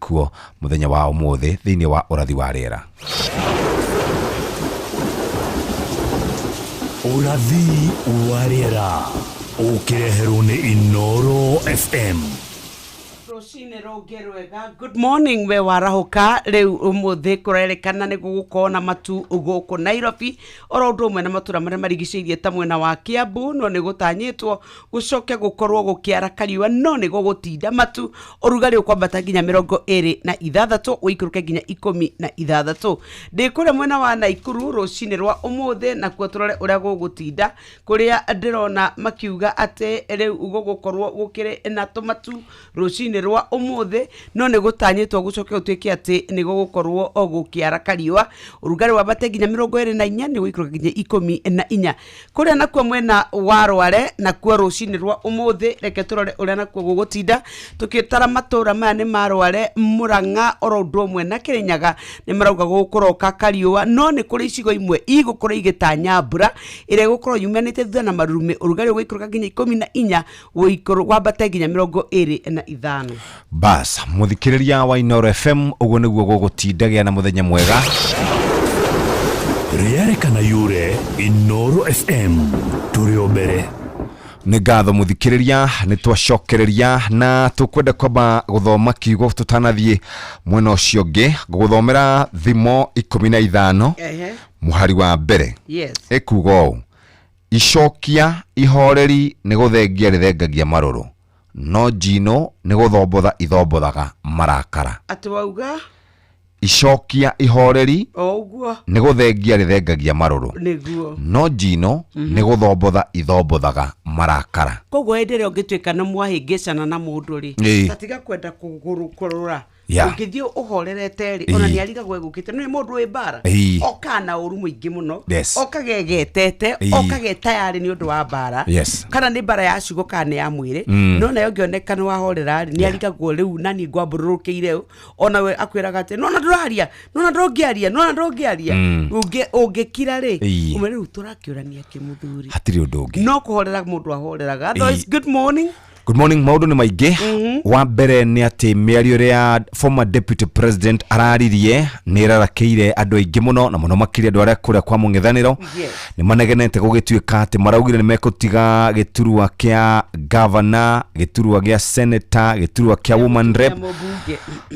kuo muthenya wa umuthi thiini wa urathi wa riera. Urathi wa riera ukireherwo ni Inoro FM. Good morning, we warahoka riu umuthi kurerekana ni gugukona matu guku Nairobi oro undu umwe na matura maria marigiceirie ta mwena wa Kiambu no ni gutanyitwo gucoke gukorwo gukiara kariwa no ni gugutinda matu urugari ukwambata nginya 26 uikuruke nginya 16 ndikure mwena wa Naikuru rucini rwa umuthi na kuo turore uria gugutinda kuria ndirona makiuga ate riu gugukorwo gukire na tumatu rucini rwa umuthi no ni gutanyitwo gucoke utwike ati ni gukorwo ogukiara kariwa urugari wa bate nginya 24 ni guikuruka nginya 14 kuria nakuo mwena wa Rware nakuo rucini rwa umuthi reke turore uria nakuo gugutinda tukitara matura maya ni Rware Murang'a oro undu umwe na Kirinyaga ni marauga gukoroka kariwa no ni kuri icigo imwe igukora igitanya mbura ire gukoro yumanite thutha na marurume urugari guikuruka nginya 14 guikuru wa bate nginya 25. Bas muthikiriria wa Inoro FM uguo niguo gugutindagia na muthenya mwega. Rierekana yure Inoro FM turio mbere. Nĩ ngatho muthikiriria nĩ twacokereria na tukwenda kwamba guthoma kiugo tutanathie mwena ucio ũngĩ guthomera thimo 15 muhari wa mbere. Ekuga ũũ: icokia ihoreri nĩ guthengia rithengagia maruru no njino ni guthombotha ithombothaga marakara. Atwauga icokia ihoreri oguo ni guthengia rithengagia maruru niguo no njino ni guthombotha ithombothaga marakara. Koguo endere ungitwika na mwahingicana na mundu ri tatiga kwenda kugurukurura ukithio uhorerete ri ona ni ariga gwegukite ni mundu we bara okana uru muingi muno okagegetete okagetayari ni undu wa bara kana ni bara ya ciugo kana ya mwire no nayo ngionekana wahorera ri ni ariga gwo riu nani ngwambururukiire ona we akwiraga ati nona nduraria nona ndongiaria ungikira ri umere uturakiurania kimuthuri hatiri undu ungi no kuhorera mundu ahoreraga. Otherwise, good morning. Good morning. Maudu ni maige wa mbere ni ati miario ria former deputy president araririe ni rarakeire andu aingi muno na muno makiri andu aria kuria kwa mung'ethaniro ni manegenete gugituika ati maraugire ni mekutiga giturua kia governor, giturua gia senator, giturua kia woman rep.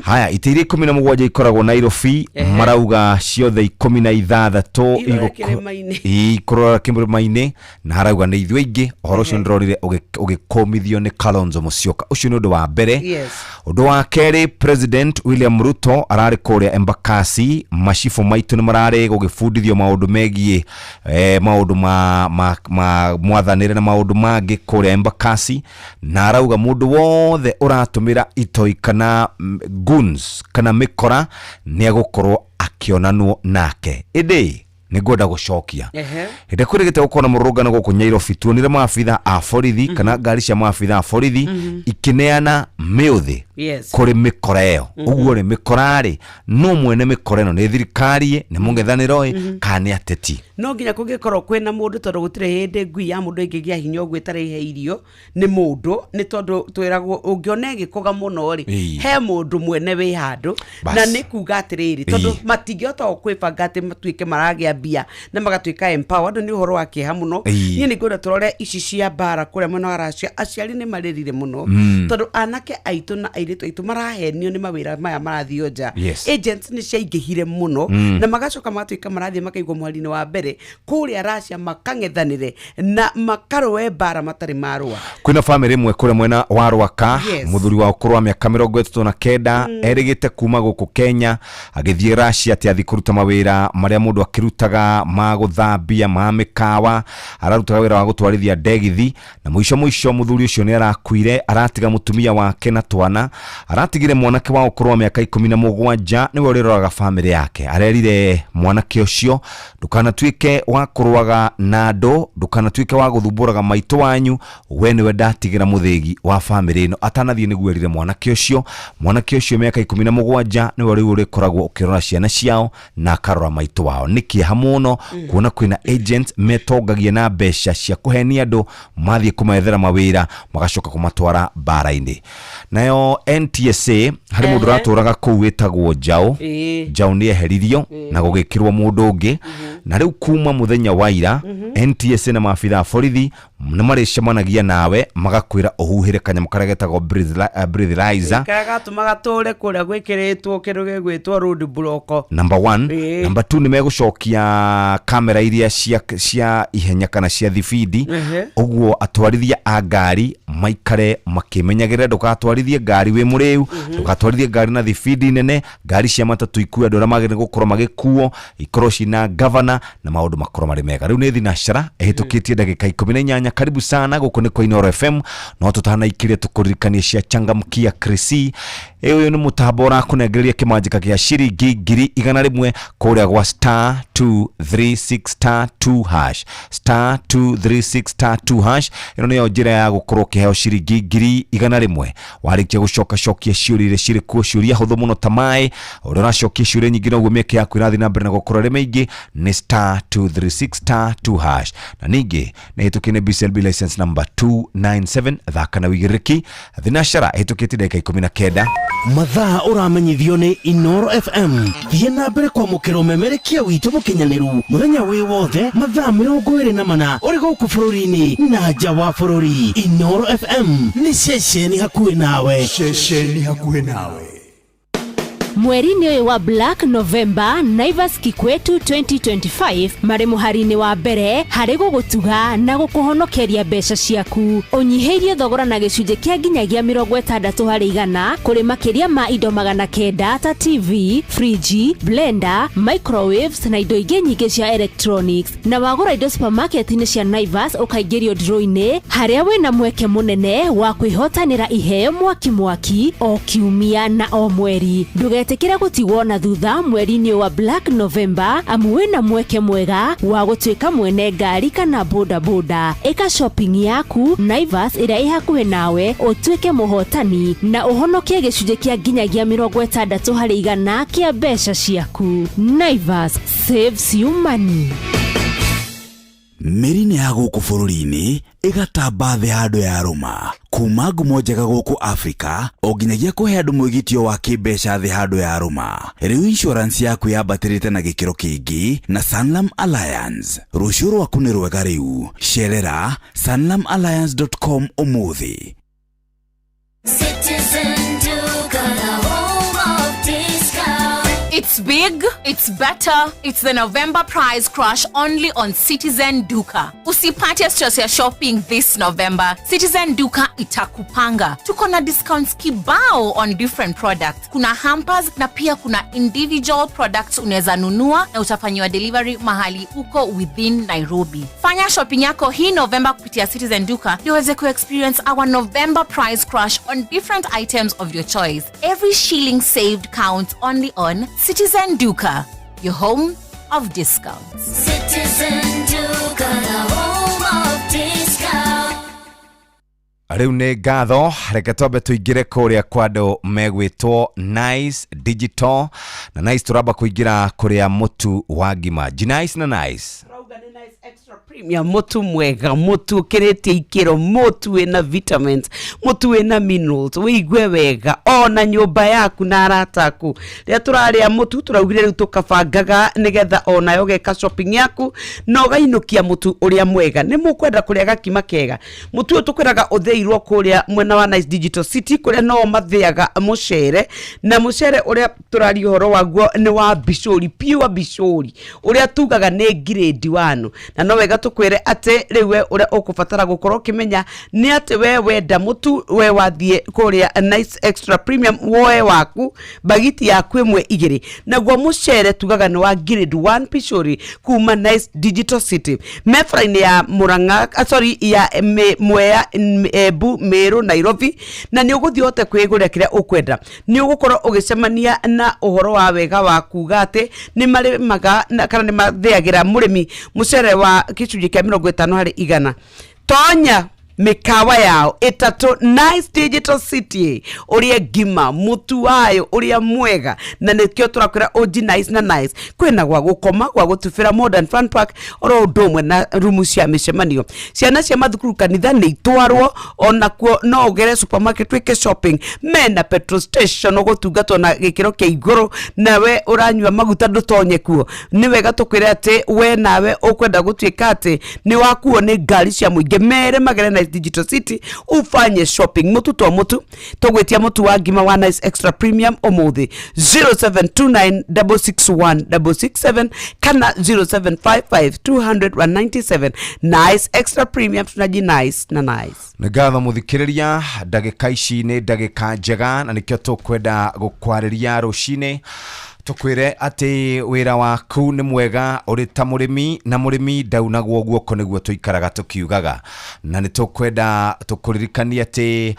Haya itiri 17 ikoragwo Nairobi marauga ciothe 16 ikorora kimurima-ini na harauga ni ithu aingi ohoro cio ndorire ugikomithio ni Kalonzo Musyoka. Ucio ni undu wa mbere. Undu wa keri, President William Ruto arari kuria Embakasi mashifu maitu ni marari gugifundithio maundu megie maundu ma mwathanire na maundu mangi kuria Embakasi na arauga mundu wothe uratumira itoi kana guns kana mikora ni agukorwo akionanwo nake. Indi nigwenda gucokia hinde kurigite gukona murugano guku Nairobi tuonire maafitha a borithi kana ngari cia maafitha a borithi ikineana miuthi kuri mikora iyo uguo ni mikorari no mwene mikora ino ni thirikari ni mung'ethaniro kana ateti no nginya kungikorwo kwina mundu tondu gutire hindi ngui ya mundu ingigia hinya ogwe tare irio ni mundu ni tondu twiragwo ungione gikoga muno ri he mundu mwene wi handu na ni kuga atiriri tondu matingihota kwibanga ati matuike maragia bia na magatwika empowered ni uhoro wake ha muno ni ngwenda turore ici cia bara kuria mwena wa Russia aciari ni maririre muno tondu anake aitu na airitu aitu marahenio ni mawira maya marathio nja agents ni ciaingihire muno na magacoka matwika marathie makaigwo mwari-ini wa mbere kuria Russia makang'ethanire na makaroe bara matari marua. Kwina family imwe kuria mwena wa Rwaka muthuri wa ukuru wa miaka 39 erigite kuma guku Kenya agithie Russia ati athi kuruta mawira maria mundu akirutaga ma guthambia ma mikawa ararutaga wira wa gutwarithia ndegithi na muico muthuri ucio ni arakuire aratiga mutumia wake na twana aratigire mwanake wa ukuru wa miaka 17 niwe uriroraga family yake arerire mwanake ucio ndukanatuike tuike wa kurwaga na ndo ndukana tuike wa guthumburaga maito wanyu we niwe ndatigira muthegi wa family ino atanathie niguerire mwanake ucio miaka 17 niwe riu uri koragwo ukirora ciana ciao na karora maito wao niki hamuno kuona kwina agents metongagia na besha cia kuhenia andu mathie kumethera mawira magacoka kumatwara bara-ini. Nayo NTSA hari mundu raturaga kuu wetagwo Jao ni eheririo na gugikirwo mundu ungi na riu kuma muthenya wa ira NTSA na maabitha borithi nimaricemanagia nawe magakwira uhuhire kanyamo karia getagwo breathalyzer kagatumaga tore kuria gwikiritwo kiruge gwitwo road block. Number 1. Number 2 ni megucokia kamera iria cia ihenya kana cia thibidi uguo atwarithia a ngari maikare makimenyagirira ndukatwarithie ngari wi muriu ndukatwarithie ngari na thibidi nene ngari cia matatu ikuwe andu aria magire gukorwo magikuo ikorwo cina governor na maundu makorwo mari mega. Riu ni thinashara ehitukitie ndagika 18. Karibu sana guku ni kwa Inoro FM no tutana ikiria tukuririkania cia changamkia Krisi. Uyu ni mutambo urakunegereria kimanjika kia shiringi 100 kuria gwa *236*2# *236*2#. Ino niyo njira ya gukorwo kiheo shiringi 100 warikia gucoka cokia ciurire ciri kuo ciuria huthu muno tamai urora cokia ciuria nyingi no gumeke yaku irathi na mbere na gukora rime ingi ni *236*2#. Na ningi na hitukine BCLB license number 297 thaka na wigiriki thinashara hitukite dakika 19. Mathaa uramenyithio ni Inoro FM. Thie na mbere kwa mukiro memerekia witu mukinyaniru muthenya wi wothe mathaa 24 uri guku bururi-ini na nja wa bururi. Inoro FM ni ceceni hakuhi nawe. Mweri-ini uyu wa Black November Naivas Kikwetu 2025 mari muhari-ini wa mbere hari gugutuga na gukuhonokeria mbeca ciaku. Unyihirie thogora na gicunje kia nginyagia 60% kuri makiria ma indo 900 ta TV, fridge, blender, microwaves na indo ingi nyingi cia electronics. Na wagura indo supermarket-ini cia Naivas ukaingirio draw-ini haria wina mweke munene wa kwihotanira iheo mwaki o kiumia na o mweri. Tekira gutigwo na thutha mweri-ini wa Black November amu wina mweke mwega wa gutwika mwene ngari kana boda. Eka shopping yaku Naivas iria ihakuhi nawe utwike muhotani na uhonokie gicunje kia nginyagia 60% kia mbeca ciaku. Naivas saves you money. Meri-ini ya guku bururi-ini igatamba thi handu ya ruma kuma ngumo njega guku Afrika o nginyagia kuhe andu mwigitio wa kimbeca thi handu ya ruma. Riu insurance yaku yambatirite na gikiro kingi na Sanlam Alliance. Rucio rwaku ni rwega riu sherera sanlamalliance.com umuthi. It's big, it's better, it's the November price crush only on Citizen Duka. Usipate stress ya shopping this November. Citizen Duka itakupanga. Tuko na discounts kibao on different products. Kuna hampers na pia kuna individual products unaweza nunua na utafanyiwa delivery mahali uko within Nairobi. Fanya shopping yako hii November kupitia Citizen Duka ndio uweze ku-experience our November price crush on different items of your choice. Every shilling saved counts only on Citizen Duka, your home of discounts. Citizen Duka, the home of discounts. Riu ni ngatho reke twambe tuingire kuria kwa andu megwitwo Nice Digital na Nice turamba kuingira kuria mutu wa ngima. Nice na Nice Nice extra premium mutu mwega mutu kirete ikiro mutu wina vitamins mutu wina minerals wigwe wega ona nyumba yaku na arataku ria turaria mutu turaugire riu tukabangaga nigetha ona yogeka shopping yaku no gainukia mutu uria mwega ni mukwenda kuria gakima kega mutu tukwiraga utheirwo kuria mwena wa Nice Digital City kuria no mathiaga mucere na mucere uria turari horo waguo ni wa bishori pure bishori uria tugaga ni grade 1 na no wega tukwire ate riwe ure ukubatara gukorwo kimenya ni ate we wenda mutu we wathie kuria Nice Extra Premium woe waku bagiti yaku imwe igiri naguo mucere tugaga ni wa grade 1 Pishori kuma Nice Digital City mefraini ya Murang'a ya Mwea Embu Meru Nairobi na ni uguthi hote kwigurira kiria ukwenda ni ugukorwo ugicemania na uhoro wa wega wa kuga ati ni mari maga kana ni mathiagira murimi mucere wa gicunji kia 50% tonya mikawa yao itatu Nice Digital City uria gima mutu wayo uria mwega na nikio turakwira OG Nice na Nice kwina gwa gukoma gwa gutufira Modern Fun Park oro ndomwe na rumu cia micemanio ciana cia mathukuru kanitha ni itwarwo ona kuo no ugere supermarket wike shopping mena petrol station ugutungatwo na gikiro kia iguru nawe uranywa maguta ndutonye kuo ni wega tukwira ati we nawe ukwenda gutwika ati ni wakuo ni ngari cia muinge mere magere Nice Digital City ufanye shopping mutu to mutu tugwetia mutu wa ngima wa Nice Extra Premium omuthi 0729661667 kana 0755200197 Nice Extra Premium tunaji Nice na Nice ngatha muthikiriria ndagika ici ni ndagika njega na nikio tukwenda gukwariria rucine tukwire ati wira waku ni mwega uri ta murimi na murimi ndaunagwo guoko niguo tuikaraga tukiugaga na ni tukwenda tukuririkania ati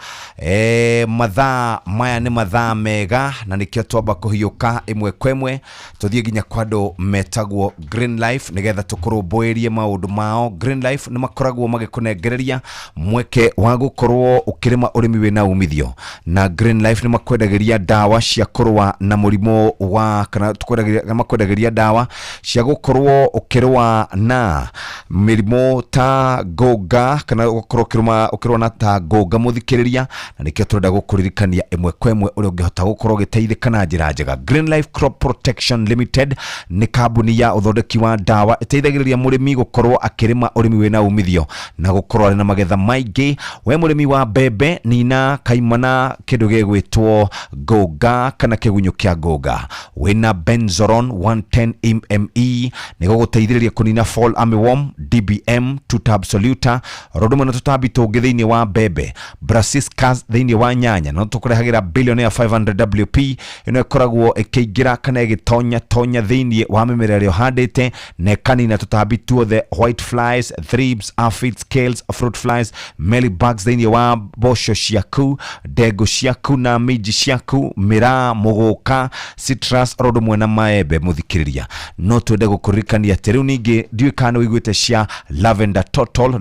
mathaa maya ni mathaa mega na nikio twamba kuhiuka imwe kwemwe tuthie ginya kwando metagwo Green Life nigetha tukurumbuirie maundu mao. Green Life ni makoragwo magikunengereria mweke wa gukorwo ukirima urimi wina umithio na Green Life ni makwendageria dawa cia kurwa na murimo wa kana tukwendageria dawa cia gukorwo ukirwa na mirimo ta goga kana gukorwo ukirwa na ta goga muthikiriria na nikio turenda gukuririkania imwe kwemwe uri ungihota gukorwo giteithika na njira njega. Green Life Crop Protection Limited ni kambuni ya uthondeki wa dawa iteithagiriria murimi gukorwo akirima urimi wina umithio na gukorwo ari na magetha maingi. We murimi wa bebe nina kaimana kindu gegwitwo goga kana kigunyo kia goga wina Benzoron 110 MME nigo guteithiriria kunina fall armyworm, DBM, tutab soluta rodoma na tutabi tungi thiini wa bebe, brassicas thiini wa nyanya no tukurehagira billionaire 500 WP ino ikoragwo ikiingira kana igitonya thiini wa mimera rio handite ne kanina tutabi tuothe white flies, thrips, aphids, scales, fruit flies, mealybugs thiini wa bosho ciaku, ndego ciaku na miji ciaku, mira, muguka, citrus rodoma na maembe muthikiriria no twende gukuririkania ati riu ningi ndiwe kana wiguite cia Lavender Total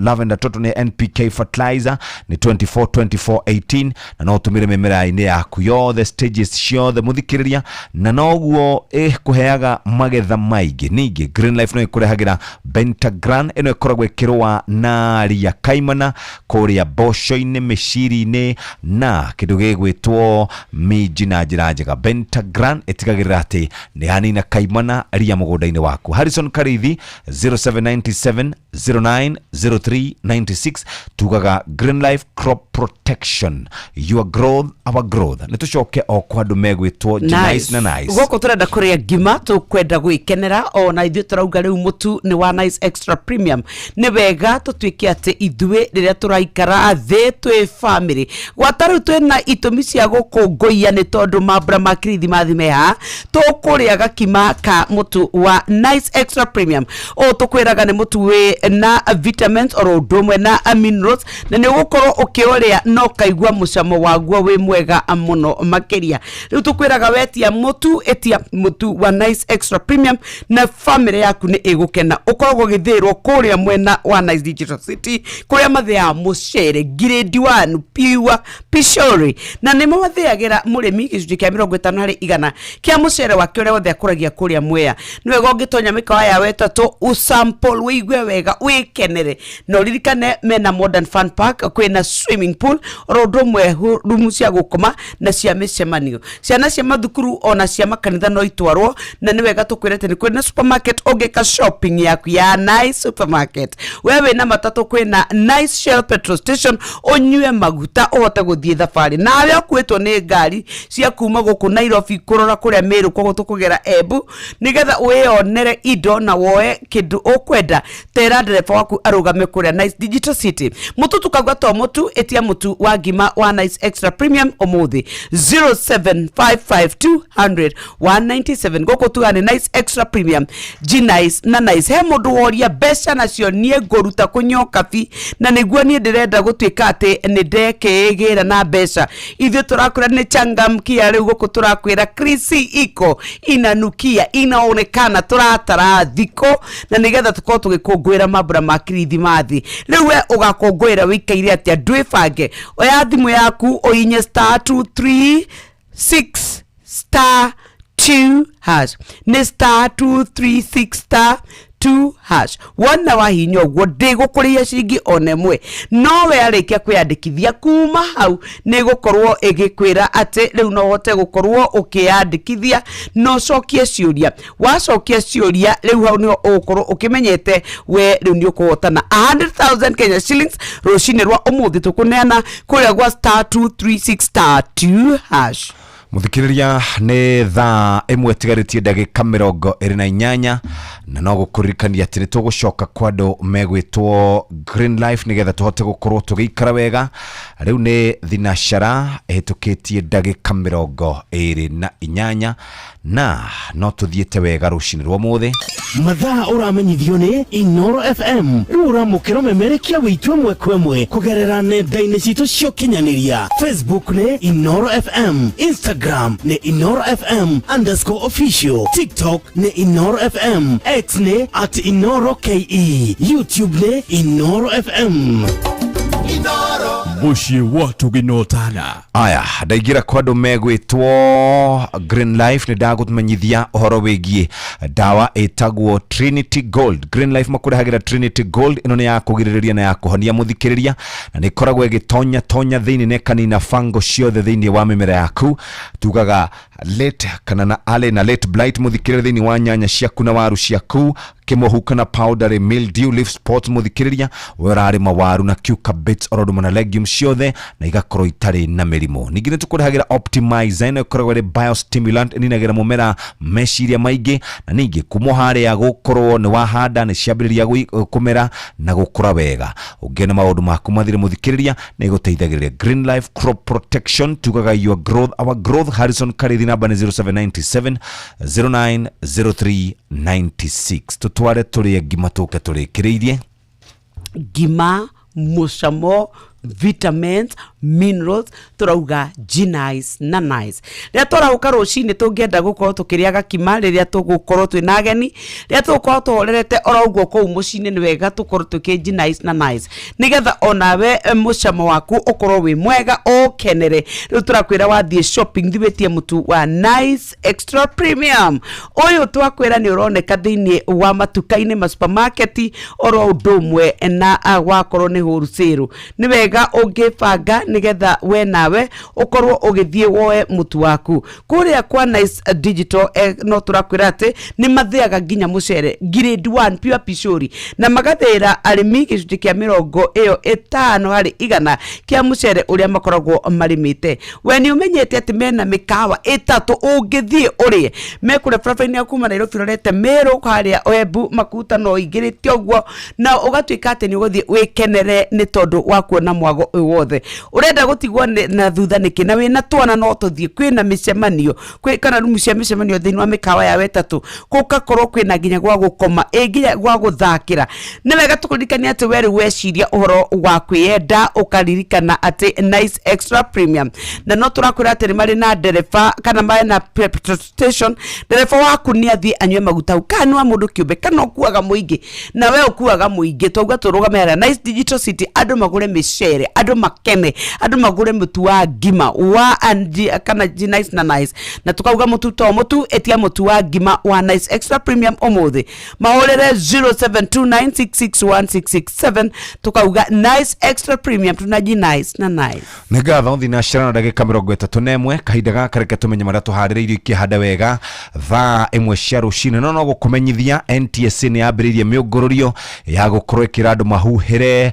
ni NPK fertilizer ni 24-24-18 na no tumire mimera ine yaku yothe stages ciothe muthikiriria na noguo kuheaga magetha maingi. Ningi Green Life no ikurehagira Bentagran ino ikoragwo ikirwa na ria kaimana kuria bosho-ine meciri-ine na kindu gigwitwo miji na njira njega. Bentagran itigagirira ati ni hanina kaimana ria mugunda-ine waku. Harrison Karithi 0797090396 tugaga Green Life Crop Protection, your growth our growth. Nitucoke o kwandu megwitwo Nice na Nice goko turenda kuria ngima tukwenda gwikenera ona ithu turauga riu mutu ni wa Nice Extra Premium ni wega tutwike ati ithue riria turaikara the twi family gwataru twina itumi cia gukunguia ni tondu mambura ma Christmas meha tukuriaga kima ka mutu wa Nice Extra Premium o tukwiraga ni mutu we na vitamins oro ndomwe na minerals na ni gukorwo ukioria no kaigwa mucamo waguo we mwega muno makiria. Riu tukwiraga wetia mutu etia mutu wa Nice Extra Premium na family yaku ni igukena ukoragwo githirwo kuria mwena wa Nice Digital City kuria mathia mucere grade 1 pure Pishori na ni mawathiagira murimi gicunji kia 50% kia mucere wake uria wothe akuragia kuria Mwea ni wega ungitonya mikawa ya wetatu usample wigwe wega wikenere no ririkane mena Modern Fun Park kwina swimming pool oro ndomwe rumu cia gukoma na cia micemanio ciana cia mathukuru ona cia makanitha no itwarwo na ni wega tukwirete ni kwina supermarket ogeka shopping yaku ya Nice Supermarket wewe na matatu kwina Nice Shell petrol station onywe maguta uhote guthie thafari nawe okwetwo ni ngari cia kuma guku Nairobi kurora kuria Meru kwa gutukugera Embu nigetha wionere indo na woe kindu ukwenda tera ndereba waku arugame kuria Nice Digital City mututu kagwa to mutu etia mutu wa ngima wa Nice Extra Premium omuthi 0755200197 goko tu ani Nice Extra Premium G-Nice na Nice he mundu woria besha nacio nie ngoruta kunyoka fi na niguo nie ndirenda gutwika ati ni ndekegira na besha ithu turakwira ni changamkia riu goko turakwira Krisi iko inanukia inaonekana turatara thiko na nigetha tuko tugikungwira mabura ma Kirithimathi riu we ugakungwira wikaire atia ndwibange oya thimu yaku oinye *236*2 hash ni *236*2 wana wahinya guo ndigukuria ciringi onemwe nowe arikia kwiyandikithia kuma hau nigukorwo igikwira ati riu no hote gukorwo ukiyandikithia no cokie ciuria wacokia ciuria riu hau ni ukorwo ukimenyete we riu ni ukuhotana 100,000 Kenya shillings rucini rwa umuthi tukuneana kuria gwa *236*2 hash muthikiriria ni thaa imwe tigaritie ndagika 28 na no gukurikania ati nitugucoka kwa andu megwitwo Green Life nigetha tuhote gukorwo tugiikara wega riu ni thinashara ehitukitie ndagika 28 na no tuthiete wega rucini rwa muthi mathaa uramenyithio ni Inoro FM uramukiro memerekia witwe mwekwemwe kugerera nenda-ini citu cio kinyaniria Facebook ni Inoro FM Instagram ni Inoro FM _official TikTok ni Inoro FM X ni @InoroKE YouTube ni Inoro FM Bushi watu ginotana aya ndaigira kwa andu megwitwo Green Life ni ndagutumenyithia uhoro wigie dawa etagwo Trinity Gold. Green Life makurehagira Trinity Gold ino ni ya kugiririria na ya kuhonia muthikiriria na ni koragwo igitonya thiini ne kanina fango ciothe thiini wa mimera yaku tugaga late kana na ale na late blight muthikiriria thiini wa nyanya ciaku na waru ciaku kimohu kana powder mildew leaf spot muthikiriria werari mawaru na cucurbits oroduma na legumes ciothe na igakorwo itari na mirimo ningine tukurehagira Optimize ino ikoragwo ri biostimulant ninagira mumera meciria maingi na ningi kumohare ya gukorwo ni wahanda ni ciambiriria kumera na gukura wega ungena maundu maku mathire muthikiriria na iguteithagiriria Green Life Crop Protection tugaga your growth our growth. Harrison Karithi namba ni 0797 090396 tutware turi ngima tuke turikiriirie ngima mucamo vitamins minerals turauga G-Nice na Nice ria turauka rucini tungienda gukorwo tukiriaga kima riria tugukorwo twina ageni ria tugukorwo tuhorerete oraugo kou mucini ni wega tukorwo tuki G-Nice na Nice nigetha onawe mucamo waku ukorwo wi mwega ukenere riu turakwira wathie shopping thibetie mutu wa Nice Extra Premium uyu twakwira ni uroneka thiini wa matuka-ini ma supermarket oro udumwe na wakorwo ni wholesale ni wega ungibanga nigetha we nawe ukorwo ugithie woe mutu waku kuria kwa Nice Digital no turakwira ati ni mathiaga nginya mucere grade 1 pure pishori na magathira arimi gicunji kia 50 hari igana kia mucere uria makoragwo marimite we ni umenyete ati mena mikawa itatu ungithie urie mekure frafini ya kuma Nairobi rorete Meru haria Embu makuta no igirite ogwo na ugatwika ati ni uguthie wikenere ni tondu wa kuona mwago wothe urenda gutigwo na thutha niki na wina twana no tuthie kwina micemanio kwi kana rumu cia micemanio thiini wa mikawa ya wetatu kuka korwo kwina nginya gwa gukoma nginya gwa guthakira ni wega tukuririkania ati weri weciria uhoro wa kwiyenda ukaririkana ati Nice Extra Premium na no turakwira ati ni mari na ndereba kana mari na petrol station ndereba waku ni athie anywe maguta kanwa mundu kiumbe kana ukuaga muingi na we ukuaga muingi togwa turugamera Nice Digital City andu magure mice kere andu makene andu magure mutu wa ngima wa kana nice na nice na tukauga mutu to mutu etia mutu wa ngima wa nice extra premium omuthi mahorere 0729661667 tukauga nice extra premium tunaji nice na nice ngatho thina shirana ndagika 31 kahinda gaka reke tumenye maria tuhaririirio ikihanda wega thaa imwe cia rucine no gukumenyithia NTSA ni yambiririe miungururio ya gukorwo ikira andu mahuhire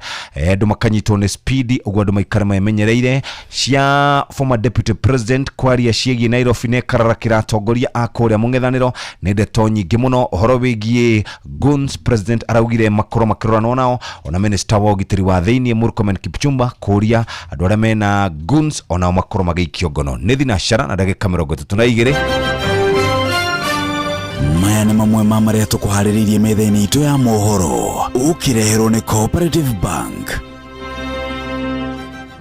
andu makanyitwo ni speed uguo andu maikara mamenyereire cia former deputy president kwaria ciegi Nairobi ne kararakira atongoria akuria mungethaniro ni ndeto nyingi muno uhoro wigie guns president araugire makoro makirorano nao ona minister wa ugitiri wa thiini Murkomen Kipchumba kuria andu aria mena guns ona makoro magaikio ngono ni thina shara na ndagika 32 maya nĩ mamwe ma marĩa tũkũharĩrĩirie metha-inĩ itũ ya mohoro ũkĩreherwo nĩ Cooperative Bank.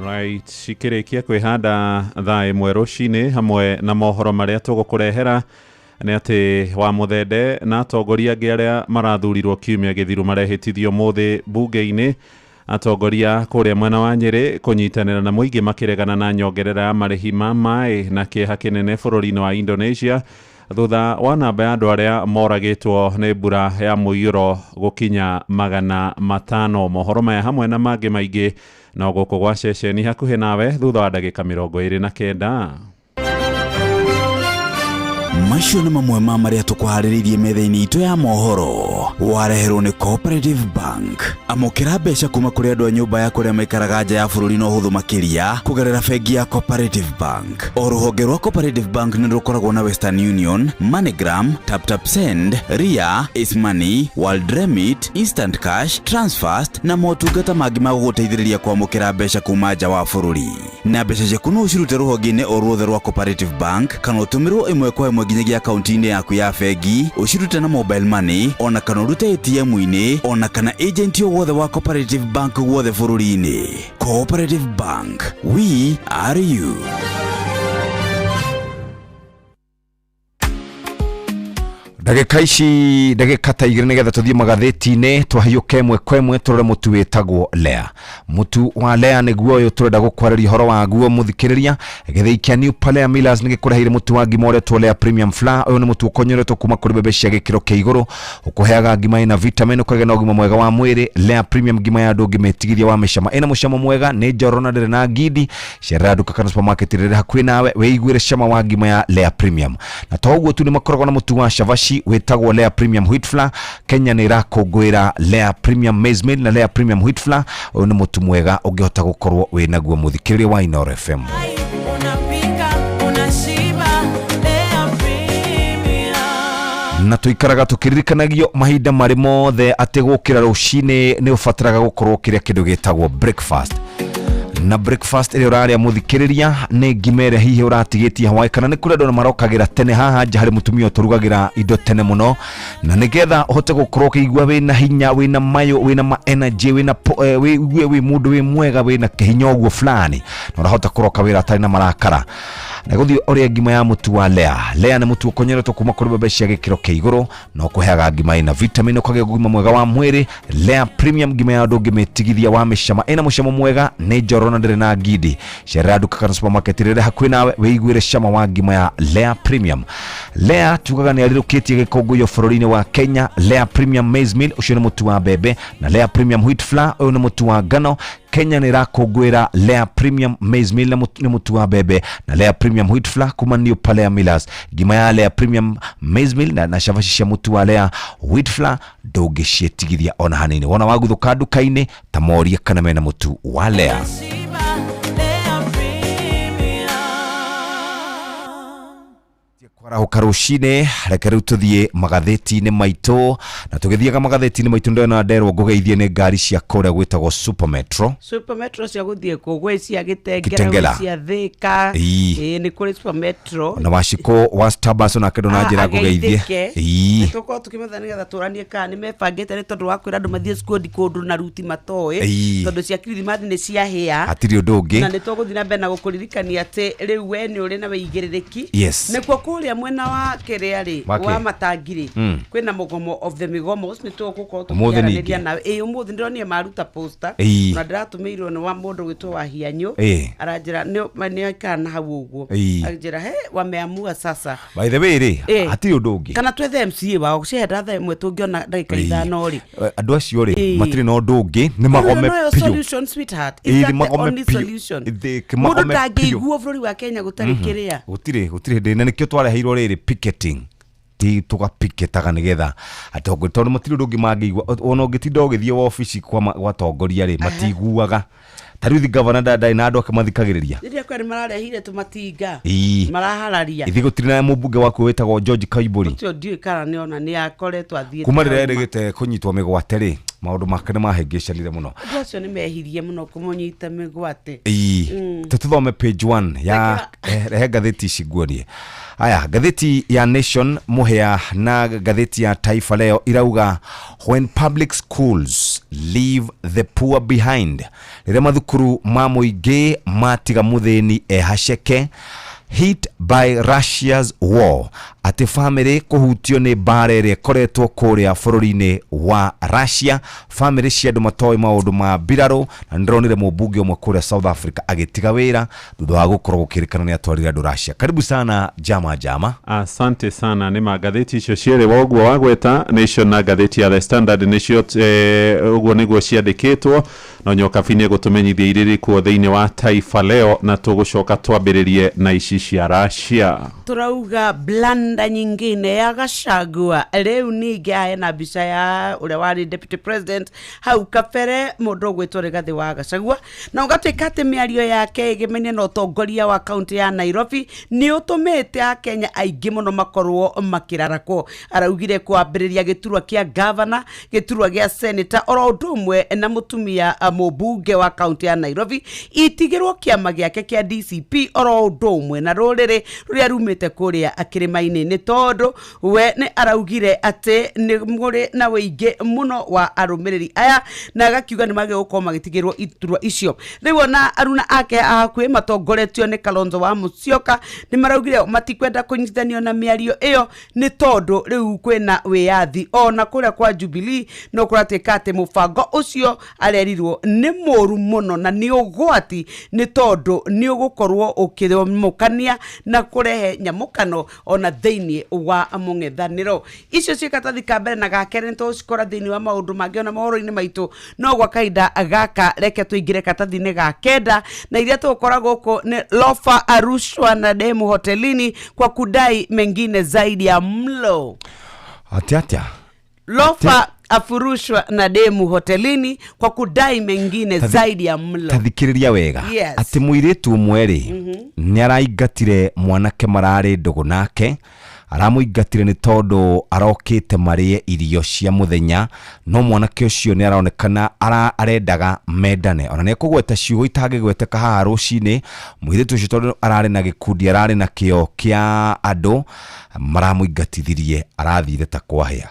Right, cikĩrĩkia kwĩhanda thaa ĩmwe rũcinĩ hamwe na mohoro marĩa tũgũkũrehera nĩ atĩ wa mũthende na atongoria angĩ arĩa marathurirwo kiumia gĩthiru marehĩtithio mũthĩ bunge-inĩ. Atongoria kũrĩa mwena wa Nyĩrĩ kũnyitanĩra na mũingĩ makĩregana na nyongerera ya marĩhi ma maĩ na kĩeha kĩnene bũrũri-inĩ wa Indonesia thutha wa namba ya andũ arĩa moragĩtwo nĩ mbura ya mũiyũro gũkinya 500. Mohoro maya hamwe na mangĩ maingĩ no gũkũ gwa ceceni hakuhĩ nawe thutha wa ndagĩka 29. Macio nĩ mamwe ma marĩa tũkũharĩrĩirie metha-inĩ itũ ya mohoro wareherwo nĩ Cooperative Bank. Amũkĩra mbeca kuma kũrĩ andũ a nyũmba ya kũrĩa maikaraga nja ya bũrũri na ũhũthũ makĩria kũgerera bengi ya Cooperative Bank. O rũhonge rwa Cooperative Bank nĩ rũkoragwo na Western Union, MoneyGram, TapTapSend, Ria, Ismoney, World Remit, Instant Cash, Transfast na motungata mangĩ ma gũgũteithĩrĩria kwamũkĩra mbeca kuma nja wa bũrũri. Na mbeca ciaku no ũcirute rũhonge-inĩ o ruothe rwa Cooperative Bank kana ũtũmĩrwo ĩmwe kwa ĩmwe nginyagia akaunti-inĩ yaku ya bengi ũcirute na mobile money ona kana ũrute ATM-inĩ ona kana agent o wothe wa Cooperative Bank wothe bũrũri-inĩ. Cooperative Bank, we are you. Ndagika ici ndagika ta 2 nigetha tuthie magatheti-inĩ twahiyuke mwe kwa mwe turore mutu wetagwo Lea. Mutu wa Lea niguo uyu turenda gukwarĩria horo wa guo muthikĩrĩria githei kia New Palea Millers nigikureheire mutu wa ngima ũrĩa Lea Premium Flour. Uyu ni mutu ukonyoretwo kuma kũrĩ bebe cia gĩkĩro kĩa igũrũ ukuheaga ngima ina vitamin ukagĩa na ũgima mwega wa mwĩrĩ. Lea Premium ngima ya andũ ngimetigithia wa mĩcama ina mũcamo mwega nĩ njoro na ndĩrĩ na ngidi. Cerera duka kana supermarket rĩrĩ hakuhĩ nawe weiguĩre cama wa ngima ya Lea Premium. Na to ũguo tu nĩ makoragwo na mutu wa Shavashi wetagwo Lea Premium Wheat Flour. Kenya nĩ irakũngũĩra Lea Premium Maize Meal na Lea Premium Wheat Flour. Ũyũ nĩ mutu mwega ũngĩhota gũkorwo wĩna guo mũthikĩrĩria wa Inoro FM. Na tuikaraga tukirikanagio mahinda marĩ mothe atĩ gũkĩra rũcinĩ nĩ ũbataraga gũkorwo kĩrĩa kĩndũ gĩtagwo breakfast. Na breakfast ile ũrarĩa mũthikĩrĩria nĩ ngima ĩrĩa hihi ũratigĩtie Hawaii kana nĩ kũrĩa andũ marokagĩra tene haha nja harĩ mũtumia ũtũrugagĩra indo tene mũno na nĩgetha ũhote gũkorwo ũkĩigua wĩna hinya wĩna mayo wĩna ma energy wĩna wĩ mũndũ wĩ mwega wĩna kĩhinya ũguo fulani na ũrahota kũroka wĩra atarĩ na marakara. Na gũthiĩ ũrĩa ngima ya mutu wa Lea. Lea nĩ mutu ũkonyeretwo kuma kũrĩ bebe cia gĩkĩro kĩa igũrũ na ũkũheaga ngima ina vitamin ũkagĩa ũgima mwega wa mwĩrĩ. Lea Premium ngima ya andũ ngimetigithia wa mĩcama ina mũcamo mwega nĩ njoro na ndĩrĩ na ngidi. Cerera duka kana supermarket rĩrĩ hakuhĩ nawe weiguĩre cama wa ngima ya Lea Premium. Lea tugaga nĩ arirũkĩtie gĩkũngũĩro bũrũri-inĩ wa Kenya. Lea Premium Maize Meal ũcio nĩ mutu wa mbembe na Lea Premium Wheat Flour ũyũ nĩ mutu wa ngano. Kenya nĩ irakũngũĩra Lea Premium Maize Meal nĩ mutu wa mbembe na Lea Premium Wheat Flour kuma New Palea Millers. Ngima ya Lea Premium Maize Meal na Shavashi cia mutu wa Lea Wheat Flour ndũngĩciĩtigithia ona hanini. Wona waguthũka nduka-inĩ ta moria kana mena mutu wa Lea. Kwarahuka rũcinĩ reke rĩu tũthiĩ magatheti-inĩ maitũ na tũgĩthiaga magatheti-inĩ maitũ ndona nderwo ngũgeithie nĩ ngari cia kũrĩa gwĩtagwo Super Metro cia gũthiĩ kũgwe cia Gĩtengera cia Thĩka nĩ kũrĩ Super Metro na waciko wa Starbucks na kĩndũ na njĩra ngũgeithie tũkorwo tũkĩmetha nĩgetha tũranie kana nĩ mebangĩte nĩ tondũ wa kwĩra andũ mathiĩ skodi kũndũ na ruti matoĩ tondũ cia Kirithimathi nĩ ciahĩa hatirĩ ũndũ ũngĩ na nĩ tũgũthiĩ na mbere na gũkũririkania atĩ rĩu we nĩ ũrĩ na wĩigĩrĩrĩki nĩkuo kũrĩa kuria mwena wa kereari wa matangiri kwina mugomo of the migomos ni tugukorwo tukiaraniria na umuthi ndironie maruta poster na ndiratumĩirwo ni wa mundu gwitwo wa hianyo aranjira ni kana hau uguo aranjira he wameamua sasa by the way ati undu ungi kana twethe MCA wao cienda tha imwe tungiona ndagika ithano ri andu acio ri matiri na undu ungi ni magome piu solution sweetheart is that the only solution mundu ndangĩigua bũrũri wa Kenya gũtarĩ kĩrĩa gutire ndina nikio twareheirwo riri picketing ti tugapiketaga nigetha atongo tondu matiri undu ungi mangĩigua ona ũngĩtinda ũgĩthiĩ wabici kwa tongoria ri matiguaga Taruthi governor ndai na andu akamathikagiriria ndiria kwani mararehire tumatinga marahararia ithi gutiri na mubunge wako wetagwo George Kaiburi tio ndiwe kana ni ona ni akoretwo athiete kuma rirerigite kunyitwo migwate ri maundu makane mahengecanire muno andu acio ni mehirie muno kumunyita migwate tuthome page 1 ya rehe gatheti ciguorie aya gatheti ya Nation muhea na gatheti ya Taifa Leo irauga when public schools leave the poor behind rire mathukuru ma muingi matiga muthini ehaceke hit by Russia's war ati family kuhutio ni barere koretwo kuria bururi-ini wa Russia family cia andu matoi maundu ma biraro na ndronire mubunge umwe kuria South Africa agitiga wira thutha wa gukorwo gukirikana ni atwarire andu Russia. Karibu sana jama asante sana ni magatheti icio ciere woguo wagweta Nation na gatheti ya The Standard nicio uguo niguo ciandikitwo no nyoka fini gutumenyithia iriri kuo thiini wa Taifa Leo na tugucoka twambiririe na ici cia Russia turauga blanda nyingine ya Gachagua leo ningi na bica ya ule wari deputy president hau kabere mundu gwitwo Rigathi wa Gachagua na ugatwika ati miario yake igimene no tongoria wa county ya Nairobi ni utumite a Kenya aingi muno makorwo makirarako araugire kwambiriria giturwa kia governor giturwa gia senator oro ndumwe na mutumia mubunge wa county ya Nairobi itigirwo kiama giake kia DCP oro ndumwe na rurire ruria rumite kuria akirimaini ni tondu we ni araugire ati ni muri na weingi muno wa arumiriri aya na agakiuga ni mage gukorwo magitigirwo iturwa icio riu ona aruna ake akwi matongoretio ni Kalonzo wa Musyoka ni maraugire matikwenda kunyitithanio na miario iyo ni tondu riu kwina wiyathi ona kuria kwa Jubilee no kuratwika ati mubango ucio arerirwo ni moru muno na ni ugwati ni tondu ni ugukorwo ukiromukania na kurehe nyamukano ona thiini wa mung'ethaniro icio cikatathi kambere na gakere ntocikora thiini wa maundu mangi ona mohoro-ini maitu no gwa kaida gaka reke tuingire katathi-ini ga kenda na iria tukora guku ni lofa arushwa na demu hotelini kwa kudai mengine zaidi ya mlo atia lofa afurushwa na demu hotelini kwa kudai mengine zaidi ya mlo tathikiriria wega ati muiritu mweri ni araingatire mwanake marare ndugu nake aramuingatire ni tondu arokite marie irio cia muthenya no mwanake ucio ni aronekana arendaga mendane ona ni kugweta ciugo itangigweteka haha rucini muiritu ucio tondu arare na gikundi arare na kio kia andu maramuingatithirie arathire ta kwahia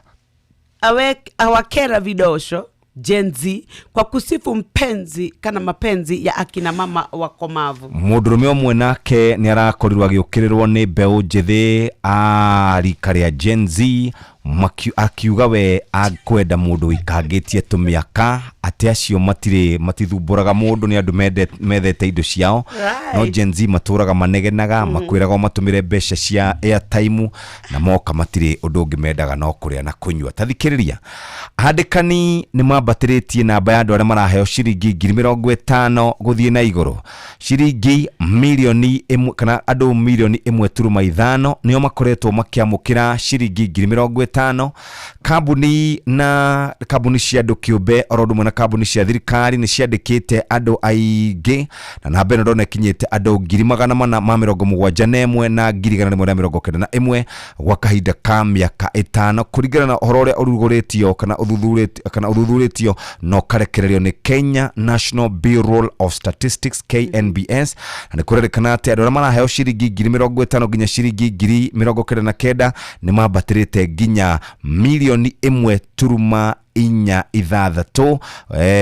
awakera vidosho Gen Z kwa kusifu mpenzi kana mapenzi ya akina mama wakomavu. Mudurume omwe nake ni arakorirwo agiukirirwo ni mbeu njithi rika ria Gen Z akiuga we akwenda mundu ikangitie tumiaka ati acio matithumburaga mundu ni andu methete indo ciao no Gen Z maturaga manegenaga makwiraga matumire mbeca cia airtime na moka matire undu ungi mendaga no kuria na kunywa tathikiriria handikani ni mambatiretie namba ya andu aria maraheo ciringi 50,000 guthie na iguru ciringi milioni imwe kana andu milioni 1.5 nio makoretwo makiamukira ciringi 50,000 kabuni cia andu kiumbe orodumwe na kabuni cia thirikari ni ciandikite andu aingi na namba ino ndona kinyite andu 471 na 191 gwa kahinda ka miaka 5 kuringana na uhoro uria uruguritio kana uthuthuritio no karekererio ni Kenya National Bureau of Statistics KNBS na ni kurerekana ati andu aria maraheo ciringi 50,000 nginya ciringi 99,000 ni mambatirite nginya milioni 1.5 6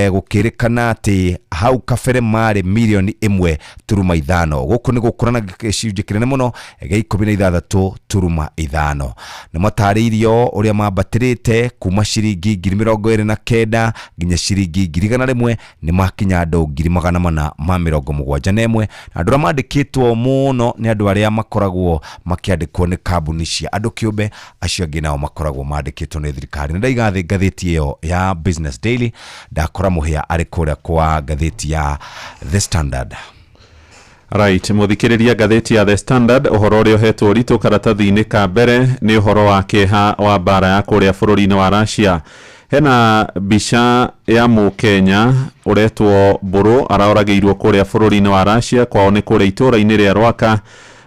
gukirikana ati hau kabere mari milioni 1.5 guku ni gukurana gicunjĩ kinene muno gĩa 16.5 nĩ mataririo uria mambatirite kuma ciringi 29,000 nginya ciringi 100,000 ni makinya andũ 471 na andũ mandĩkĩtwo muno ni andũ aria makoragwo makiandĩkwo ni kambuni cia andũ kĩũmbe acio angĩ nao makoragwo mandĩkĩtwo ni thirikari. Ndaigathĩ ngathĩti ĩyo ya Business Daily ndakora mũhĩa arĩ kũrĩa kwa ngathĩti ya The Standard. Right, muthikiriria ngathĩti ya The Standard uhoro ũrĩa ũhetwo ritũ karatathi-inĩ ka mbere nĩ uhoro wa kĩeha wa bara ya kũrĩa bũrũri-inĩ wa Russia. Hena mbica ya Mũkenya uretwo Mburu araoragĩirwo kũrĩa bũrũri-inĩ wa Russia kwao nĩ kũrĩa itũũra-inĩ rĩa Rwaka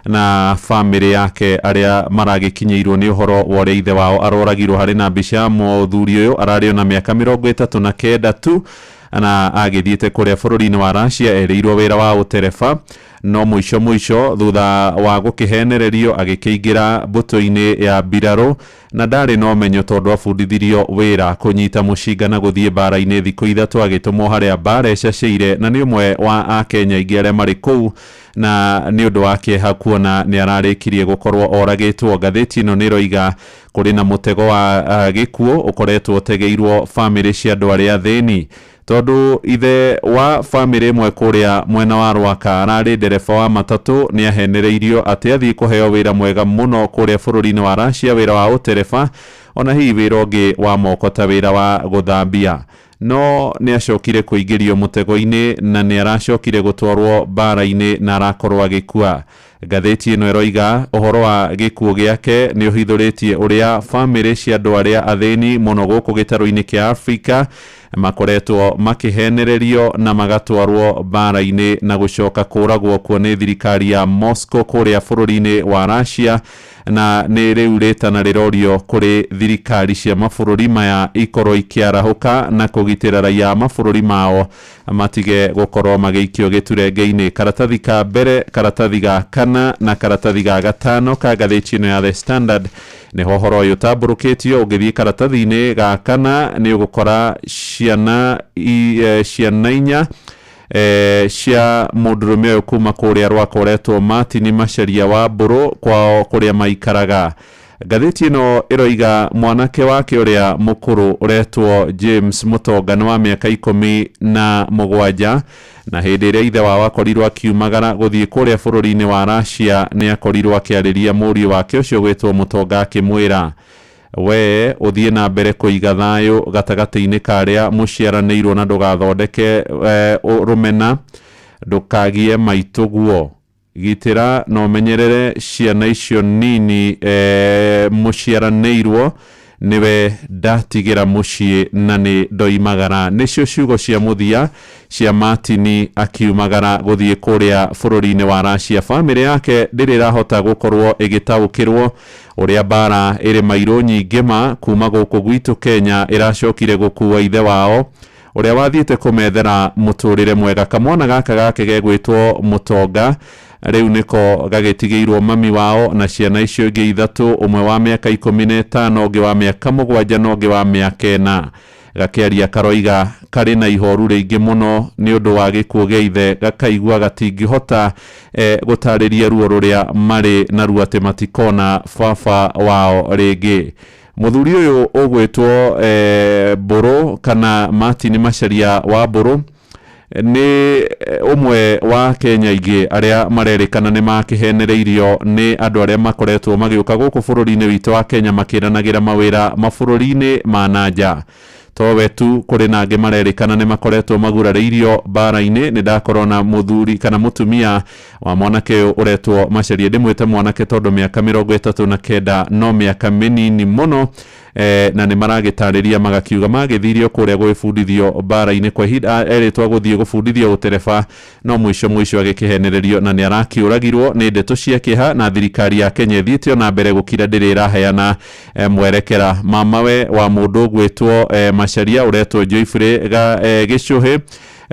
na family yake aria maragĩkinyĩirwo nĩ uhoro wa ũrĩa ithe wao aroragirwo. Harĩ na mbica ya mũthuri ũyũ ararĩ na mĩaka 39 tu na agĩthiĩte kũrĩa bũrũri-inĩ wa Russia erĩirwo wĩra wa ũtereba no mũico thutha wa gũkĩhenererio agĩkĩingĩra mbũtũ-inĩ ya mbirarũ na ndarĩ na ũmenyo tondũ abundithirio wĩra kũnyita mũcinga na gũthiĩ bara-inĩ thikũ 3 agĩtũmwo harĩa bara ĩcacĩire na nĩ ũmwe wa Akenya aingĩ arĩa marĩ kũu na nĩ ũndũ wa kĩeha kuona nĩ ararĩkirie gũkorwo oragĩtwo. Ngathĩti ĩno nĩ ĩroiga kũrĩ na mũtego wa gĩkuũ ũkoretwo ũtegeirwo family cia andũ arĩa athĩni tondu ithe wa family ĩmwe kũrĩa mwena wa Rwaka ararĩ ndereba wa matatũ nĩ ahenereirio atĩ athiĩ kũheo wĩra mwega mũno kũrĩa bũrũri-inĩ wa Russia, wĩra wa ũtereba ona hihi wĩra ũngĩ wa moko ta wĩra wa gũthambia, no nĩ acokire kũingĩrio mũtego-inĩ na nĩ aracokire gũtwarwo bara-inĩ na arakorwo agĩkua. Ngathĩti ĩno ĩroiga ũhoro wa gĩkuũ gĩake nĩ ũhithũrĩtie ũrĩa family cia andũ arĩa athĩni mũno gũkũ gĩtarũ-inĩ kĩa Afrika makoretwo makĩhenererio na magatwarwo bara-inĩ na gũcoka kũragwo kuo nĩ thirikari ya Moscow kũrĩa bũrũri-inĩ wa Russia na nĩ rĩu rĩtana rĩrorio kũrĩ thirikari cia mabũrũri maya ikorwo ikiarahũka na kũgitĩra raia mabũrũri mao matige gũkorwo magĩikio gĩturenge-inĩ. Karatathi ka mbere, karatathi ga kana na karatathi ga gatano ka ngathĩti ĩno ya The Standard nĩho ũhoro ũyũ ũtambũrũkĩtio. Ũgĩthiĩ karatathi-inĩ ga kana nĩ ũgũkora ciana 4 cia mũndũrũme ũyũ kuma kũrĩa Rwaka ũretwo Martin Macharia wa Mburu kwao kũrĩa maikaraga. Ngathĩti ĩno ĩroiga mwanake wake ũrĩa mũkũrũ ũretwo James Mutonga nĩ wa mĩaka 17 na hĩndĩ ĩrĩa ithe wao akorirwo akiumagara gũthiĩ kũrĩa bũrũri-inĩ wa Russia nĩ akorirwo akĩarĩria mũriũ wake ũcio gwĩtwo Mutonga akĩmwĩra we ũthiĩ na mbere kũiga thayũ gatagatĩ-inĩ karĩa mũciaranĩirwo na ndũgathondeke rũmena, ndũkagie maitũguo, gitĩra na ũmenyerere ciana icio nini mũciaranĩirwo, niwe ndatigĩra mũciĩ na nĩ ndoimagara. Nĩcio ciugo cia mũthia cia Martin akiumagara gũthiĩ kũrĩa bũrũri-inĩ wa Russia. Family yake ndĩrĩ rahota gũkorwo ĩgĩtaũkĩrwo ũrĩa bara ĩrĩ mairũ nyingĩ ma kuma gũkũ gwitũ Kenya ĩracokire gũkua ithe wao ũrĩa wathiĩte kũmethera mũtũrĩre mwega. Kamwana gaka gake gegwĩtwo Mutonga rĩu nĩko gagĩtigĩirwo mami wao na ciana icio ingĩ 3, ũmwe wa mĩaka 15, ũngĩ wa mĩaka 7 na ũngĩ wa mĩaka 4. Gakĩaria karoiga karĩ na ihoru rĩingĩ mũno nĩ ũndũ wa gĩkuũ gĩa ithe, gakaigua gatingĩhota gũtarĩria ruo rũrĩa marĩ naruo atĩ matikona baba wao rĩngĩ. Mũthuri ũyũ ũgwĩtwo Mburu kana Martin Macharia wa Mburu nĩ ũmwe wa Kenya aingĩ arĩa marerĩkana nĩ makĩhenereirio nĩ andũ arĩa makoretwo magĩũka gũkũ bũrũri-inĩ witũ wa Kenya makĩranagĩra mawĩra mabũrũri-inĩ ma nanja. Towe tu kũrĩ na angĩ marerĩkana nĩ makoretwo magurarĩirio bara-inĩ. Nĩ ndakorwo na mũthuri kana mũtumia wa mwanake ũyũ ũretwo Macharia, ndĩmwĩte mwanake tondũ mĩaka 39 no mĩaka mĩnini mũno, na nĩ maragĩtarĩria magakiuga magĩthirio kũrĩa gwĩbundithio bara-inĩ kwa ihinda erĩtwo gũthiĩ gũbundithio ũtereba no mũico agĩkĩhenererio na nĩ arakĩũragirwo. Nĩ ndeto cia kĩeha na thirikari ya Kenya ĩthiĩte ona mbere gũkira ndĩrĩ ĩraheana mwerekera. Mamawe wa mũndũ ũgwĩtwo Macharia ũretwo Joyfrey Gĩcũhĩ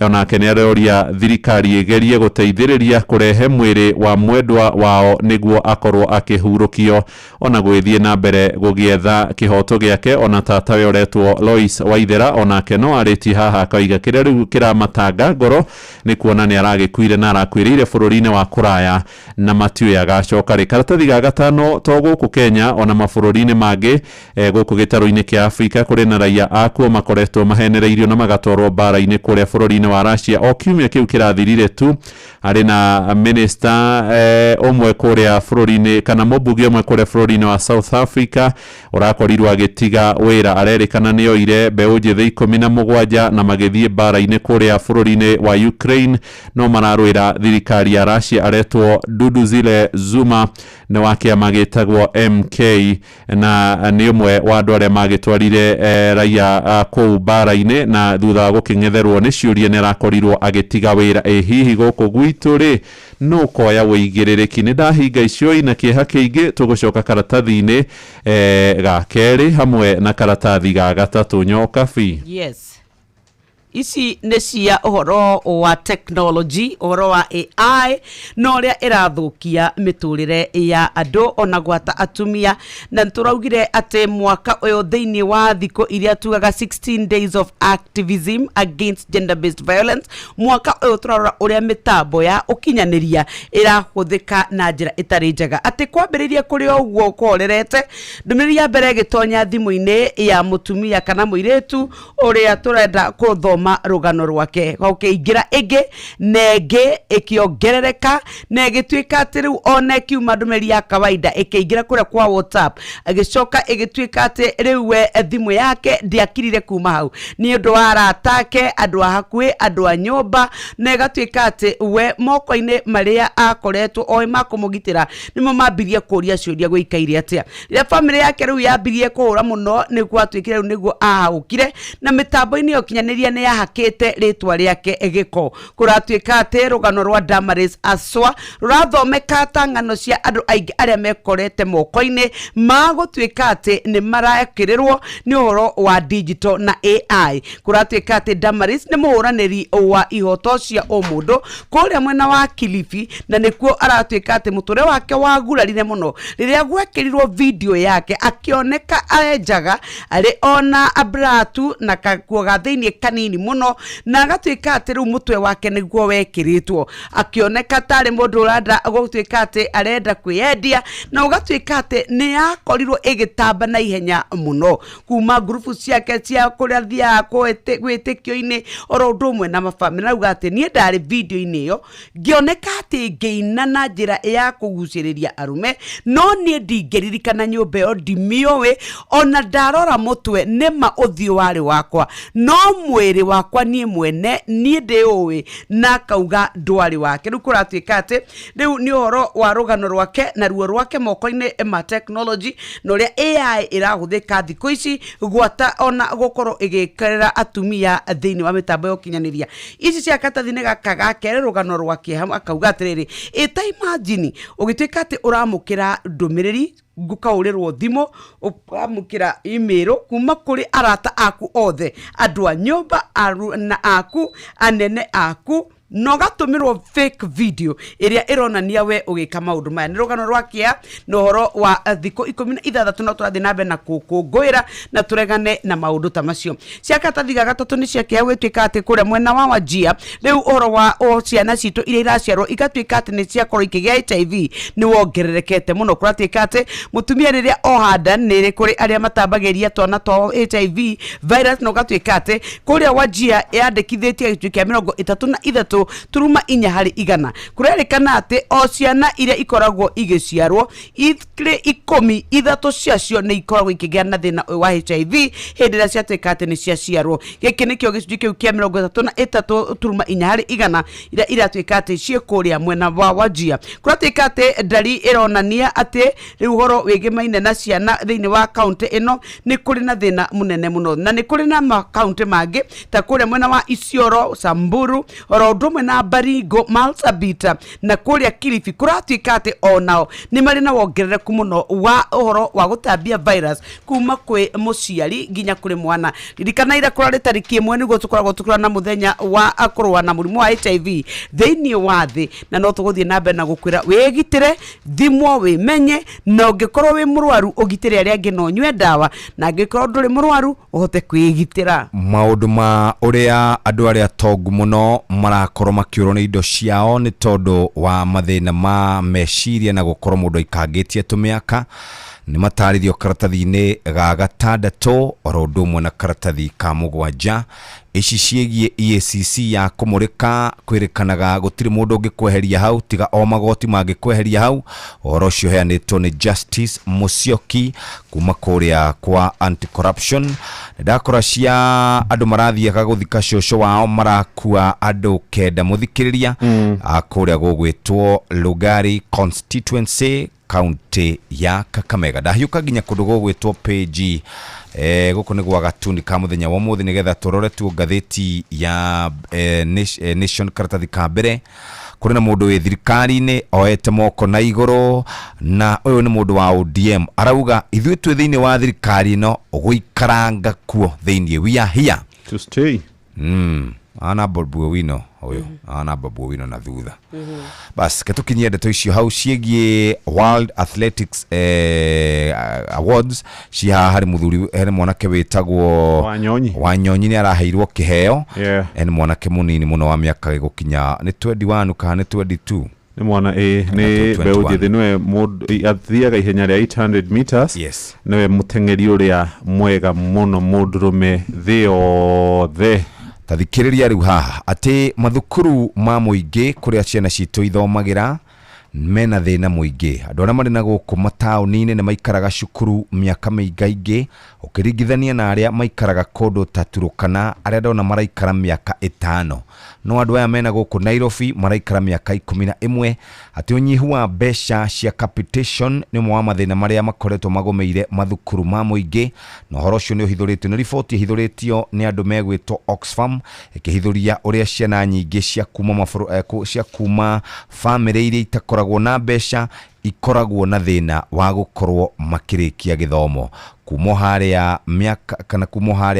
onake nĩ aroria thirikari igerie gũteithĩrĩria kũrehe mwĩrĩ wa mwendwa wao nĩguo akorwo akĩhurũkio ona gwĩthiĩ na mbere gũgĩetha kĩhoto gĩake. Ona tatawe ũretwo Lois Waithera onake no arĩtie haha akauga kĩrĩa rĩu kĩramatanga ngoro nĩ kuona nĩ aragĩkuire na arakwĩrĩire bũrũri-inĩ wa kũraya na matiũĩ agacoka rĩ. Karatathi ga gatano to gũkũ Kenya ona mabũrũri-inĩ mangĩ gũkũ gĩtarũ-inĩ kĩa Afrika kũrĩ na raia akuo makoretwo mahenereirio na magatwarwo mbara-inĩ kũrĩa bũrũri-inĩ wa Russia. O kiumia kĩu kĩrathirire tu arĩ na minister ũmwe kũrĩa bũrũri-inĩ kana mũmbunge ũmwe kũrĩa bũrũri-inĩ wa South Africa ũrakorirwo agĩtiga wĩra. Arerĩkana nĩ oire mbeũ njĩthĩ 17 na magĩthiĩ mbara-inĩ kũrĩa bũrũri-inĩ wa Ukraine, no mararũĩra thirikari ya Russia. Aretwo Duduzile Zuma nĩ wa kĩama gĩtagwo MK na nĩ ũmwe wa andũ arĩa magĩtwarire raia kũu mbara-inĩ, na thutha wa gũkĩng'etherwo nĩ ciũria nĩ arakorirwo agĩtiga wĩra. Hihi gũkũ gwitũ rĩ no koya wĩigĩrĩrĩki? Nĩ ndahinga icio na kĩeha kĩingĩ. Tũgũcoka karatathi-inĩ ga kerĩ hamwe na karatathi ga gatatũ. Nyoka bi. Yes. Ici nĩ cia ũhoro wa technology, ũhoro wa AI no ũrĩa ĩrathũkia mĩtũrĩre ya andũ ona gwata atumia. Na tũraugire atĩ mwaka ũyũ thĩinĩ wa thikũ iria tugaga 16 days of activism against gender based violence, mwaka ũyũ tũrarora ũrĩa mĩtambo ya ũkinyanĩria ĩrahũthĩka na njĩra ĩtarĩ njega. Atĩ kwambĩrĩria kũrĩ ũguo kũhorerete ndũmĩrĩri ya mbere ĩgĩtonya thimũ-inĩ ya mũtumia kana mũirĩtu ũrĩa tũrenda kũthoma rũgano rwake, gũkĩingĩra ĩngĩ na ĩngĩ ĩkĩongerereka na ĩgĩtuĩka atĩ rĩu ona ĩkiuma ndũmĩrĩri ya kawaida ĩkĩingĩra kũrĩa kwa WhatsApp, agĩcoka ĩgĩtuĩka atĩ rĩu we thimũ yake ndiakirire kuma hau nĩ ũndũ wa arata ake, andũ a hakuhĩ, andũ a nyũmba, na ĩgatuĩka atĩ we moko-inĩ marĩa akoretwo oĩ makũmũgitĩra nĩmo mambirie kũria ciũria gũikaire atĩa. Rĩrĩa famĩlĩ yake rĩu yambirie kũhũra mũno nĩguo atuĩkire rĩu nĩguo ahaũkire na mĩtambo-inĩ ya ũkinyanĩria nĩ yahakĩte rĩtwa rĩake gĩko. Kũratuĩka atĩ rũgano rwa Damaris Aswa rũrathomeka ta ng'ano cia andũ aingĩ arĩa mekorete moko-inĩ magũtuĩka atĩ nĩ marekĩrĩrwo nĩ ũhoro wa digital na AI. Kũratuĩka atĩ Damaris nĩ mũhũranĩri wa ihoto cia ũmũndũ kũrĩa mwena wa Kilifi, na nĩkuo aratuĩka atĩ mũtũrĩre wake wagurarire mũno rĩrĩa gwekĩrirwo video yake akĩoneka aenjaga arĩ ona abratu na kakuo ga thĩinĩ kanini mũno, na agatuĩka atĩ rĩu mũtwe wake nĩguo wekĩrĩtwo, akĩoneka tarĩ mũndũ ũrenda gũtuĩka atĩ arenda kwĩyendia, na ũgatuĩka atĩ nĩ yakorirwo ĩgĩtamba na ihenya mũno kuma ngurubu ciake cia kũrĩa thiaga gwĩtĩkio-inĩ oro ũndũ ũmwe na mabamĩrĩ. Nauga atĩ niĩ ndarĩ video-inĩ ĩyo ngĩoneka atĩ ngĩina na njĩra ya kũgucĩrĩria arume, no niĩ ndingĩririkana nyũmba ĩyo ndimĩũĩ, ona ndarora mũtwe nĩma ũthiũ warĩ wakwa, no mwĩrĩ wakwa niĩ mwene niĩ ndĩũĩ, na kauga ndwarĩ wake. Rĩu kũratuĩka atĩ rĩu nĩ ũhoro wa rũgano rwake na ruo rwake moko-inĩ ma technology na ũrĩa AI ĩrahũthĩka thikũ ici gwata ona gũkorwo ĩgĩkĩrĩra atumia thĩinĩ wa mĩtambo ya ũkinyanĩria. Ici cia katathi-inĩ gaka ga kerĩ rũgano rwake akauga atĩrĩrĩ, ĩta imagine ũgĩtuĩka atĩ ũramũkĩra ndũmĩrĩri gũkaũrĩrwo thimũ, ũkamũkĩra email kuma kũrĩ arata aku othe, andũ a nyũmba na aku, anene aku, no gatũmĩrwo fake video ĩrĩa ĩronania we ũgĩka maũndũ maya. Nĩ rũgano rwakĩa na ũhoro wa thikũ 16 no tũrathiĩ na mbere na gũkũngũĩra na tũregane na maũndũ ta macio. Cia katathi ga gatatũ nĩ ciakĩa gwĩtuĩka atĩ kũrĩa mwena wa Wajir rĩu ũhoro wa ciana citũ iria iraciarwo igatuĩka atĩ nĩ ciakorwo ikĩgĩa HIV nĩ wongererekete mũno. Kũratuĩka atĩ mũtumia rĩrĩa oha nda nĩ kũrĩ arĩa matambagĩria twana twa HIV virus, no gatuĩka atĩ kũrĩa Wajir yandĩkithĩtie gĩcunjĩ kĩa 33.4%. Kũrerĩkana atĩ o ciana iria ikoragwo igĩciarwo 13 ciacio nĩ ikoragwo ikĩgĩa na thĩna wa HIV hĩndĩ ĩrĩa ciatuĩka atĩ nĩ ciaciarwo. Gĩkĩ nĩkĩo gĩcunjĩ kĩu kĩa 33.4% iria iratuĩka atĩ ciĩkũrĩa mwena wa Wajir. Kũratuĩka atĩ ndari ĩronania atĩ rĩu ũhoro wĩgĩmaine na ciana thĩinĩ wa kaunti ĩno nĩ kũrĩ na thĩna mũnene mũno, na nĩ kũrĩ na makaunti mangĩ ta kũrĩa mwena wa Isiolo, Samburu, oro ũndũ umwe na Baringo, Marsabit na kuria Kilifi kuratuika ati onao ni mari na wongerereku muno wa uhoro wa gutambia virus kuma kwi muciari nginya kuri mwana. Ririkana ira kurari tariki 1 niguo tukoragwo tukura na muthenya wa akurwa na murimu wa HIV thiini wa thi, na no tuguthie na mbere na gukwira wigitire, thimwo wimenye, na ungikorwo wi murwaru ugitire aria angi no nywe dawa, na angikorwo nduri murwaru uhote kwigitira. Maundu ma uria andu aria tongu muno marakorwo makiurwo ni indo ciao ni tondu wa mathina ma meciria na gukorwo mundu ikangitie tumiaka ni matarithio karatathi-ini ga gatandatu oro undu umwe na karatathi ka mugwanja. Ici ciegie EACC ya kumurika kwirikanaga gutiri mundu ungikweheria hau tiga o magoti mangikweheria hau. Oro cio heanitwo ni Justice Musyoki kuma kuria kwa anti-corruption. Ndakora cia andu marathiaga guthika cioco wao marakua andu kenda muthikiriria akuria gugwitwo Lugari constituency county ya Kakamega. Ndahiuka nginya kundu gugwitwo page guko ni gwa gatuni ka muthenya wa muthi nigetha turore tu ngatheti ya Nation karatathi ka mbere. Kuri na mundu wi thirikari-ini oete moko na iguru, na uyu ni mundu wa ODM arauga ithuĩ twi thiini wa thirikari no guikaranga kuo thiini. We are here to stay. Ana Bobu Wino huyo ana Bobu Wino na thutha. Bas ketukinyia ndeto icio hau ciegie World Athletics Awards cia hari muthuri ene mwanake witagwo Wanyonyi ni araheirwo kiheo. Ene mwanake munini muno wa miaka gukinya ni 21 kana ni 22. Ni mwana ni beuje niwe athiaga ihenya ria 800 meters. Yes. Niwe mutengeri uria mwega muno mundurume the tathikiriria riu haha ati mathukuru ma muingi kuria ciana citu ithomagira mena thina muingi. Andu aria mari na guku matauni-ini ni maikaraga cukuru miaka miingaingi ukiringithania na aria maikaraga kundu taturukana aria ndona maraikara miaka 5. No andu aya mena guku Nairobi maraikara miaka 11. Ati unyihu wa besha cia capitation ni mwa mathina maria makoretwo magomeire mathukuru ma muingi. No horo cio ni uhithuritio ni riboti ihithuritio ni andu megwitwo Oxfam ikihithuria uria ciana nyingi cia kuma cia kuma family iria itakoragwo na besha ikoragwo na thina wa gukorwo makirikia githomo kumo haria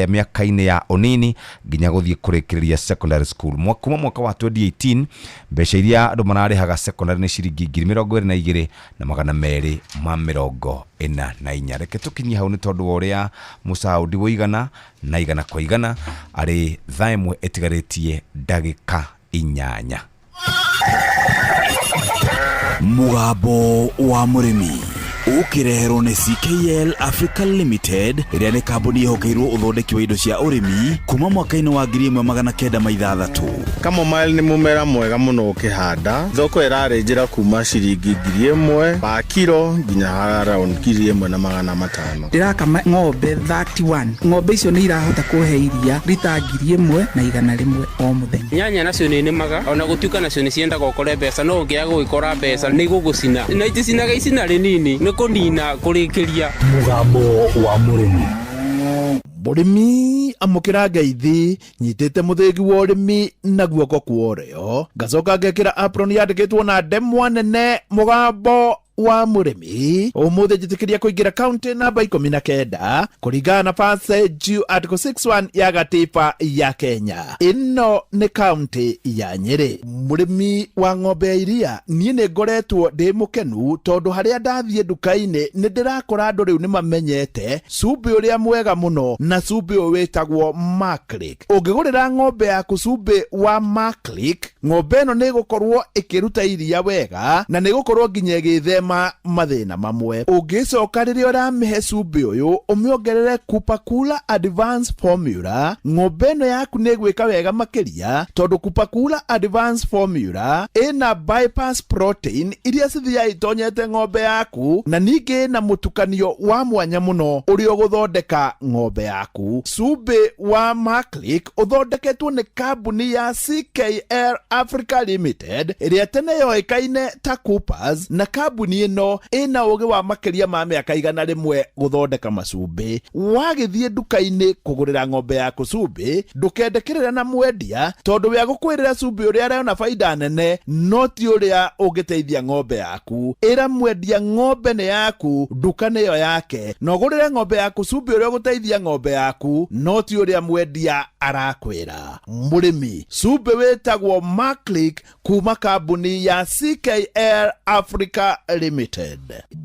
miaka-ini ya onini nginya guthie kurikiriria secondary school. Kuma mwaka wa 2018 besha iria andu mararihaga secondary ni ciringi 22,244. Na reke tukinyia hau ni tondu wa uria musaudi woigana na igana kwa igana ari thaimwe etigaritie ndagika 8. Mugambo wa murimi ukireherwo ni CKL Africa Limited iria ni kambuni ihokeirwo uthondeki wa indo cia urimi kuma mwaka-ini wa 1960. Kamomile ni mumera mwega muno ukihanda. Thoko irarenjera kuma ciringi 1,000 pa kilo nginya around 1,500. Ndirakama ng'ombe 31. Ng'ombe icio ni irahota kuhe iria lita 1,100 o muthenya. Nyanya nacio ni nemaga ona gutuika nacio ni cienda gukore mbeca no ngia gwikora mbeca ni gugucina na iticinaga icina rinini ni kunina kurikiria. Mugambo wa murimi. Murimi amukira ngeithi nyitite muthingi wa urimi na guoko kuorio ngacoka ngekira apron yandikitwo na ndemwa nene mugambo wa murimi umuthi jitikiria kuingira county namba 19 kuringana na passage article 61 ya gatiba ya Kenya. Ino ni county ya Nyeri. Murimi wa ng'ombe iria nie ni ngoretwo ndi mukenu tondu haria ndathie duka-ini ni ndirakora andu riu ni mamenyete cumbi uria mwega muno na cumbi uyu witagwo Maclick. Ungigurira ng'ombe yaku cumbi wa Maclick, ng'ombe ino ni gukorwo ikiruta iria wega na ni gukorwo nginya githema mathina mamwe. Ungicoka riria uramihe cumbi uyu umiongerere Kupakula Advanced Formula, ng'ombe ino yaku ni gwika wega makiria tondu Kupakula Advanced Formula ina bypass protein iria cithia itonyete ng'ombe yaku na ningi na mutukanio wa mwanya muno uri uguthondeka ng'ombe yaku. Cumbi wa Maclick uthondeketwo ni kambuni ya CKL Africa Limited iria tene yoikaine ta Coopers na kambuni kambuni ĩno ĩna ũgĩ wa makĩria ma mĩaka 100 gũthondeka macumbĩ. Wagĩthiĩ nduka-inĩ kũgũrĩra ng'ombe yaku cumbĩ, ndũkendekerera na mwendia tondũ we agũkwĩrĩra cumbĩ ũrĩa arona baida nene no ti ũrĩa ũngĩteithia ng'ombe yaku. Ĩra mwendia ng'ombe nĩ yaku, nduka nĩyo yake, na ũgũrĩre ng'ombe yaku cumbĩ ũrĩa ũgũteithia ng'ombe yaku no ti ũrĩa mwendia arakwĩra. Mũrĩmi, cumbĩ wĩtagwo Maclick kuma kambuni ya CKL Africa Limited.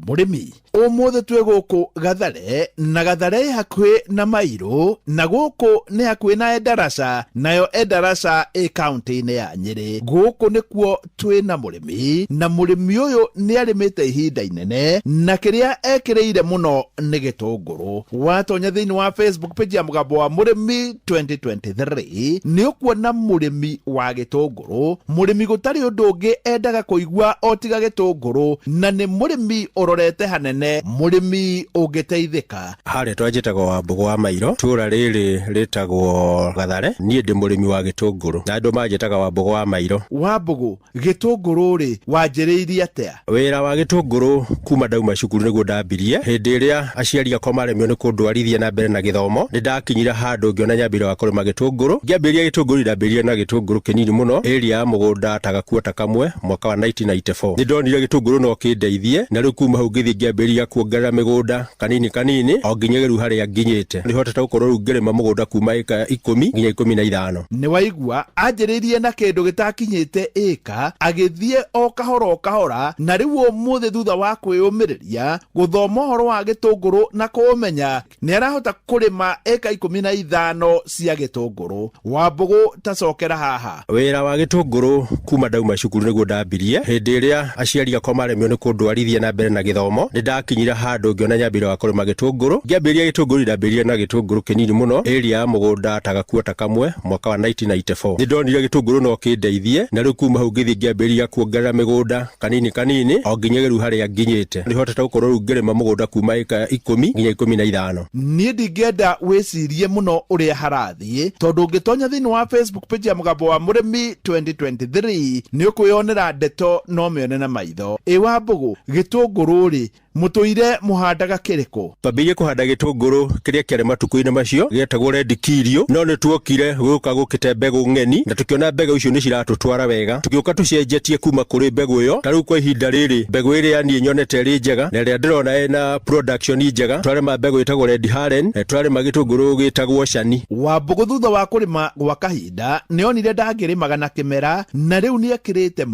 Mũrĩmi, ũmũthĩ twĩ gũkũ Gathare, na Gathare hakuhĩ na Mairũ, na gũkũ nĩ hakuhĩ na Endarasha, nayo Endarasha ĩ kaunti-inĩ ya Nyĩrĩ. Gũkũ nĩkuo twĩ na mũrĩmi, na mũrĩmi ũyũ nĩ arĩmĩte ihinda inene, na kĩrĩa ekĩrĩire mũno nĩ gĩtũngũrũ. Watonya thĩinĩ wa Facebook page ya Mũgambo wa Mũrĩmi 2023 nĩ ũkuona mũrĩmi wa gĩtũngũrũ, mũrĩmi gũtarĩ ũndũ ũngĩ endaga kũigua o tiga gĩtũngũrũ, na nĩ mũrĩmi ũrorete hanene, mũrĩmi ũngĩteithĩka. Harĩa twanjĩtagwo Wambũgũ wa Mairũ, tũra rĩrĩ rĩtagwo Gathare, niĩ ndĩ mũrĩmi wa gĩtũngũrũ na andũ manjĩtaga Wambũgũ wa Mairũ. Wambũgũ, gĩtũngũrũ rĩ wanjĩrĩirie atĩa? Wĩra wa gĩtũngũrũ kuma ndauma cukuru nĩguo ndambirie. Hĩndĩ ĩrĩa aciari akwa maremio nĩ kũndwarithia na mbere na gĩthomo, nĩ ndakinyire handũ ngĩona nyambĩrĩria wa kũrĩma gĩtũngũrũ. Ngĩambĩrĩria gĩtũngũrũ, ndambĩrĩria na gĩtũngũrũ kĩnini mũno, area ya mũgũnda ta gakuota kamwe mwaka wa 1994. Nĩ ndonire gĩtũngũrũ no kĩndeithie, na rĩu kuma hau ngĩthiĩ ngĩambĩrĩria kuongerera mĩgũnda kanini kanini o nginya rĩu harĩa nginyĩte. Nĩ hotete gũkorwo rĩu ngĩrĩma mũgũnda kuma ĩka 10 nginya 15. Nĩ waigua anjĩrĩirie na kĩndũ gĩtakinyĩte ĩka, agĩthiĩ o kahora, na rĩu ũmũthĩ thutha wa kwĩyũmĩrĩria gũthoma ũhoro wa gĩtũngũrũ na kũũmenya, nĩ arahota kũrĩma ĩka 15 cia gĩtũngũrũ. Wambũgũ, tacokera haha. Wĩra wa gĩtũngũrũ kuma ndauma cukuru nĩguo ndambirie. Hĩndĩ ĩrĩa aciari akwa maremio nĩ kũndwarithia na mbere na gĩthomo, nĩ ndakinyire handũ ngĩona nyambĩrĩria wa kũrĩma gĩtũngũrũ. Ngĩambĩrĩria gĩtũngũrũ, ndambĩrĩria na gĩtũngũrũ kĩnini mũno, area ya mũgũnda ta gakuota kamwe mwaka wa 1994. Nĩ ndonire gĩtũngũrũ no kĩndeithie, na rĩu kuma hau ngĩthiĩ ngĩambĩrĩria kuongerera mĩgũnda kanini kanini o nginya rĩu harĩa nginyĩte. Nĩ hotete gũkorwo rĩu ngĩrĩma mũgũnda kuma ĩka 10 nginya 15. Niĩ ndingĩenda wĩcirie mũno ũrĩa harathiĩ, tondũ ũngĩtonya thĩinĩ wa Facebook page ya Mũgambo wa Mũrĩmi 2023 nĩ ũkwĩyonera ndeto no mĩone na maitho. Wambũgũ, gĩtũngũrũ rĩ mũtũire mũhandaga kĩrĩkũ? Twambĩrĩirie kũhanda gĩtũngũrũ kĩrĩa kĩarĩ matukũ-inĩ macio gĩetagwo red kirio, no nĩ tuokire gũka gũkĩte mbegũ ng'eni, na tũkĩona mbegũ icio nĩ ciratũtwara wega, tũgĩũka tũcenjetie kuma kũrĩ mbegũ ĩyo. Ta rĩu kwa ihinda rĩrĩ mbegũ ĩrĩa niĩ nyonete ĩrĩ njega na ĩrĩa ndĩrona ĩna production njega, twarĩma mbegũ ĩtagwo red Haren, twarĩma gĩtũngũrũ gĩtagwo Shani. Wambũgũ, thutha wa kũrĩma gwa kahinda nĩ onire ndangĩrĩmaga na kĩmera, na rĩu nĩ ekĩrĩte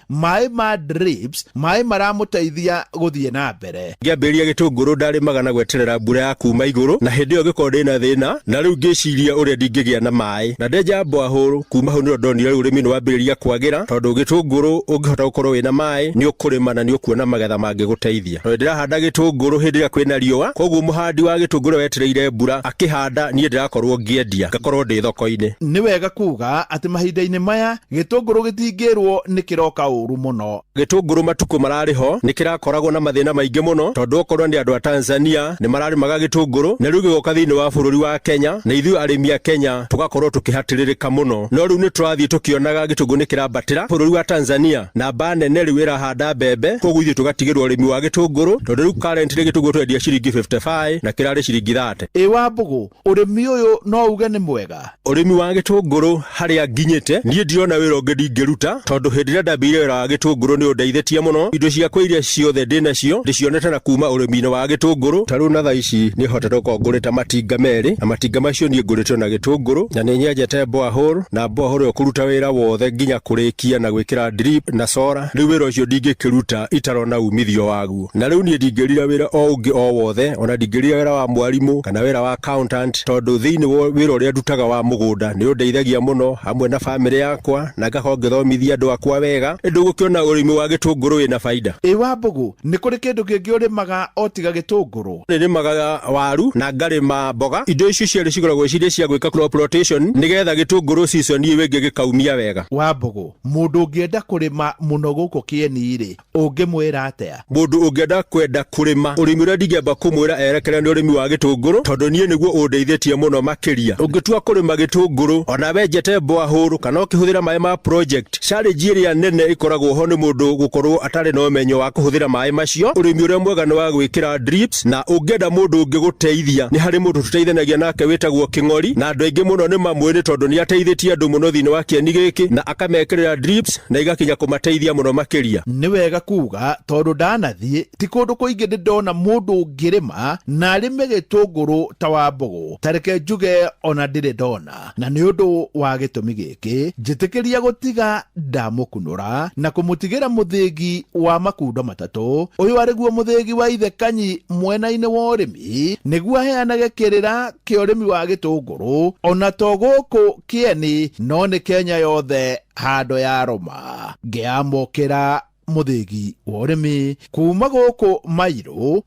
maĩ ma drips, maĩ maramũteithia gũthiĩ na mbere. Ngĩambĩrĩria gĩtũngũrũ ndarĩmaga na gweterera mbura ya kuma igũrũ, na hĩndĩ ĩyo gĩkorwo ndĩna thĩna, na rĩu ngĩciria ũrĩa ndingĩgĩa na maĩ, na ndenja borehole. Kuma hau nĩrĩo ndonire rĩu ũrĩmi nĩ wambĩrĩria kwagĩra, tondũ gĩtũngũrũ ũngĩhota gũkorwo wĩna maĩ nĩ ũkũrĩma na nĩ ũkuona magetha mangĩgũteithia. Tondũ ndĩrahanda gĩtũngũrũ hĩndĩ ĩrĩa kwĩna riũa, koguo mũhandi wa gĩtũngũrũ wetereire mbura akĩhanda, niĩ ndĩrakorwo ngĩendia ngakorwo ndĩ thoko-inĩ. Nĩ wega kuga atĩ mahinda-inĩ maya gĩtũngũrũ gĩtingĩrwo nĩ kĩroka ũru mũno. Gĩtũngũrũ matukũ mararĩ ho nĩ kĩrakoragwo na mathĩna maingĩ mũno, tondũ okorwo nĩ andũ a Tanzania nĩ mararĩmaga gĩtũngũrũ, na rĩu gĩgoka thĩinĩ wa bũrũri wa Kenya, na ithuĩ arĩmi a Kenya tũgakorwo tũkĩhatĩrĩrĩka mũno. No rĩu nĩ tũrathiĩ tũkĩonaga gĩtũngũrũ nĩ kĩrambatĩra bũrũri wa Tanzania, na mba nene rĩu ĩrahanda mbembe, koguo ithuĩ tũgatigĩrwo ũrĩmi wa gĩtũngũrũ, tondũ rĩu currently gĩtũngũrũ twendia ciringi 55 na kĩrarĩ ciringi 30. Wambũgũ, ũrĩmi ũyũ no uge nĩ mwega? Ũrĩmi wa gĩtũngũrũ harĩa nginyĩte niĩ ndirona wĩra ũngĩ ndingĩruta, tondũ hĩndĩ ĩrĩa ndambĩrĩirie wĩra wa gĩtũngũrũ nĩ ũndeithĩtie mũno. Indo ciakwa iria ciothe ndĩnacio ndĩcionete na kuma ũrĩmi-inĩ wa gĩtũngũrũ. Ta rĩu na thaa ici nĩ hotete gũkorwo ngũrĩte matinga merĩ, na matinga macio niĩ ngũrĩtwo na gĩtũngũrũ, na nĩ nyenjete borehole, na borehole ĩyo kũruta wĩra wothe nginya kũrĩkia na gwĩkĩra drip na solar. Rĩu wĩra ũcio ndingĩkĩruta itarona umithio waguo, na rĩu niĩ ndingĩrira wĩra o ũngĩ o wothe, ona ndingĩrira wĩra wa mwarimũ kana wĩra wa accountant, tondũ thĩinĩ wa wĩra ũrĩa ndutaga wa mũgũnda nĩ ũndeithagia mũno hamwe na bamĩrĩ yakwa, na ngakorwo ngĩthomithia andũ akwa wega. Ndũgũkĩona ũrĩmi wa gĩtũngũrũ wĩna baida. Wambũgũ, nĩ kũrĩ kĩndũ kindu kingi urimaga otiga gitunguru? Nirimaga waru na ngarima mboga. Indo icio ciarĩ cigoragwo cirĩ cia gwĩka crop rotation nigetha gitunguru season iyo ĩngĩ gĩkaumia wega. Wambogo, mundu ungienda kurima muno guku Kieni-ri ungimwira atia? Mundu ungienda kwenda kurima urimi uria ndingĩamba kumwira erekere ni urimi wa gitunguru tondu nie niguo undeithĩtie muno makiria. Ungitua kurima gitunguru ona wenjete borehole kana ũkĩhũthĩra maĩ ma project, challenge ĩrĩa nene ikoragwo ho ni mundu gukorwo atari na umenyo wa kuhuthira maĩ macio. Urimi uria mwega ni wa gwikira drips, na ungienda mundu ungigoteithia ni hari mundu tuteithanagia nake witagwo King'ori, na andu aingi muno ni mamwiri tondu ni ateithĩtie andu muno thiini wa Kieni giki na akamekirira drips na igakinya kumateithia muno makiria. Ni wega kuga tondu ndanathie ti kundu kuingi ndona mundu ungirima na arime gitunguru ta Wambogo. Tareke njuge ona ndire ndona, na ni undu wa gitumi giki njitikiria gutiga ndamukunura na kumutigira muthigi wa makundo matatu. Uyu ariguo muthigi wa ithe Kanyi mwena-ini wa urimi niguo aheanage kirira kia urimi wa gitunguru ona to guku Kieni no ni Kenya yothe hando ya Roma. Ngiamukira muthigi wa urimi kuma guku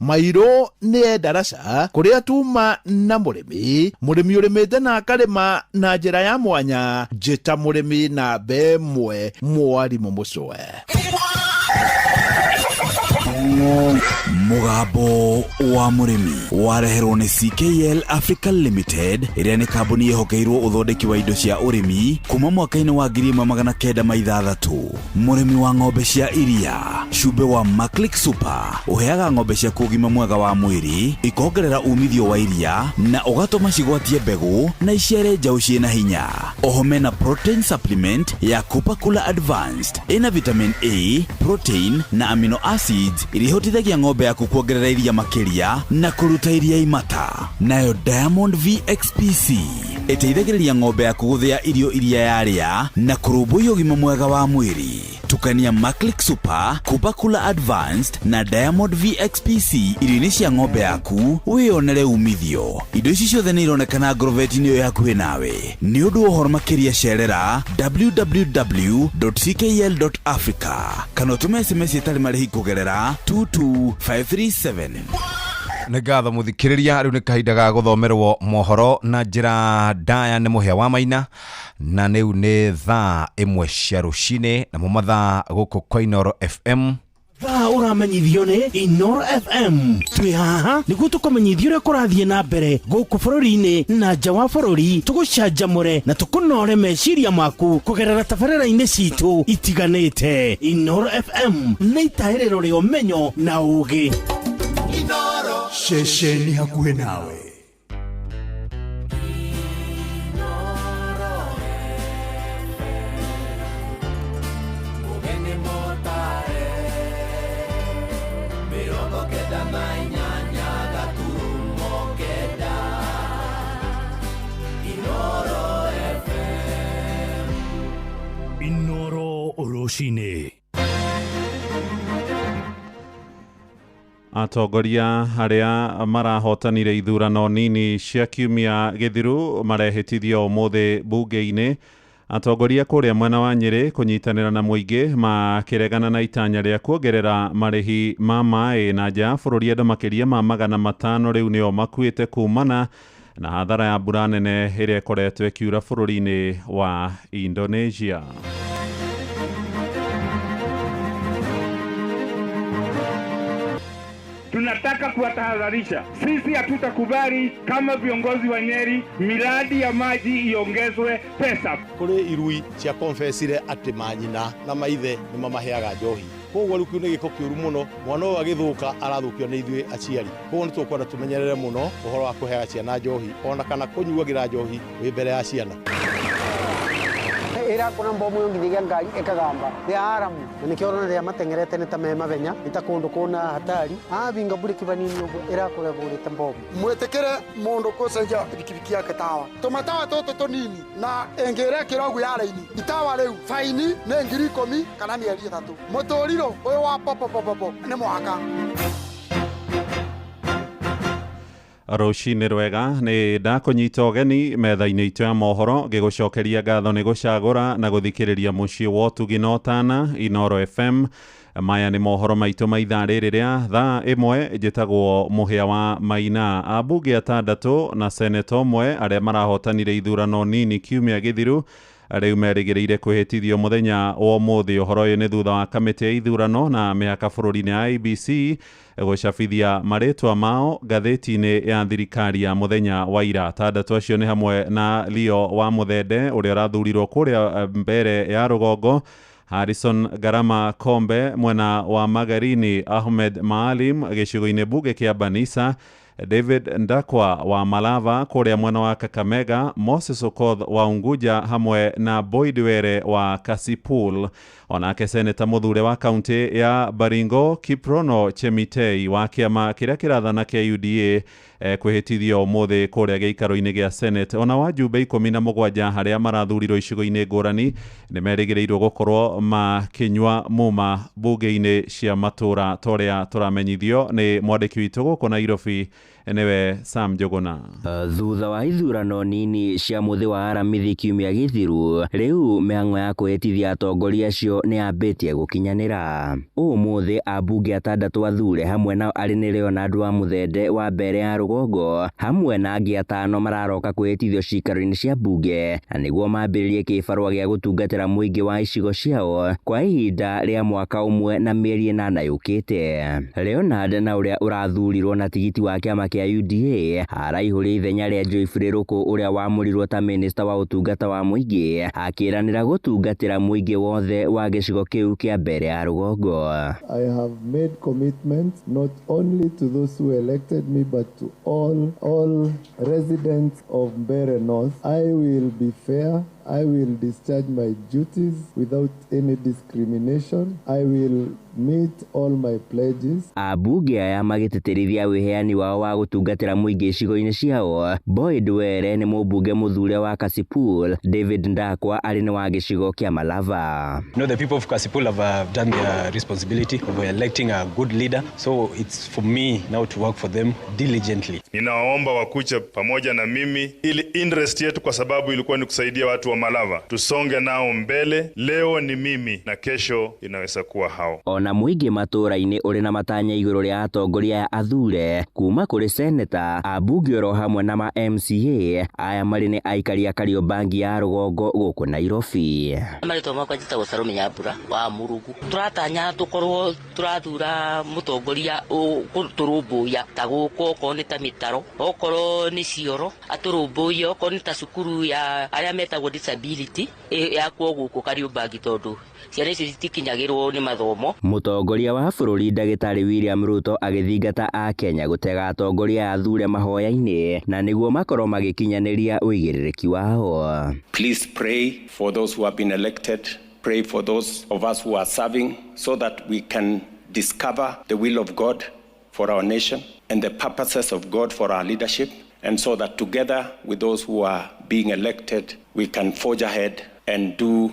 Mairo ni endaraca kuria tuma na murimi urimite na akarima na njira ya mwanya njita murimi na bemwe mwarimu mucwe. Mugambo wa murimi wareherwo ni CKL Africa Limited, iria ni kambuni yehokeirwo uthondeki wa indo cia urimi kuma mwaka-ini wa 1960. Murimi wa ng'ombe cia iria, cumbe wa Maclick Super uheaga ng'ombe cia kugima mwega wa mwiri, ikongerera umithio wa iria na ugatuma cigwatie mbegu na iciare njaũ ciĩna hinya. Oho mena protein supplement ya Kupakula Advanced ina vitamin A, protein na amino acids irihotithagia ng'ombe yaku kuongerera iria makiria na kuruta iria imata. Nayo Diamond VXPC iteithagĩrĩria ng'ombe yaku guthia irio iria yaria na kurumbuia ũgima mwega wa mwiri. Tukania Maclick Super, Kupakula Advanced na Diamond VXPC irio-inĩ cia ng'ombe yaku wĩonere umithio. Indo ici ciothe nĩ ironekana Agrovet-inĩ ĩyo yakuhĩ nawe. Nĩ ũndũ wa ũhoro makĩria cerera www.ckl.africa kana ũtũme SMS ĩtarĩ marĩhi kũgerera 22537. Nĩ ngatho muthikiriria, riu ni kahinda ga guthomerwo mohoro na njira ndaya ni Muhia wa Maina, na niu ni thaa 1 cia rucini na mumathaa guku kwa Inoro FM. Uramenyithio ni Inoro FM. Twi haha niguo tukumenyithia uria kurathie na mbere guku bururi-ini na nja wa bururi, tugucanjamure na tukunore meciria maku kugerera tabarĩra-inĩ citu itiganĩte. Inoro FM nĩ itaĩrĩro rĩa ũmenyo na ũũgĩ. Inoro ceceni hakuhĩ nawe. Inoro Oroshine. Atongoria aria marahotanire ithurano nini cia kiumia githiru marehĩtithio ũmũthĩ bunge-inĩ. Atongoria kũrĩa mwena wa Nyĩrĩ kũnyitanĩra na mũingĩ makĩregana na itanya rĩa kuongerera marĩhi ma maĩ na nja bũrũri. Andũ makĩria ma 500 rĩu nĩo makuĩte kumana na hathara ya mbura nene ĩrĩa ĩkoretwo ĩkiura bũrũri-inĩ wa Indonesia. Tunataka kuwatahadharisha, sisi hatutakubali kama viongozi wa Nyeri miradi ya maji iongezwe pesa. Kuri irui cia confessire ati manyina na maithe ni mamaheaga njohi. Koguo riu ni giko kiuru muno, mwana uyu agithuka arathukio ni ithuĩ aciari. Koguo ni tukwenda tumenyerere muno uhoro wa kuheaga ciana njohi ona kana kunyuagira njohi wi mbere ya ciana. Ira kuna mbomu yongidiga ngai ekagamba ya aramu nikiona ria matengerete ni tamema venya itakundu kuna hatari binga buri kibanini ugo ira kule buri tambomu mwetekere mundu kucenja pikipiki yake tawa tumatawa toto tonini na engere kirogu ya raini itawa riu faini ne 10,000 kana mieri 3 motoriro uyu wa popo ni mwaka. Rũcinĩ rwega nĩ ndakũnyita ũgeni metha-inĩ itũ ya mohoro ngĩgũcokeria ngatho nĩ gũcagũra na gũthikĩrĩria mũciĩ wa ũtugi na ũtana Inoro FM Maya nĩ mohoro maitũ ma ithaa rĩrĩ rĩa thaa ĩmwe. Njĩtagwo Mũhĩa wa Maina. Ambunge 6 na senator ũmwe arĩa marahotanire ithurano nini kiumia gĩthiru rĩu merĩgĩrĩire kwĩhĩtithio mũthenya wa ũmũthĩ. Ũhoro ũyũ nĩ thutha wa kamĩtĩ ya ithurano na mĩhaka bũrũri-inĩ ya IEBC gũcabithia marĩtwa mao ngathĩti-inĩ ya thirikari ya mũthenya wa ira. 6 acio nĩ hamwe na Leo wa Muthende ũrĩa ũrathurirwo kũrĩa mbere ya rũgongo, Harrison Garama Kombe mwena wa Magarini, Ahmed Maalim gĩcigo-inĩ bunge kĩa Banisa, David Ndakwa wa Malava kũrĩa mwena wa Kakamega, Moses Okoth wa Unguja hamwe na Boyd Were wa Kasipul. Onake seneta mũthure wa kaunti ya Baringo Kiprono Chemitei wa kĩama kĩrĩa kĩrathana kĩa UDA kwĩhĩtithio ũmũthĩ kũrĩa gĩikaro-inĩ gĩa Senate. Ona wajumbe 17 harĩa marathurirwo icigo-inĩ ngũrani nĩ merĩgĩrĩirwo gũkorwo makĩnyua muma bunge-inĩ cia matũra torĩa tũramenyithio nĩ mwandĩki witũ gũkũ Nairobi nĩwe Sam Njuguna. Thutha wa ithurano nini cia mũthĩ wa aramithi kiumia gĩthiru, rĩu mĩhang'o ya kwĩhĩtithia atongoria acio nĩ yambĩtie gũkinyanĩra. Ũmũthĩ ambunge 6 athure hamwe nao arĩ nĩ Leonard wa Muthende wa mbere ya rũgongo hamwe na angĩ 5 mararoka kwĩhĩtithio cikaro-inĩ cia bunge na nĩguo mambĩrĩrie kĩbarũa gĩa gũtungatĩra mũingĩ wa icigo ciao kwa ihinda rĩa mwaka ũmwe na mĩeri 8 yũkĩte. Leonard na ũrĩa ũrathurirwo na tigiti wa kĩama kĩa UDA araihũria ithenya rĩa Joyfrey Ruku ũrĩa wamũrirwo ta minista wa ũtungata wa mũingĩ akĩranĩra gũtungatĩra mũingĩ wothe wa gĩcigo kĩu kĩa mbere ya rũgongo. I have made commitments not only to those who elected me but to all residents of Mbeere North. I will be fair. I will discharge my duties without any discrimination. I will meet all my pledges. Ambunge aya magĩtĩtĩrithia wĩheani wao wa gũtungatĩra mũingĩ icigo-inĩ ciao. Boyd Were nĩ mũmbunge mũthure wa Kasipul, David Ndakwa arĩ nĩ wa gĩcigo kĩa Malava. The people of Kasipul have done their responsibility of electing a good leader, so it's for me now to work for them diligently. Ninawaomba wakuche pamoja na mimi ili interest yetu, kwa sababu ilikuwa ni kusaidia watu wa Malava, tusonge nao mbele. Leo ni mimi na kesho inaweza kuwa hao. Ona mũingĩ matũra-inĩ ũrĩ na matanya igũrũ rĩa atongoria ya athure kuma kũrĩ seneta, ambunge oro hamwe na ma MCA aya marĩ nĩ aikari a Kariobangi ya rũgongo gũkũ Nairobi. Marĩtwa makwa njĩtagwo Salome Nyambura wa Mũrugu. Tũratanya tũkorwo tũrathura mũtongoria ũtũrũmbũya ta gũkũ, okorwo nĩ ta mĩtaro, okorwo nĩ cioro atũrũmbũye, okorwo nĩ ta cukuru ya arĩa metagwo disability yakwo gũkũ Kariobangi tondũ ciana icio citikinyagĩrwo nĩ mathomo. Mũtongoria wa bũrũri Ndagĩtarĩ William Ruto agĩthingata a Kenya gũtega atongoria athure mahoya-inĩ na nĩguo makorwo magĩkinyanĩria ũigĩrĩrĩki wao. Please pray for those who have been elected. Pray for those of us who are serving so that we can discover the will of God for our nation and the purposes of God for our leadership, and so that together with those who are being elected we can forge ahead and do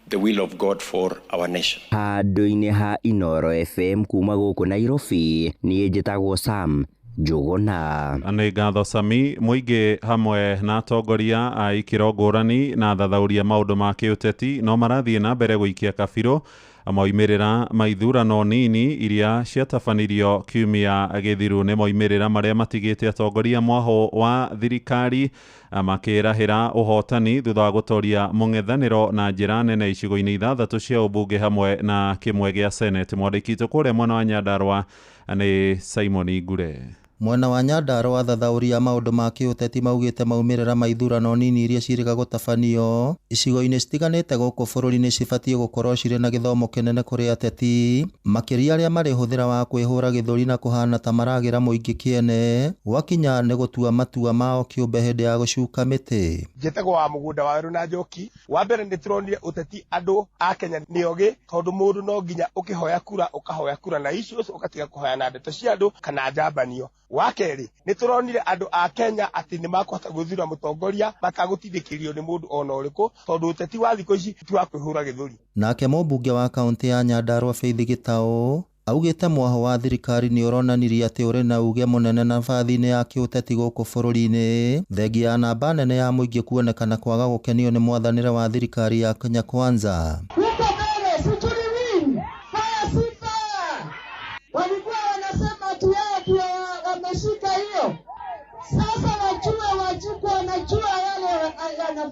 the will of God for our nation. Handũ-inĩ ha Inoro FM kuma gũkũ Nairobi, niĩ njĩtagwo Sam Njuguna. Nĩ ngatho Sami. Mũingĩ hamwe na atongoria a ikĩro ngũrani na thathauria maũndũ ma kĩũteti no marathiĩ na mbere gũikia kabirũ moimĩrĩra ma ithurano nini iria ciatabanirio kiumia gĩthiru. Nĩ moimĩrĩra marĩa matigĩte atongoria mwaho wa thirikari makĩrahĩra ũhotani thutha wa gũtoria mũng'ethanĩro na njĩra nene icigo-inĩ 6 cia ũmbunge hamwe na kĩmwe gĩa Senate. Mwandĩki witũ kũrĩa mwena wa Nyandarua nĩ Simon Ngure. Mwena wa Nyandarua athathauria maũndũ ma kĩũteti maugĩte maumĩrĩra ma ithurano nini iria cirĩga gũtabanio icigo-inĩ citiganĩte gũkũ bũrũri-inĩ cibatiĩ gũkorwo cirĩ na gĩthomo kĩnene kũrĩ ateti, makĩria arĩa marĩ hũthĩra wa kwĩhũra gĩthũri na kũhana ta maragĩra mũingĩ kĩene gwakinya nĩ gũtua matua mao kĩũmbe hĩndĩ ya gũcuka mĩtĩ. Njĩtagwo wa Mũgũnda wa Werũ na Njoki. Wa mbere nĩ tũronire ũteti andũ a Kenya nĩ ogĩ, tondũ mũndũ no nginya ũkĩhoya kura ũkahoya kura na icio ũkatiga kũhoya na ndeto cia andũ kana njambanio. Wa kerĩ nĩ tũronire andũ a Kenya atĩ nĩ makũhota gũthura mũtongoria makagũtindĩkĩrio nĩ mũndũ ona ũrĩkũ, tondũ ũteti wa thikũ ici ti wa kwĩhũra gĩthũri. Nake mũmbunge wa kaunti ya Nyandarua Faith Gĩtaũ augĩte mwaho wa thirikari nĩ ũronanirie atĩ ũrĩ na uge mũnene nabathi-inĩ ya kĩũteti gũkũ bũrũri-inĩ thengia ya namba nene ya mũingĩ kuonekana kwaga gũkenio nĩ mwathanĩre wa thirikari ya Kenya Kwanza. wajue Wanjiku wanajua yale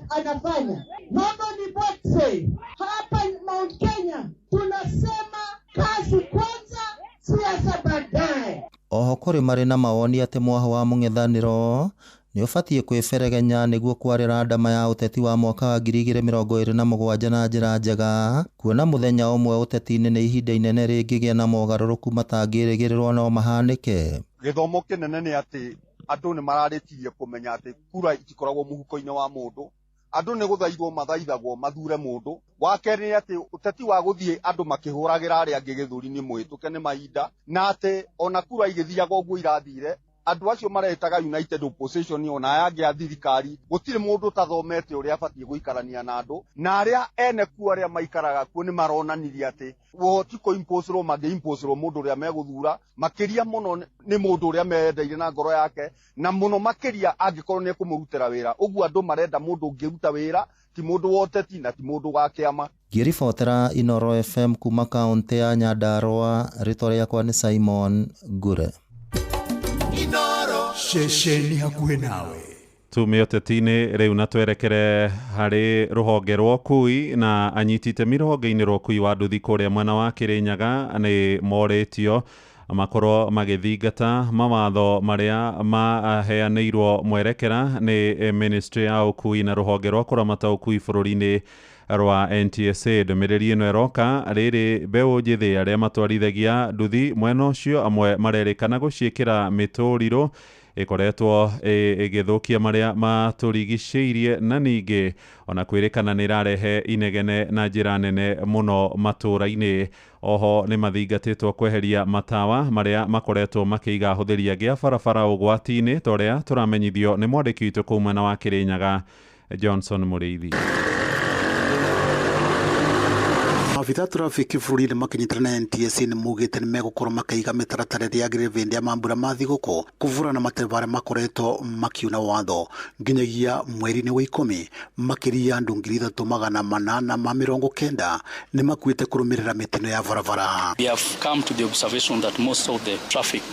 anafanya. Mambo ni boxe. Hapa Mount Kenya tunasema kazi kwanza, siasa baadaye. Oho kuri mari na mawoni ati mwaho wa mung'ethaniro ni ubatie kwiberegenya niguo kwarira ndama ya uteti wa mwaka wa 2027 na njira njega, kuona muthenya umwe uteti-ini ni ihinda inene ringigia na mogaruruku matangirigirirwo no mahanike. Githomo kinene ni ati andu ni mararitirie kumenya ati kura itikoragwo muhuko-ini wa mundu. Andu ni guthaithwo mathaithagwo mathure mundu. Wa keri ni ati uteti wa guthie andu makihuragira aria angi githuri-ini muhituke ni mahinda, na ati ona kura igithiaga uguo irathire andu acio maretaga United Opposition ona yangi ya thirikari gutire mundu tathomete uria abatie guikarania na andu, na aria ene ku aria maikaraga ku ni maronanirie ati woti ko imposero mage imposero mundu uria meguthura makiria muno ni mundu uria meyendeire na ngoro yake, na muno makiria angikorwo ni kumurutira wira. Uguo andu marenda mundu ungiruta wira, ti mundu woteti na ti mundu wa kiama. Ngiribotera Inoro FM kuma kaunti ya Nyandarua, ritwa riakwa ni Simon Gure. Inoro shesheni hakuhe nawe. Tume ũteti-inĩ rĩu na twerekere harĩ rũhonge rwa ũkui, na anyiti itemi rũhonge-inĩ rwa ũkui wa nduthi kũrĩa mwena wa Kĩrĩnyaga nĩ morĩtio makorwo magĩthingata mawatho marĩa maheanĩirwo mwerekera nĩ Ministry ya ũkui na rũhonge rwa kũramata ũkui bũrũri-inĩ rwa NTSA. Ndũmĩrĩri ĩno ĩroka rĩrĩ mbeũ njĩthĩ arĩa matwarithagia nduthi mwena ũcio amwe marerĩkana gũciĩkĩra mĩtũrirũ ikoretwo igithukia maria maturigicĩirie, na ningĩ ona kwĩrĩkana nĩ irarehe inegene na njĩra nene mũno matũra-inĩ. Oho nĩ mathingatĩtwo kweheria matawa marĩa makoretwo makĩiga hũthĩria gĩa barabara ũgwati-inĩ, ta ũrĩa tũramenyithio nĩ mwandĩki witũ kũu mwena wa Kĩrĩnyaga Johnson Mũrĩithi. Maabitha trafiki bũrũri-inĩ makinyitana na NTSA nĩ mugĩte nĩ megũkorwo makaiga mĩtaratara ĩrĩa yagĩrĩire hĩndĩ ya mambura ma thigũkũ kũvũrana matereba arĩa makoretwo makiuna watho nginyagia mweri-inĩ wa 10 makĩria andũ 3,890 nĩ makuĩte kũrũmĩrĩra mĩtino ya barabara. We have come to the observation that most of the traffic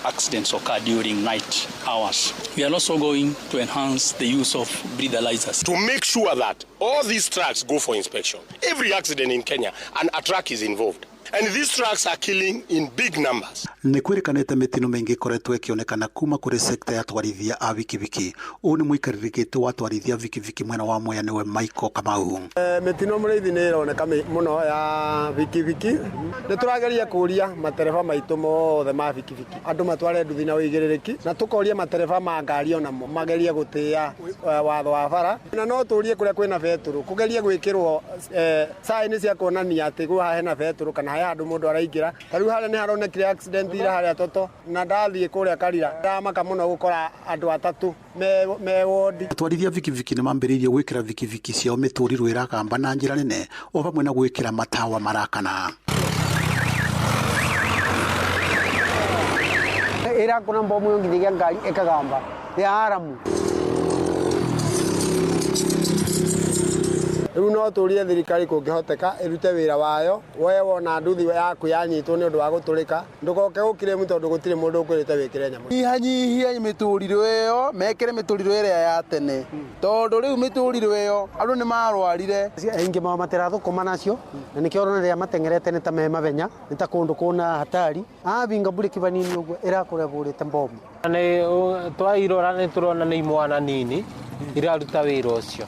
accidents occur during night hours. We are also going to enhance the use of breathalyzers to make sure that all these trucks go for inspection. Every accident in Kenya and a truck is involved. And these trucks are killing in big numbers. Nĩ kwĩrĩkanĩte mĩtino mĩingĩ ĩkoretwo ĩkĩonekana kuma kũrĩ sekta ya twarithia a vikiviki. Ũũ nĩ mũikarĩri gĩtĩ wa twarithia vikiviki mwena wa Mwea nĩwe Michael Kamau. Mĩtino mũrĩithi nĩ ĩroneka mũno ya vikiviki. Nĩ tũrageria kũria matereba maitũ mothe ma vikiviki andũ matware nduthi na ũigĩrĩrĩki, na tũkoria matereba ma ngari onamo magerie gũtĩa watho wa bara, na no tũrie kũrĩa kwĩna betũrũ kũgerie gwĩkĩrwo sign cia kuonania atĩ gwa hena betũrũ kana andu mundu araingira. Riu haria ni haronekire accident ira haria toto, na ndathie kuria Karira ndamaka muno gukora andu atatu me wodi. Twarithia vikiviki nĩ mambĩrĩirie gwĩkĩra vikiviki ciao mĩtũrirũ ĩrakamba na njĩra nene, o hamwe na gwĩkĩra matawa marakana. Ira kuna mbomu yongithigia ngari ikagamba ya aramu. Riu no turie thirikari kungihoteka irute wira wayo, we wona nduthi yaku yanyitwo ni undu wa gutulika ndugoke gukire tondu gutire mundu ukwirite wikire nyamũ. Ihanyihia mĩtũrirũ ĩyo, mekĩre mĩtũrirũ ĩrĩa ya tene, tondu riu mĩtũrirũ ĩyo andu ni marwarire. Aingi mao matirathũkũma nacio, na nĩkĩo ũrona rĩrĩa matengerete nĩ ta me mavenya, nĩ ta kũndũ kũna hatari. Vinga bureki vanini ũguo ĩrakũrĩa vũrĩte mbomu. Twairora nĩ tũrona nĩ imwana nini iraruta wĩra ũcio.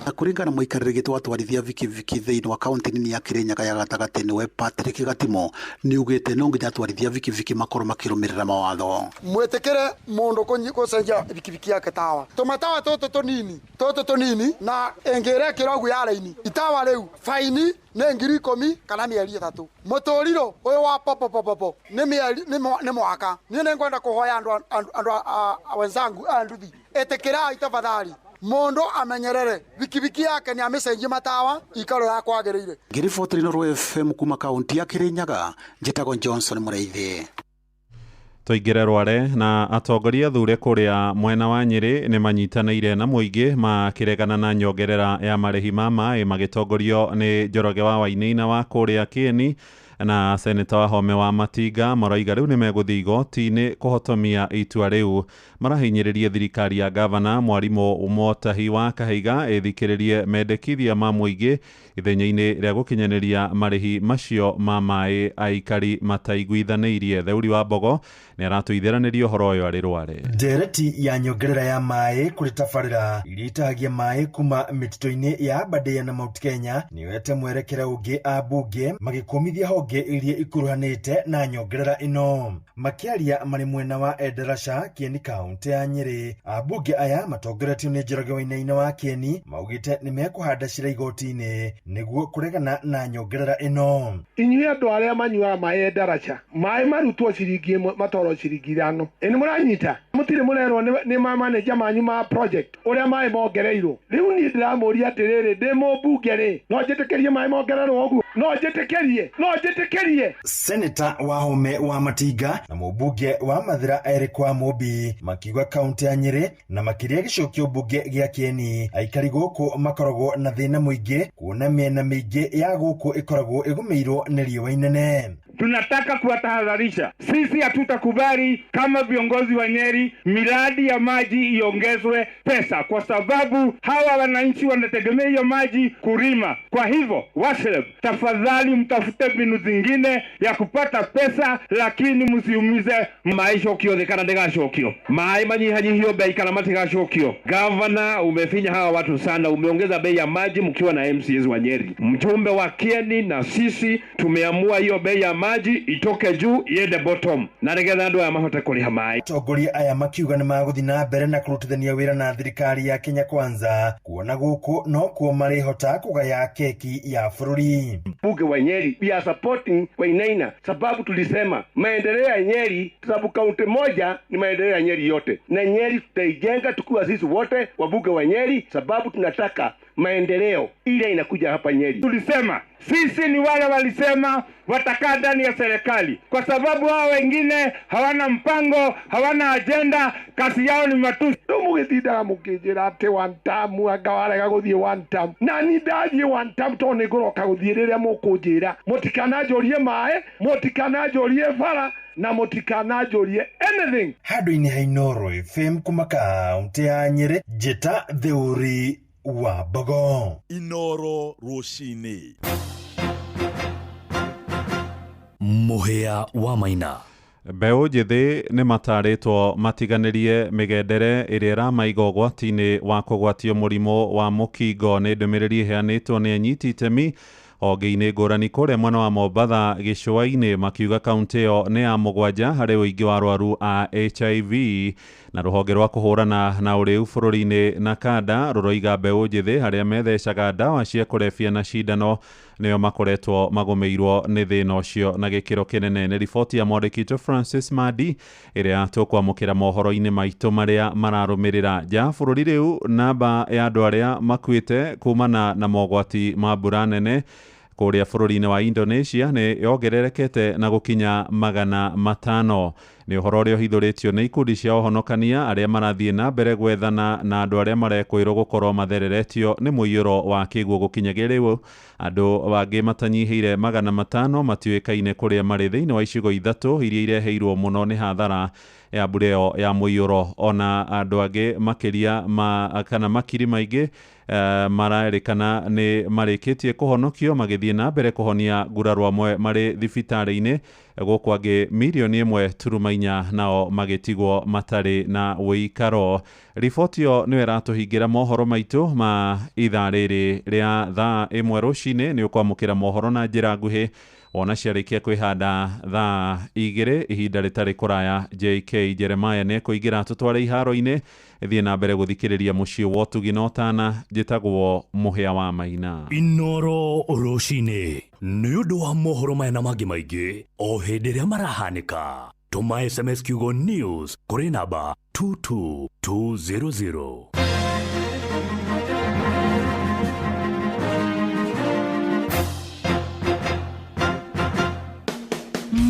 Na kũringana mũikarĩri gĩtĩ wa twarithia vikiviki thĩinĩ wa kaunti nini ya Kĩrĩnyaga ya gatagatĩ nĩwe Patrick Gatimo nĩ ugĩte no nginya twarithia vikiviki makorwo makĩrũmĩrĩra mawatho. Mwĩtĩkĩre mũndũ gũcenjia vikiviki yake tawa. Tũmatawa tũtũ tũnini na ĩngĩrekĩra ũguo ya raini itawa rĩu faini nĩ 10,000 kana mĩeri 3. Mũtũrirũ ũyũ wa popo nĩ mwaka. Niĩ nĩ ngwenda kũhoya andũ wenzangu a nduthi ĩtĩkĩrai tafadhali mundu amenyerere vikiviki yake ni amecenjia matawa ikaro ya kwagĩrĩire. Ngiriboteri Inoro FM kuma kaunti ya Kĩrĩnyaga, njĩtagwo Johnson Mũrĩithi. Tũingĩre Rware, na atongoria thure kũrĩa mwena wa Nyĩrĩ nĩ manyitanĩire na mũingĩ makĩregana na nyongerera ya marĩhi ma maĩ magĩtongorio nĩ Njoroge wa Wainaina wa kũrĩa Kieni na seneta Wahome wa Matinga maraiga riu ni meguthii igoti-ini kuhotomia itua riu. Marahinyiririe thirikari ya gavana Mwarimu Mutahi wa Kahiga ithikiririe mendekithia ma muingi ithenya-ini ria gukinyaniria marihi macio ma mai aikari mataiguithaniirie. Theuri wa Mbogo ni aratuitheraniria uhoro uyu ari Rware. Ndereti ya nyongerera ya mai kuri tabarira iria itahagia mai kuma mitito-ini ya Aberdare na Mount Kenya niwete mwerekera ungi abunge magikumithia honge iria ikuruhanite na nyongerera ino. Makiaria mari mwena wa Endarasha, Kieni kaunti ya Nyeri, abunge aya matongoretio ni Njoroge Wainaina wa Kieni maugite ni mekuhanda cira igoti-ini niguo kuregana na nyongerera ino. Inyuĩ andũ arĩa manyuaga maĩ Endarasha, maĩ marutwo ciringi ĩmwe matwarwo ciringi ithano. Nĩ mũranyita? Mũtirĩ mũrerwo nĩ manager manyu ma project ũrĩa maĩ mongereirwo. Rĩu niĩ ndĩramũria atĩrĩrĩ, ndĩ mũmbunge rĩ, no njĩtĩkĩrie maĩ mongererwo ũguo? No njĩtĩkĩrie. Seneta Wahome wa Matinga na mũmbunge wa Mathira Eric Wamũmbi makiuga kaunti ya Nyeri na makiria gĩcokio mbunge gĩa Kieni aikari gũkũ makoragwo na thĩna mũingĩ kuona mĩena mĩingĩ ya gũkũ ĩkoragwo ĩgũmĩirwo nĩ riũa inene. Tunataka kuwatahadharisha, sisi hatutakubali kama viongozi wa Nyeri miradi ya maji iongezwe pesa, kwa sababu hawa wananchi wanategemea hiyo maji kulima. Kwa hivyo Washleb, tafadhali mtafute mbinu zingine ya kupata pesa, lakini msiumize maisha ukionekana ndegashokio. Mai manyihanyihio bei kana matigashokio. Governor, umefinya hawa watu sana, umeongeza bei ya maji mkiwa na MCAs wa Nyeri. Mjumbe wa Kieni na sisi tumeamua hiyo bei ya maji itoke juu iende bottom na nigetha andu aya mahote kuriha mai. Atongoria aya makiuga ni maguthi na mbere na kurutithania wira na thirikari ya Kenya Kwanza kuona guku no kuo marihota kugaya keki ya bururi. Mbunge wa Nyeri, we are supporting Wainaina sababu tulisema maendeleo ya Nyeri, sababu kaunti moja ni maendeleo ya Nyeri yote, na Nyeri tutaijenga tukiwa sisi wote wabunge wa Nyeri sababu tunataka maendeleo ile inakuja hapa Nyeri. Tulisema sisi ni wale walisema watakaa ndani ya serikali, kwa sababu hao wengine hawana mpango, hawana agenda, kazi yao ni matusi. Mugithindaga mukijira ati one term agawarega guthie one term, na ni ndathie one term to ni ngoroka guthie riria mukunjira mutikanajorie mae, mutikanajorie bara na mutikanajorie anything. Handũ-inĩ ha Inooro FM kuma kaunti ya Nyeri, Njeta Theuri wa Mbogo. Inooro Rũcinĩ. Mũhĩa wa Maina. Mbeũ njĩthĩ nĩ matarĩtwo matiganĩrie mĩgendere ĩrĩa ĩramaiga ũgwati-inĩ wa kũgwatio mũrimũ wa mũkingo. Nĩ ndũmĩrĩri ĩheanĩtwo nĩ anyiti itemi honge-inĩ ngũrani kũrĩa mwena wa Mombatha gĩcũa-inĩ, makiuga kaunti ĩyo nĩ ya mũgwanja harĩ ũingĩ wa arwaru a HIV, na rũhonge rwa kũhũrana na ũrĩu bũrũri-inĩ na kanda rũroiga mbeũ njĩthĩ harĩa methecaga ndawa cia kũrebia na cindano nĩo makoretwo magũmĩirwo nĩ thĩna ũcio na gĩkĩro kĩnene. Nĩ riboti ya mwandĩki Francis Madi ĩrĩa tũkwamũkĩra mohoro-inĩ maitũ marĩa mararũmĩrĩra. Nja bũrũri rĩu namba ya andũ arĩa makuĩte kumana na mogwati ma mbura nene kũrĩa bũrũri-inĩ wa Indonesia nĩ yongererekete na gũkinya 500. Nĩ ũhoro ũrĩa ũhithũrĩtio nĩ ikundi cia ũhonokania arĩa marathiĩ na mbere gwethana na andũ arĩa marekwĩrwo gũkorwo mathereretio nĩ mũiyũro wa kĩguũ gũkinyagia rĩu. Andũ bangĩ matanyihĩire 500 matiũĩkaine kũrĩa marĩ thĩinĩ wa icigo ithatũ iria ireheirwo mũno nĩ hathara ya mbura ĩyo ya mũiyũro. Ona andũ angĩ makĩria kana makiri maingĩ marerĩkana nĩ marĩkĩtie kũhonokio magĩthiĩ na mbere kũhonia nguraro amwe marĩ thibitarĩ-inĩ, gũkũ angĩ milioni 1.4 nao magĩtigwo matarĩ na wĩikaro. Riboti ĩyo nĩyo ĩratũhingĩra mohoro maitũ ma ithaa rĩrĩ rĩa thaa 1 rũcinĩ. Nĩ ũkwamũkĩra mohoro na njĩra nguhĩ ona ciarĩkia kwĩhanda thaa 2 ihinda rĩtarĩ kũraya. JK Jeremiah nĩ ekũingĩra tũtware iharo-inĩ thiĩ na mbere gũthikĩrĩria mũciĩ wa ũtugi na ũtana. Njĩtagwo Mũhĩa wa Maina. Inooro Rũcinĩ, nĩ ũndũ wa mohoro maya na mangĩ maingĩ o hĩndĩ ĩrĩa marahanĩka, tũma SMS kiugo news kũrĩ namba 22200.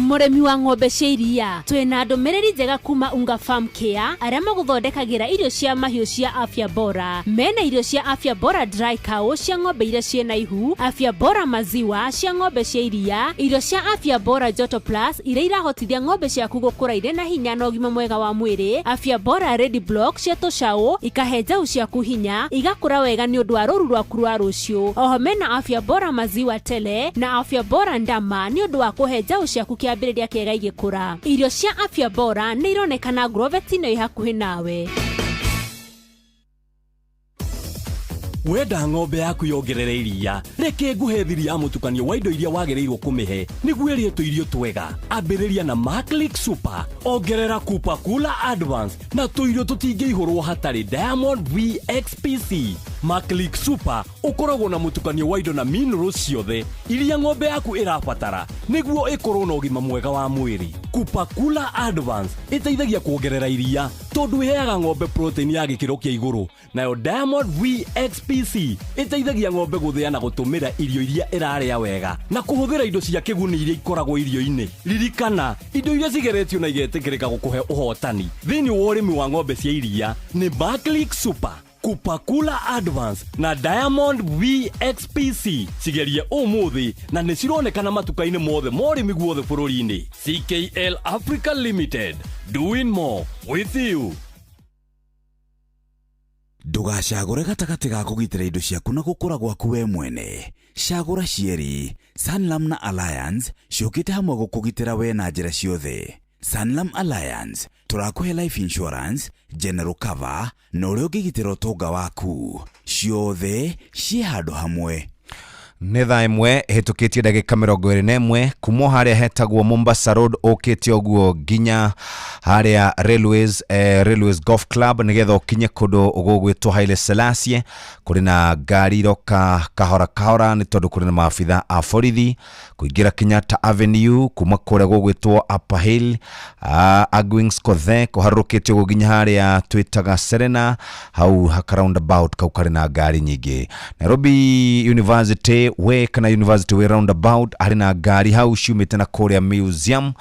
Muremi wa ng'ombe cia iria twina ndumiriri njega kuma Unga Farm Care aria maguthondekagira irio cia mahiu cia Afya Bora. Mena irio cia Afya Bora Dry Cow cia ng'ombe iria ciena ihu, Afya Bora Maziwa cia ng'ombe cia iria, irio cia Afya Bora Joto Plus iria irahotithia ng'ombe ciaku gukura ire na hinya na ũgima mwega wa mwĩrĩ, Afya Bora Ready Block cia tũcaũ ikahe njaũ ciaku hinya igakũra wega nĩ ũndũ wa rũru rwaku rwa rũciũ. Oho mena Afya Bora Maziwa Tele na Afya Bora Ndama nĩ ũndũ wa kũhe njaũ ciaku kĩambĩrĩria kĩega igĩkũra. Irio cia Afya Bora nĩ ironekana Grovet-inĩ ĩ hakuhĩ nawe. Wenda ng'ombe yaku yongerere iria, reke nguhe thiri ya mũtukanio wa indo iria wagĩrĩirwo kũmĩhe nĩguo ĩrĩe tũirio twega. Ambĩrĩria na Maclick Super, ongerera Kupa Kula Advance na tũirio tũtingĩihũrwo hatarĩ Diamond VXPC. Maclick Super ũkoragwo na mũtukanio wa indo na minerals ciothe iria ng'ombe yaku ĩrabatara nĩguo ĩkorwo na ũgima mwega wa mwĩrĩ. Kupa Kula Advance ĩteithagia kuongerera iria tondũ ĩheaga ng'ombe protein ya gĩkĩro kĩa igũrũ, nayo Diamond VXPC ĩteithagia ng'ombe gũthĩa na gũtũmĩra irio iria ĩrarĩa wega na kũhũthĩra indo cia kĩguni iria ikoragwo irio-inĩ. Ririkana, indo iria cigeretio na igetĩkĩrĩka gũkũhe ũhotani thĩinĩ wa ũrĩmi wa ng'ombe cia iria nĩ Maclick Super, Kupa Kula Advance na Diamond VXPC. Cigerie ũmũthĩ na nĩ cironekana matuka-inĩ mothe ma ũrĩmi guothe bũrũri-inĩ. CKL Africa Limited, doing more with you. Ndugacagũre gatagatĩ ga kũgitĩra indo ciaku na gũkũra gwaku we mwene. Cagũra cierĩ. Sanlam na Alliance ciũkĩte hamwe gũkũgitĩra we na njĩra ciothe. Sanlam Alliance tũrakũhe life insurance, general cover na ũrĩa ũngĩgitĩra ũtonga waku. Ciothe ciĩ handũ hamwe. Nĩ thaa ĩmwe hĩtũkĩtie ndagĩka 21 kuma harĩa hetagwo Mombasa Road ũkĩte ũguo nginya harĩa Railways Golf Club nĩgetha ũkinye kũndũ ũgũgwĩtwo Haile Selassie. Kũrĩ na ngari iroka kahora kahora nĩ tondũ kũrĩ na maabitha a borithi kũingĩra Kenyatta Avenue kuma kũrĩa gũgwĩtwo Upper Hill, Agwings Kothe kũharũrũkĩte ũguo nginya harĩa twĩtaga Serena, hau haka roundabout kau karĩ na ngari nyingĩ. Nairobi University we kana University way roundabout hari na ngari hau ciumĩte na kũrĩa museum,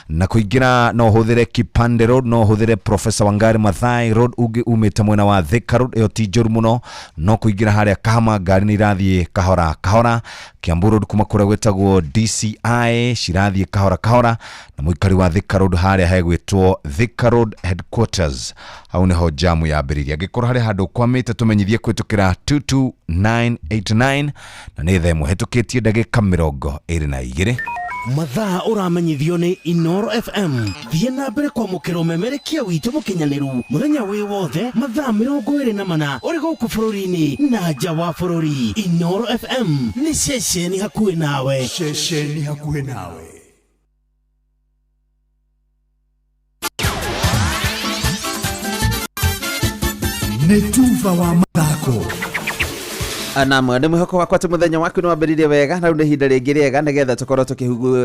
na kũingĩra no hũthĩre Kipande Road, no hũthĩre Professor Wangari Maathai Road, ũngĩ umĩte mwena wa Thika Road ĩyo ti njũru mũno, no kũingĩra harĩa Kahama ngari nĩ irathiĩ kahora kahora. Kiambu Road kuma kũrĩa gwĩtagwo DCI cirathiĩ kahora kahora, na mũikari wa Thika Road harĩa hegwĩtwo Thika Road Headquarters hau nĩho jamu yambĩrĩria. Angĩkorwo harĩ handũ kwamĩte tũmenyithie kwĩtũkĩra 22989 na nĩ thaa ĩmwe hĩtũkĩtie ndagĩka 22. Mathaa ũramenyithio nĩ Inoro FM. Thiĩ na mbere kwamũkĩra ũmemerekia witũ mũkinyanĩru mũthenya wĩ wothe mathaa 24 ũrĩ gũkũ bũrũri-inĩ na nja wa bũrũri. Inoro FM nĩ ceceni hakuhĩ nawe. Ceceni hakuhĩ nawe. Nĩ tuva wa mathako. Anamwe nĩ mwĩhoko wakwa atĩ mũthenya waku nĩ wambĩrĩirie wega na rĩu nĩ ihinda rĩngĩ rĩega nĩgetha tũkorwo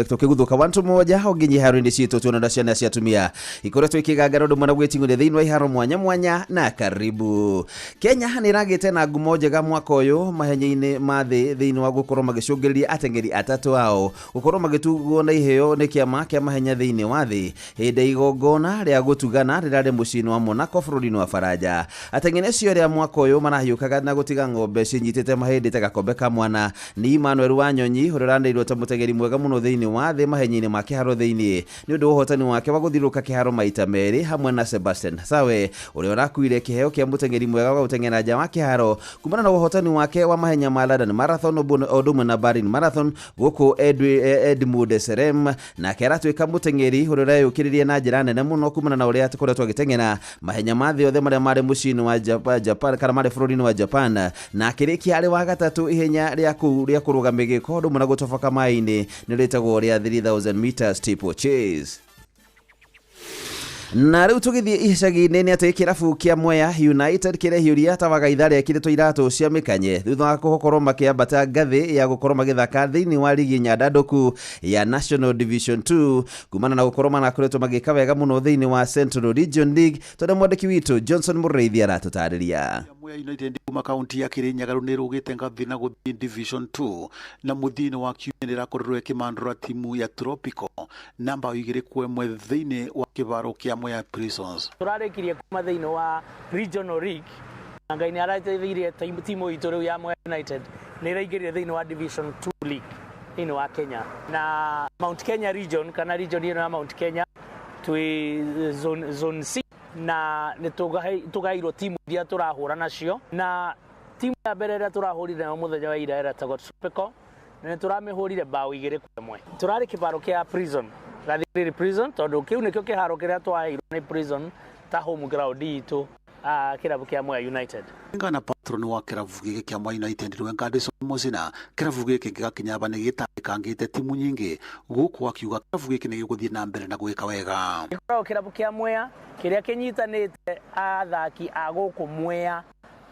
tũkĩguthũka wantu moja ũnginyi iharo-inĩ ciitũ tuonana ciana cia atumia ikoretwo ikĩgangara ũndũ ũmwe na gwĩting'ũria thĩinĩ wa iharo mwanya mwanya na karibu. Kenya nĩ ĩragĩte na ngumo njega mwaka ũyũ mahenya-inĩ ma thĩ thĩinĩ wa gũkorwo magĩcũngĩrĩria ateng'eri atatũ ao gũkorwo magĩtugwo na iheo nĩ kĩama kĩa mahenya thĩinĩ wa thĩ hĩndĩ igongona rĩa gũtugana rĩrarĩ mũciĩ-inĩ wa Monaco bũrũri-inĩ wa Faranja. Ateng'eri acio arĩa mwaka ũyũ marahiũkaga na gũtiga ng'ombe cinyitĩte mahĩndĩ ta gakombe ka mwana nĩ Emmanuel Wanyonyi ũrĩa ũranĩirwo ta mũteng'eri mwega mũno thĩinĩ wa thĩ mahenya-inĩ ma kĩharo thĩinĩ nĩ ũndũ wa ũhotani wake wa gũthiũrũrũka kĩharo maita merĩ hamwe na Sebastian Sawe ũrĩa ũrakuire kĩheo kĩa mũteng'eri mwega wa gũteng'era nja wa kĩharo kumana na ũhotani wake wa mahenya ma London Marathon o ũndũ ũmwe na Berlin Marathon gũkũ Edmund Serem, nake aratuĩka mũteng'eri ũrĩa ũreyũkĩrĩrie na njĩra nene mũno kumana na ũrĩa tũkoretwo agĩteng'era mahenya ma thĩ yothe marĩa marĩ mũciĩ-inĩ wa Japan kana marĩ bũrũri-inĩ wa Japan, na akĩrĩkia arĩ wa gatatũ ihenya rĩa kũrũga mĩgĩko ũndũ ũmwe na gũtoboka maĩ-inĩ nĩ rĩtagwo rĩa 3000 meters steeplechase. Na rĩu tũgĩthiĩ icagi-inĩ nĩ atĩ kĩrabu kĩa Mwea United kĩrehiũria Tawagaitha rĩekĩrĩtwo iratũ cia mĩkanye thutha wa gũkorwo makĩambata ngathĩ ya gũkorwo magĩthaka thĩinĩ wa ligi nyandandũku ya National Division 2 kumana na gũkorwo manakoretwo magĩka wega mũno thĩinĩ wa Central Region League. Tondũ mwandĩki witũ Johnson Mũrĩithi aratũtarĩria. Mwea United kuma kaunti ya Kirinyaga nirugite ngathi na guthii Division 2 na muthini wa kiumia rakorirwe kimandura timu ya Tropical namba 2-1 thiini wa kibaro kia Mwea Prisons. Turarekirie kuma thiini wa Regional League ngai ni arateithirie timu itu riu ya Mwea United ni raingirire thiini wa Division 2 League thiini wa Kenya na Mount Kenya region kana region ino ya Mount Kenya twi zone C na nitugairwo timu iria turahura nacio na timu ya mbere iria turahurire na muthenya wa ira era tago Tropical na nituramihurire bao 2-1 turari kibaro kia Prison Gathiri Prison tondu kiu nikio kiharo kiria twaheirwo ni Prison ta home ground itu kirabu kia Mwea United. Ngana patron wa kirabu giki kia Mwea United Rwengadeso Mosina kirabu giki gigakinyaba ni gitangite timu nyingi guku akiuga kirabu giki ni giguthie na mbere na gwika wega. Kirabu kia Mwea kiria kinyitanite athaki a guku Mwea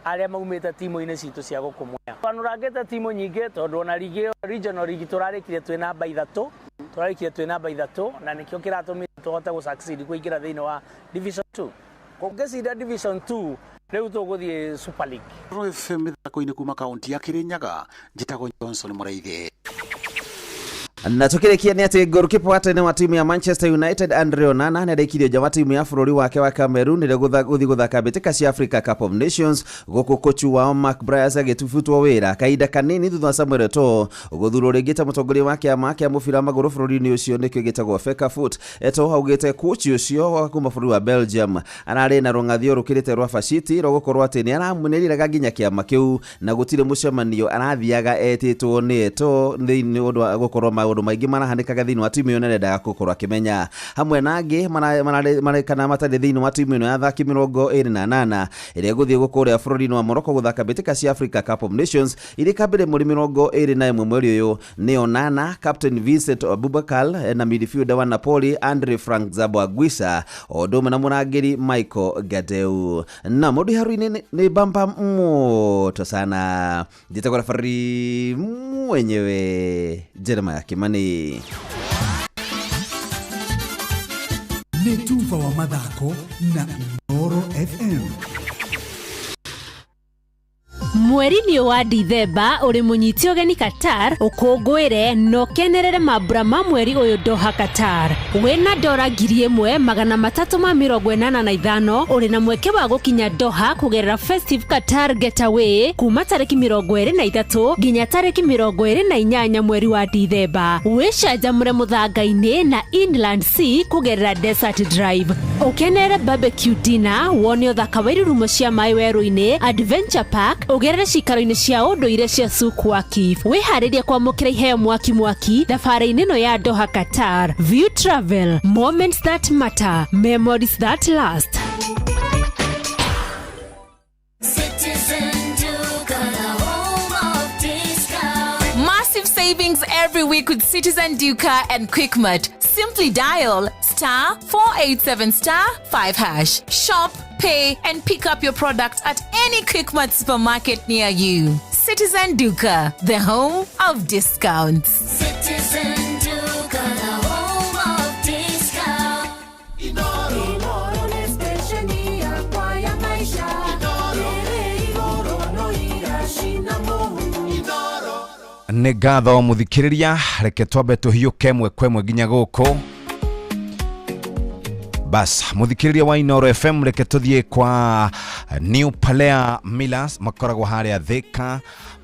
aria maumite timu-ini citu cia guku Mwea. Panurangite timu nyingi tondu na ligi regional league turarikire twi namba 3 na nikio kiratumire tuhote gu succeed kuingira thiini wa Division 2. Kugecida Division 2 riu tuguthie Super League. Roy FM thako-ini kuma kaunti ya Kirinyaga njitago Johnson Muraithe. Na tukirekia ni ati goalkeeper wa tene wa timu ya Manchester United Andre Onana nĩarĩkirie nja wa timu ya bũrũri wake wa Cameroon nĩrĩ gũthi gũthaka mbĩtĩka cia Africa Cup of Nations gũkũ kochu wao Mark Bryce agĩtubutwo wĩra kahinda kanini thutha wa Samuel Eto'o gũthurwo rĩngĩ ta mũtongoria wa kĩama kĩa mũbira magũrũ bũrũri-inĩ ũcio nĩkĩo gĩtagwo Fecafoot. Eto'o augĩte kochi ũcio wa kuma bũrũri wa Belgium ararĩ na rũng'athio rũkĩrĩte rwa baciti rwa gũkorwo atĩ nĩaramũnĩrĩraga nginya kĩama kĩu na gũtirĩ mũcemanio arathiaga etĩtwo nĩ Eto'o thĩinĩ wa gũkorwo maũndũ maingĩ marahanĩkaga thĩinĩ wa timu ĩyo nendaga gũkorwo akĩmenya hamwe na angĩ kana matarĩ thĩinĩ wa timu ĩno ya athaki 28 ĩrĩa gũthiĩ gũkũrĩa bũrũri-inĩ wa Morocco gũthaka mbĩtĩka cia Africa Cup of Nations irĩ kambĩrĩ mweri 21 mweri ũyũ nĩ Onana, Captain Vincent Abubakar na midfielder wa Napoli Andre Frank Zaboaguisa o ũndũ ũmwe na mũrangĩri Michael Gadeu. Na mũndũ haru-inĩ nĩ bamba moto sana njĩtagwo referee mwenyewe Jeremiah Kimani. Netuva wa mathako na Inooro FM. Mweri-inĩ wa Dithemba uri munyiti ũgeni Qatar ũkũngũĩre no kenerere mambura ma mweri ũyũ Doha Qatar. Wĩna dora 1,385 uri na mweke wa gũkinya Doha kugerera Festive Qatar Getaway kuma tariki 23 nginya tariki 28 mweri wa Dithemba. Wĩcanjamũre mũthanga-inĩ na Inland Sea kugerera Desert Drive. Ũkenere barbecue dinner, wone ũthaka wa irurumo cia maĩ werũ-inĩ, Adventure Park, ugerere cikaro-inĩ cia ũndũire cia Souq Waqif. Wĩharĩrie kwamũkĩra iheo mwaki thabarĩ-inĩ ĩno ya Doha Qatar. View Travel, moments that matter, memories that last. Massive savings every week with Citizen Duka and Quickmart. Simply dial *487*5#. Shop, pay, and pick up your products at any Quickmart supermarket near you. Citizen Duka, the home of discounts. Citizen Duka, the home of discounts. Inooro nespesheni ya kwa ya maisha. Inooro wanoira shinamu. Nĩ ngatho mũthikĩrĩria reke twambe tũhiũke mwe kwemwe nginya gũkũ. Bas mũthikĩrĩria wa Inooro FM reke tũthiĩ kwa New Palea Millers makoragwo harĩa Thika.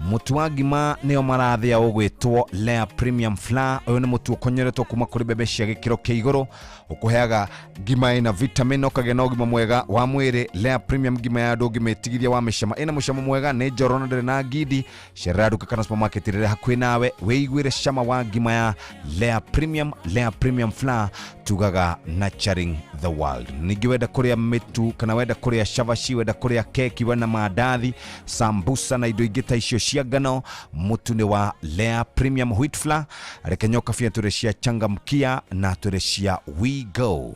Mũtu wa ngima nĩo marathĩa ũgwĩtwo Lea Premium Flour. Ũyũ nĩ mũtu ũkonyeretwo kuma kũrĩ mbembe cia gĩkĩro kĩa igũrũ ũkũheaga ngima ĩna vitamin ũkagĩa na ũgima mwega wa mwĩrĩ. Lea Premium ngima ya andũ ũngĩmetigithia wa mĩcama ĩna mũcamo mwega, nĩ njoro na ndĩrĩ na ngindi. Cerera duka kana supermarket ĩrĩa hakuhĩ nawe wĩiguĩre cama wa ngima ya Lea Premium Flour, tugaga nurturing the world. Ningĩ wenda kũrĩa mĩtu kana wenda kũrĩa chavashi, wenda kũrĩa keki, wena mandathi, sambusa na indo ingĩ ta icio cia ngano, mũtu nĩ wa Lea Premium Wheat Flour. Reke nyoka fia tũrĩ cia changamkia na tũrĩ cia We Go.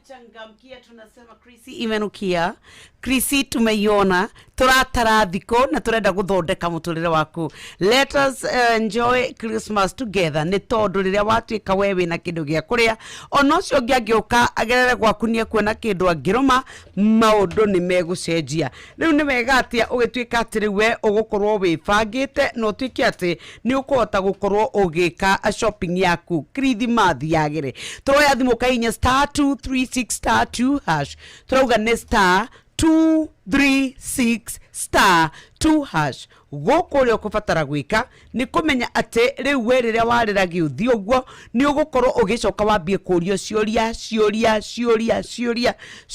Changamkia tunasema Chrissy imenukia. Krisi tumeiona turatara thiko na turenda guthondeka muturire waku. Let us enjoy Christmas together. Ni tondu riria watuika wewe na kindu gia kuria ona ucio ngiangioka agerere gwaku nie kuona kindu angiroma maundu ni megucenjia. Riu ni wega atia ugituika atiri we ugukorwo wibangite no tuike ati ni ukuhota gukorwo ugika shopping yaku Christmas yagire. Turoya thimu kainya *236*2#. Turauga ni *236*2#. Goko rio kubatara gwika ni kumenya ati riu we riria warira giuthi uguo ni ugukorwo ugicoka wambie kurio ciuria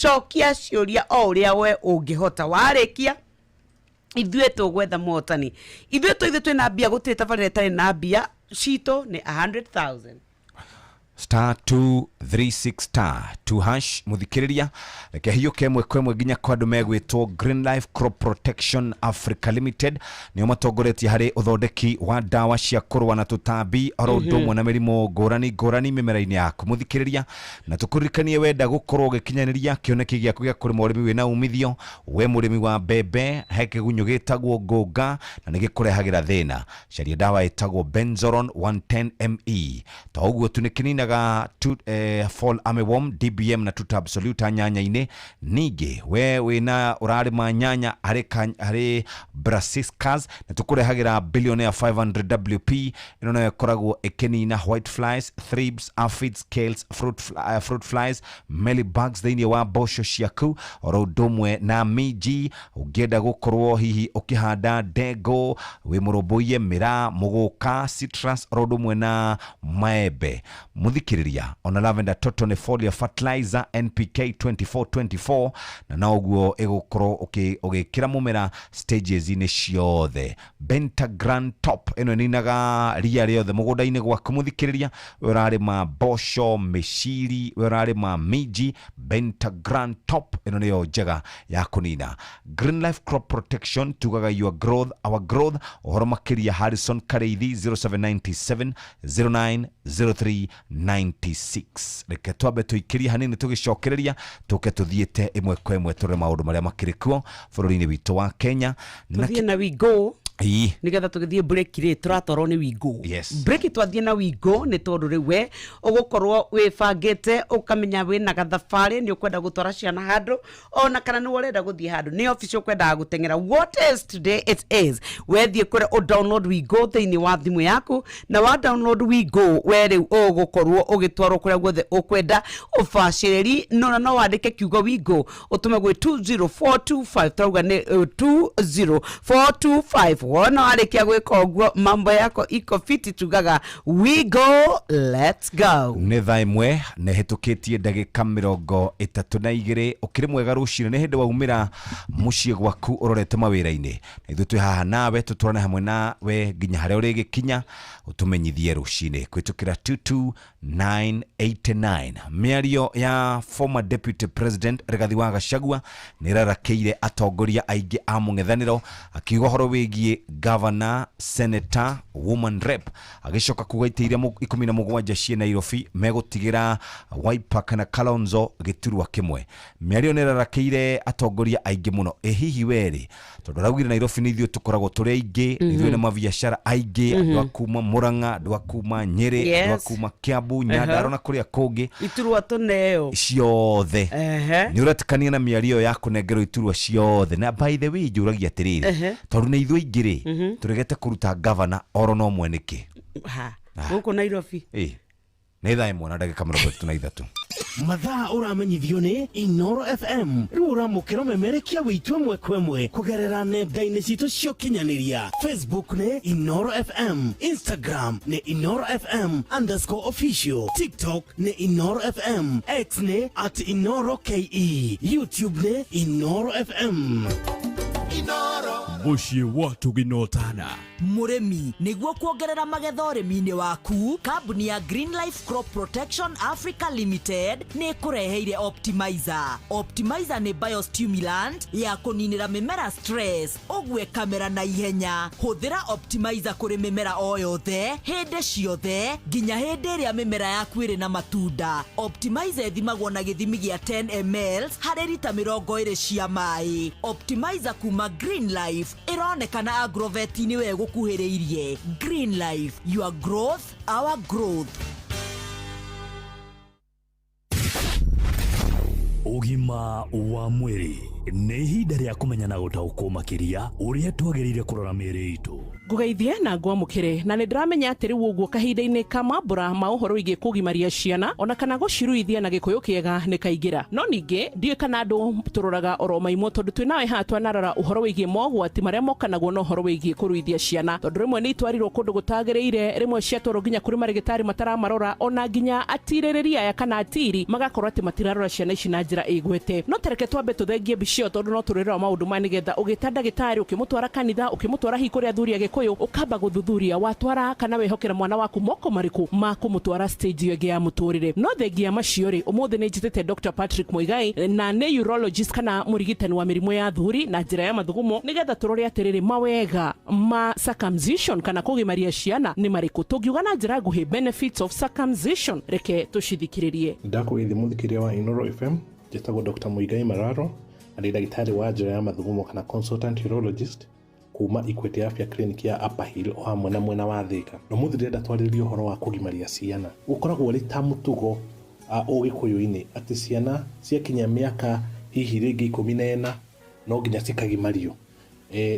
cokia ciuria o uria we ungihota. Warikia ithuĩ tũgwetha mũhotani. Ithuĩ twĩna mbia gũtirĩ tabarĩra ĩtarĩ na mbia citũ nĩ 100,000. *236*2# muthikiriria reke hiyo kemwe kwemwe ginya kwa andu megwitwo Green Life Crop Protection Africa Limited nio matongoretie hari uthondeki wa dawa cia kurwa na tutambi oro ndomwe na mirimo ngurani mimera-ini yaku muthikiriria na tukuririkanie wenda gukorwo gikinyaniria kioneki giaku gia kurima urimi wina umithio we murimi wa mbembe heke gunyu gitagwo ngunga na nigikurehagira thina caria dawa itagwo Benzoron 110 ME ta uguo tunikinina fall armyworm DBM na tuta absolute nyanya-ini ningi we wina urarima nyanya hari brassicas na tukurehagira billionaire 500 WP ino nayo koragwo ikinina white flies, thrips, aphids, scales, fruit flies, mealybugs thiini wa bosho ciaku oro ndomwe na miji ugienda gukorwo hihi ukihanda ndego wi muroboie mira muguka citrus oro ndomwe na maembe muthikiriria ona lavender total foliar fertilizer NPK 2424 na naoguo egukorwo ugikira mumera stages ini ciothe. Bentagran top eno ninaga ria riothe mugunda-ini gwaku muthikiriria urarima bosho meshiri urarima miji Bentagran top eno niyo njega ya kunina. Green Life Crop Protection tugaga our growth uhoro makiria Harrison Kareithi 0797 090396. Reke twabe tuikiria hanini tugicokereria tuke tuthiete imwe kwa imwe tore maundu maria makirikuo bururi-ini witu wa Kenya tuthie na we go nigetha tugithie break ri turatorwo ni wigo break twathie na wigo ni tondu riwe ugukorwo wibangite ukamenya wina gathabari ni ukwenda gutwara ciana handu ona kana ni urenda guthie handu ni official kwenda gutengera. What is today? It is wethie kure o download wigo thiini wa thimu yaku na wa download wigo weri ugukorwo ugitwarwo kure guothe ukwenda ubaciriri no wandike kiugo wigo utume gwe 20425 tauga ni 20425 wona arikia gwika uguo mambo yako iko fiti tugaga we go let's go. Ni thaa imwe ne hitukitie ndagika 32 ukiri mwega rucine ni hindi waumira mucie gwaku urorete mawira-ini na ithu twi haha nawe tutwarane hamwe na we nginya haria uri gikinya utumenyithie rucine kwitukira 22989. Miario ya former deputy president Rigathi wa Gachagua ni rarakeire atongoria aingi a mung'ethaniro akiuga horo wigie governor, senator, woman rep agicoka kugaitiria 17 cia Nairobi megutigira Wiper kana Kalonzo giturwa kimwe. Miario ni rarakeire atongoria aingi muno hihi weri tondu raugire Nairobi ni ithuĩ tukoragwo turi aingi ithuĩ ni mabiacara aingi andu akuma Murang'a andu akuma Nyeri andu akuma Kiambu Nyandarua na kuria kungi iturwa tuneo ciothe ni uratikania na miario ya kunengerwo iturwa ciothe. Na by the way njuragia atiriri tondu ni ithuĩ ingiri turegete kuruta governor oro no mweniki guku Nairobi ni thaa imwe na ndagika 33 mathaa uramenyithio ni Inoro FM riu uramukira memerekia witu mwe kwemwe kugerera nenda-ini citu cio kinyaniria. Facebook ni Inoro FM, Instagram ni Inoro FM_official, TikTok ni Inoro FM, X ni @InoroKE, YouTube ni Inoro FM. muciĩ watu ginotana Murimi niguo kuongerera magetha ũrĩmi-inĩ waku. Kambuni ya Green Life Crop Protection Africa Limited nĩ kũreheire Optimizer. Optimizer nĩ biostimulant ya kũninĩra mĩmera stress, ũgwe kamera na ihenya. Hũthĩra Optimizer kũrĩ mĩmera o yothe hĩndĩ ciothe nginya hĩndĩ ĩrĩa mĩmera yaku ĩrĩ na matunda. Optimizer ĩthimagwo na gĩthimi gĩa 10 ml harĩ lita 20 cia maĩ. Optimizer kuma Green Life ĩronekana agrovet-inĩ we gũkuhĩrĩirie. Green Life, your growth, our growth. Ũgima wa mwĩrĩ nĩ ihinda rĩa kũmenya na gũtaũkwo makĩria ũrĩa twagĩrĩire kũrora mĩĩrĩ itũ. Ngugeithie na ngwamũkĩre na nĩndĩramenya atĩ rĩu ũguo kahinda-inĩ ka mambura ma ũhoro wĩgiĩ kũgimaria ciana ona kana gũciruithia na gĩkũyũ kĩega nĩ kaingĩra. No ningĩ ndiũĩ kana andũ tũroraga oro maimũ tondũ twĩ nawe haha twanarora ũhoro wĩgiĩ mogwati marĩa mokanagwo na ũhoro wĩgiĩ kũruithia ciana, tondũ rĩmwe nĩ itwarirwo kũndũ gũtagĩrĩire, rĩmwe ciatwarwo nginya kũrĩ marĩgĩtarĩ mataramarora, ona nginya atirĩrĩria aya kana atiri magakorwo atĩ matirarora ciana ici na njĩra ĩgwete. No tereke twambe tũthengie mbicio tondũ no tũrĩrora maũndũ ma nĩgetha ũgĩta ndagĩtarĩ ũkĩmũtwara kanitha ũkĩmũtwara hihi kũrĩa athuri a Gĩkũyũ ũkamba gũthuthuria watwara kana wehokera mwana waku moko marĩkũ ma kũmũtwara stage ĩngĩ ya mũtũrĩre. No thengia macio rĩ, ũmũthĩ nĩ njĩtĩte Dr. Patrick Muigai na nĩ urologist kana mũrigitani wa mĩrimũ ya athuri na njĩra ya mathugumo nĩgetha tũrore atĩrĩrĩ mawega ma circumcision kana kũgimaria ciana nĩ marĩkũ. Tũngiuga na njĩra nguhĩ benefits of circumcision, reke tũcithikĩrĩrie. Ndakũgeithia mũthikĩria wa Inoro FM, njĩtagwo Dr. Muigai Mararo na ndĩ ndagĩtarĩ wa njĩra ya mathugumo kana consultant urologist kuma Equity Afya Clinic ya Upper Hill o hamwe na mwena wa Thika. No mũthĩ ndĩrenda twarĩrĩrie ũhoro wa kũgimaria ciana. Gũkoragwo rĩ ta mũtugo Ũgĩkũyũ-inĩ atĩ ciana ciakinya mĩaka hihi rĩngĩ 14 no nginya cikagimario,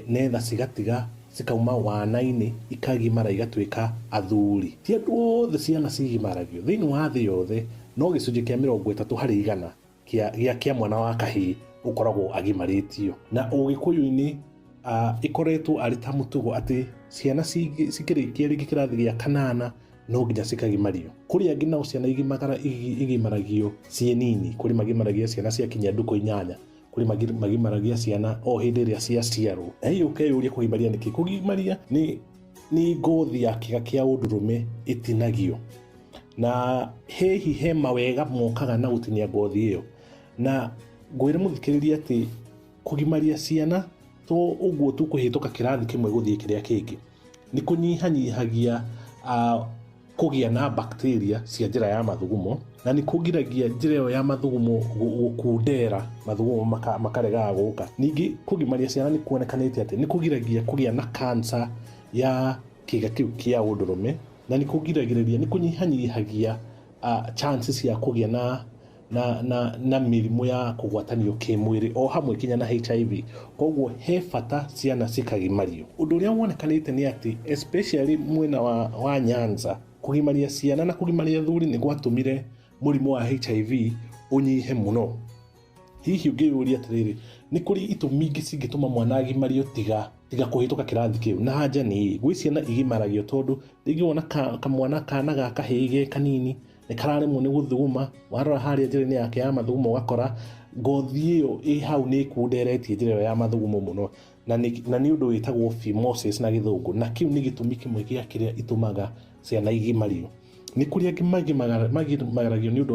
netha cigatiga cikauma wana-inĩ ikagimara igatuĩka athuri. Ti andũ othe ciana cigimaragio thĩinĩ wa thĩ yothe, no gĩcunjĩ kĩa 30% kĩa mwana wa kahĩĩ ũkoragwo agimarĩtio. Na Ũgĩkũyũ-inĩ ikoretwo arĩ ta mũtugo atĩ ciana cikĩrĩkia rĩngĩ kĩrathi gĩa 8 no nginya cikagimario. Kũrĩ angĩ nao ciana igimaragio ciĩ nini, kũrĩ magimaragia ciana ciakinya ndukũ 8, kũrĩ magimaragia ciana o hĩndĩ ĩrĩa ciaciarwo. Na hihi ũkeyũria kũgimaria nĩkĩ? Kũgimaria nĩ ngothi ya kĩga kĩa ũndũrũme ĩtinagio, na hihi he mawega mokaga na gũtinia ngothi ĩyo. Na ngwĩre mũthikĩrĩria atĩ kũgimaria ciana to ũguo tu kũhĩtũka kĩrathi kĩmwe gũthiĩ kĩrĩa kĩngĩ, nĩ kũnyihanyihagia kũgĩa na bacteria cia njĩra ya mathugumo, na nĩ kũgiragia njĩra ĩyo ya mathugumo gũkundera, mathugumo makaregaga gũka. Ningĩ kũgimaria ciana nĩ kuonekanĩte atĩ nĩ kũgiragia kũgĩa na cancer ya kĩga kĩu kĩa ũndũrũme, na nĩ kũgiragĩrĩria, nĩ kũnyihanyihagia chances ya kũgĩa na mĩrimũ ya kũgwatanio kĩmwĩrĩ o hamwe kinya na HIV. Koguo he bata ciana cikagimario. Ũndũ ũrĩa wonekanĩte nĩ atĩ especially mwena wa Nyanza, kũgimaria ciana na kũgimaria athuri nĩ gwatũmire mũrimũ wa HIV ũnyihe mũno. Hihi ũngĩyũria atĩrĩrĩ, nĩ kũrĩ itũmi ingĩ cingĩtũma mwana agimario tiga kũhĩtũka kĩrathi kĩu? Na anja nĩ gwĩ ciana igimaragio tondũ rĩngĩ wona kamwana kana ga kahĩĩ kanini nĩ kararemwo nĩ gũthuguma, warora harĩa njĩra-inĩ yake ya mathugumo ũgakora ngothi ĩyo ĩ hau nĩ kunderetie njĩra ĩyo ya mathugumo mũno, na nĩ ũndũ wĩtagwo phimosis na gĩthũngũ, na kĩu nĩ gĩtũmi kĩmwe gĩa kĩrĩa itũmaga ciana igimario. Nĩ kũrĩ angĩ magimaragio nĩ ũndũ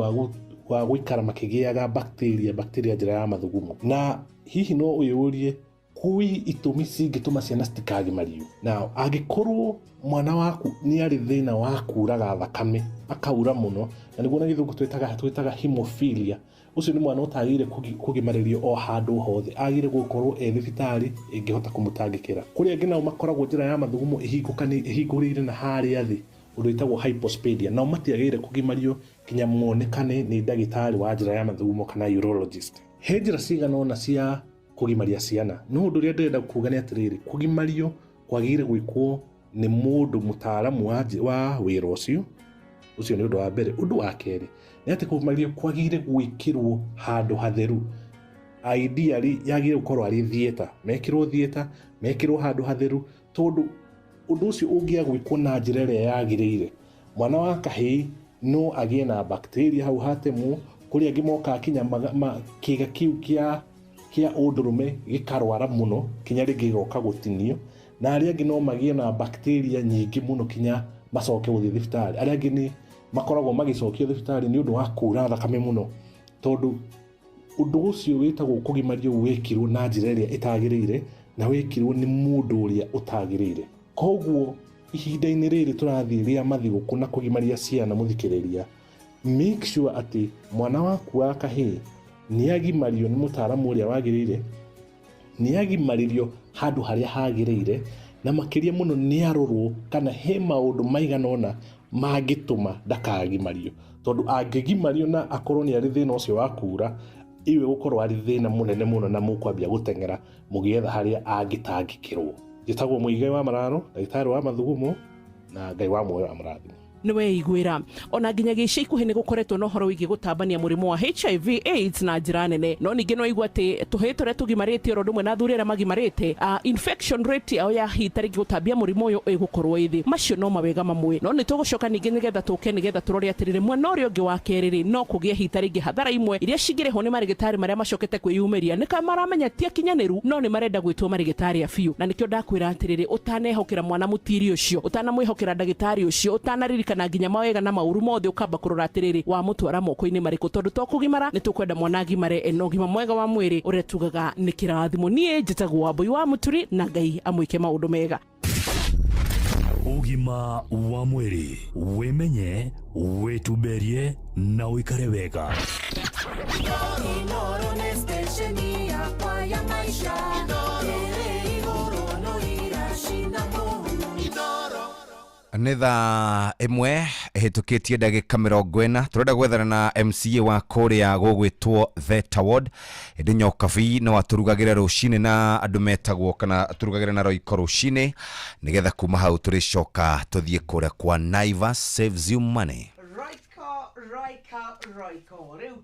wa gũikara makĩgĩaga bacteria njĩra ya mathugumo. Na hihi no ũyũrie kwĩ itũmi cingĩtũma ciana citikagimario. Na angĩkorwo mwana waku nĩ arĩ thĩna wa kuraga thakame, akaura mũno, na nĩguo na gĩthũngũ twĩtaga hemophilia, ũcio nĩ mwana ũtagĩrĩire kũgimarĩrio o handũ hothe, agĩrĩire gũkorwo thibitarĩ ĩngĩhota kũmũtangĩkĩra. Kũrĩ angĩ nao makoragwo njĩra ya mathugumo ĩhingũrĩire na harĩa thĩ, ũndũ wĩtagwo hypospadia, nao matiagĩrĩire kũgimario kinya monekane nĩ ndagĩtarĩ wa njĩra ya mathugumo kana urologist. He njĩra cigana ũna cia kũgimaria ciana, no ũndũ ũrĩa ndĩrenda kuuga nĩ atĩrĩrĩ, kũgimario kwagĩrĩire gwĩkwo nĩ mũndũ mũtaaramu wa wĩra ũcio nĩ ũndũ wa mbere. Ũndũ wa kerĩ nĩ atĩ kũgimario kwagĩrĩire gwĩkĩrwo handũ hatheru, ideally yagĩrĩire gũkorwo arĩ theater, mekĩrwo theater, mekĩrwo handũ hatheru, tondũ ũndũ ũcio ũngĩaga gwĩkwo na njĩra ĩrĩa yagĩrĩire, mwana wa kahĩĩ no agĩe na bacteria hau hatemwo. Kũrĩ angĩ moka kinya kĩga kĩu kia ũndũrũme gĩkarwara mũno kinya rĩngĩ gĩgoka gũtinio, na arĩa angĩ no magĩe na bacteria nyingĩ mũno kinya macoke gũthiĩ thibitarĩ. Arĩa angĩ nĩ makoragwo magĩcokio thibitarĩ nĩ ũndũ wa kuura thakame mũno, tondũ ũndũ ũcio wĩtagwo kũgimario wekirwo na njĩra ĩrĩa ĩtagĩrĩire na wekirwo nĩ mũndũ ũrĩa ũtagĩrĩire. Koguo ihinda-inĩ rĩrĩ tũrathiĩ rĩa mathigũkũ na kũgimaria ciana mũthikĩrĩria, make sure atĩ mwana waku wa kahĩĩ nĩ agimario nĩ mũtaaramu ũrĩa wagĩrĩire, nĩ agimaririo handũ harĩa hagĩrĩire, na makĩria mũno nĩ arorwo kana he maũndũ maigana ũna mangĩtũma ndakagimario, tondũ angĩgimario na akorwo nĩ arĩ thĩna ũcio wa kuura, iwe gũkorwo arĩ thĩna mũnene mũno na mũkwambia gũteng'era mũgĩetha harĩa angĩtangĩkĩrwo. Njĩtagwo Mũigai wa Mararo, ndagĩtarĩ wa mathugumo, na Ngai wa muoyo amũrathime. Niwe igwira ona nginya gica ikuhi ni gukoretwo no horo wigi gutambania murimu wa HIV AIDS na njira nene, no ningi no igwa ati tuhitore tugimarite ro ndumwe na thurira magimarite infection rate yao ya hitari gutambia murimu uyu igukorwo ithi macio no mawega mamwe, no ni tugucoka ningi nigetha tuke nigetha turore atirire mwana uria ungi wa keriri no kugie hitari ingi hathara imwe iria cigireho ni marigitari maria macokete kwiyumiria ni kamaramenya tia kinyaniru no ni marenda gwitwo marigitari afiu, na nikyo ndakwira atirire utanehokera mwana mutiri ucio, utanamwihokera ndagitari ucio, utanaririka na nginya mawega na mauru mothe ukamba kurora atiriri wa mutwara moko-ini mariku, tondu to kugimara ni tukwenda mwana agimare eno gima mwega wa mwiri uria tugaga ni kirathimo. Nie njitagwo Wambui wa Muturi, na Ngai amwike maundu mega. Ugima wa mwiri, wimenye, wituberie na wikare wega. Inoro ni stesheni yakwa ya maisha, ere igoro no irashina muhu. Nĩ thaa ĩmwe ĩhĩtũkĩtie ndagĩka 40 tũrenda gwethana na MCA wa kũrĩa gũgwĩtwo Theta Ward Hĩndĩ Nyokabi no atũrugagĩre rũcinĩ na andũ metagwo kana atũrugagĩre na Royco rũcinĩ nĩgetha kuma hau tũrĩcoka tũthiĩ kũrĩa kwa Naivas Saves You Money. Royco.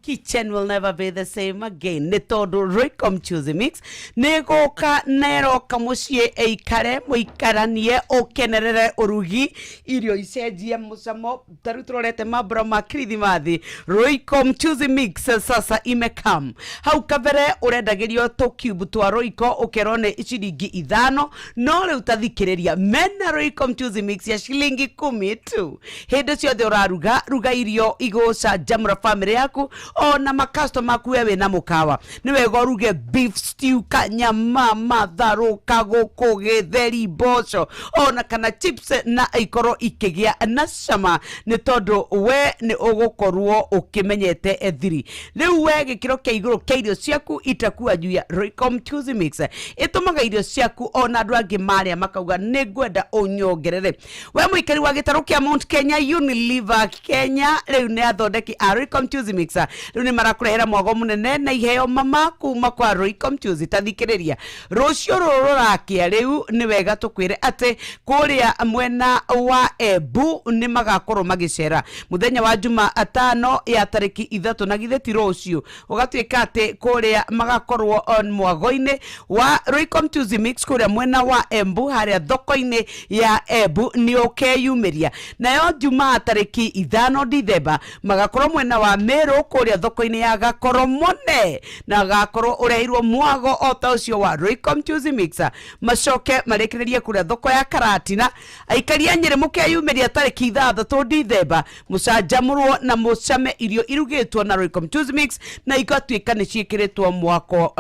Kitchen will never be the same again. Nĩ tondũ Royco Mchuzi Mix nĩ gũka neroka mũciĩ eikare mũikaranie ũkenerere ũrugi irio icenjie mũcamo. Tarĩu tũrorete mambura ma Kirithimathi. Royco Mchuzi Mix sasa imekam. Hau kabere ũrendagĩrio tũ cube twa Royco ũkerwo nĩ ciringi 5, no rĩu tathikĩrĩria mena Royco Mchuzi Mix ya ciringi 10 tu. Hĩndĩ ciothe ũraruga irio igũca jamra family yaku ona makastoma aku wewe na mukawa ni wega uruge beef stew, kanyama, matharu, kagoko, githeri, mboco ona kana chips na ikorwo ikigia na cama, ni tondu we ni ugukorwo ukimenyete ethiri. Riu we gikiro kia iguru kia irio ciaku itakuwa juu ya Royco Mchuzi Mix itumaga irio ciaku ona andu angi maria makauga ni ngwenda unyongerere. We muikari wa gitaru kia Mount Kenya Unilever Kenya riu ni athondeki a Royco Mchuzi Mix riu ni marakurehera mwago munene na iheo mama kuma kwa Royco Mchuzi. Tathikiriria rucio rurakia riu ni wega tukwire ati kuria mwena wa Embu ni magakorwo magicera muthenya wa Jumatano ya tariki 3 na githeti rucio ugatwika ati kuria magakorwo on mwago-ini wa Royco Mchuzi Mix kuria mwena wa Embu haria thoko-ini ya Embu ni ukeyumiria. Nayo Jumaa tariki 5 Dithemba magakorwo mwena wa Meru kuria thoko-ini ya Gakoromone na gakorwo urehirwo mwago o ta ucio wa Royco Mchuzi Mix. Macoke marekererie kuria thoko ya Karatina aikaria Nyeri mukeyumiria tariki 3 Dithemba mucanjamurwo na mucame irio irugitwo na Royco Mchuzi Mix na igatwika ni ciikiritwo mwago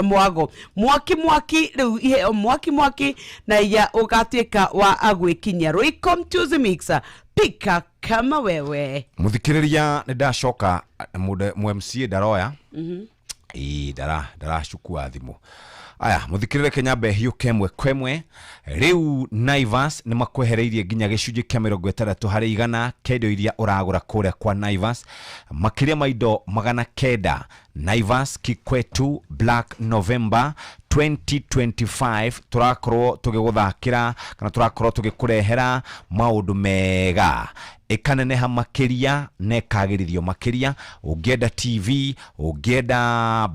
mwaki riu iheo mwaki na ya ugatwika wa agwikinya Royco Mchuzi Mix. Pika kama wewe muthikiriria ni ndacoka mu MCA ndaroya daracukua thimu. Aya muthikirire Kenyambe hiyo kwemwe riu Naivas ni makwehereirie nginya gicunji kia 60 hari igana kendo iria uragura kuria kwa Naivas makiria maindo 900. Naivas Kikwetu Black November 2025 turakorwo tugiguthakira kana turakorwo tugikurehera maundu mega ikaneneha makiria nekagirithio makiria. Ungenda TV, ungenda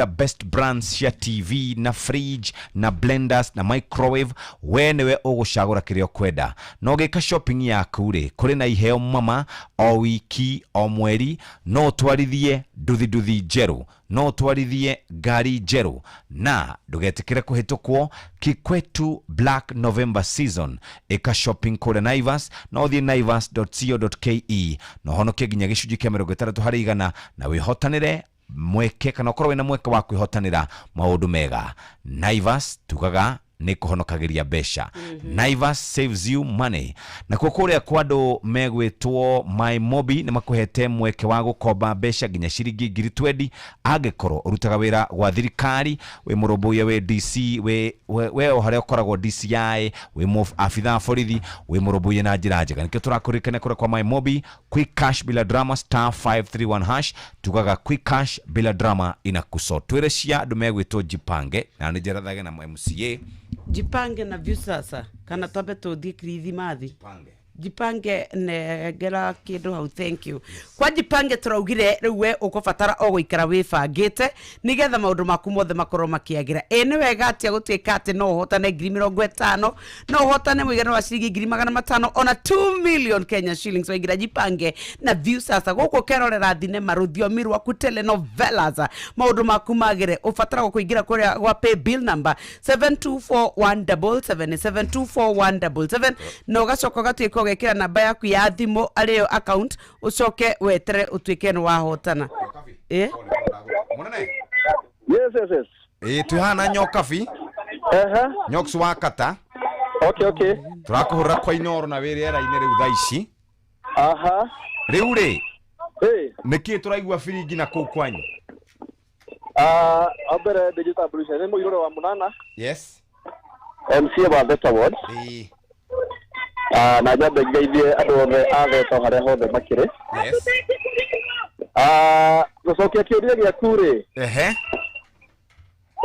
best brands cia TV na fridge na blenders na microwave, we niwe ugucagura kirio kwenda. No gika shopping yaku ri kuri na iheo mama o wiki o mweri no twarithie nduthi nduthi njeru no twarithie ngari njeru na ndugetikire kuhitukwo Kikwetu Black November season eka shopping kule Naivas no thie naivas.co.ke no honoke ginya gicunji kia 60 hari igana na wihotanire mweke kana ukorwo wina mweke wa kwihotanira maundu mega. Naivas tugaga ni kuhonokagiria besha. Naivas saves you money. Na kukuria kwado megwitwo My Mobi ni makuhete mweke wa gukomba besha ginya ciringi 20 agekoro urutaga wira gwa thirikari we muroboye we DC we ohare ukoragwo DCI we move afitha borithi we muroboye na njira njega nikio turakurikane kure kwa My Mobi quick cash bila drama *531# tugaga quick cash bila drama inakuso twireshia andu megwitwo Jipange na nijerathage na MCA Jipange na view sasa kana tobe tuthie Kirithimathi Jipange negera kindu hau. Thank you kwa Jipange turaugire riu we ukubatara o guikara wibangite nigetha maundu maku mothe makorwo makiagira ene wega atia gutwika ati no hotane 50,000 no hotane muigana wa ciringi 500,000 ona 2 million Kenya shillings waigira Jipange na view sasa guku kerorera thinema ruthiomi rwaku telenovelas maundu maku magire ubatara kuingira kuria gwa pay bill number 724177 no gacoka gatwika ugekira namba yaku ya thimu ariyo account ucoke wetere utwike ni wahotana Munene yes tuhana nyokabi nyoksu wakata okay turakuhura kwa Inoro na wirera ine riu thaici riu ri niki turaigua firingi na kuu kwanyu abere digital solution ni muirore wa munana yes MC wa Beta Awards na jabe ngeithie andu othe atheta haria hothe makire yes gucokia kiuria gia kure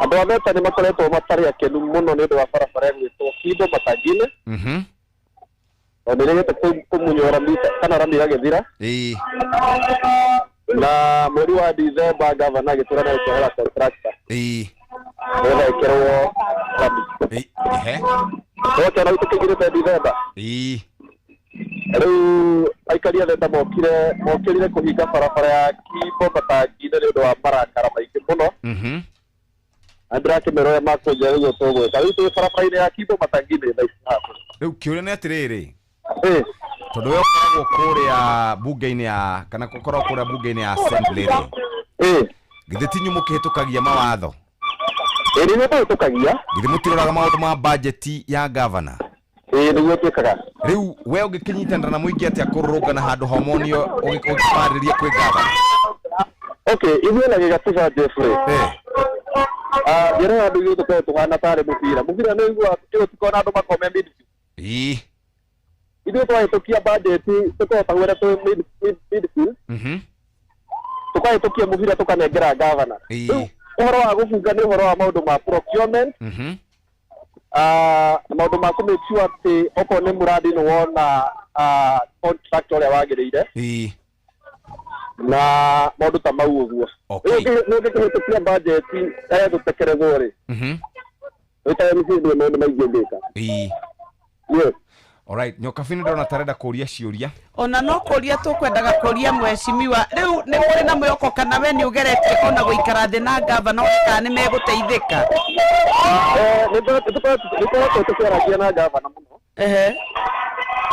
andu atheta ni makoretwo matari akenu muno ni ndu wa barabara gwitwo Kibo Matangine onirigite kumunyora mita kana ramira githira na mweri wa December gavana gitura na ikera contractor wala ikero Oke na utukigire pe December riu aikaria theta mokirire kuhinga barabara ya Kibo Matangine ni ndu wa marakara maingi muno andra ke meroya makoja riu togo riu tu barabara ya Kibo Matangine riu kiuria ni atiriri tondu we ukoragwo kuria bunge-ini ya kana gukorwo kuria bunge-ini ya assembly githe tinyu mukihitukagia mawatho ni mutukagia githe mutiroraga maundu ma budget ya governor niguo twikaga riu we ugikinyitanira na muingi atia kururungana handu homonio ugipariria kwi governor okay ithuĩ na gĩgatiba Jeffrey njĩra andũ ithuĩ tũkorwo tũhana tarĩ mũbira nĩ igua tukona andũ makome midfield ithuĩ twahĩtũkia budget tũkorwo tagwĩra twĩ midfield tũkahĩtũkia mũbira tũkanengera governor ũhoro wa gũbunga nĩ ũhoro wa maũndũ ma procurement maũndũ ma kũ make sure atĩ okorwo nĩ mũradi nĩ wona contract ũrĩa wagĩrĩire na maũndũ ta mau ũguo nĩ ũngĩkĩhĩtũkia budget tũtekerethwo rĩ maũndũ maingĩ ngĩka yes. Alright, nyokabini ndona tarenda kuria ciuria. Ona no kuria tukwendaga kuria mweshimiwa. Riu ni muri na mwoko kana we ni ugeretie ona guikara thi na governor kana ni meguteithika. Niko tukwaragia na governor muno.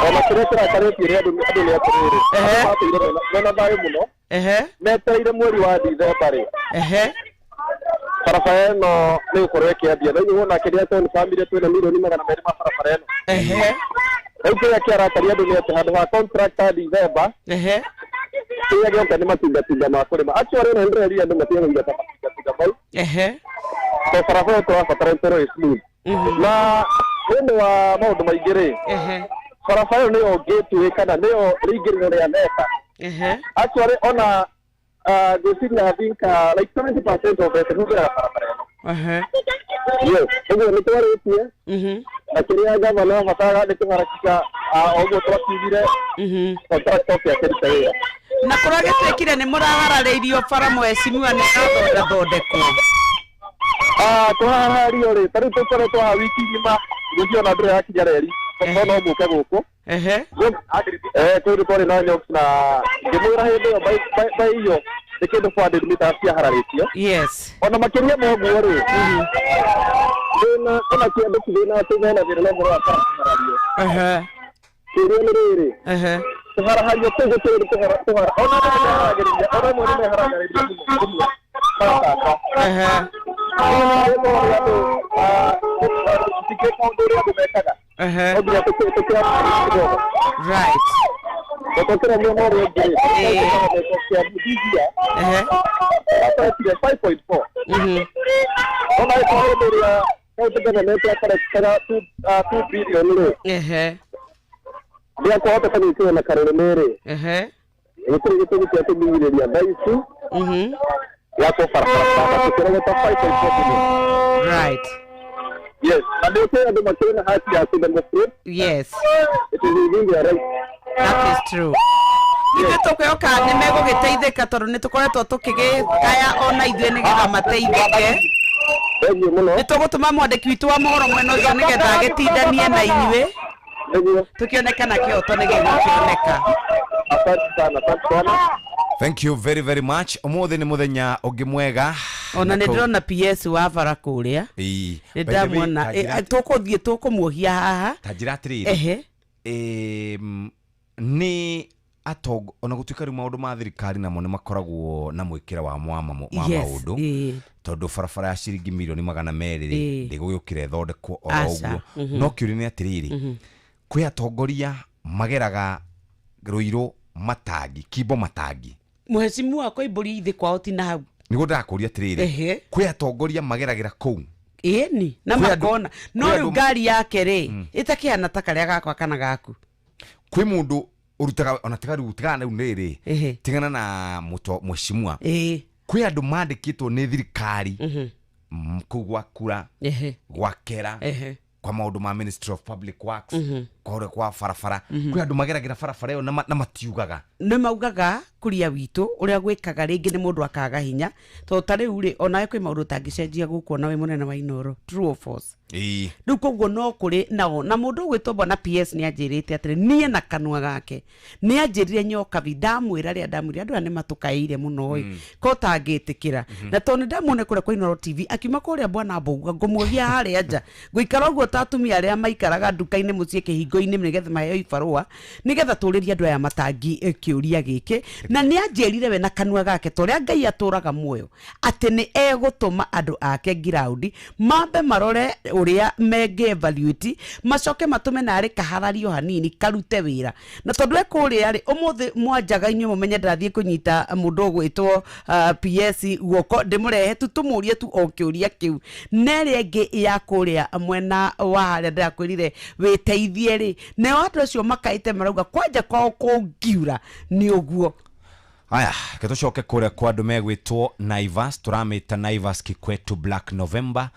Ona turekera karetie andu ni atiriri. Na bayo muno. Metereire mweri wa December ri. Barabara ĩno nĩ ũkorwo ĩkĩambia na inyuĩ wona kĩrĩa tũnĩ family twĩna milioni 200 barabara ĩno rĩu kĩrĩa kĩarakaria andũ nĩ atĩ handũ ha contractor December kĩrĩa gĩoka nĩ matingatinga ma kũrĩma actually ĩno ndĩreria andũ matigaga ta matingatinga mau to barabara tũrabatara ĩkorwo ĩ smooth na nĩ wa maũndũ maingĩ rĩ barabara ĩno nĩyo gateway kana nĩyo rĩingĩrĩro rĩa theka actually ona I think like 70% of it is yes, ndio nitoretie lakini gavana fatara ni kuharakisha ogo twakivire contract ya serikali na kuragetekire ni muraharariirio bara mweshimiwa ni thondekwo twaharario ri tari tukoretwo ha wiki ngima ndio na ndire yakinya reri no muke guku turi twari na nyoks na ngimwira hindi yo by iyo ikindu funded meters cia hararitio yes ona makiria moguo ri ona kindu kidina tugena vile level wa harario kirio ni riri tuharahario tugutere tuhara ona haragiriria ona mo ni haragiriria right Doktora memory upgrade. 5.4. Ona ikoreria kautega nete akara 2 billion le. Dia ko hata kani na karole mere. Ikiri kitu cha bilioni ya baisu. Yako farfara kwa kwa 5.4 billion. Right. Yes, and they say the machine has to demonstrate. Yes. It is within their right. That is true. Ithe tukwioka ni megugiteithika tondu ni tukoretwo tukigikaya ona ithuĩ nigetha mateithike. Ni tugutuma mwandiki witu wa mohoro mwena ucio nigetha agitindanie na inyuĩ tukionekana kioto nigigukioneka. Asante sana. Thank you very very much. Umuthi ni muthenya ungi mwega. Ona ndirona PS wa bara kuria. Ndamwona tukuthie tukumuhia haha. Tajira atiriri. Ni atongo ona gutuika ri maundu ma thirikari namo ni makoragwo na mwikira wa maundu tondu barabara ya ciringi milioni 200 ndigugukire thondekwo oguo no kiuri ni atiriri kwi atongoria mageraga ruiro matangi kibo matangi muhecimu wako iburi ithi kwao ti na hau nigo ndakuria atiriri kwi atongoria mageragira kuu ni na makona no ru ngari yake ri itakiana ta karia gakwa kana gaku kwi mundu urutaga ona tigaru tigana unere tigana na muto mweshimwa kwi andu mandikitwo ni thirikari kugwa kura gwakera kwa maundu ma Ministry of Public Works kwa farafara kwi andu mageragira farafara yo na matiugaga ni maugaga kuria witu uria gwikaga ringi ni mundu akaga hinya to tariu ri ona kwi maundu tangicenjia gukuona we munene wa Inoro true or false riu koguo no kuri nao na mundu gwitwo bona PS ni anjirite atire nie na kanwa gake ni anjirire nyoka vidamwira ria ndamwira andu ani matukaire muno oi ko tangitikira na to ni ndamone kure kwa Inoro TV akiuma kuria bwana Mbuga ngumuhia haria nja guikara uguo tatumia aria maikaraga nduka-ini mucie kihingo-ini nigetha maheo ibarua nigetha turiria andu aya matangi kiuria giki na ni anjirire we na kanwa gake to ria Ngai aturaga muoyo ati ni egutuma andu ake ground mambe marore uria menge evaluate macoke matume na ari kaharario hanini karute wira na tondu ekuria ri umuthi mwanjaga inyu mumenye ndathie kunyita mundu ogwitwo PS guoko ndimurehe tutumurie tu o kiuria kiu nere ngi ya kuria mwena wa haria ndakwirire witeithie ri ne watu acio makaite marauga kwanja kwao kungiura ni uguo. Aya, ketucoke kuria kwa andu megwitwo Naivas, turamita Naivas Kikwetu Black November.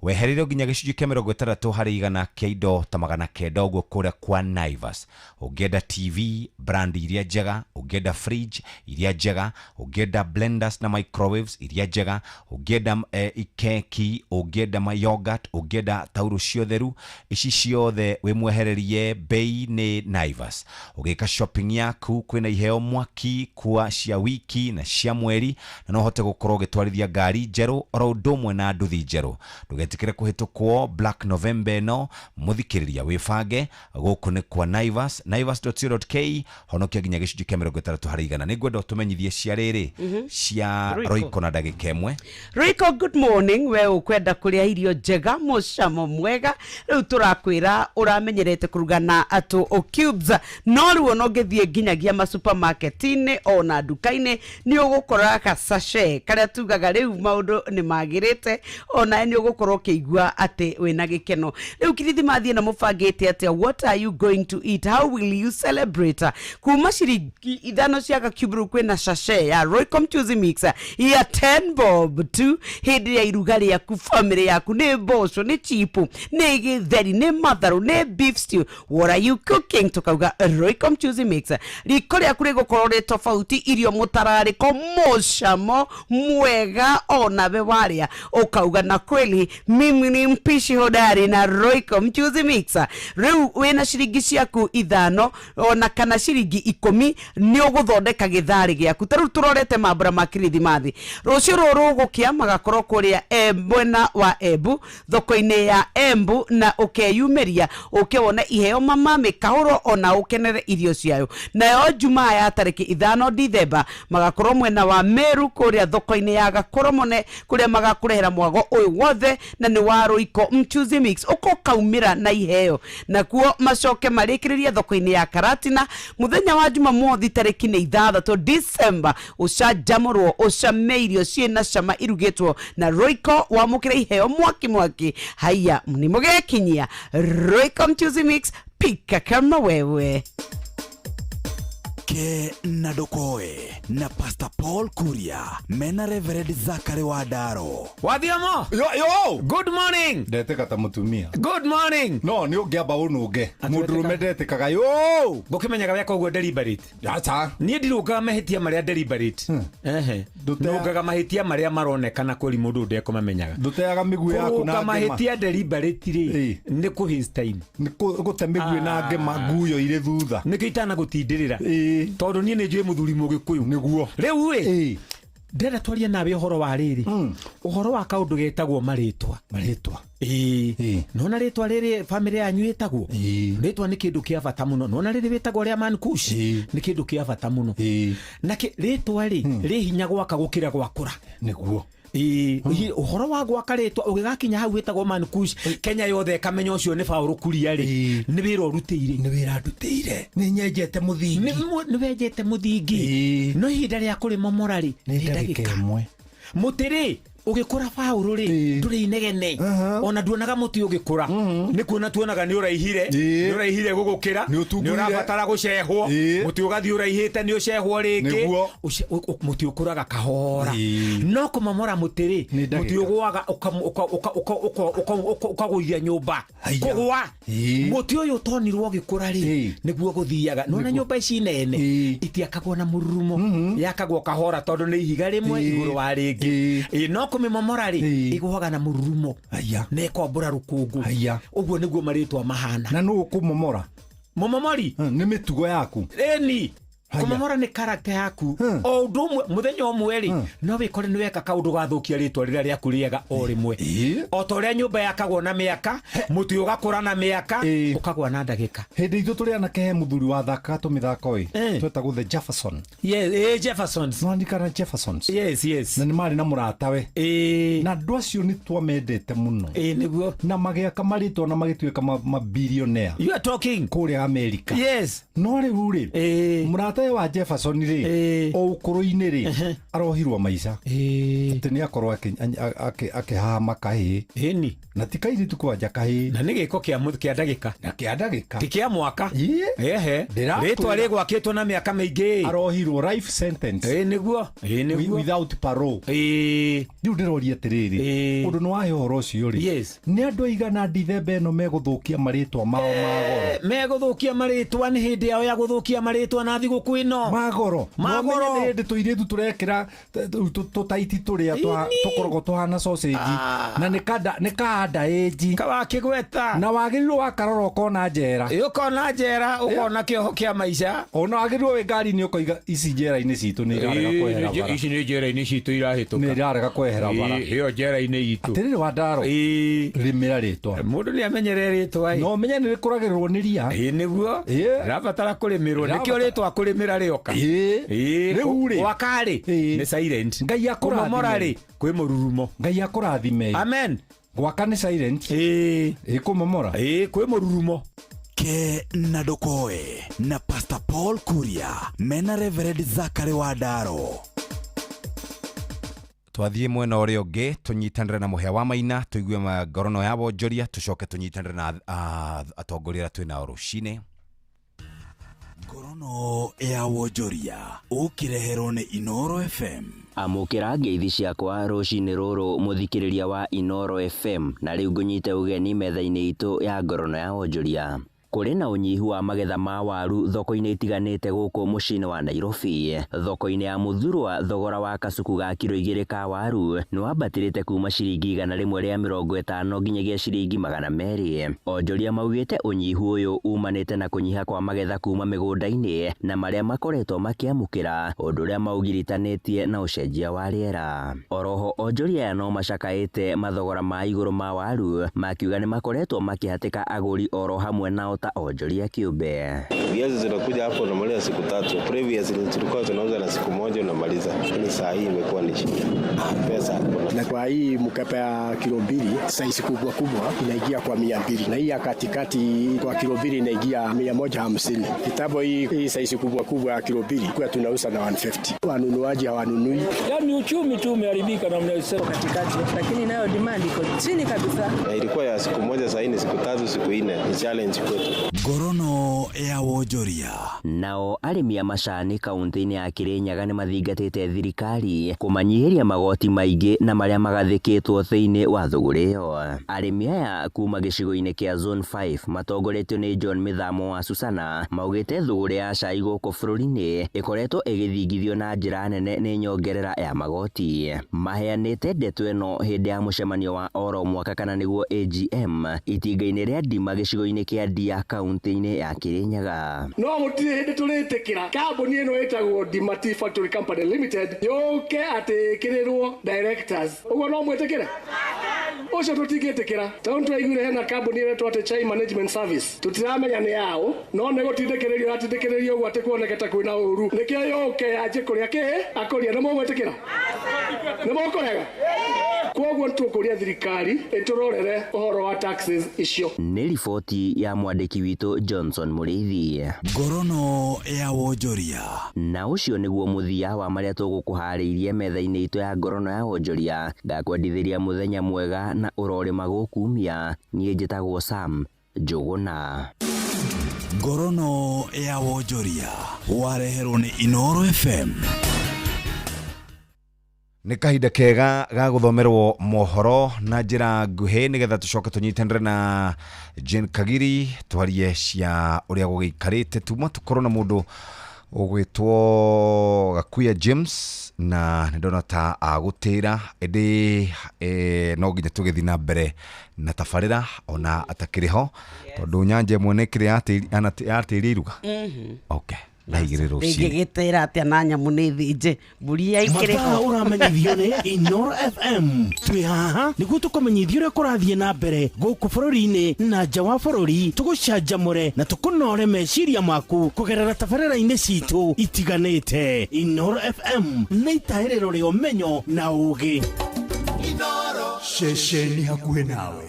Weherire nginya gicunjĩ kĩa 60 harĩ igana kĩa indo ta 900 ũguo kuria kwa Naivas. Ũngĩenda TV brand iria njega, ũngĩenda fridge iria njega, ũngĩenda blenders na microwaves iria njega, ũngĩenda ikeki, ũngĩenda ma yogurt, ũngĩenda tauro ciotheru, ici ciothe we mwehererie bei ni Naivas. Ũgĩka shopping yaku kwĩna iheo mwaki kwa cia wiki na cia mweri na no hote gukorwo gitwarithia ngari njeru oro ndomwe na nduthi njeru. Tugetikire kuhitukwo Black November no muthikiriria wifange guku ni kwa Naivas naivas.co.ke honokia ginya gicunjĩ kĩa 60 harĩ igana. Nĩngwenda ũtũmenyithie cia rĩrĩ cia Royco na ndagĩka ĩmwe. Royco, good morning. We ukwenda kuria irio njega mucamo mwega riu turakwira uramenyerete kurugana atu o cubes no riu no ngithie nginyagia ma supermarket-ini ona nduka-ini ni ugukora ka sachet karia tugaga riu maundu ni magirite ona ni ugukora ukigua ati wina gikeno riu kirithi mathie na mubangite ati what are you going to eat, how will you celebrate kuma ciringi ithano cia ka cube kwina sachet ya Royco Mchuzi Mix ya 10 bob tu hindi ya iruga riaku family yaku ni boco ni chipu ni githeri ni matharu ni beef stew. What are you cooking? Tukauga Royco Mchuzi Mix riko riaku rigukorwo ri tofauti irio mutarariko mucamo mwega ona we waria ukauga na kweli mimi ni mpishi hodari na Royco mchuzi mixer. Riu wina ciringi ciaku ithano ona kana ciringi 10 ni uguthondeka githari giaku. Taru turorete mambura ma Kirithimathi. Rucio ruru gukia magakorwo kuria mwena wa Embu, thoko-ini ya Embu, na ukeyumeria ukiwona iheo mama mikahuro ona ukenere irio ciayo. Nayo Jumaa ya tariki 5 Dithemba magakorwo mwena wa Meru kuria thoko-ini ya Gakoromone kuria magakurehera mwago uyu wothe na ni wa Royco mchuzi mix uko kaumira na iheo. Na kuo macoke marikiririe thoko-ini ya Karatina muthenya wa Jumamothi tariki 6 December ucajamurwo ucameirio ciena cama irugitwo na Royco wamukira iheo mwaki haya ni mugekinyia Royco mchuzi mix pika kama wewe. Ke na dokoe na Pastor Paul Kuria mena Reverend Zachary Wadaro. Wadhiamo yo good morning ndete kata mutumia good morning no ni ungiamba unuge mundurume ndete kaga yo gukimenyaga weka uguo deliberate yata ni ndiruga mahitia maria deliberate ndugaga mahitia maria maronekana kuri mundu ndeko mamenyaga nduteaga miguu yaku na ngema mahitia deliberate ri ni ku his time ni gute miguu na ngema nguyo ire thutha nikitana gutindirira tondu nie ni njui muthuri mugikuyu niguo riu ndenda twaria nawe uhoro wa riri uhoro wa kaundu getagwo maritwa nona ritwa riri family yanyu itagwo ritwa ni kindu kia bata muno nona riri witagwo ria Mankush ni kindu kia bata muno na ritwa ri hinya gwaka gukira gwakura niguo uhoro wa gwaka ritwa ugigakinya hau witagwo Mankush Kenya yothe kamenya ucio ni Paul Kuria ri ni wira urutire ni nyenjete muthingi ni wenjete muthingi no ihinda ria kurima morari ni ndagika imwe mutiri ugikura Paul ri nduri inegene ona nduonaga muti ugikura ni kuona tuonaga ni uraihire gugukira ni urabatara gucehwo muti ugathi uraihite ni ucehwo ringi muti ukuraga kahora no kumamora mutiri muti ugwaga ukaguithia nyumba kugwa muti uyu tonirwo ugikura ri niguo guthiaga nona nyumba ici nene itiakagwo na mururumo yakagwo kahora tondu ni ihiga rimwe iguru wa ringi no kumimomora ri igwaga na mururumo ne kombura rukungu uguo niguo maritwa mahana na no kumomora momomori ni mitugo yaku eni kumomora ni character yaku o ndumwe muthenya omwe ri no wikore ni weka kaundu gathukia ritwa rira ria kuriega o rimwe o toria nyumba yakagwo na miaka muti ugakura na miaka ukagwa na ndagika hindi ithu turi anake he muthuri wa thaka tumithako twetagwo the Jefferson Jeffersons no andikana Jeffersons yes na ni mari na muratawe na andu acio ni twamendete muno niguo na magiaka maritwa na magituika mabillionaire you are talking kuria America no riu ri murata wa Jefferson ri o ukuru-ini ri arohirwo maica ati ni akorwo akihama kahi ni na tikairi tukwanja kahi na ni giko kia ndagika na kia ndagika ti kia mwaka ritwa rigwakitwo na miaka maingi arohirwo life sentence niguo without parole riu ndiroria atiriri undu ni wahe uhoro ucio ri ni andu aigana Dithemba ino meguthukia maritwa mao magoro meguthukia maritwa ni hindi yao ya guthukia maritwa na thiguku ino magoro ndi tuiritu turekira tutaiti turia tukorogwo tuhana sausage na nikanda eji kawakigweta na wagirirwo wakarora ukona njera ukona kioho kia maisha ona wagirirwo wi ngari ni ukoiga ici njera-ini citu ni irarega kwehera bara ici ni njera-ini citu irahituka ni irarega kwehera bara iyo njera-ini itu atiriri wa ndaro rimira ritwa mundu ni amenyere ritwa no menye ni rikuragirwo ni ria niguo rabatara kurimirwo nikio ritwa kurimira rioka riu ri wakari ni silent ngai akumomora ri kwi mururumo ngai akurathime amen gwaka ni silent kumomora kwi mururumo ke na dokoe na Pastor Paul Kuria mena Reverend Zachary Wadaro twathie mwena uria ungi tunyitanire na muhea wa maina tuigue ngorono ya wonjoria tucoke tunyitanire na atongoria twina rucine ngorono ya wonjoria ukireherwo ni Inoro FM amukira ngeithi ciakwa rucini ruru muthikiriria wa Inoro FM na riu ngunyite ugeni metha-ini itu ya ngorono ya wonjoria kũrĩ na ũnyihu wa magetha ma waru thoko-inĩ itiganĩte gũkũ mũciĩ-inĩ wa Nairobi. Thoko-inĩ ya Muthurwa thogora wa kacuku ga kiro 2 ka waru nĩ wambatĩrĩte kuma ciringi 150 nginyagia ciringi 200. Onjoria maugĩte ũnyihu ũyũ umanĩte na kũnyiha kwa magetha kuma mĩgũnda-inĩ na marĩa makoretwo makĩamũkĩra, ũndũ ũrĩa maugiritanĩtie na ũcenjia wa rĩera. Oroho onjoria aya no macakaĩte mathogora ma igũrũ ma waru, makiuga nĩ makoretwo makĩhatĩka agũri oro hamwe nao ta onjoria kĩũmbe. Viazi zinakuja hapo unamaliza siku 3. Previous tulikuwa tunauza na siku moja unamaliza. Lakini saa hii imekuwa ni shida. Pesa hakuna. Na kwa hii mkapa ya kilo 2 size kubwa inaingia kwa 200. Na hii ya katikati kwa kilo 2 inaingia 150. Kitambo hii size kubwa ya kilo 2 kwa tunauza na 150. Wanunuaji hawanunui. Yaani uchumi tu umeharibika na mnasema katikati, lakini nayo demand iko chini kabisa. Na ilikuwa ya siku moja, sasa ni siku 3 siku 4. Ni challenge kwetu. Ngorono ya wonjoria. Nao arĩmi a macani kaunti-inĩ ya Kirinyaga nĩ mathingatĩte thirikari kũmanyihiria magoti maingĩ na marĩa magathĩkĩtwo thĩinĩ wa thũgũrĩ ĩyo. Arĩmi aya kuma gĩcigo-inĩ kĩa Zone 5 matongoretio nĩ John Mithamo wa Susana maugĩte thũgũrĩ ya cai gũkũ bũrũri-inĩ ĩkoretwo ĩgĩthingithio na njĩra nene nĩ nyongerera ya magoti. Maheanĩte ndeto ĩno hĩndĩ ya mũcemanio wa oro mwaka kana nĩguo AGM itinga-inĩ rĩa Ndima gĩcigo-inĩ kĩa Ndia kaunti-inĩ ya Kirinyaga. No gũtirĩ hĩndĩ tũrĩtĩkĩra kambuni ĩno ĩtagwo Ndima Tea Factory Company Limited yũke atĩkĩrĩrwo directors. Ũguo no mwĩtĩkĩre? Ũcio tũtingĩtĩkĩra. Tondũ tũraiguire hena kambuni ĩretwo atĩ Chai Management Service. Tũtiramenya nĩ yao, no nĩ gũtindĩkĩrĩrio ũguo atĩ kuonekete kwĩna ũru. Nĩkĩo yũke yanjie kũrĩa akũria. Nĩ mũgwĩtĩkĩra? Nĩ mũkũrega? Kwoguo tũkũria thirikari ĩtũrorere ũhoro wa taxes icio. Nĩ riboti ya mwandĩki witũ Johnson Mũrĩithi. Ngorono ya wonjoria. Na ũcio nĩguo mũthia wa marĩa tũgũkũharĩirie metha-inĩ itũ ya ngorono ya wonjoria. Ngakwendithĩria mũthenya mwega na ũrorĩma gũkumia. Niĩ njĩtagwo Sam Njũgũna. Ngorono ya wonjoria wareherwo nĩ Inooro FM. Nĩ kahinda kega ga gũthomerwo mohoro na njĩra nguhĩ nĩgetha tũcoke tũnyitanĩre na Jane Kagiri twarie cia ũrĩa gũgĩikarĩte tuma tũkorwo na mũndũ ũgwĩtwo Gakuya James na nĩndona ta agũtĩra ĩndĩ no nginya tũgĩthiĩ na mbere na tabarĩra ona atakĩrĩ ho tondũ nyanja ĩmwe nĩ kĩrĩ yatĩria iruga. Okay. Ngĩgĩtĩra atĩa na nyamũ nĩ thĩnje mbũri ya ikĩrĩ ho. Ũramenyithio nĩ Inooro FM. Twĩ haha nĩguo tũkũmenyithia ũrĩa kũrathiĩ na mbere gũkũ bũrũri-inĩ na nja wa bũrũri, tũgũcanjamũre na tũkũnore meciria maku kũgerera tabarĩra-inĩ citũ itiganĩte. Inooro FM nĩ itaĩrĩro rĩa ũmenyo na ũũgĩ. Inooro ceceni hakuhĩ nawe.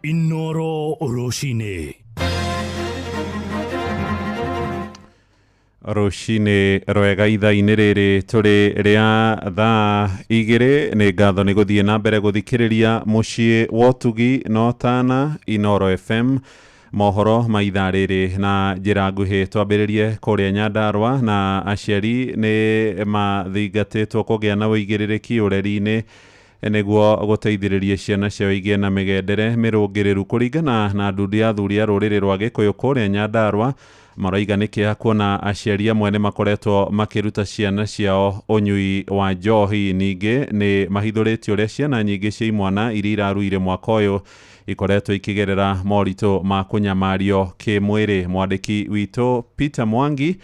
Inooro Roshine. Roshine rwega ithaa-inĩ rĩrĩ tũrĩ rĩa thaa 2 nĩ ngatho nĩ gũthiĩ na mbere gũthikĩrĩria mũciĩ wotugi no tana Inooro FM mohoro ma ithaa rĩrĩ na njĩra nguhĩ. Twambĩrĩrie kũrĩa Nyandarua na aciari nĩ mathingatĩtwo kũgĩa na ũigĩrĩrĩki ũreri-inĩ nĩguo gũteithĩrĩria ciana ciao igĩe na mĩgendere mĩrũngĩrĩru. Kũringana na nduthi ya athuri a rũrĩrĩ rwa Gĩkũyũ kũrĩa Nyandarua, maraiga nĩ kĩeha kuona aciari amwe nĩ makoretwo makĩruta ciana ciao ũnyui wa njohi. Ningĩ nĩ mahithũrĩtie ũrĩa ciana nyingĩ cia imwana iria iraruire mwaka ũyũ ikoretwo ikigerera moritũ ma kũnyamario kĩmwĩrĩ. Mwandĩki witũ Peter Mwangi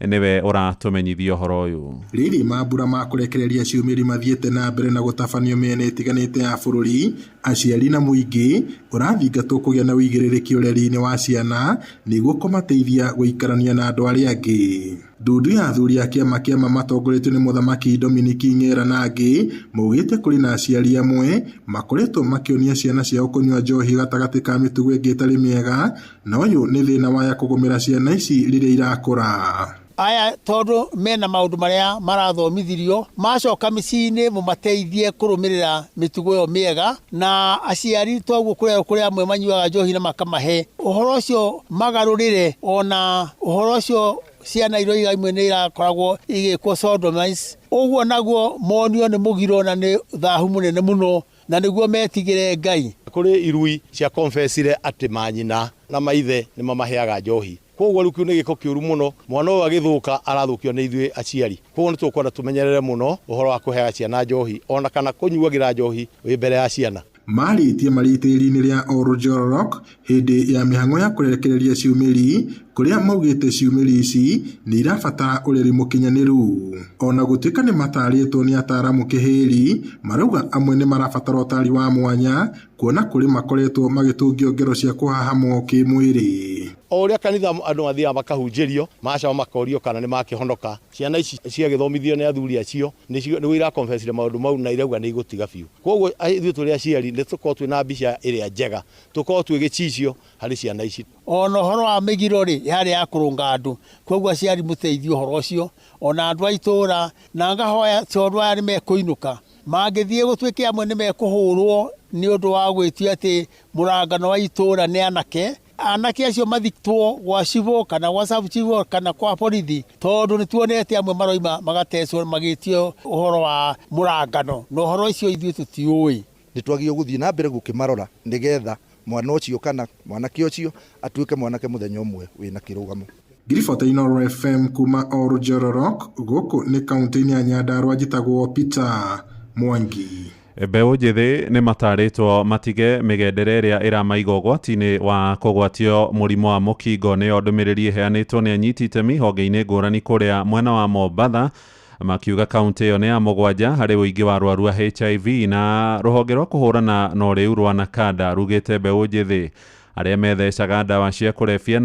niwe ũratũmenyithia ũhoro ũyũ. Rĩrĩ mambura ma kũrekereria ciumĩri mathiĩte na mbere na gũtabanio mĩena ĩtiganĩte ya bũrũri, aciari na mũingĩ ũrathingatwo kũgĩa na ũigĩrĩrĩki ũreri-inĩ wa ciana nĩguo kũmateithia gũikarania na andũ arĩa angĩ. Ndundu ya athuri a kĩama matongoretio nĩ Mũthamaki Dominic Ng'era na angĩ maugĩte kũrĩ na aciari amwe makoretwo makĩonia ciana ciao kũnyua njohi gatagatĩ ka mĩtugo ĩngĩ ĩtarĩ mĩega, na ũyũ nĩ thĩna waya kũgũmĩra ciana ici rĩrĩa irakũra. aya tondu mena maundu maria marathomithirio macoka micini mumateithie kurumirira mitugo yo miega na aciari toguo kuria amwe manyuaga njohi na makamahe uhoro ucio magarurire ona uhoro ucio ciana iroiga imwe nĩ irakoragwo igĩkwo sodomize ũguo naguo monio nĩ mũgiro na nĩ thahu mũnene mũno na nĩguo metigĩre Ngai. Kũrĩ irui cia confessire atĩ manyina na maithe nĩ mamaheaga njohi. Koguo rĩu nĩ gĩko kĩũru mũno mwana ũyũ agĩthũka arathũkio nĩ ithuĩ aciari. Koguo nĩ tũkwenda tũmenyerere mũno ũhoro wa kũheaga ciana njohi ona kana kũnyuagĩra njohi wĩ mbere ya ciana. Marĩtie marĩ tĩri-inĩ rĩa Orojorok hĩndĩ ya mĩhang'o ya kũrekereria ciumĩri kuria maugĩte ciumĩri ici nĩ irabatara ũreri mũkinyanĩru. Ona gũtuĩka nĩ matarĩtwo nĩ ataramu kĩhĩri marauga amwe nĩ marabatara ũtari wa mwanya kuona kũrĩ makoretwo magĩtũngio ngero cia kũhahamwo kĩmwĩrĩ. O ũrĩa kanitha andũ mathiaga makahunjĩrio macoka makorio kana nĩ makĩhonoka ciana ici ciagĩthomithio nĩ athuri acio nĩguo irakonfessire maũndũ mau na irauga nĩ igũtiga biũ. Koguo ithuĩ tũrĩ aciari nĩ tũkorwo twĩna mbica ĩrĩa njega tũkorwo twĩgĩcicio harĩ ciana ici. Ona ũhoro wa mĩgiro rĩ yarĩ ya kũrũnga andũ koguo aciari mũteithie ũhoro ũcio ona andũ a itũũra na ngahoya tondu aya nĩ mekũinũka mangĩthiĩ gũtuĩke amwe nĩ mekũhũrwo nĩ ũndũ wa gwĩtia atĩ mũrangano wa itũũra nĩ anake acio mathitwo gwa civil kana gwa sub civil kana kwa borithi tondu nĩ tuonete amwe maroima magatecwo magĩtio ũhoro wa mũrangano na ũhoro ũcio ithuĩ tũtiũĩ. Nĩ twagĩrĩirwo gũthiĩ na mbere gũkĩmarora nĩgetha mwana ũcio kana mwanake ũcio atuĩke mwanake mũthenya ũmwe wĩna kĩrũgamo. Ngiribota Inoro FM kuma Orojorok gũkũ nĩ kaunti-inĩ ya Nyandarua njĩtagwo Peter Mwangi. Mbeũ njĩthĩ nĩ matarĩtwo matige mĩgendere ĩrĩa ĩramaiga ũgwati-inĩ wa kũgwatio mũrimũ wa mũkingo nĩyo ndũmĩrĩri ĩheanĩtwo nĩ anyiti itemi honge-inĩ ngũrani kũrĩa mwena wa Mombatha makiuga kaunti ĩyo nĩ ya mũgwanja harĩ ũingĩ wa arwaru a HIV na rũhonge rwa kũhũrana na ũrĩu rwa Nakada rugĩte mbeũ njĩthĩ arĩa methecaga ndawa cia kũrebia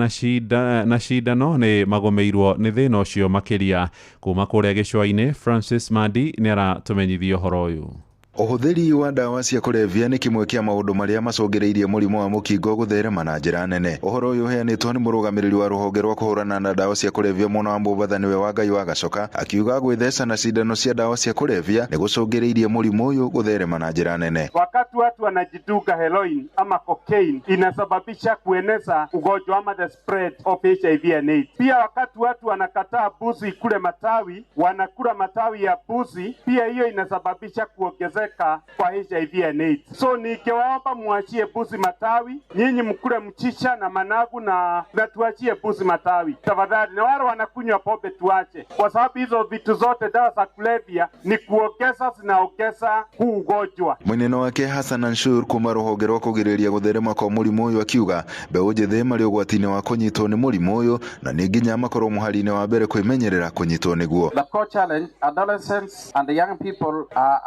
na cindano nĩ magũmĩirwo nĩ thĩna ũcio makĩria. Kuma kũrĩa gĩcũa-inĩ Francis Madi nĩ aratũmenyithia ũhoro ũyũ. Ũhũthĩri wa ndawa cia kũrebia nĩ kĩmwe kĩa maũndũ marĩa macũngĩrĩirie mũrimũ wa mũkingo gũtherema na njĩra nene. Ũhoro ũyũ ũheanĩtwo nĩ mũrũgamĩrĩri wa rũhonge rwa kũhũrana na ndawa cia kũrebia mwena wa Mombatha nĩwe Wangai wa Gacoka akiuga gwĩtheca na cindano cia ndawa cia kũrebia nĩ gũcũngĩrĩirie mũrimũ ũyũ gũtherema na njĩra nene. Wakati watu wanajidunga heroin ama cocaine inasababisha kueneza ugonjwa ama the spread of HIV and AIDS. Pia wakati watu wanakataa buzi kule matawi wanakula matawi ya buzi pia hiyo inasababisha kuongezeka kwa HIV and AIDS. So nikiwaomba muachie buzi matawi, nyinyi mkule mchicha na managu na tuachie buzi matawi tafadhali, na wale wanakunywa pombe tuache, kwa sababu hizo vitu zote dawa za kulevya ni kuongeza, zinaongeza huu ugonjwa. Mwenendo wake Hassan Anshur kuma rũhonge rwa kũgirĩrĩria gũtherema kwa mũrimũ ũyũ akiuga mbeũ njĩthĩ marĩ ũgwati-inĩ wa kũnyitwo nĩ mũrimũ ũyũ na nĩ nginya makorwo mũhari-inĩ wa mbere kwĩmenyerera kũnyitwo nĩguo. The core challenge, adolescents and the young people are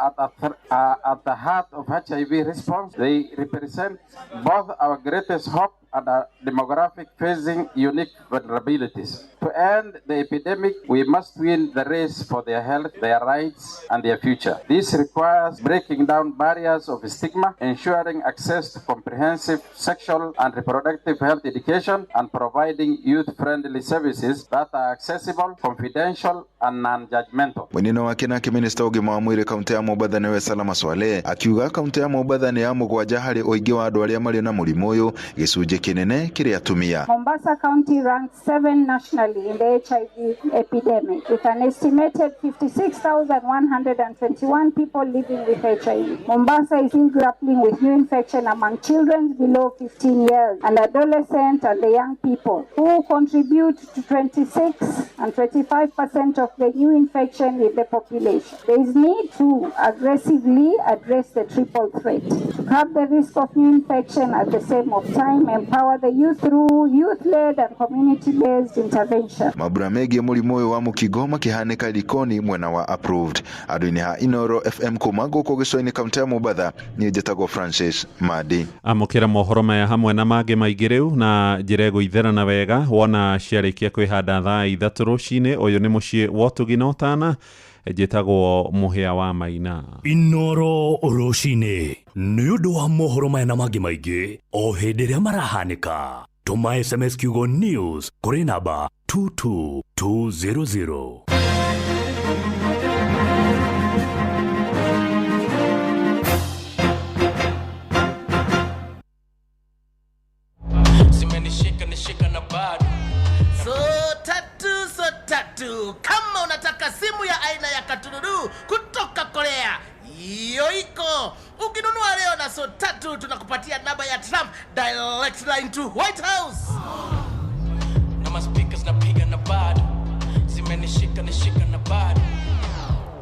at the heart of HIV response. They represent both our greatest hope and our demographic facing unique vulnerabilities. To end the epidemic, we must win the race for their health, their rights, and their future. This requires breaking down barriers of stigma, ensuring access to comprehensive sexual and reproductive health education, and providing youth-friendly services that are accessible, confidential, and non-judgmental. Mwenendo wake nake minista ũgima wa mwĩrĩ kaunti ya Mombatha nĩwe Salama Swale akiuga kaunti ya Mombatha nĩ ya mũgwanja harĩ ũingĩ wa andũ arĩa marĩ na mũrimũ ũyũ gĩcunjĩ kĩnene kĩrĩa atumia. Mombasa County ranks 7 nationally in the HIV epidemic with an estimated 56,121 people living with HIV. Mombasa is still grappling with new infection among children below 15 years and adolescents and the young people who contribute to 26 and 25% of the new infection in the population. There is need to aggressively address the triple threat to curb the risk of new infection at the same time empower the youth through youth-led and community-based intervention. Mabura megiĩ mũrimũ ũyũ wa mũkingo makĩhanĩka Likoni mwena wa approved. Andũ-inĩ ha Inoro FM kuma gũkũ gĩcũa-inĩ kaunti ya Mombatha niĩ njĩtagwo Francis Madi. Amũkĩra mohoro maya hamwe na mangĩ maingĩ rĩu na njĩra ĩgũitherana wega wona ciarĩkia kwĩhanda thaa 3 rũcinĩ. Ũyũ nĩ mũciĩ wa Ũtugi na Ũtana njĩtagwo Mũhĩa wa Maina. Inoro rũcinĩ nĩ ũndũ wa mohoro maya na mangĩ maingĩ o hĩndĩ ĩrĩa marahanĩka tuma SMS kiugo news kuri namba 22200. Nishika na bado so tatu kama unataka simu ya aina ya Katunuru kutoka Korea hiyo iko. Ukinunua leo na so tatu tunakupatia namba ya Trump direct line to White House. Na maspikers napiga na bado zimenishika na bado.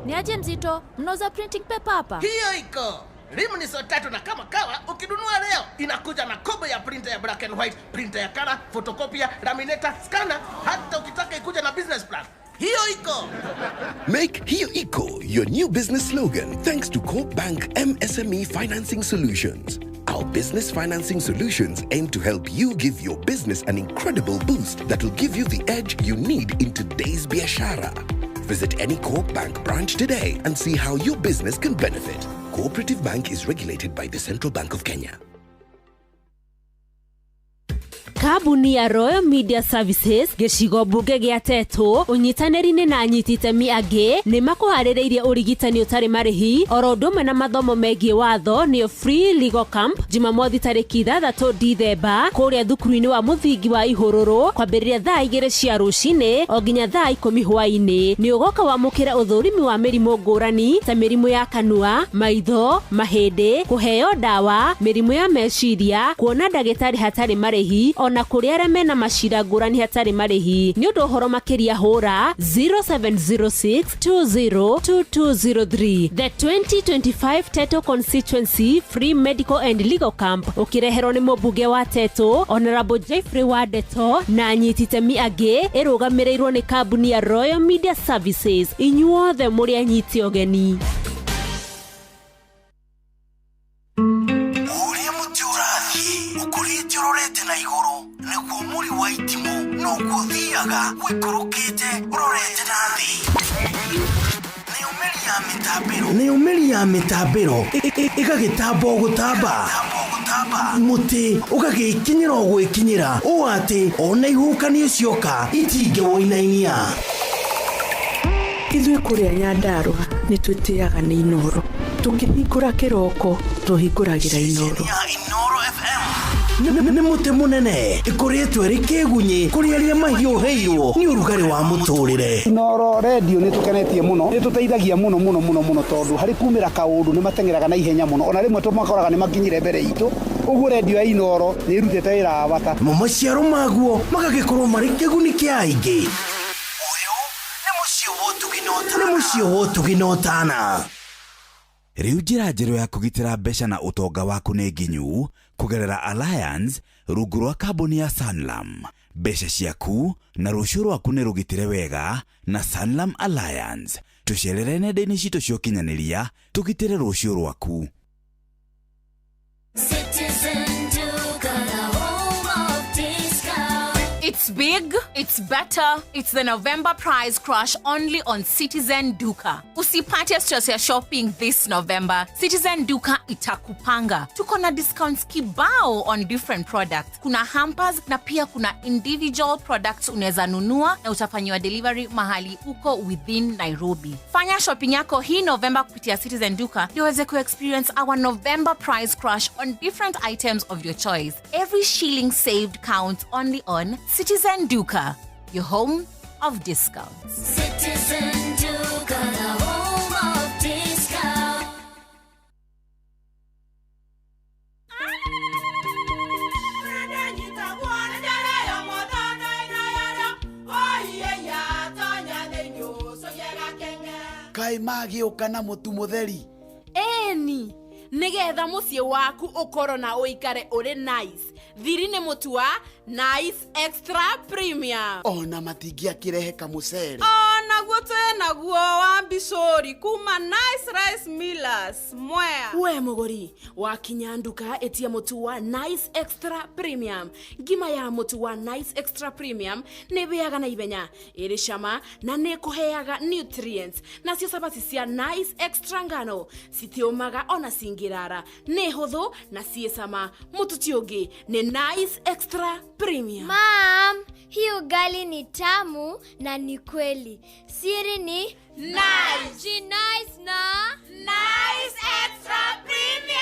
Ni aje Mzito, mnauza printing paper hapa? Hiyo iko. Rimu ni so tatu na kama kawa ukinunua leo inakuja na kobo ya printer ya black and white, printer ya color, photocopy, laminator, scanner, hata ukitaka ikuja na business plan. Hiyo iko. Make Hiyo Iko your new business slogan thanks to Coop Bank MSME Financing Solutions. Our business financing solutions aim to help you give your business an incredible boost that will give you the edge you need in today's biashara. Visit any Coop Bank branch today and see how your business can benefit. Cooperative Bank is regulated by the Central Bank of Kenya. Kabuni ya Royal Media Services gĩcigo mbunge gĩa Tetu ũnyitanĩri-inĩ na anyiti itemi angĩ nĩ makuharĩrĩirie ũrigitani ũtarĩ marĩhi oro ũndũ ũmwe na mathomo megiĩ watho nĩyo free legal camp Jumamothi tarĩki 6 Dithemba kũrĩa thukuru-inĩ wa mũthingi wa Ihũrũrũ kwambĩrĩria thaa 2 cia rũcinĩ o nginya thaa 10 hwaĩ-inĩ. Nĩ ũgoka wamũkĩra ũthũrimi wa mĩrimũ ngũrani ta mĩrimũ ya kanua, maitho, mahĩndĩ, kũheo ndawa, mĩrimũ ya meciria, kuona ndagĩtarĩ hatarĩ marĩhi na kũrĩa arĩa mena macira ngũrani hatarĩ marĩhi. Nĩ ũndũ ũhoro makĩria hũra 0706202203. The 2025 Teto Constituency Free Medical and Legal Camp ũkĩreherwo nĩ mũmbunge wa Teto Honorable Jeffrey Wadeto na anyiti itemi angĩ ĩrũgamĩrĩirwo nĩ kambuni ya Royal Media Services. Inyuothe mũrĩ anyiti ũgeni. Urorete na iguru niguo muri wa itimu no guthiaga wikurukite urorete na thi ni umeri ya mitambiro igagitambo gutamba muti ugagikinyira gwikinyira o ati ona ihukani cioka itinge woinainia. Ithuĩ kũrĩa Nyandarua nĩ twĩtĩaga nĩ Inoro, tũkĩhingũra kĩroko tũhingũragĩra Inoro. Nĩ mũtĩ mũnene ĩkoretwo ĩrĩ kĩgunyi kũrĩ arĩa mahiũhĩirwo nĩ ũrugarĩ wa mũtũrĩre. Inoro radio nĩ tũkenetie mũno, nĩ tũteithagia mũno tondũ harĩ kumĩra kaũndũ nĩ matengeraga na ihenya mũno, ona rĩmwe tũmakoraga nĩ makinyire mbere itũ. Ũguo radio ya Inoro nĩ ĩrutĩte wĩra wa bata. Maciaro maguo magagĩkorwo marĩ kĩguni kĩa aingĩ. Nĩ mũciĩ wotũginotana. Rĩu njĩra njerũ ya kũgitĩra mbeca na ũtonga waku nĩ nginyu kũgerera Alliance rungu rwa kambuni ya Sanlam. Mbeca ciaku na rũciũ rwaku nĩ rũgitĩre wega na Sanlam Alliance. Tũcerere nenda-inĩ citũ cia ũkinyanĩria tũgitĩre rũciũ rwaku. It's big, it's better, it's the November price crash only on Citizen Duka. Usipate stress ya shopping this November. Citizen Duka itakupanga. Tuko na discounts kibao on different products. Kuna hampers na pia kuna individual products unaweza nunua na utafanyiwa delivery mahali uko within Nairobi. Fanya shopping yako hii November kupitia Citizen Duka ndio uweze ku-experience our November price crash on different items of your choice. Every shilling saved counts only on Citizen Duka, your home of discounts. Citizen Duka, the home of discounts. Kai magĩũka na mũtu mũtheri. Eni, nigetha muciĩ waku ũkorwo na ũikare ũrĩ nice. Thiri nĩ mũtu wa Nice Extra Premium. Ona matingia kirehe kamucere. Ona naguo tena guo wa Mbicuri kuma Nice Rice Millers Mwea. We muguri wakinya nduka etia mutu wa Nice Extra Premium. Ngima ya mutu wa Nice Extra Premium ne beaga na ibenya iri shama na ne kuheaga nutrients na cio sabati cia Nice Extra ngano sitiomaga ona singirara ne huthu na ciesama mutu tiongi ne Nice Extra Premium. Mom, hii ugali ni tamu na ni kweli. Siri ni Nice. Ji nice na Nice Extra Premium.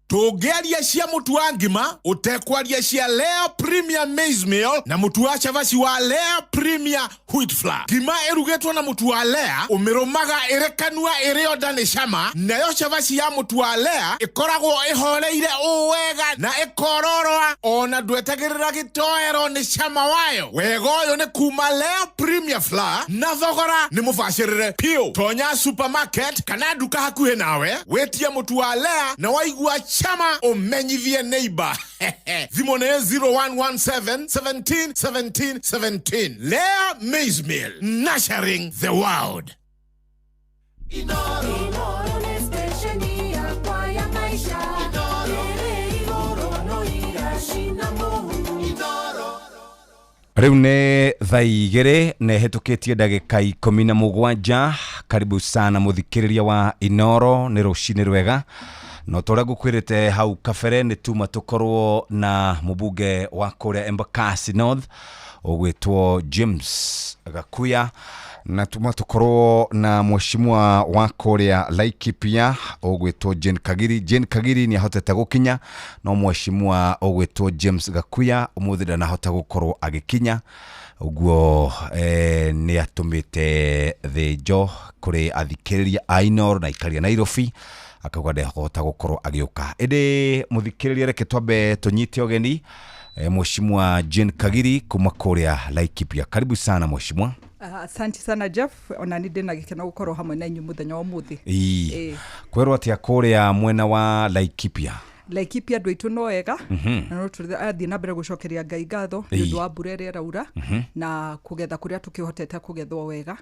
Tugeria cia mutu wa ngima utekwaria cia Lea Premium Maize Meal na mutu wa chavaci wa Lea Premium Wheat Flour. Ngima erugetwo na mutu wa Lea umirumaga irekanua irio ndani cama, nayo chavaci ya mutu wa Lea ikoragwo ihoreire uwega na ikororoa ona ndwetagirira gitoero ni cama wayo. Wega uyu ni kuma Lea Premium Flour na thogora ni mubacirire piu. Tonya supermarket kana duka hakuhe nawe wetie mutu wa Lea na waigua chama umenyithie neighbor. Thimo ne 0117 17 17 17. Lea Maize Meal, nurturing the world. Inoro ni stesheni ya kwa ya maisha. Inoro no irashina mungu. Inoro. Riu ne thaigere ne hetukitie ndagika 17. Karibu sana muthikiriria wa Inoro ni rucini rwega. No tore gukwirite hau kabere ni tuma tukorwo na mubunge wa kuria Embakasi North ogwetwo James Gakuya na tuma tukorwo na mheshimiwa wa kuria Laikipia ogwetwo Jane Kagiri. Jane Kagiri ni ahotete gukinya no mheshimiwa ogwetwo James Gakuya umuthira na hota gukorwo agikinya uguo ni atumite thijo kuri athikiriria Ainor na ikaria Nairobi akagwade hota gukorwo agioka. Ede muthikiriria reke twambe tunyite ogeni mheshimiwa Jane Kagiri kuma kuria Laikipia. Karibu sana mheshimiwa. Asante sana Jeff, ona ninde na gikena gukorwo hamwe na inyu muthenya wa muthi. Kwerwo atia kuria mwena wa Laikipia. Laikipia ndwitu no wega na no turathi na mbere gucokeria Ngai ngatho ni undu wa mbura iria raura na kugetha kuria tukihotete kugethwo wega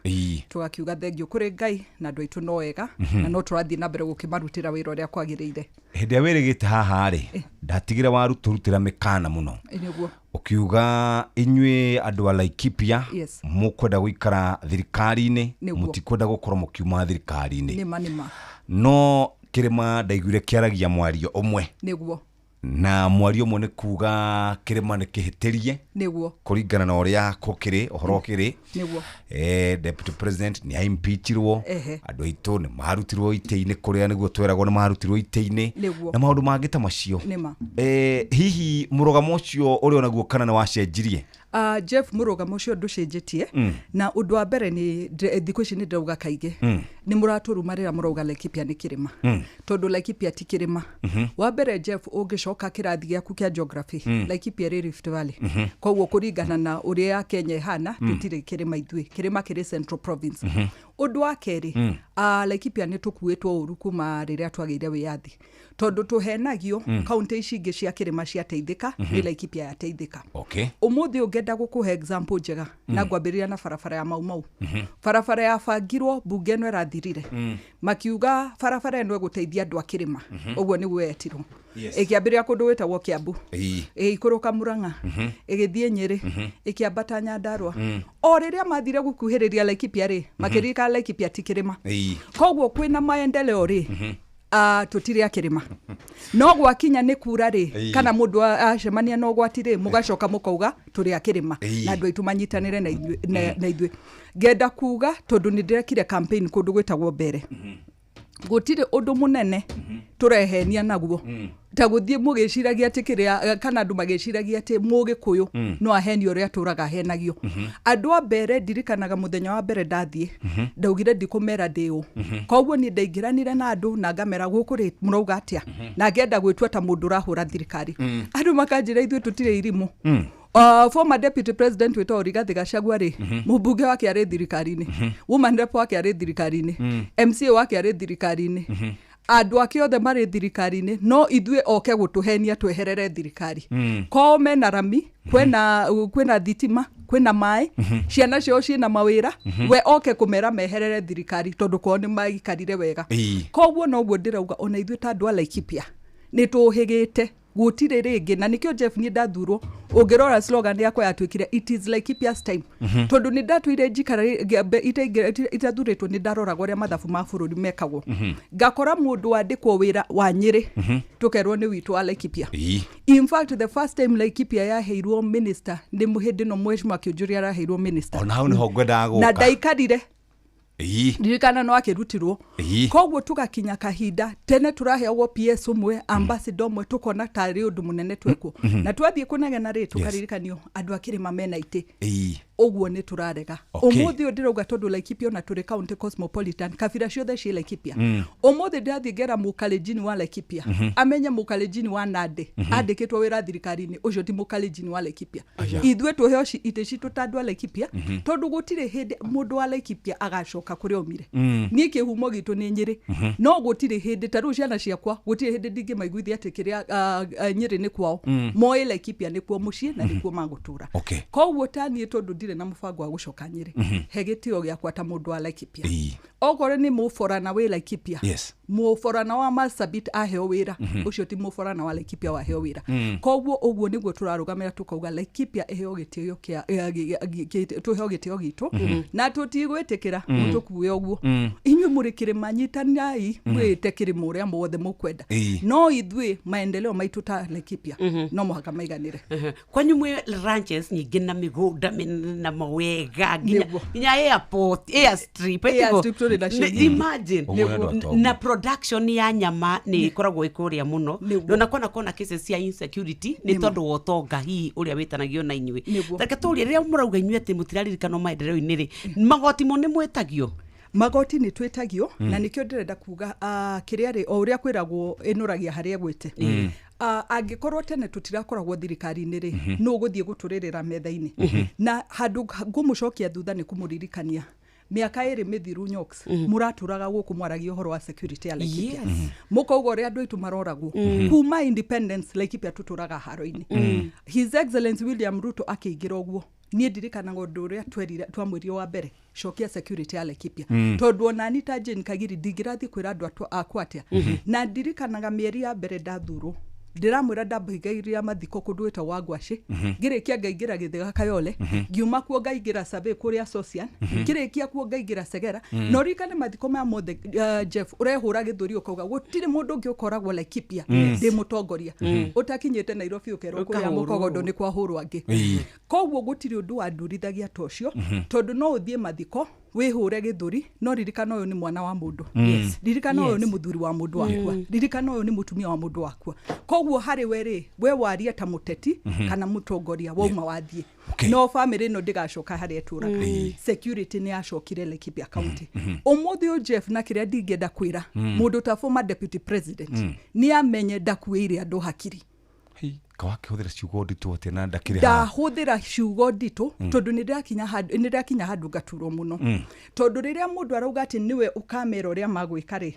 tugakiuga thengio kuri Ngai na ndwitu no wega na no turathi na mbere gukimarutira wira uria kwagirire. Hindi ya wirigite haha ri ndatigire waru turutira mikana muno niguo ukiuga inywe andu a Laikipia mukwenda guikara thirikari-ini mutikwenda gukorwo mukiuma thirikari-ini nima no kirima ndaiguire kiaragia mwario omwe niguo na mwario omwe ni kuga kirima ni kihitirie niguo kuringana na uria kokiri ohoro kiri niguo deputy president ni impeachirwo andu aitu ni marutirwo ite-ini kuria niguo tweragwo ni marutirwo ite-ini na maundu mangi ta macio hihi murugamo ucio uri onaguo kana ni wacenjirie? Jeff, murugamo ucio nducenjetie na undu wa mbere ni thikũ ici ni ndauga kaige ni muraturumarira murauga Laikipia ni kirima tondu Laikipia ti kirima. Wa mbere Jeff, ungicoka kirathi giaku kia geography Laikipia ri Rift Valley koguo kuringana na uria Kenya ihana tutire kirima ithui kirima kiri Central Province. Undu wa keri Laikipia ni tukuitwo uru kuma riria twageire wiyathi tondu tuhenagio county ici ingi cia kirima cia teithika ni Laikipia ya teithika. Umuthi ungenda gukuhe example njega na ngwambiriria na barabara ya Mau barabara ya bangirwo bunge no rathirire makiuga barabara eno guteithia andu a kirima uguo ni gwetirwo ikiambiria kundu wetagwo Kiambu ikuruka Murang'a igithie Nyeri ikiambata Nyandarua o riria mathire gukuhiriria Laikipia ri makirika Laikipia ti kirima koguo kwina maendeleo ri tutire akirima no gwakinya ni kura ri kana mundu acemania no gwatire mugacoka mukauga turi akirima na andu aitu manyitanire na ithwe ngenda kuga tondu ni ndirekire campaign kundu gwetagwo Mbere gutire undu munene turehenia naguo ta guthie mugiciragia tikiria kana andu magiciragia ati Mugikuyu no aheni uria turaga henagio andu a Mbere ndirikanaga muthenya wa mbere ndathie ndaugire ndikumera ndiu koguo ni ndaingiranire na andu na ngamera gukuri murauga atia na ngenda gwitwa ta mundu rahura thirikari andu makanjira ithwe tutire irimu former deputy president wetu Rigathi Gachagua ri mubunge wake ari thirikari-ini woman rep wake ari thirikari-ini MCA wake ari thirikari-ini andå ake othe marä thirikari-inä no ithuä oke gå tå henia tweherere thirikari kwao mena rami kwena thitima kwena maä ciana ciao ciĩna mawĩra we oke kũmera meherere thirikari tondũ kwao nĩ maikarire wega koguo noguo ndĩrauga ona ithuĩ ta andũ a Laikipia nĩ tũhĩgĩte gũtirĩ rĩngĩ na nĩkĩo Jeff niĩ ndathurwo ũngĩrora slogan yakwa yatuĩkire it is Laikipia's time tondũ nĩ ndatuire njikara itathurĩtwo nĩ ndaroragwo ũrĩa mathabu ma bũrũri mekagwo ngakora mũndũ wandĩkwo wĩra wa Nyĩrĩ tũkerwo nĩ witũ wa Laikipia in fact the first time Laikipia yaheirwo minister nĩ mũhĩndĩ no Mheshimiwa Kĩũnjũri araheirwo minister ona hau nĩho ngwendaga gũka na ndaikarire ndirikana no akirutirwo koguo tugakinya kahinda tene turaheagwo PS umwe ambassador umwe tukona tari undu munene twekwo na twathie kunegena ri tukaririkanio andu akirima mena ite oguo ni turarega umuthi ndirauga tondu Laikipia na turi county cosmopolitan kabira ciothe ci Laikipia umuthi ndathie ngera mukalejini wa Laikipia amenye mukalejini wa Nandi andikitwo wira thirikari-ini ucio ti mukalejini wa Laikipia ithwe tuheo ite citu tandwa Laikipia tondu gutire hindi mundu wa Laikipia agacoka kuri omire ni kihumo gitu ni Nyĩrĩ no gutire hindi taru ciana ciakwa gutire hindi ndingi maiguithia atikiria Nyĩrĩ ni kwao moe Laikipia ni kuo mucie na ni kuo magutura koguo tani tondu ndire na mubango wa gucoka Nyĩrĩ hegitio giakwa ta mundu wa Laikipia ogore ni muforana we Laikipia muforana wa Marsabit aheo wira ucio ti muforana wa Laikipia wa heo wira koguo uguo niguo turarugamira tukauga Laikipia eheo gitio kia tuheo gitio gitu na tutigwitikira mutukuwe uguo inywe murikire manyitanai mwite kirimo ria mothe mukwenda no ithwe maendeleo maitu ta Laikipia no muhaka maiganire kwanyu mwe ranches nyingi na migunda na mawega nginya airport airstrip imagine na production ya nyama ni koragwo ikuria muno na kona cases ya insecurity ni tondu wotonga hi uria witanagio na inywe reke turi ria murauga inywe ati mutiraririkano maendeleo-ini ri magoti mo ni mwetagio magoti ni twetagio na nikio ndirenda kuga kiria ri o uria kwiragwo inuragia haria gwite angikorwo tene tutirakoragwo thirikari-inĩ ri no guthie guturirira metha-ini na handu ngumucokia thutha ni kumuririkania miaka iri mithiru Nyox muraturaga guku mwaragia uhoro wa security ya Laikipia mukauga uria andu aitu maroragwo kuma independence Laikipia tuturaga haro-ini His Excellency William Ruto akiingira uguo nie ndirikanaga undu uria twamwirio wa mbere cokia security ya Laikipia tondu ona Anita Jane Kagiri ndingirathi kwira andu akwa atia na ndirikanaga mieri ya mbere ndathurwo ndiramwira ndambigairia mathiko kunduita wa Ngwaci ngirikia ngaingira Githiga Kayole ngiuma kuo ngaingira Sabe kuria Social ngirikia kuo ngaingira Segera no rikane mathiko ma mothe Jeff urehura githuri ukauga gutire mundu ungi ukoragwo Laikipia ndi mutongoria utakinyite Nairobi ukero kuria mukogodo ni kwa huru angi koguo gutire undu wa ndurithagia tocio tondu no uthie mathiko wihure githuri no ririkana uyu ni mwana wa mundu ririkana uyu ni muthuri wa mundu wakwa ririkana uyu ni mutumia wa mundu wakwa koguo hari weri we waria ta muteti kana mutongoria wauma wathie no family no ndigacoka hari eturaga security ni acokire Laikipia county umuthi u Jeff na kiria ndingenda kwira mundu ta former deputy president ni amenye ndakuire andu hakiri kawake huthira ciugo ndito ati na ndakire ha huthira ciugo ndito tondu ni ndakinya handu gaturwo muno tondu riria mundu arauga ati niwe ukamera uria magwika ri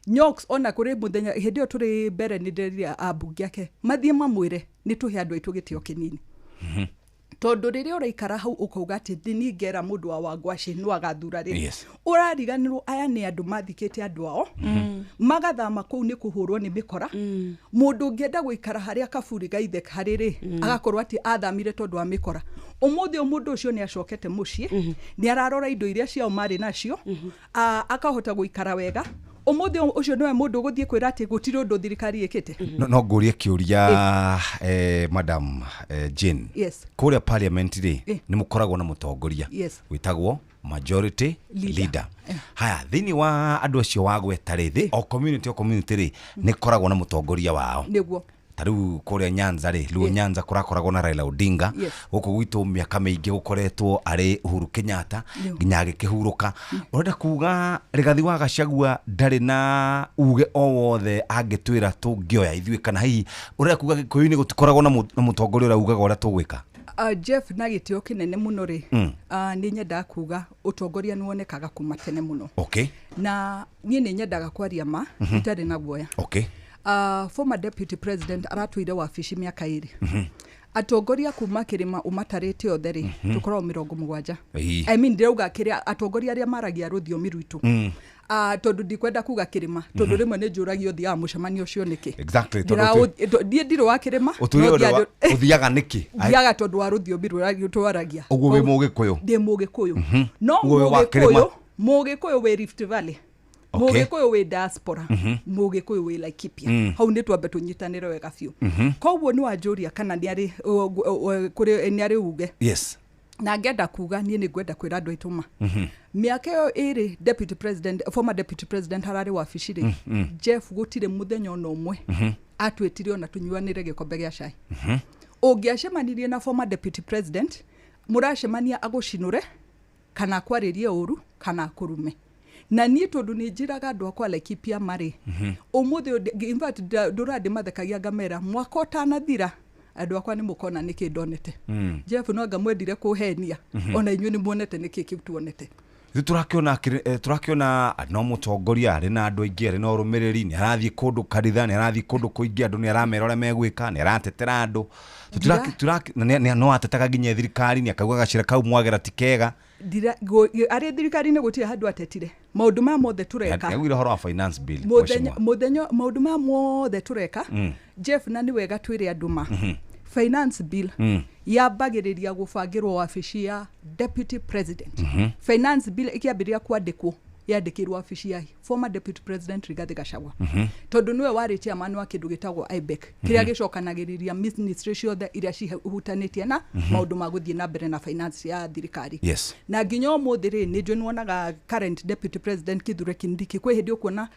Nyox ona kuri muthenya hindio turi mbere ni nderia abungi yake mathie mamwire ni tuhe andu aitu gitio kinini tondu riria uraikara hau ukauga ati ndiningera mundu wa Ngwaci no agathura ri urariganirwo aya ni andu mathikite andu ao magathama kuu ni kuhurwo ni mikora mundu ngienda guikara haria kaburi gaithe hariri agakorwo ati athamire tondu wa mikora umuthi mundu ucio ni acokete mucii ni ararora indo iria ciao mari nacio akahota guikara wega umuthi ucio niwe mundu guthie kwira ati gutire undu thirikari ikite no ngurie kiuria madam Jane kuria parliament ri ni mukoragwo na mutongoria witagwo majority leader haya thini wa andu acio wa gweta rithi o community ri ni koragwo na mutongoria wao niguo taru kuria Nyanza ri Luo Nyanza kurakoragwo na Raila Odinga guku gwitu miaka mingi gukoretwo ari Uhuru Kenyatta nginya agikihuruka urenda kuga Rigathi wa Gachagua ndari na uge o wothe angitwira tungioya ithuĩ kana hihi urenda kuga Gikuyu ni gutikoragwo na mutongoria ura ugaga uria tugwika Jeff na gitio kinene muno ri ni nyenda kuga utongoria nuonekaga kuma tene muno. Okay. Na ni nyendaga kwaria ma itari na guoya. Okay. Former deputy president aratuire wabici miaka 2. Atongoria kuma kirima umatarite otheri tukorwo 70. I mean ndauga kiria atongoria aria maragia ruthiomi rwitu. Tondu ndikwenda kuga kirima tondu rimwe ni njuragio thia mucemanio ucio niki. Exactly. Ndie ndiro wa kirima uthiaga niki. Thiaga tondu wa ruthiomi ruragio twaragia. Uguo wi mugikuyu. Ndi mugikuyu. No mugikuyu we Rift Valley. Mugikuyu we diaspora. Mugikuyu we Laikipia. Hau ni twambe tunyitanire wega fiu. Koguo ni wanjuria kana ni ari kuri ni ari uge. Yes. Na ngenda kuga nie ni ngwenda kwira andu aituma. Miaka yo iri former deputy president harari wabici ri Jeff gutire muthenya ono umwe atwetire ona tunyuanire gikombe gia cai. Ungiacemanirie na former deputy president muracemania agucinure kana kwaririe uru kana kurume. Na nie tondu ni njiraga andu akwa Laikipia mari umuthi in fact ndurandi mathekagia ngamera mwaka utanathira andu akwa ni mukona niki ndonete. Jeff no ngamwendire kuhenia ona inyuĩ ni muonete niki kiu tuonete. Turakiona no mutongoria ari na andu aingi ari no rumiriri ni arathie kundu karitha ni arathie kundu kuingi andu ni aramera ore megwika ni aratetera andu no atetaga nginya thirikari ni akauga gacira kau mwagera tikega ari thirikari ni gutire handu atetire maundu ma mothe tureka yagwire horo wa finance bill muthenya maundu ma mothe tureka Jeff na ni wega twire andu ma finance bill yambagiriria gubangirwo wabici ya deputy president. Finance bill ikiambiria kwandikwo yandikirwo wabici ya former deputy president Rigathi Gachagua. Tondu niwe wari chairman wa kindu gitagwo IBEC kiria gicokanagiriria ministry ciothe iria cihutanitie na maundu ma guthie na mbere na finance ya thirikari. Yes. Na nginya umuthiri ni njwe nuonaga current deputy president Kithure Kindiki kwe hindi ukuona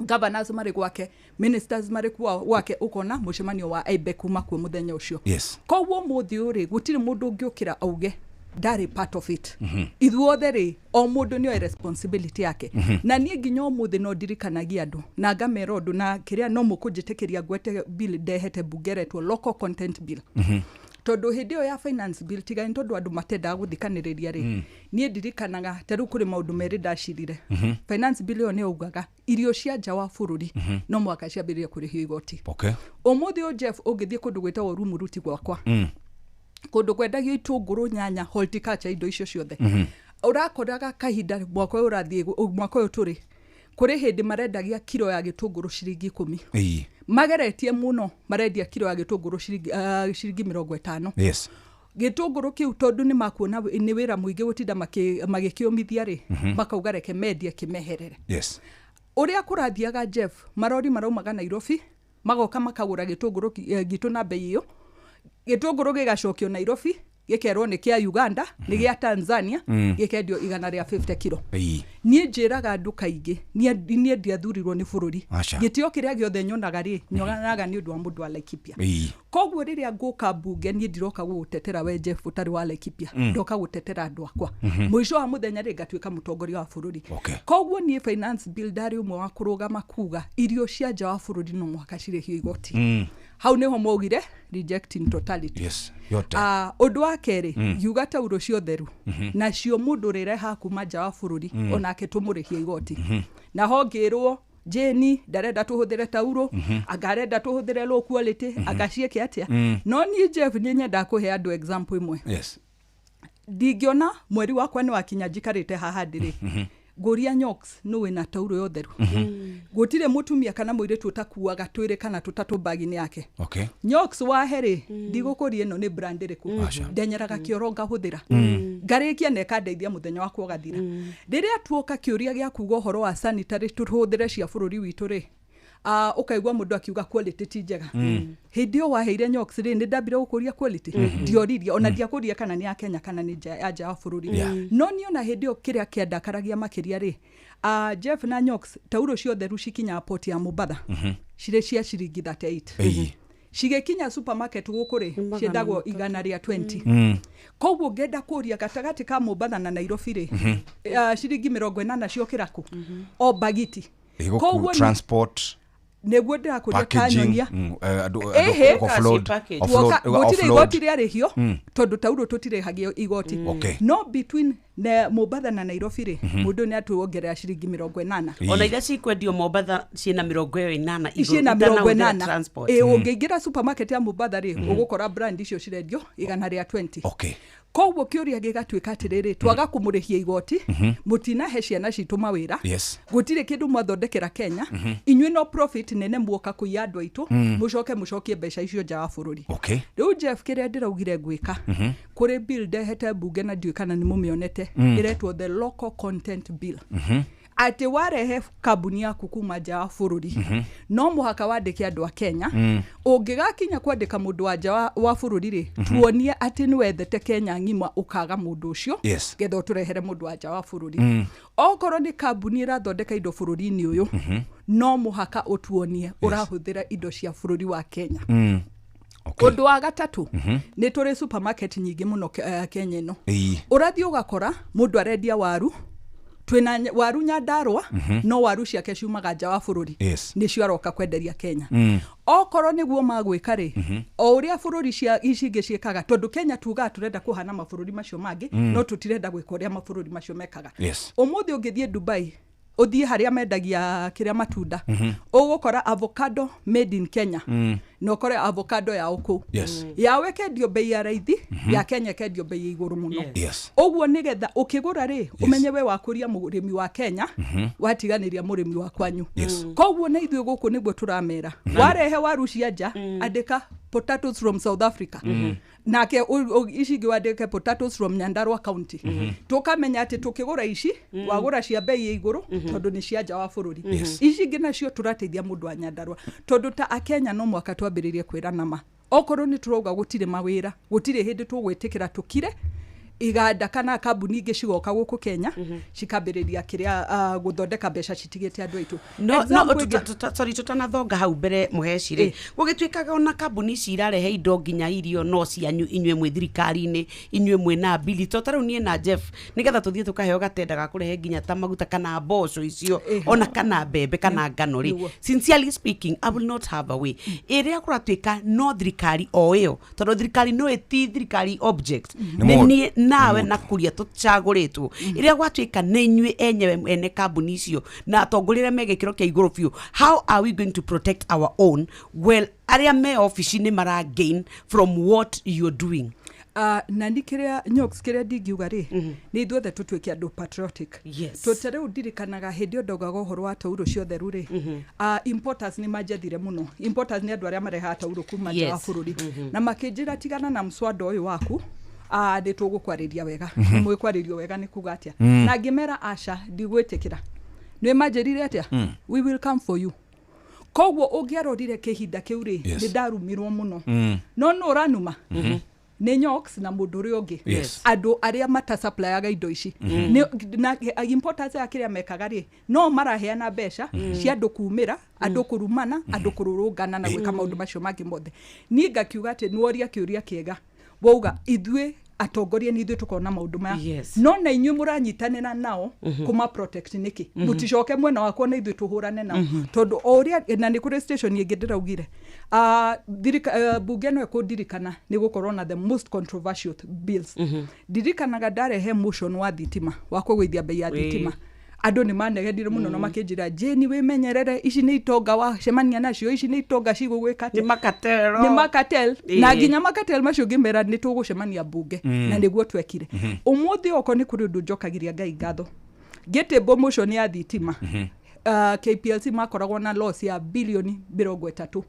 governors mari gwake, ministers mari gwake, ukona mucemanio wa IBEC kuma kwa muthenya ucio. Yes. Koguo muthi uri gutiri mundu ungiukira auge ndari part of it. Ithuothe ri o mundu ni o responsibility yake. Na nie nginya muthi no ndirikanagia andu na ngamera undu na kiria no mukunjitikiria gwete bill ndehete bungeretwo local content bill. Tondu hindi ya finance bill tiga ni tondu andu matenda guthikaniriria ri nie ndirikanaga teru kuri maundu meri ndacirire. Finance bill yo ni ugaga irio cia nja wa bururi no mwaka ciambiririe kurihio igoti. Okay. Umuthi o Jeff ugithie kundu gwetagwo Rumuruti gwakwa kundu kwendagio itunguru nyanya horticulture indo icio ciothe urakoraga kahinda mwaka uyu urathie mwaka uyu turi kuri hindi marendagia kilo ya gitunguru ciringi 10. Mageretie muno marendia kilo ya gitunguru ciringi 50. Yes. Gitunguru kiu tondu ni makuona ni wira muingi gutinda magikiumithia ri makauga reke media kimeherere. Yes. Uria kurathiaga Jeff marori maraumaga Nairobi magoka makagura gitunguru gitu na bei iyo gitunguru gigacokio Nairobi gikerwo ni kia Uganda ni gia Tanzania gikendio 150 kilo. Nie njiraga andu kaingi nie ndiathurirwo ni bururi gitio kiria giothe nyonaga ri nyonaga ni undu wa mundu wa Laikipia. Koguo riria nguka bunge nie ndiroka gutetera we Jeff utari wa Laikipia ndoka gutetera andu akwa mwisho wa muthenya ri ngatuika mutongoria wa bururi. Koguo nie finance bill dari umwe wa kurugama kuga irio cia nja wa bururi no mwaka cirihio igoti. Hau niho mogire rejecting totality. Yes. Yote. Undu wa keri yuga tauro cio theru na cio mundu rireha kuma nja wa bururi onake tumurihia igoti. Na ho ngirwo Jeni ndarenda tuhuthire tauro agarenda tuhuthire low quality agacieke atia. No ni Jeff ni nyenda kuhe andu example imwe. Yes. Ndigiona mweri wakwa ni wakinya njikarite haha ndiri Goria Nyox no wina tauro yo theru. Gutire mutumia kana muiritu utakuaga twire kana tutatu bagini yake. Okay. Nyox wa heri ndigukurie no ni brand iriku. Ndenyeraga kioronga huthira. Ngarikia neka ndeithia muthenya wakwa gathira. Riria tuoka kiuria gia kuga horo wa sanitary tuhuthire cia bururi witu ri. Ukaigwa mundu akiuga quality ti njega. Hindi o waheire Nyox ri ni ndambire gukuria quality. Ndioriria ona ndiakuria kana ni ya Kenya kana ni nja wa bururi. No ni ona hindi o kiria kienda karagia makiria ri. Jeff na Nyox tauro cio theru cikinya port ya Mombasa. Cire cia ciringi 38. Cigekinya supermarket gukuri ciendagwo 120. Koguo ngenda kuria gatagati ka Mombasa na Nairobi ri. Ciringi 40 cio kiraku. O bagiti. Koguo transport neguo ndirakuria kanyonia gutire igoti riarihio tondu tauro tutirehagio igoti no between na Mombasa na Nairobi ri mundu ni atuongerera ciringi 80 ona ira cikwendio Mombasa ciina 80 ciina 80 ungiingira supermarket ya Mombasa ri ugukora brand icio cirendio 120 koguo kiuria gigatuika atiriri twaga kumurihia igoti mutina he ciana citu mawira gutire kindu mwathondekera Kenya inywe no profit nene muoka kuya andu aitu mucokie mbeca icio nja wa bururi riu Jeff kiria ndiraugire gwika kuri bill ndehete bunge na ndiu kana ni mumionete iretwo the local content bill ati warehe kabuni yaku kuma nja wa bururi no muhaka wandike andu a Kenya ungigakinya kwandika mundu wa nja wa bururi ri tuonie ati ni wethete Kenya ngima ukaga mundu ucio getho turehere mundu wa nja wa bururi okorwo ni kabuni irathondeka indo bururi-ini uyu no muhaka utuonie urahuthira indo cia bururi wa Kenya undu wa gatatu ni turi supermarket nyingi muno Kenya ino urathie ugakora mundu arendia waru twina waru Nyandarua no waru ciake ciumaga nja wa bururi nicio aroka kwenderia Kenya okorwo niguo magwika ri o uria bururi cia icingi ciekaga tondu Kenya tuga turenda kuhana mabururi macio mangi no tutirenda gwika uria mabururi macio mekaga umuthi ungithie Dubai uthie haria mendagia kiria matunda ugukora avocado made in Kenya no kore avocado ya uku ya wekendio bei ya raithi ya Kenya kendio bei iguru muno uguo nigetha ukigura ri umenye we wakuria murimi wa Kenya watiganiria murimi wa kwanyu koguo na ithuĩ guku niguo turamera warehe waru cia nja andika potatoes from South Africa nake icingi wandike potatoes from Nyandarua County tukamenya ati tukigura ici wagura cia bei ya iguru tondu ni cia nja wa bururi icingi nacio turateithia mundu wa Nyandarua tondu ta Kenya no mwaka twambiririe kwira nama okorwo ni turauga gutire mawira gutire hindi tugwitikira tukire iganda kana kabuni ingi cigoka guku Kenya cikambiriria kiria guthondeka mbeca citigite andu aitu sorry tutanathonga hau mbere muheci ri gugituikaga ona kabuni cirarehe indo nginya irio no cianyu inywe mwe thirikari-ini inywe mwe na bili totariu nie na Jeff nigetha tuthie tukaheo gatenda ga kurehe nginya ta maguta kana mboco icio ona kana mbembe kana ngano ri sincerely speaking I will not have a way iria kuratuika no thirikari o iyo tondu thirikari no eti thirikari object ni nawe nakuria tuchaguritwo iria gwatuika na inywe enyewe ene kabuni icio na atongorire megekiro kia iguru biu how are we going to protect our own well aria me office ni mara gain from what you're doing na ndikiria nyoks kiria ndingiuga ri ni ithuothe tutwike andu patriotic tutere udirikanaga hindi ondogaga uhoro wa tauro ciothe ruri importers ni majathire muno importers ni andu aria mareha tauro kuma nja wa bururi na makinjira tigana na mswada uyu waku ndi tugukwariria wega mwikwaririo wega ni kugatia na ngimera aca ndigwitikira ni majerire atia we will come for you koguo ungiarorire kihinda kiu ri ni ndarumirwo muno no uranuma ni nyoks na mundu uri ungi andu aria mata supplyaga indo ici na importers ya kiria mekaga ri no maraheana mbeca cia andu kumira andu kurumana andu kururungana na gwika maundu macio mangi mothe ni ngakiuga ati nuoria kiuria kiega wauga ithue atongoria ni ithuĩ tukona maundu maya no na inyuĩ mũranyitanĩra nao kuma protect niki muticoke mwena wakwa na ithuĩ tuhurane nao tondu oria na nĩ kũrĩ station ĩngĩ ndĩraugire bunge no ĩkũndirikana nĩ gũkorwo na the most controversial bills ndirikanaga ndarehe motion wa thitima wa kũgũithia bei ya thitima andu ni manegedire muno no makinjira Jeni we menyerere ici ni itonga wa cemania nacio ici ni itonga cigugwika ni makatel na ginya makatel macio ngimera ni tugucemania bunge na niguo twekire umuthi oko ni kuri ndu njokagiria ngai ngatho gitebo motion ya thitima KPLC makoragwo na loss ya bilioni 30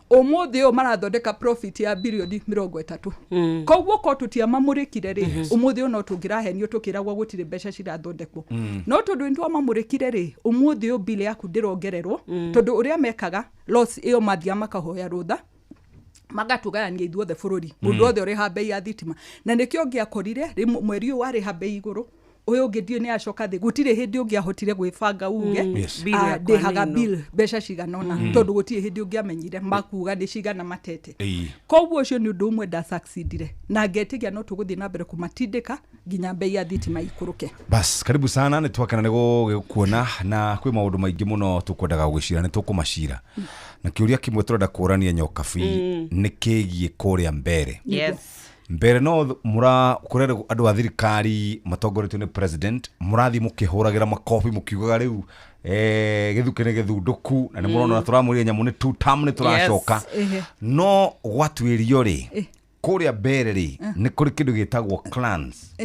umuthi o marathondeka profit ya bilioni 30 koguo ko tutia mamurikire ri umuthi no tungirahenio tukiragwo gutire mbeca cirathondekwo no tondu ndu mamurikire ri umuthi o bile yaku ndirongererwo tondu uria mekaga loss iyo mathia makahoya rutha magatugania ithuothe bururi mundu othe uri ha bei ya thitima na nikio ngiakorire mweri wari ha bei iguru uyu ngithio ni acoka thi gutire hindi ungi ahotire gwibanga uge ndehaga bill besha ciganona tondu gutire hindi ungi amenyire makuga ni cigana matete koguo ucio ni undu umwe da succeedire na ngetigia no tuguthi na mbere kumatindika nginya bei ya thitima ikuruke. Bas karibu sana, ni twakana nego kuona na kwi maundu maingi muno tukwendaga gwicira ni tukumacira na kiuria kimwe turenda kurania nyokabi ni kigie kuria mbere. Yes. Mbere no mura kurere andu a thirikari matongoretio ni president murathi mukihuragira makofi mukiugaga riu githuke ni githunduku na ni murona turamuria nyamu ni two term ni turacoka no gwatwirio ri kuria mbere ri ni kuri kindu gitagwo clans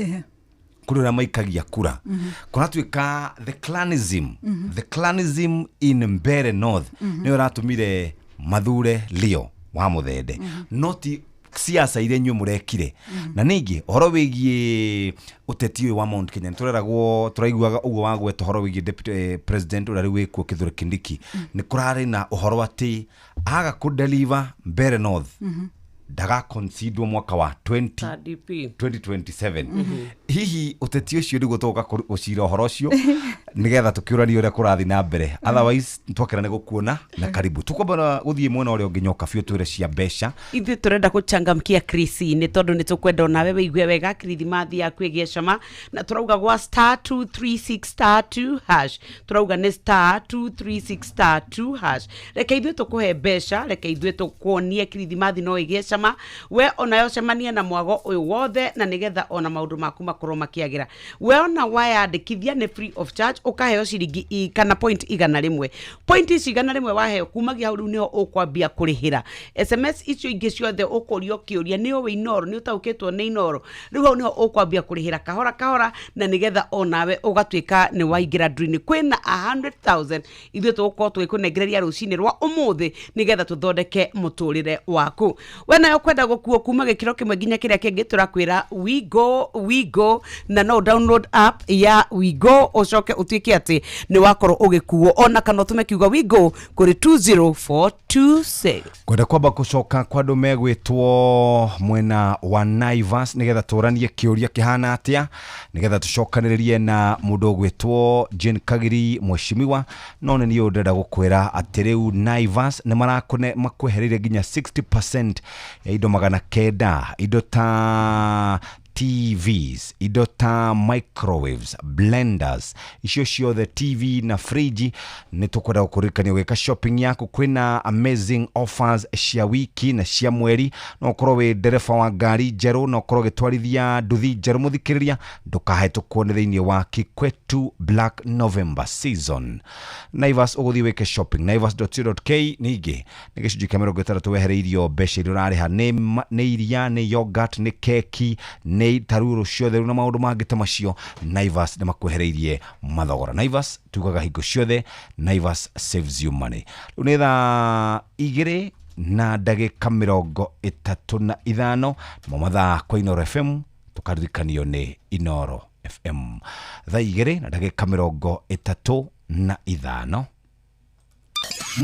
kuri na maikagia kura kuna twika the clanism in Mbere North ni uratumire mathure Leo wa Muthende not siasa ile nyu murekire na ningi horo wigie uteti wa Mount Kenya tureragwo turaiguaga ugo wagwe horo wigie deputy president urari wikuo Kithure Kindiki ni kurari na uhoro ati aga ku deliver Mbere North daga concede mwaka wa 2027 hihi uteti ucio ndi gutoka gucira uhoro ucio nigetha tukiurani uria kurathi na mbere otherwise twakira nego kuona na karibu tukwamba guthie mwena uria unginyoka bio twire cia besha ithu turenda guchangamkia krisi ni tondu ni tukwenda na wewe igwe wega krithimathi ya kwigia cama na turauga gwa *236*2# turauga ni *236*2# reke ithu tukuhe besha reke ithu tukuonie krithimathi no igie cama we onayo cemania na mwago uyu wothe na nigetha ona maundu maku makorwo makiagira we ona wayandikithia ni free of charge ukaheo ciringi kana point igana rimwe point ici igana rimwe waheo kumagia hau niho ukwambia kurihira SMS icio ingi ciothe ukorio kiuria ni we Inoro ni utauketwo ni Inoro riu niho ukwambia kurihira kahora na nigetha onawe ugatwika ni waingira dream kwina 100,000 ithu tuko twikunengereria rucini rwa umuthi nigetha tuthondeke muturire waku we nayo kwenda gukuo kuma gikiro kimwe nginya kiria kingi turakwira we go na no download app ya we go ucoke utwike ati ni wakorwo ugikuo ona kana tume kiuga we go kuri 20426 kwenda kwamba kucoka kwa andu megwitwo mwena wa Naivas nigetha turanie kiuria kihana atia nigetha tucokaniririe na mundu gwitwo Jane Kagiri mweshimiwa none ni ndenda gukwira ati riu Naivas ni marakune makwehereire nginya 60% ya indo magana kenda indo ta TVs, indo ta microwaves, blenders, icio ciothe TV na fridge ni tukwenda gukurikania gwika shopping yaku kwina amazing offers cia wiki na cia mweri no korwo wi ndereba wa ngari njeru no korwo gitwarithia nduthi njeru muthikiriria ndukahe tukuone thiini wa Kikwetu Black November season. Naivas uguthi wike shopping naivas.co.ke ningi ni gicunji kya 60 wehereirio besha irarariha ni iria ni yogurt ni keki ni taruru ciothe na maundu mangite macio Naivas ni makwehereirie mathogora. Naivas tugaga hingo ciothe Naivas saves you money. Unetha igire na ndagika 35 mo mathaa kwa Inoro FM tukaririkanio ni Inoro FM thaa igire na ndagika 35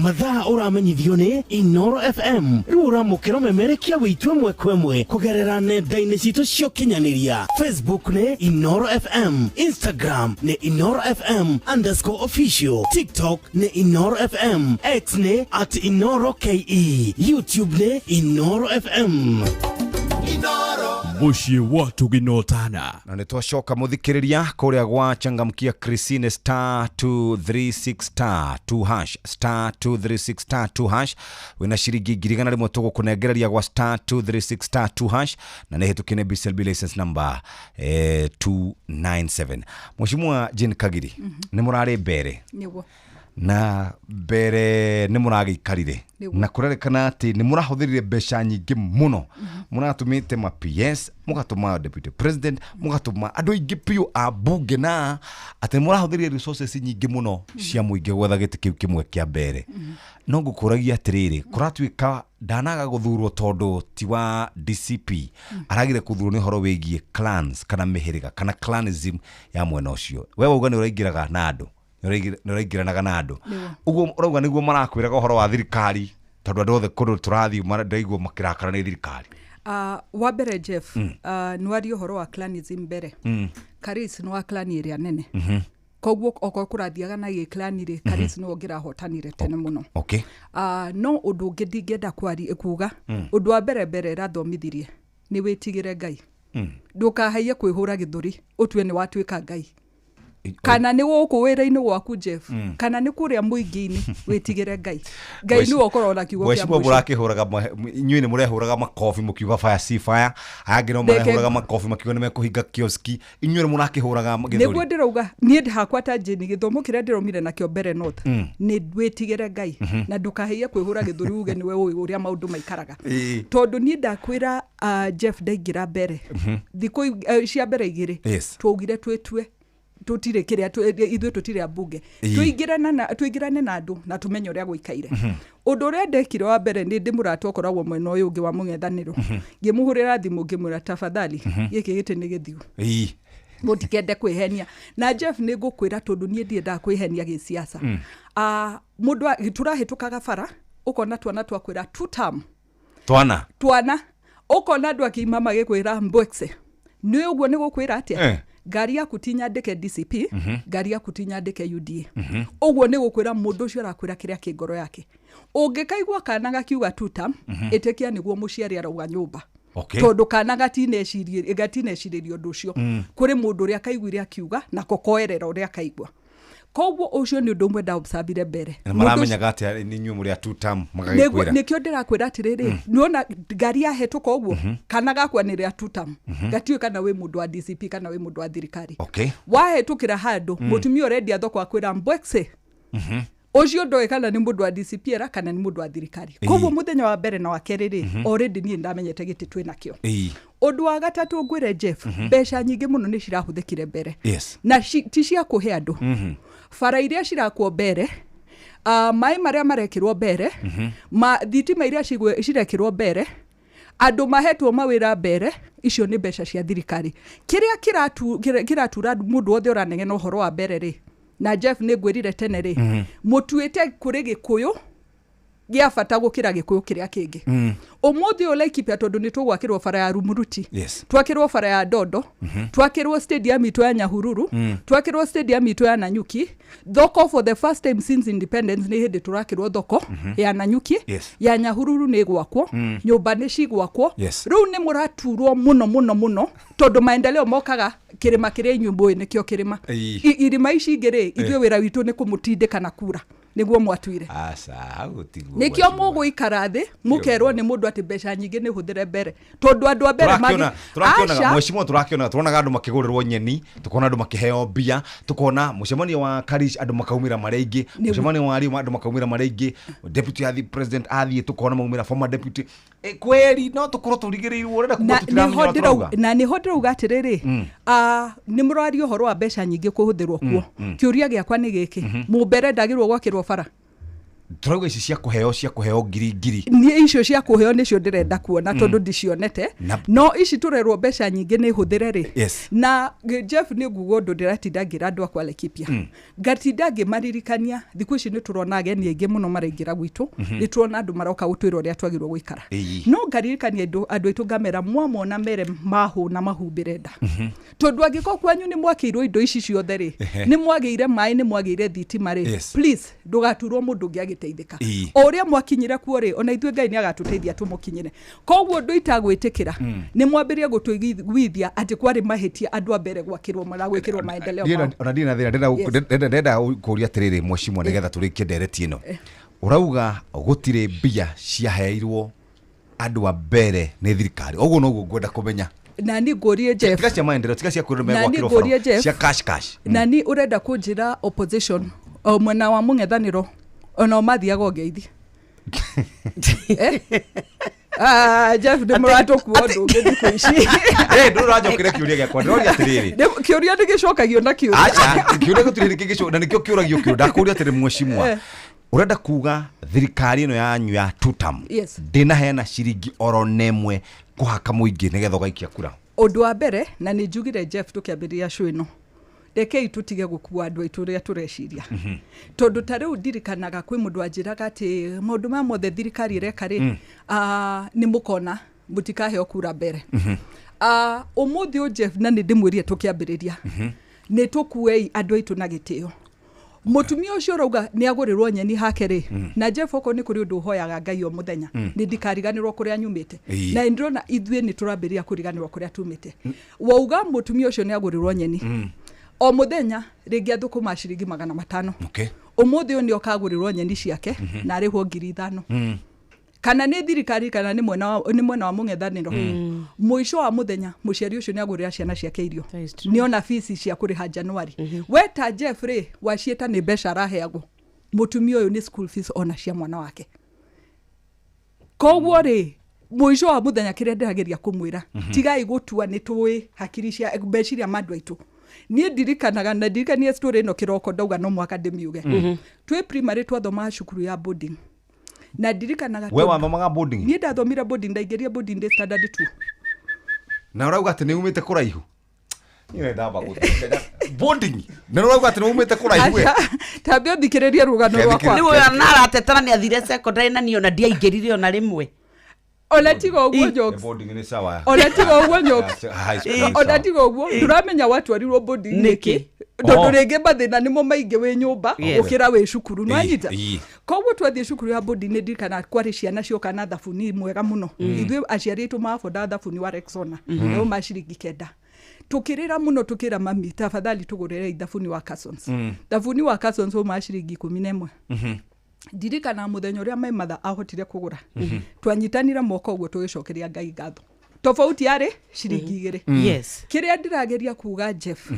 mathaa uramenyithio ni Inoro FM riu uramukira memerekia witwe mwekwemwe kugerera nenda-ini citu cio kinyaniria Facebook ni Inoro FM, Instagram ni Inoro FM_official, TikTok ni Inoro FM, X ni @InoroKE, YouTube ni Inoro FM. Mushi watu ginotana na nitwacoka muthikiriria kuria gwa changamkia Christine *236*2# *236*2# wina shiringi 100 tugo kunegereria gwa *236*2# na nehetukine BSLB license number 297. Mheshimiwa Jane Kagiri ni murare mbere niwo na mbere ni muragikarire na kurerekana ati ni murahuthirire besha nyingi muno muratumite ma PS mugatuma deputy president mugatuma andu ingi piu abunge na ati murahuthirire resources nyingi muno cia muingi gwetha giti kiu kimwe kia mbere no ngukuragia atiriri kuratwika ndanaga guthurwo tondu ti wa DCP aragire kuthurwo ni horo wigie clans kana mihiriga kana clanism ya mwena ucio wewe uga ni uraingiraga na andu niraingiranaga na andu uguo urauga niguo marakwiraga uhoro wa thirikari tondu andu othe kundu turathi ndaigua makirakara ni thirikari Wa mbere Jeff, nwario horo wa clanism mbere. Karis no wa clan ĩrĩa nene. Koguo oko kurathiaga na gĩklani rĩ Karis no ngĩrahotanire tene mũno. Okay. No ũndũ ũngĩ ndingĩenda kuga ũndũ wa mbere rathomithirie nĩ wĩtigĩre Ngai. Ndũkahaie kwĩhũra gĩthũri ũtue nĩ watuĩka Ngai. Kana nĩ gũkũ wĩra-inĩ gwaku Jeff, kana nĩ kũrĩa mũingĩ-inĩ wĩtigĩre Ngai. Ngai nĩ ũkorwo na kiugo kĩa mũico. Mũrakĩhũraga inyuĩ nĩ mũrehũraga makobi mũkiuga fire si fire, angĩ no marehũraga makobi makiuga nĩ mekũhinga kioski, inyuĩ nĩ mũrakĩhũraga gĩthũri. Nĩguo ndĩrauga niĩ hakwa ta Jane gĩthomo kĩrĩa ndĩromire nakĩo mbere North nĩ wĩtigĩre Ngai na ndũkaheie kwĩhũra gĩthũri uge nĩwe ũĩ ũrĩa maũndũ maikaraga. Tondũ niĩ ndakwĩra Jeff ndaingĩra mbere thikũ cia mbere igĩrĩ twaugire twĩtue tutire kiria ithuĩ tutire abunge tuingirane na andu na tumenye uria guikaire undu uria ndekire wa mbere ni ndimuratu okoragwo mwena uyu ungi wa mung'ethaniro ngimuhurira thimu ngimura tafadhali giki giti ni githiu mutikende kwihenia na Jeff ni ngukwira tondu nie ndienda kwihenia giciaca mundu turahitukaga bara ukona twana twakwira tutam twana ukona andu akima magikwira mbwekse ni uguo ni gukwira atia ngari yaku tinyandike DCP ngari yaku tinyandike UDA uguo ni gukwira mundu ucio arakwira kiria kingoro yake ungikaigwa kana gakiuga tutam itekia niguo muciari arauga nyumba tondu kana gatinecirie undu ucio kuri mundu uria kaiguire akiuga na kokoerera uria kaigwa koguo ucio ni undu mwe ndaobsabire mbere maramenyaga ati ni nyumu ria tutam magagikwira nikio ndirakwira atiriri niona ngari yahetuka uguo kana gakwa ni ria tutam gatiwe kana we mundu wa DCP kana we mundu wa thirikari wahetukira handu mutumia already athoko akwira mbwekse ucio ndoe kana ni mundu wa DCP era kana ni mundu wa thirikari koguo muthenya wa mbere na wa keriri already ni ndamenyete giti twi nakio undu wa gatatu ngwire Jeff mbeca nyingi muno ni cirahuthikire mbere na ti cia kuhe andu bara iria cirakwo mbere mai maria marekirwo mbere thitima iria cirekirwo mbere andu mahetwo mawira mbere icio ni mbeca cia thirikari kiria kiratura mundu wothe uranegena uhoro wa mbere ri na Jeff ni ngwirire tene ri mutuite kuri gikuyu gia bata gukira gikuyu kiria kingi umuthi o Laikipia tondu ni tugwakirwo bara ya Rumuruti twakirwo bara ya Dondo twakirwo stadium itu ya Nyahururu twakirwo stadium itu ya Nanyuki thoko for the first time since independence ni hindi turakirwo thoko ya Nanyuki ya Nyahururu ni gwakwo nyumba ni cigwakwo riu ni muraturwo muno tondu maendeleo mokaga kirima kiria nyumbu nikio kirima irima ici ngiri ithuĩ wira witu ni kumutindika na kura niguo mwatuire nikio muguikara thi mukerwo ni mundu ati mbeca nyingi ni huthire mbere tondu andu a mbere turakionaga mweshimo turonaga andu makigurirwo nyeni tukona andu makiheo mbia tukona mucemanio wa Karish andu makaumira mareingi mucemanio wa Rio andu makaumira mareingi deputy athi president athi tukona maumira former deputy kweri no tukorwo turigirirwo urenda kututiramo na ni hodrauga atiriri ni murario horo wa mbeca nyingi kuhuthirwo kuo kiuria giakwa ni giki mumbere ndagirwo gwakirwo bara turauga ici cia kuheo ngiri ni icio cia kuheo nicio ndirenda kuona tondu ndicionete no ici turerwo mbeca nyingi ni huthire ri na Jeff ni ngugo ndu ndiratinda ngira andu akwa Laikipia ngatinda ngimaririkania thiku ici ni turona ageni aingi muno maraingira gwitu ni turona andu maroka gutwira uria twagirwo guikara no ngaririkania andu aitu ngamera mwamona mere mahu na mahumbire nda tondu angiko kwanyu ni mwakirwo indo ici ciothe ri ni mwagire mai ni mwagire thitima ri please ndugaturwo mundu ngiagi teithika oria mwakinyira kuore ona ithuĩ Ngai ni agatuteithia tumukinyire koguo ndu itagwitikira ni mwambirie gutuigithia ati kwari mahitia andu ambere gwakirwo maragwikirwo maendeleo ona ndina thina ndenda kuria tiriri mweshimo nigetha turikie ndereti ino urauga gutire mbia ciaheirwo andu ambere ni thirikari uguo no ngwenda kumenya na ni ngorie Jeff tika cia maendeleo tika cia kurumia gwakirwo faro cia cash na ni urenda kunjira opposition mwena wa mung'ethaniro ona mathiaga ngeithi Jeff de murato kuondo ngithiku ici ndurajokire kiuria giakwa ndori atiriri kiuria ndigicokagio na kiuria acha kiuria gutiriri kigico na nikio kiuragio kiuria ndakuria atiri mweshimwa urenda kuga thirikari ino yanyu ya tutam ndina hena ciringi oro nemwe kuhaka muingi nigetha gaikia kura undu wa mbere na ni njugire Jeff tukiambiria show ino rekei tutige gukua andu aitu ria tureciria tondu tariu ndirikanaga kwi mundu anjiraga ati maundu ma mothe thirikari reka ri ni mukona mutikahe okura mbere umuthi o Jeff na ni ndimwirie tukiambiriria ni tukuei andu aitu na gitio mutumia ucio rauga ni agurirwo nyeni hake ri na Jeff oko ni kuri undu hoyaga Ngai o muthenya ni ndikariganirwo kuria nyumite na ndrona ithue ni turambiria kuriganirwo kuria tumite wauga mutumia ucio ni agurirwo nyeni o muthenya ringi athukuma ciringi 500 umuthi oni okagurirwo nyeni ciake na arihwo 5,000 kana ni thirikari kana ni mwena wa mung'ethaniro muico wa muthenya muciari ucio ni agurira ciana ciake irio ni ona fees cia kuriha January weta Jeffrey wacieta ni mbeca araheagwo mutumia uyu ni school fees ona cia mwana wake koguo ri muico wa muthenya kiria ndirageria kumwira tigai gutua ni tuwi hakiri cia mbeciria mandu aitu ni ndirikanaga na ndirikania story no kiroko ndauga no mwaka ndimiuge twi primary twathoma cukuru ya boarding na ndirikanaga we wathomaga boarding ni ndathomira boarding ndaigeria boarding day standard 2 na urauga ati ni umite kuraihu ni ndamba gutheka boarding na urauga ati ni umite kuraihu we tabio thikiriria rugano rwakwa ni we naratetana ni athire secondary na ni ona ndiaingirire ona rimwe ona tigo uguo jokes boarding ni sawa ona tigo uguo jokes ona tigo uguo turamenya watu arirwo boarding niki tondu ringi mathina nimo maingi wi nyumba ukira wi cukuru no anyita koguo twathie cukuru ya boarding ni ndikana kwari ciana cioka na thabuni mwega muno ithuĩ aciari aitu maboda thabuni wa Rexona no maciringi 9 tukirira muno tukira mami tafadhali tugurire thabuni wa Cassons thabuni wa Cassons o maciringi 11 ndirikana muthenya uria mai matha ahotire kugura twanyitanira moko uguo tugicokeria Ngai ngatho tofauti yari ciringi 2 yes kiria ndirageria kuga Jeff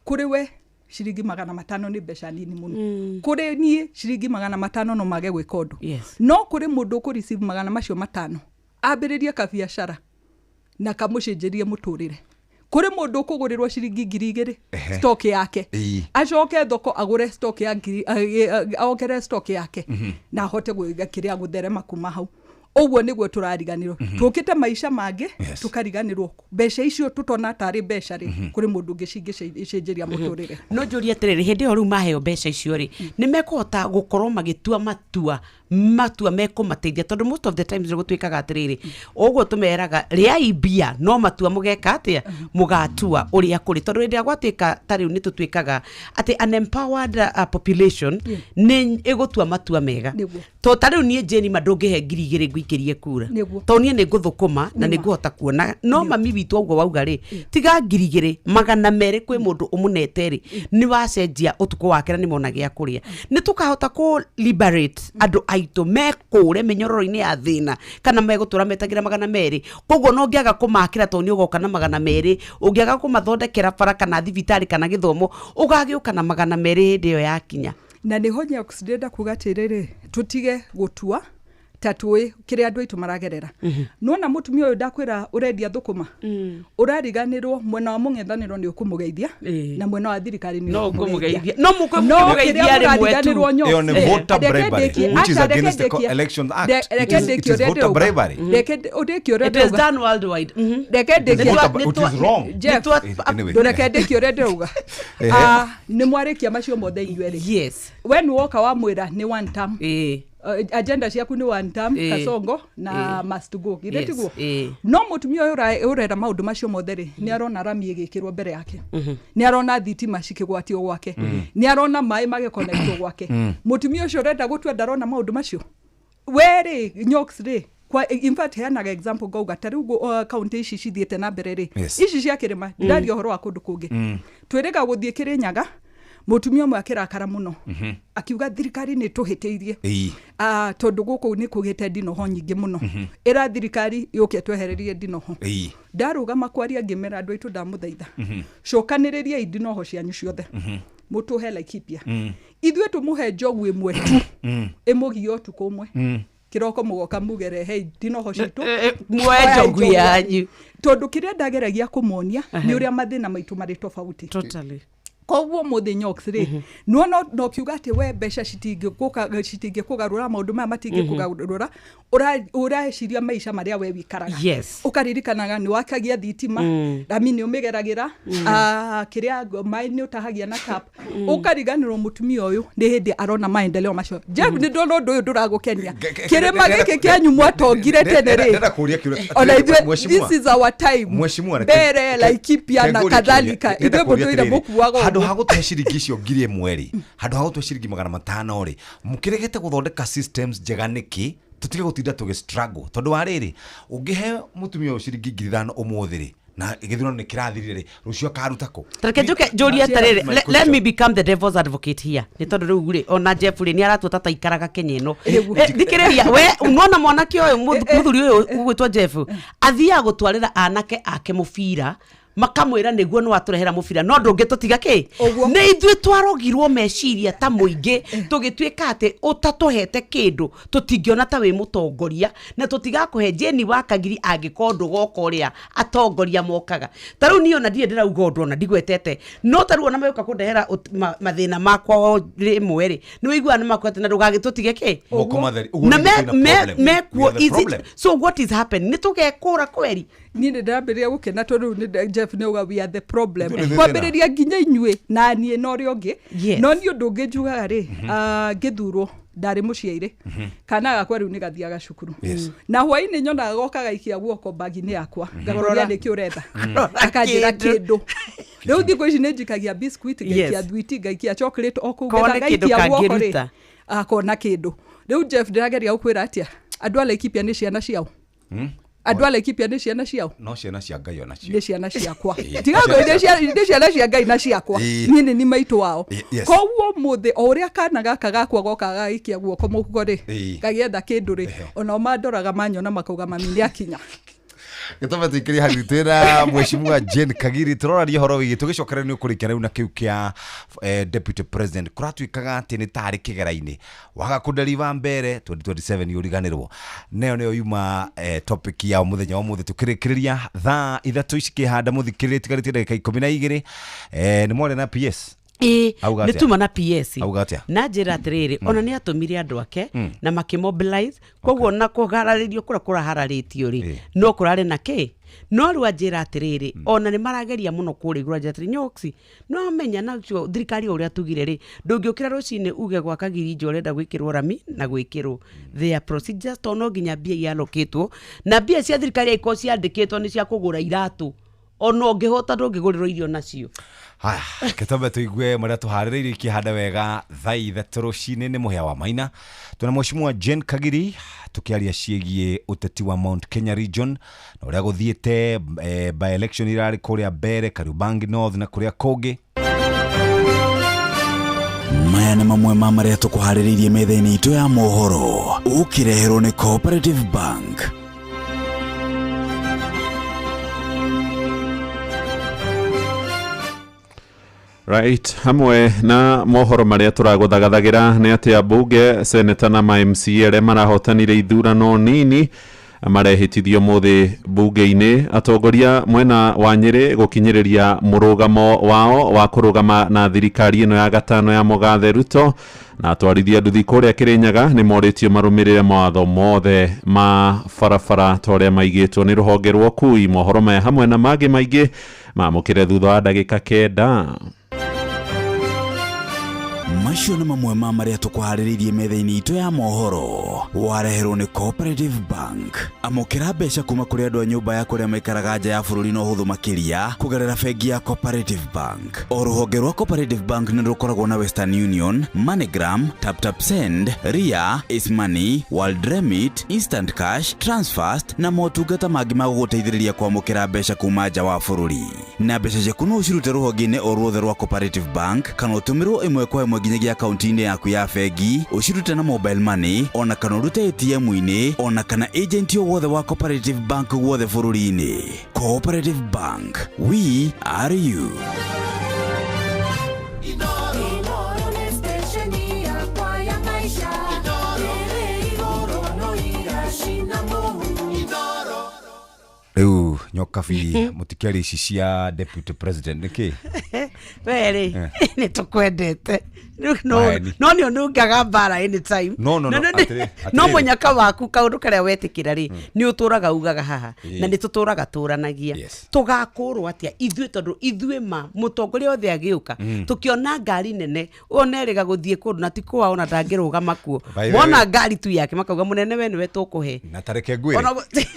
kuri we ciringi 500 ni mbeca nini muno kuri nie ciringi 500 no mage gwika undu no kuri mundu ku receive 500 macio 5 ambiririe ka biashara na kamucenjerie muturire kuri mundu kugurirwo ciringi 2,000 stock yake acoke thoko agure stock ya aokere stock yake na hote gwiga kiria gutherema kuma hau uguo niguo turariganirwo tukite maisha mangi tukariganirwo mbeca icio tutona tari mbeca ri kuri mundu ngicingicenjeria muturire no njuria tiriri hindi o ru maheo mbeca icio ri ni mekuhota gukorwo magitua matua mekumateithia tondu most of the times gutwikaga atiriri uguo tumeraga ria bia no matua mugeka atia mugatua uria kuri tondu ndia gwatwika tari ni tutwikaga ati unempowered population ni igutua matua mega to tari ni Jeni madungihe 2,000 ngwikirie kura to nie ni nguthukuma na ni nguhota kuona no mami witu uguo wauga ri tiga 2,000 200 kwi mundu umunete ri ni wacenjia utuko wake na ni mona gia kuria ni tukahota ku liberate andu aitu mekure minyororo-ini ya thina kana megutura metagira 200 koguo no ngiaga kumakira to ni ugoka na 200 ungiaga kumathondekera bara kana thibitari kana githomo ugagiuka na 200 hindi yo yakinya na ni honya oxideda kugatirire tutige gutua tatui kire andu aitu maragerera nona mutumia uyu ndakwira urendia thukuma urariganirwo mwena wa mung'ethaniro ni ukumugeithia na mwena wa thirikari ni ukumugeithia no mukumugeithia rimwe tu iyo ni voter bribery which is against the Elections Act it is voter bribery it is done worldwide which is wrong ndekendeki urende uga ni mwarikia macio mothe inyuere yes when woka wa mwira ni one term agenda ciaku ni one term kasongo na must go giretiguo no mutumia urera maundu macio motheri ni arona rami igikirwo mbere yake ni arona thitima cikigwatio gwake ni arona mai magiconnectwo gwake mutumia ucio urenda gutwa ndarona maundu macio weri nyoks ri kwa in fact heanaga example gauga tariugo county ici cithiete na mbere ri ici cia kirima ndario horo wa kundu kungi twirega guthie Kirinyaga mutumia mwe akirakara muno akiuga thirikari ni tuhiteirie tondu guku ni kugite ndinoho nyingi muno ira thirikari yuke twehererie ndinoho ndarugama kwaria ngimera andu aitu ndamuthaitha cokaniriria indinoho cianyu ciothe mutuhe Laikipia ithue tumuhe njogu imwe tu imugio tuko umwe kiroko mugoka mugere hey ndinoho citu mwejogu yanyu tondu kiria ndageragia kumonia ni uria mathina maitu mari tofauti totally koguo muthenya oxire no kiuga ati we besha shitingi kugarura maundu maya matingi kugarura ureciria maisha maria we wikaraga ukaririkanaga ni wakagia thitima rami ni umigeragira kiria mai ni utahagia na tap ukariganirwo mutumia uyu ni hindi arona maendeleo macio Jeff ni ndono ndu uyu nduragukenia kirima giki kianyu mwatongire tene ri this is our time mbere Laikipia na kadhalika itwe mundu mukuaga handu haguthe ciringi cio ngiri mweri handu haguthe ciringi 500 ri mukiregete guthondeka systems njega niki tutige gutinda tuge struggle tondu wa riri ungihe mutumia ciringi 5,000 umuthi ri na githurano ni kirathirire rucio karutako tareke njuke njuri atariri let me become the devil's advocate here ni tondu riu ri ona Jeff ri ni aratuta ta ikaraga Kenya ino thikiriria we unona mwanake uyu muthuri uyu ugwitwa Jeff athia gutwarira anake ake mubira makamwira niguo no waturehera mubira no ndungi tutiga ki ni ithwe twarogirwo meciria ta muingi tugitwika ati utatuhete kindu tutingiona ta wi mutongoria na tutigakuhe Jeni wa Kagiri angikondo gokoria atongoria mokaga taru niyo na ndie ndirauga undu ona ndigwetete no taru ona meuka kundehera mathina makwa rimwe ri ni wigua ni makwete na ndugagitutige ki mekuo easy so what is happening ni tugekura kweri ni ndambiria gukena tondu ni Jeff ni uga we are the problem kwambiriria nginya inyue na nie no ri ongi no ni undu ungi njugaga ri ngithurwo ndari muciaire kana gakwa riu ni gathiaga cukuru na hwaini nyonaga gokaga ikia guoko bagi-ini yakwa ngaroria ni kiuretha akanjira kindu riu thiko ici ni njikagia biscuit ngaikia thwiti ngaikia chocolate okugetha ngaikia guoko ri akona kindu riu Jeff ndirageria gukwira atia andu a Laikipia ni ciana ciao andu a Laikipia ni ciana ciao no ciana cia Ngai ona cio ni ciana ciakwa tigago ni ciana cia Ngai na ciakwa ni ni maitu wao koguo muthi o uria kana gaka gakwa goka gaikia guoko muhugo ri gagietha kindu ri ona mandoraga manyona makauga mami ni akinya gitome tuikiria harutira mheshimiwa Jane Kagiri turoraria horo wigi tugicokera ni ukurikia riu na kiu kia deputy president kuratuikaga ati ni tari kigera-ini waga kudeliva mbere 2027 yuriganirwo neo neo yuma topic ya muthenya wa muthi tukirikiriria thaa ithatũ ikihanda muthikiriri tigarite ndagika 12 ni mwore na PS ni tuma na PS na njira atiriri ona ni atumire andu ake na makimobilize koguo na kugararirio kura hararitio ri no kurare na ki no ru njira atiriri ona ni marageria muno kurigura njatri nyoksi no menya na cio thirikari uria tugire ri ndungiukira rucine uge gwa Kagiri njo renda gwikirwo rami na gwikirwo their procedures to no nginya bia ialoketwo na bia cia thirikari iko ciandikitwo ni cia kugura iratu ono ngihota ndungigurirwo irio nacio haya kitombe tuigue maria tuhaririirie kihanda wega thaa ithatũ rucine ni muhia wa maina tuna mheshimiwa Jane Kagiri tukiaria ciegie uteti wa Mount Kenya region na uria guthiete by election irari kuria mbere Kariobangi North na kuria kungi maya nĩ mamwe ma maria tukuhaririirie metha-inĩ itu ya mohoro ukireherwo ni Cooperative Bank. Right, hamwe na mohoro maria turaguthagathagĩra nĩ atĩ ambunge seneta na MCA arĩa marahotanire ithurano nini marehĩtithio mũthĩ bunge-inĩ atongoria mwena wa Nyĩrĩ gũkinyĩrĩria mũrũgamo wao wa kũrũgama na thirikari ĩno ya gatano ya Mũgathe Ruto na atwarithia nduthi kũrĩa Kĩrĩnyaga nĩ morĩtio marũmĩrĩre mawatho mothe ma barabara ta ũrĩa maigĩtwo nĩ rũhonge rwa ũkui. Mohoro maya hamwe na mangĩ maingĩ mamũkĩre thutha wa ndagĩka 9. Macio nĩ mamwe ma maria tukuhaririirie metha-inĩ itu ya mohoro wareherwo ni Cooperative Bank. Amũkĩra mbeca kuma kũrĩ andũ a nyũmba ya kũrĩa maikaraga nja ya bũrũri no hũthũ makĩria kũgerera bengi ya Cooperative Bank. O rũhonge rwa Cooperative Bank nĩ rũkoragwo na Western Union, MoneyGram, TapTap Send, Ria, Ismoney, World Remit, Instant Cash, Transfast na motungata mangĩ ma gũgũteithĩrĩria kwamũkĩra mbeca kuma nja wa bũrũri. Na mbeca ciaku no ũcirute rũhonge-inĩ o ruothe rwa Cooperative Bank kana ũtũmĩrwo ĩmwe kwa ĩmwe nginyagia akaunti-inĩ yaku ya bengi ũcirute na mobile money ona kana ũrute ATM-inĩ ona kana agent o wothe wa Cooperative Bank wothe bũrũri-inĩ. Cooperative Bank, we are you. Riu nyokabi mutikeri ici cia deputy president niki Weri, ni tukwendete. No ni onungaga bara anytime. No munyaka waku kaundu karia wetikira ri ni uturaga ugaga haha na ni tuturaga turanagia. Tugakurwo atia ithuĩ tondu ithuĩ ma mutongoria othe agiuka tukiona ngari nene oneriga guthie kundu na ti kwa ona ndangirugama kuo. Mona ngari tu yake makauga munene we niwe tukuhe. Na tareke ngwire.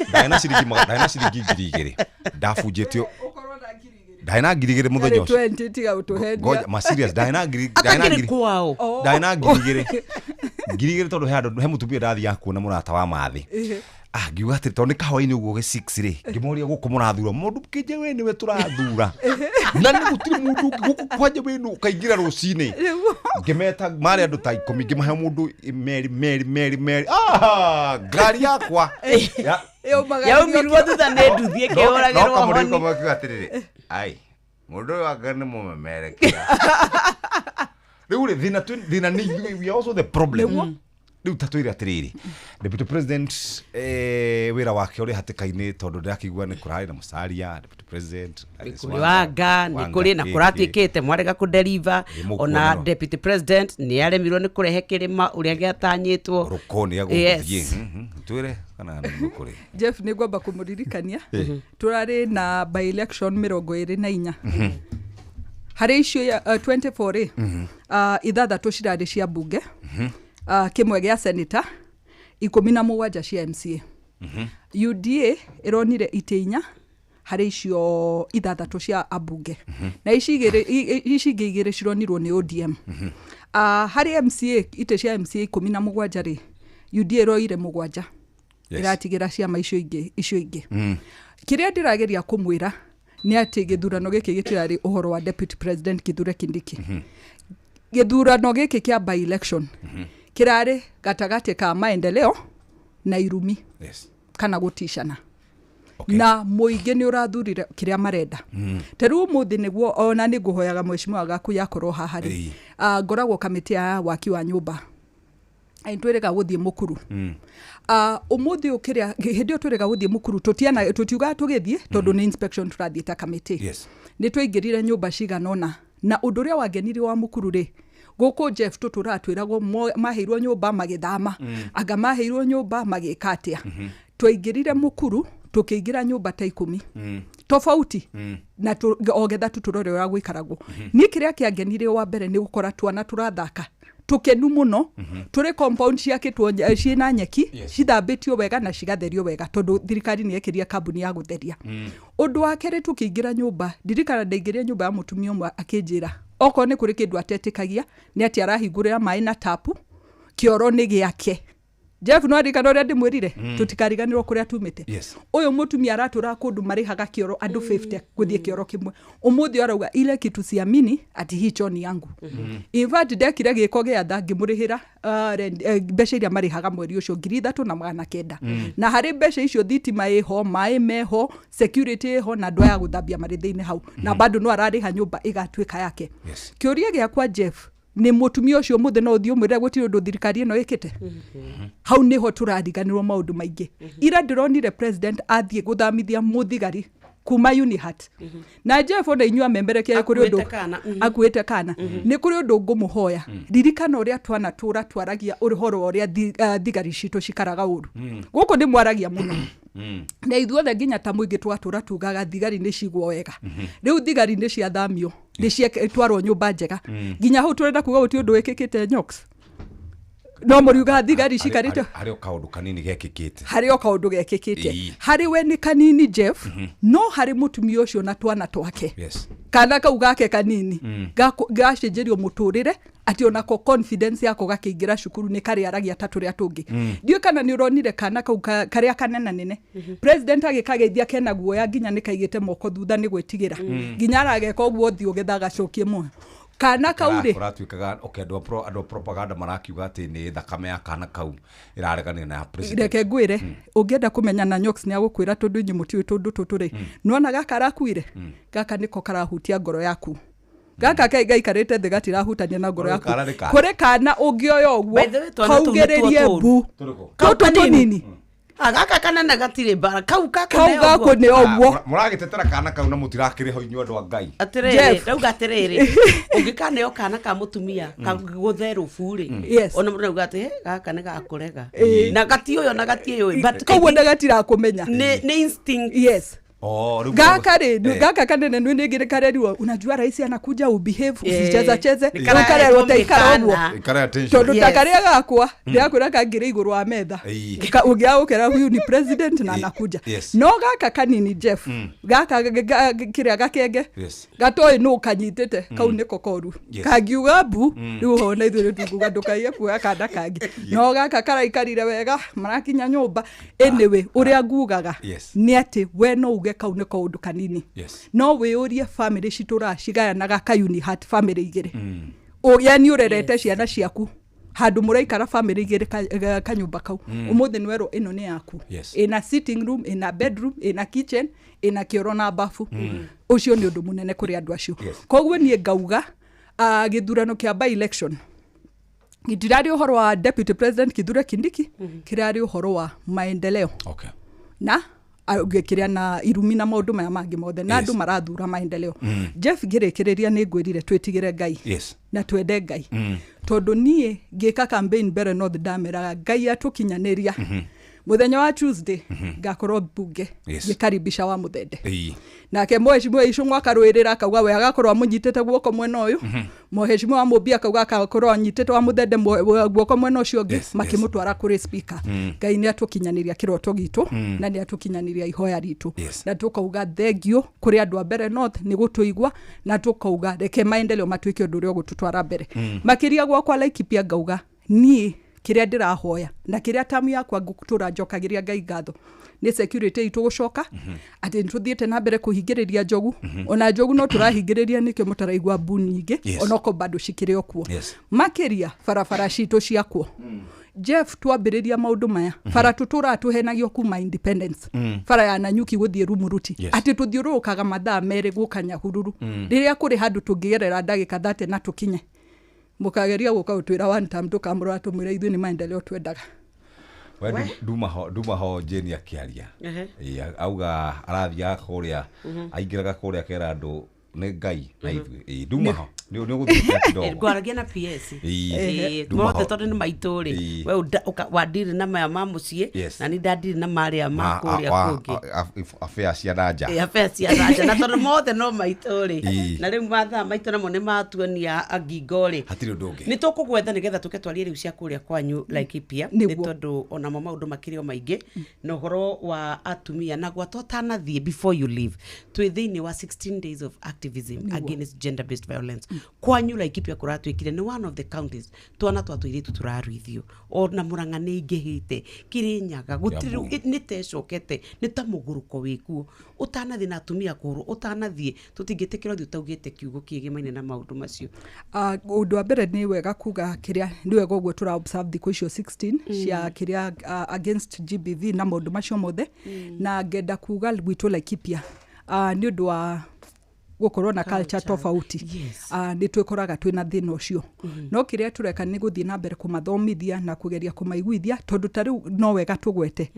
Ndaina ciringi 2,000 ndafujitio. Ndaina ngirigire muthenya ucio. 20 tiga utuhendia. Goja ma serious ndaina kwao. Ndaina ngirigire tondu he mutumia ndathi ya kuona murata wa mathi. Ngiuga ati tondu kahwa-ini uguo ge 6 ri ngimoria guku murathura mundu kije we niwe turathura na ni gutiri mundu guku kwanje we no kaingira rucini ngimeta mari andu ta 10 ngimahe mundu meri ngari yakwa ya umirwo thutha ne nduthie kioragirwo honi no kamuri atiriri ai mundu wa ngane mumemerekia riu ri thina ni we also the problem. Riu tatwire atiriri Deputy President wira wake uri hatikaini tondu ndakigua ni kurari na musaria Deputy President wanga ni kuri na kuratikite mwarega ku deliver ona Deputy President ni aremirwo ni kurehe kirima uria giatanyitwo rukoni ya guthie twire kana ni kuri Jeff ni ngomba kumuririkania turari na by election 24 hari icio ya 24 ithathatũ cirarĩ cia mbunge kimwe gĩa senator 17 cia MCA UDA ironire itĩnya hari icio ithathatũ cia abunge na ici igĩrĩ cironirwo nĩ ODM hari MCA ite cia MCA 17 rĩ UDA iroire 7 iratigira ciama icio ingĩ kiria ndirageria kumwira ni ati githurano giki gitirari uhoro wa Deputy President Kithure Kindiki githurano giki kia by election kirari gatagati ka maendeleo na irumi kana gutishana na muingi ni urathurire kiria marenda teru muthi niguo ona ni nguhoyaga mweshimwa gaku yakorwo hahari ngoragwo kamiti ya waki wa nyumba aintwirega guthie mukuru umuthi ukiria hindi utwirega guthie mukuru tutiuga tugithie tondu ni inspection turathieta committee ni twaingirire nyumba ciganona na undu uria wagenire wa mukuru ri guku Jeff tuturatwiragwo maheirwo nyumba magithama anga maheirwo nyumba magikatia twaingirire mukuru tukiingira nyumba ta 10 tofauti na ogetha tuturore wa gwikaragwo ni kiria kiagenire wa mbere ni gukora twana turathaka tukenu muno turi compound ciakitwo ciina nyeki cithambitio wega na cigatherio wega tondu thirikari ni yekiria kambuni ya gutheria undu wa kere tukiingira nyumba ndirikana ndaingiria nyumba ya mutumia umwe akinjira oko ni kuri kindu atetikagia ni ati arahingurira mai na tapu kioro ni giake Jeff no arikana uri ndimwirire tutikariganirwo kuria tumite uyu mutumia aratura kundu marihaga kioro andu 50 guthie kioro kimwe umuthi arauga ile kitu siamini ati hicho ni yangu in fact ndekire giko gia thangi murihira mbeca iria marihaga mweri ucio 3,900 na hari mbeca icio thitima iho mai meho security iho na ndwa ya guthambia marithiini hau na bado no arariha nyumba igatwika yake kiuria giakwa Jeff ni mutumia ucio muthe no thio mwire gutiri undu thirikari ino ikite hau niho turariganirwo maundu maingi ira ndironire president athie guthamithia muthigari kuma Unihat na Jeff ona inyua memberekia kuri undu akuite kana ni kuri undu ngumuhoya ririkana uria twana twaragia urihoro uria thigari citu cikaraga uru guku ni mwaragia muno na ithuothe nginya ta muingi twatura tugaga thigari ni cigwo wega riu thigari ni cia thamio ni cia twarwo nyumba njega nginya hau turenda kuga uti undu wikikite nyoks no muriuga thigari cikarite hario kaundu kanini gekikite hari we ni kanini Jeff no hari mutumia ucio na twana twake kana kau gake kanini gacenjerio muturire ati ona ko confidence yako gakiingira cukuru ni kari aragia tatu ria tungi ndio kana ni uronire kana kau karia kanena nene president agikageithia kena guoya nginya ni kaigite moko thutha ni gwitigira nginya arageka uguo thi ugethaga cokie mu kana kauri kuratuikaga andu propaganda marakiuga ati ni thakame ya kana kau iraregania na president reke ngwire ungienda kumenya na Nyox ni agukwira tondu nyimuti tondu tuturi nona gaka arakuire gaka niko karahutia ngoro yaku gaka kai karete the gatira hutania na ngoro yaku kure kana ungioyo uguo kaugeririe bu tutu nini agaka kana na gatire bara kau gako ne ogwo muragitetera kana kau na mutirakire ho inyu andu a Ngai atirere rauga atirere ungikane yo kana ka mutumia kagutherũ buri ona mundu rauga ati gaka ne gakurega na gati uyo na gati uyo but kau ndagatira kumenya ni instinct yes gaka kanene ningire kareriwa unajua rais anakuja ubehave usicheze ukare wote ikarogwo tondu takaria gakwa ndiakwira kangire iguru wa metha ugia ukera huyu ni president na anakuja no gaka kanini Jeff gaka kiria gakenge gatoi no kanyitete kau niko koru kagiuga bu riu hona ithure tukuga ndukaie kuya kada kangi no gaka karaikarire wega marakinya nyumba anyway uria ngugaga ni ati we no uge kau niko undu kanini no wiurie family citura cigayanaga kayuni hat family igire yani urerete ciana ciaku handu muraikara family igire kanyumba kau umuthi nwero ino ni yaku ina sitting room ina bedroom ina kitchen ina kioro na bafu ucio ni undu munene kuri andu acio koguo nie ngauga githurano kia by election gitirari uhoro wa deputy president Kithure Kindiki kirari uhoro wa maendeleo na agikiria na irumi na maundu maya mangi mothe na andu marathura maendeleo Jeff girekereria ni ngwirire twetigire Ngai na twende Ngai tondu nie ngika campaign bere north damera Ngai atukinyaniria muthenya wa Tuesday ngakorwo bunge gikaribisha wa muthende nake mheshimiwa Icung'wa akarwirira akauga we agakorwo amunyitete guoko mwena uyu mheshimiwa wa Mubia akauga akakorwo anyitete wa muthende guoko mwena ucio ungi makimutwara kuri speaker Ngai ni atukinyaniria kiroto gitu na ni atukinyaniria ihoya ritu na tukauga thengio kuri andu a bere north ni gutuigwa na tukauga reke maendeleo matuike undu urio gututwara mbere makiria gwakwa Laikipia ngauga nie kiria ndirahoya na kiria tamu yakwa ngutura njokagiria Ngai ngatho ni security itu gucoka ati ntuthiete na mbere kuhingiriria njogu ona njogu no turahingiriria nike mutaraigwa buningi onako bado shikire okuo makiria farafara citu ciakwo Jeff twambiriria maundu maya fara tutura tuhenagio kuma independence fara ya Nanyuki guthie Rumuruti ati tuthiurukaga mathaa mere gukanya hururu riria kuri handu tungigerera ndagika 30 na tukinye mukageria guka utwira one time tukamura tumwira ithu ni maendeleo twendaga duma ho Jeni akiaria auga arathia kuria aingiraga kuria kera andu ni Ngai na ithu duma ho ni guthia kidogo gwaragia na PS mothe tondu ni maituri we wadiri na maya mamucie na ni dadiri na maria makuria kungi affair cia nanja na tondu mothe no maituri na riu matha maito namo ni matuania agingori hatiri undu ungi ni tukugwetha nigetha tuke twarie riu cia kuria kwanyu Laikipia ni tondu ona maundu makirio maingi no horo wa atumia na gwatotanathie before you leave twi thiini wa 16 days of activism against gender based violence kwanyu Laikipia kuratwikire ni one of the counties twana twatwiritu turaruithio ona Murang'a ni ingihite Kirinyaga gutiru ni tecokete ni ta muguruko wiku utanathi na atumia kuru utanathie tutingitikira thi utaugite kiugo kigimaine na maundu macio undu wa mbere ni wega kuga kiria ni wega gwo tura observe the question 16 cia kiria against GBV na maundu macio mothe na ngenda kuga gwitu Laikipia ni undu wa gukorwo na culture tofauti ni twikoraga twina thina ucio no kiria tureka ni guthie na mbere kumathomithia na kugeria kumaiguithia tondu tariu no wega tugwete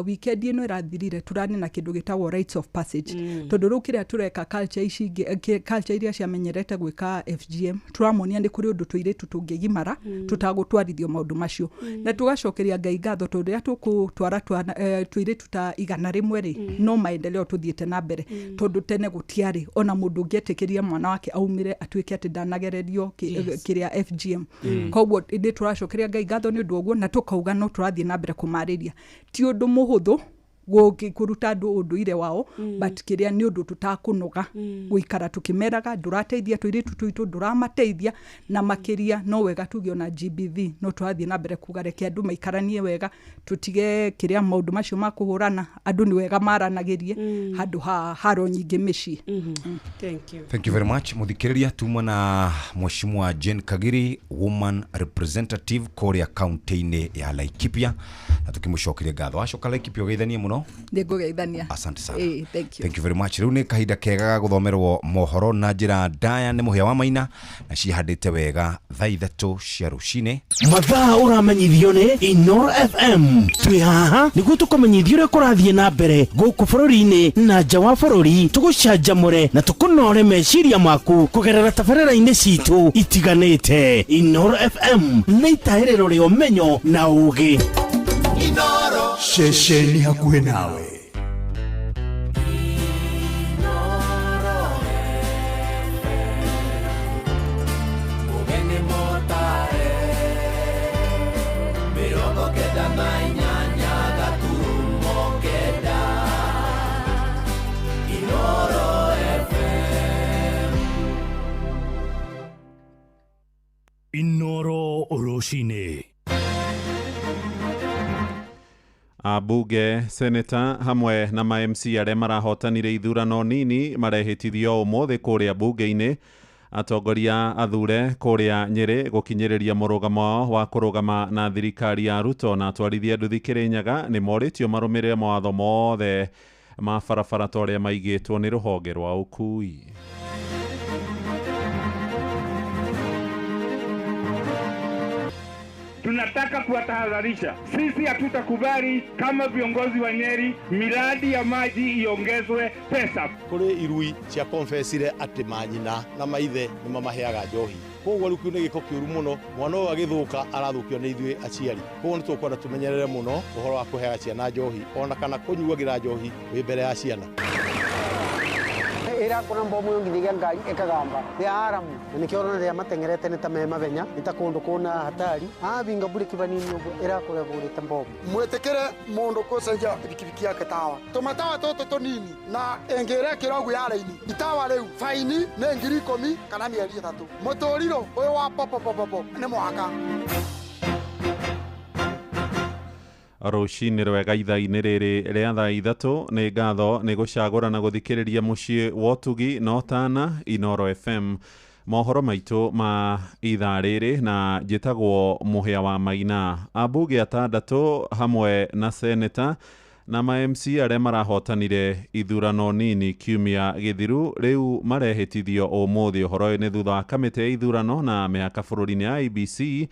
weekend ino irathirire turani na kindu gitagwo rights of passage tondu ru kiria tureka culture iria ciamenyerete gwika FGM turamonia ni kuri undu tuiritu tungigimara tutagutwarithio maundu macio na tugacokeria Ngai ngatho tondu ya tukutwara tuiritu ta igana rimwe ri no maendeleo tuthiete na mbere tondu tene gutiari ona mundu ngetikiria mwana wake aumire atuike ati ndanagererio kiria FGM koguo ndi turacokeria Ngai ngatho ni undu oguo na tukauga no turathie na mbere kumariria ti undu muhuthu kuruta andu unduire wao but kiria ni undu tutakunoga guikara tukimeraga ndurateithia twiritu twitu nduramateithia na makiria no wega tugio na GBV no twathie na mbere kugareke andu maikaranie wega tutige kiria maundu macio makuhurana andu ni wega maranagirie handu haro nyingi mici thank you very much muthikiriria tuma na mheshimiwa Jane Kagiri woman representative Korea county-ini ya Laikipia na tukimushokeria ngatho acoka Laikipia geithanie muno Ndigugeithania. Asante sana. Thank you. Thank you very much. Riu ni kahinda kega ga guthomerwo mohoro na njira ndaya ni muhia wa maina na cihandite wega thaa 3 cia rucine. Mathaa uramenyithio ni Inoro FM. Twi haha niguo tukumenyithio uria kurathie na mbere guku bururi-ini na nja wa bururi, tugucanjamure na tukunore meciria maku kugerera tabarĩra-inĩ citu itiganĩte. Inoro FM nĩ itahĩrĩro rĩa ũmenyo na ũũgĩ. Inoro ceceni hakuhĩ nawe. Inoro Oroshine. Abunge, seneta hamwe na ma-MC arĩa marahotanire ithurano nini marehĩtithio ũmũthĩ kũrĩa bunge-inĩ. Atongoria athure kũrĩa Nyeri gũkinyĩrĩria mũrũgamo wa kũrũgama na thirikari ya Ruto na atwarithia nduthi Kĩrĩnyaga nĩ morĩtio marũmĩrĩre mawatho mothe ma barabara ta ũrĩa maigĩtwo nĩ rũhonge rwa ũkui. Tunataka kuwatahadharisha, sisi hatutakubali kama viongozi wa Nyeri miradi ya maji iongezwe pesa. Kuri irui cia confessire ati manyina na maithe ni mamaheaga njohi. Koguo riu nĩ gĩko kĩũru mũno, mwana ũyũ agĩthũka arathũkio nĩ ithuĩ aciari. Koguo nĩ tũkwenda tumenyerere mũno ũhoro wa kũheaga ciana njohi ona kana kũnyuagĩra njohi wĩ mbere ya ciana. Ira kuna mbomu yongidiga ngari ekagamba ya haramu nikiona ria matengerete ni tamema benya nitakundu kuna hatari binga buri kibanini ugo ira kule buri tambomu mwetekere mundu kucenja pikipiki yake tawa tumatawa toto tonini na engere kirogu ya raini itawa riu faini ne 10,000 kana 300 motoriro uyu wa popo ni mwaka. Rũcinĩ rwega ithaa-inĩ rĩrĩ rĩa thaa 3 nĩ ngatho nĩ gũcagũra na gũthikĩrĩria mũciĩ wa ũtugi na ũtana Inoro FM. Mohoro maitũ ma ithaa rĩrĩ na njĩtagwo Mũhĩa wa Maina. Ambunge 6 hamwe na seneta na ma-MC arĩa marahotanire ithurano nini kiumia gĩthiru rĩu marehĩtithio ũmũthĩ. Ũhoro nĩ thutha wa kamĩtĩ ya ithurano na mĩhaka bũrũri-inĩ ya IEBC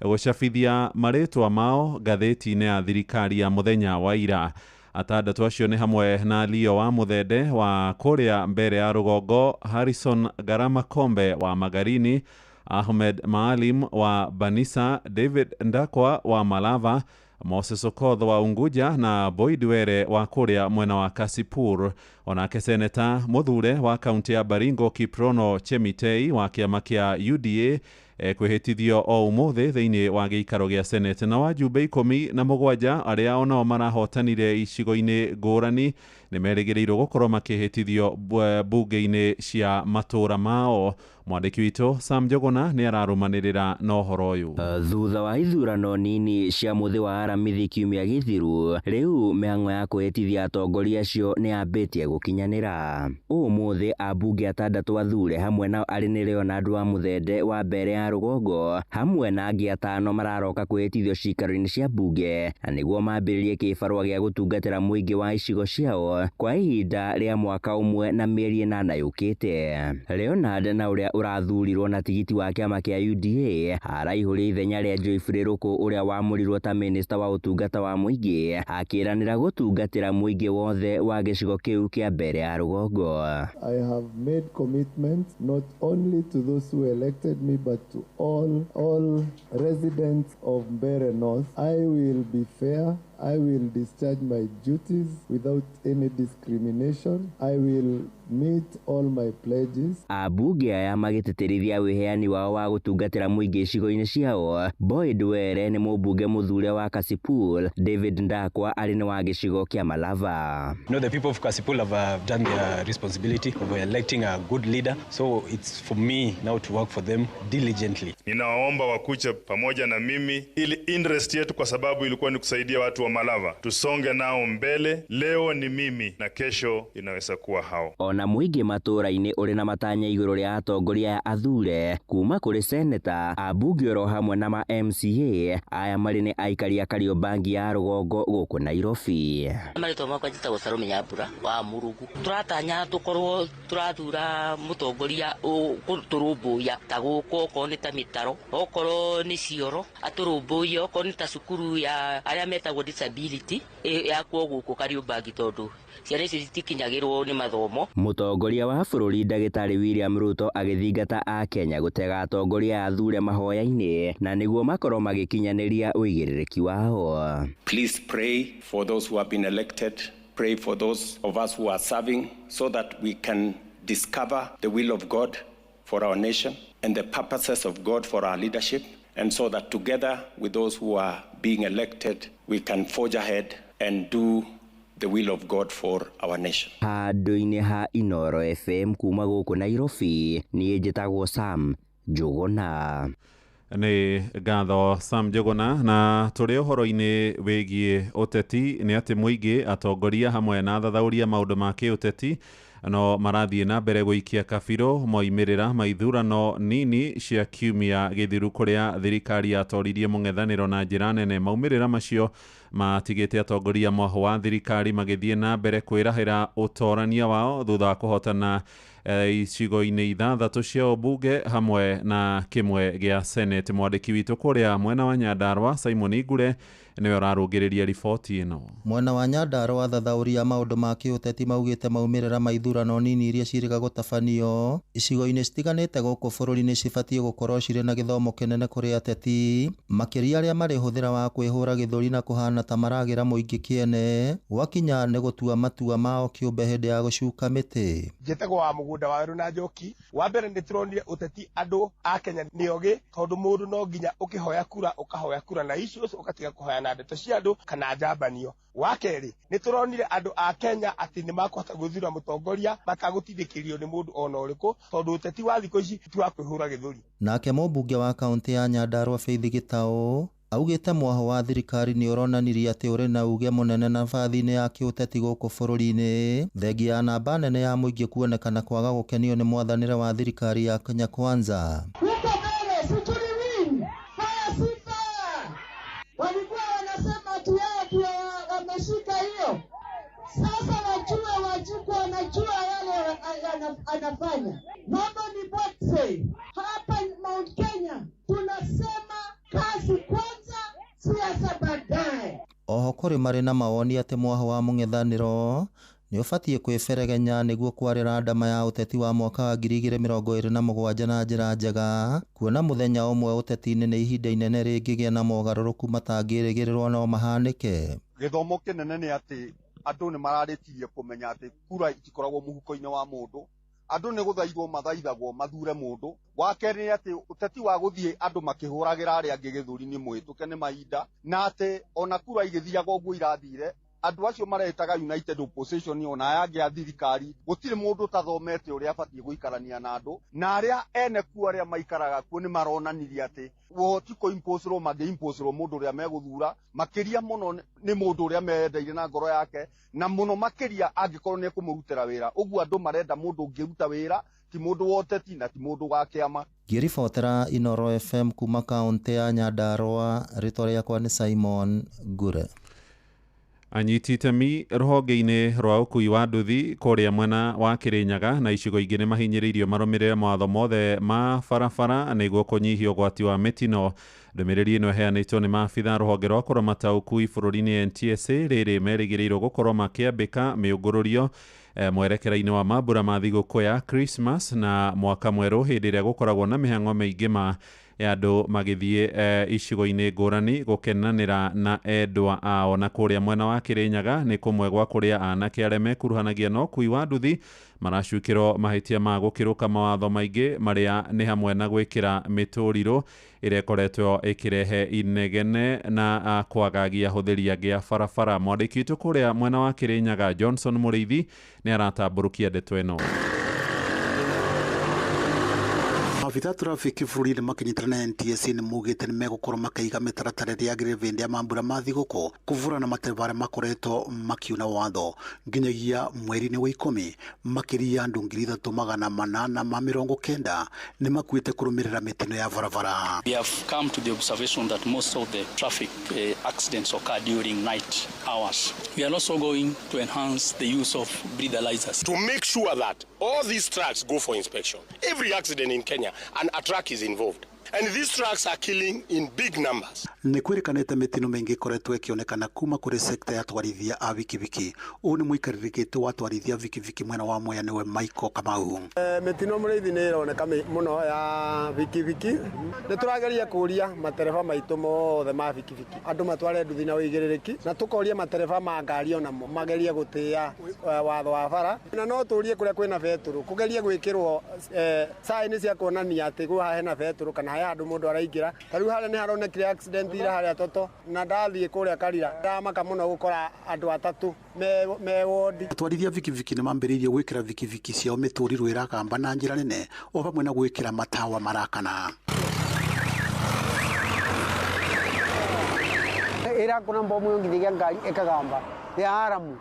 gũcabithia marĩtwa mao ngathĩti-inĩ ya thirikari ya mũthenya wa ira. 6 acio nĩ hamwe na Leo wa Muthende wa kũrĩa mbere ya rũgongo, Harrison Garama Kombe wa Magarini, Ahmed Maalim wa Banisa, David Ndakwa wa Malava, Moses Okoth wa Unguja na Boyd Were wa kũrĩa mwena wa Kasipur. Onake seneta mũthure wa kaunti ya Baringo Kiprono Chemitei wa kĩama kĩa UDA kwĩhĩtithio o ũmũthĩ thĩinĩ wa gĩikaro gĩa senate na wajumbe 17 arĩa onao marahotanire icigo-inĩ ngũrani nĩ merĩgĩrĩirwo gũkorwo makĩhĩtithio bunge-inĩ cia matũra mao. Mwandĩki witũ Sam Njogona nĩ ararũmanĩrĩra na ũhoro ũyũ. Thutha wa ithurano nini cia mũthĩ wa aramithi kiumia gĩthiru, rĩu mĩhang'o ya kwĩhĩtithia atongoria acio nĩ yambĩtie gũkinyanĩra. Ũmũthĩ ambunge 6 athure hamwe na arĩ nĩ Leonard wa Muthende wa mbere ya rũgongo hamwe na angĩ 5 mararoka kwĩhĩtithio cikaro-inĩ cia bunge na nĩguo mambĩrĩrie kĩbarũa gĩa gũtungatĩra mũingĩ wa icigo ciao kwa ihinda rĩa mwaka ũmwe na mĩeri 8 yũkĩte. Leonard na ũrĩa ũrathurirwo na tigiti wa kĩama kĩa UDA araihũria ithenya rĩa Joyfrey Ruku ũrĩa wamũrirwo ta minista wa ũtungata wa mũingĩ akĩranĩra gũtungatĩra mũingĩ wothe wa gĩcigo kĩu kĩa mbere ya rũgongo. I have made commitments not only to those who elected me but to all residents of Mbeere North. I will be fair. I will discharge my duties without any discrimination. I will meet all my pledges. Ambunge aya magĩtĩtĩrithia wĩheani wao wa gũtungatĩra mũingĩ icigo-inĩ ciao. Boyd Were nĩ mũmbunge mũthure wa Kasipul, David Ndakwa arĩ nĩ wa gĩcigo kĩa Malava. You know, the people of Kasipul have done their responsibility of electing a good leader, so it's for me now to work for them diligently. Ninawaomba wakuche pamoja na mimi ili interest yetu, kwa sababu ilikuwa ni kusaidia watu wa Malava, tusonge nao mbele. Leo ni mimi na kesho inaweza kuwa hao. Ona muingi matura-ini uri na matanya iguru ria atongoria ya athure kuma kuri seneta, ambunge oro hamwe na ma MCA aya mari ni aikari a Kariobangi ya rugongo guku Nairobi. Marito makwa njitagwo Salome Nyambura wa Murugu. Turatanya tukorwo turathura mutongoria uturumbuya ta guku okorwo ni ta mitaro, okorwo ni cioro aturumbuye, okorwo ni ta cukuru ya aria metagwo disability ya kuo guku Kariobangi tondu ciana icio citikinyagirwo ni mathomo. Mutongoria wa bururi Ndagitari William Ruto agithingata a Kenya gutega atongoria athure mahoya-ini na niguo makorwo magikinyaniria uigiririki wao. Please pray for those who have been elected. Pray for those of us who are serving so that we can discover the will of God for our nation and the purposes of God for our leadership, and so that together with those who are being elected we can forge ahead and do the will of God for our nation. Handu-ini ha Inoro FM kuma guku Nairobi, ni njitagwo Sam Njuguna. Nĩ ngatho Sam Njuguna, na tũrĩ ũhoro-inĩ wĩgiĩ ũteti nĩ atĩ mũingĩ, atongoria hamwe na athauria maũndũ ma kĩũteti no marathiĩ na mbere gũikia kabirũ moimĩrĩra ma ithurano nini cia kiumia gĩthiru kũrĩa thirikari yatoririe mũng'ethanĩro na njĩra nene. Maumĩrĩra macio matigĩte atongoria moho wa thirikari magĩthiĩ na mbere kwĩrahĩra ũtorania wao thutha wa kũhotana icigo-inĩ ithathatũ cia ũmbunge hamwe na kĩmwe gĩa Senate. Mwandĩki witũ kũrĩa mwena wa Nyandarua Simon Igure niwe ũrarũngĩrĩria riboti ĩno. Mwena wa Nyandarua athathauria maũndũ ma kĩũteti maugĩte maumĩrĩra ma ithurano nini iria cirĩga gũtabanio icigo-inĩ citiganĩte gũkũ bũrũri-inĩ cibatiĩ gũkorwo cirĩ na gĩthomo kĩnene kũrĩ ateti, makĩria arĩa marĩ hũthĩra wa kwĩhũra gĩthũri na kũhana ta maragĩra mũingĩ kĩene gwakinya nĩ gũtua matua mao kĩũmbe hĩndĩ ya gũcuka mĩtĩ. Njĩtagwo wa mũgũnda wa Werũ na Njoki. Wa mbere nĩ tũronire ũteti andũ a Kenya nĩ ogĩ, tondũ mũndũ no nginya ũkahoya kura na icio ũkatiga kũhoya na ndeto cia andũ kana njambanio. Wa kerĩ nĩ tũronire andũ a Kenya atĩ nĩ makũhota gũthura mũtongoria matagũtindĩkĩrio nĩ mũndũ ona ũrĩkũ, tondũ ũteti wa thikũ ici ti wa kwĩhũra gĩthũri. Nake mũmbunge wa kaunti ya Nyandarua Faith Gĩtaũ augĩte mwaho wa thirikari nĩ ũronanirie atĩ ũrĩ na uge mũnene nabathi-inĩ ya kĩũteti gũkũ bũrũri-inĩ thengia ya namba nene ya mũingĩ kuonekana kwaga gũkenio nĩ mwathanĩre wa thirikari ya Kenya Kwanza. Walikuwa wanasema tu yeye ndio ameshika hiyo. Sasa wajukuu wanajua yale anafanya. Mambo ni boxe. Hapa Mount Kenya tunasema kazi kwanza, siasa baadaye. Oho kũrĩ marĩ na mawoni atĩ mwaho wa mũng'ethanĩro nĩ ũbatiĩ kwĩberegenya nĩguo kwarĩra ndama ya ũteti wa mwaka wa 2027 na njĩra njega, kuona mũthenya ũmwe ũteti-inĩ nĩ ihinda inene rĩngĩgĩa na mogarũrũku matangĩrĩgĩrĩrwo no mahanĩke. Gĩthomo kĩnene nĩ atĩ andũ nĩ mararĩkirie kũmenya atĩ kura itikoragwo mũhuko-inĩ wa mũndũ. Andũ nĩ gũthaithwo mathaithagwo mathure mũndũ. Wa kerĩ nĩ atĩ ũteti wa gũthiĩ andũ makĩhũragĩra arĩa angĩ gĩthũri nĩ mũhĩtũke nĩ mahinda, na atĩ ona kura igĩthiaga ũguo irathire andũ acio maretaga United Opposition ona yangĩ ya thirikari gũtirĩ mũndũ tathomete ũrĩa abatiĩ gũikarania na andũ, na arĩa ene kuo arĩa maikaraga kuo nĩ maronanirie atĩ ũhoti kũ-imposerwo mangĩ-imposerwo mũndũ ũrĩa megũthura, makĩria mũno nĩ mũndũ ũrĩa meyendeire na ngoro yake, na mũno makĩria angĩkorwo nĩ ekũmũrutĩra wĩra. Ũguo andũ marenda mũndũ ũngĩruta wĩra, ti mũndũ wa ũteti na ti mũndũ wa kĩama. Ngĩribotera Inoro FM kuma kaunti ya Nyandarua, rĩtwa rĩakwa nĩ Simon Ngure. Anyiti itemi rũhonge-inĩ rwa ũkui wa nduthi kũrĩa mwena wa Kĩrĩnyaga na icigo ingĩ nĩ mahinyĩrĩirio marũmĩrĩre mawatho mothe ma barabara nĩguo kũnyihia ũgwati wa mĩtino. Ndũmĩrĩri ĩno ĩheanĩtwo nĩ maabitha rũhonge rwa kũramata ũkui bũrũri-inĩ NTSA rĩrĩ merĩgĩrĩirwo gũkorwo makĩambĩka mĩũngũrũrio mwerekera-inĩ wa mambura ma thigũkũ ya Christmas na mwaka mwerũ, hĩndĩ ĩrĩa gũkoragwo na mĩhang'o mĩingĩ ma andũ magĩthiĩ icigo-inĩ ngũrani gũkenanĩra na endwa ao. Na kũrĩa mwena wa Kĩrĩnyaga nĩ kũmwe gwa kũrĩa anake arĩa mekuruhanagia na ũkui wa nduthi maracukĩrwo mahĩtia ma gũkĩrũka mawatho maingĩ marĩa nĩ hamwe na gwĩkĩra mĩtũrirũ ĩrĩa ĩkoretwo ĩkĩrehe inegene na kwagagia hũthĩri angĩ a barabara. Mwandĩki witũ kũrĩa mwena wa Kĩrĩnyaga Johnson Mũrĩithi nĩ aratambũrũkia ndeto ĩno. Maabitha traffic bũrũri-inĩ makinyitana na NTSA nĩ mugĩte nĩ megũkorwo makĩiga mĩtaratara ĩrĩa yagĩrĩire hĩndĩ ya mambura ma thigũkũ kũvũrana matereba arĩa makoretwo makiuna watho nginyagia mweri-inĩ wa 10 makĩria andũ 3,890 nĩ makuĩte kũrũmĩrĩra mĩtino ya barabara. We have come to the observation that most of the traffic accidents occur during night hours. We are also going to enhance the use of breathalyzers to make sure that all these trucks go for inspection. Every accident in Kenya and a truck is involved. And these trucks are killing in big numbers. Nĩ kwĩrĩkanĩte mĩtino mĩingĩ ĩkoretwo ĩkĩonekana kuma kũrĩ sekta ya twarithia a vikiviki. Ũũ nĩ mũikarĩrĩkĩte wa twarithia vikiviki mwena wa Mwea nĩwe Michael Kamau. Mĩtino mũrĩithi nĩ ĩroneka mũno ya vikiviki. Nĩ tũrageria kũria matereba maitũ mothe ma vikiviki. Andũ matware nduthi na ũigĩrĩrĩki na tũkoria matereba ma ngari ona mo magerie gũtĩa watho wa bara. Na no tũrie kũrĩa kwĩna betũrũ. Kũgerie gwĩkĩrwo sign cia kuonania atĩ gwa hena betũrũ kana andũ mũndũ araingĩra. Tarĩu harĩa nĩ haronekire accident ira harĩa toto na ndathiĩ kũrĩa Karira ndamaka mũno gũkora andũ atatũ me wodi. Twarithia vikiviki nĩ mambĩrĩirie gwĩkĩra vikiviki ciao mĩtũrirũ ĩrakamba na njĩra nene o hamwe na gwĩkĩra matawa marakana. Ĩrakona mbomu yongithigia ngari ĩkagamba ya haramu.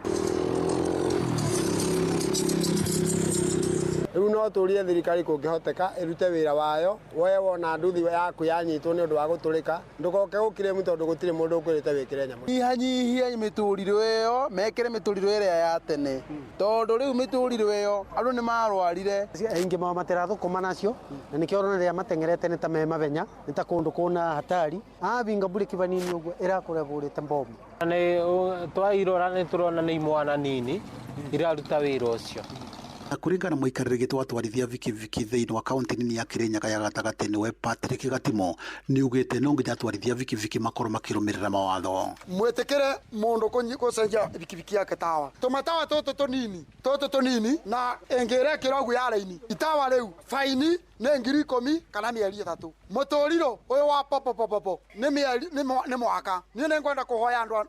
Rĩu no tũrie thirikari kũngĩhoteka ĩrute wĩra wayo woye wona nduthi yaku yanyitwo nĩ ũndũ wa gũtũrĩka ndũgoke gũkiremu tondũ gũtirĩ mũndũ ũkwĩrĩte wĩkĩre nyamũ. Nyihanyihia mĩtũrirũ ĩyo mekĩre mĩtũrirũ ĩrĩa ya tene tondũ rĩu mĩtũrirũ ĩyo andũ nĩ marwarire. Aingĩ mao matirathũkũma nacio na nĩkĩo ũrona rĩrĩa matengerete nĩ ta me mabenya nĩ ta kũndũ kũna hatari abinga mbure kibanini ũguo ĩrakũrĩa bũrĩte mbomu. Twairora nĩ tũrona nĩ imwana nini iraruta wĩra ũcio. Kũringana mũikarĩrĩgĩte wa twarithia vikiviki thĩinĩ wa kaunti nini ya Kirinyaga ya gatagatĩ nĩwe Patrick Gatimo nĩugĩte no nginya twarithia vikiviki makorwo makĩrũmĩrĩra mawatho. Mwĩtĩkĩre mũndũ gũcenjia vikiviki yake tawa. Tũmatawa tũtũ tũnini na ĩngĩrekĩra ũguo ya raini itawa rĩu faini nĩ 10,000 kana mĩeri 3. Mũtũrirũ ũyũ wa popopopo nĩ mwaka. Niĩ nĩ ngwenda kũhoya andũ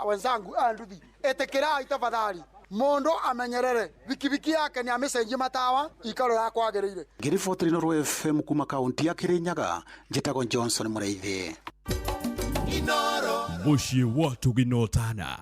wenzangu a nduthi ĩtĩkĩrai tafadhali Mondo amenyerere vikiviki yake ni amecenjia matawa ikaro ya kwagĩrĩire. Ngiriboti Inoro FM kuma kaunti ya Kirinyaga njĩtagwo Johnson Mũreithi. Mũciĩ watu ginotana.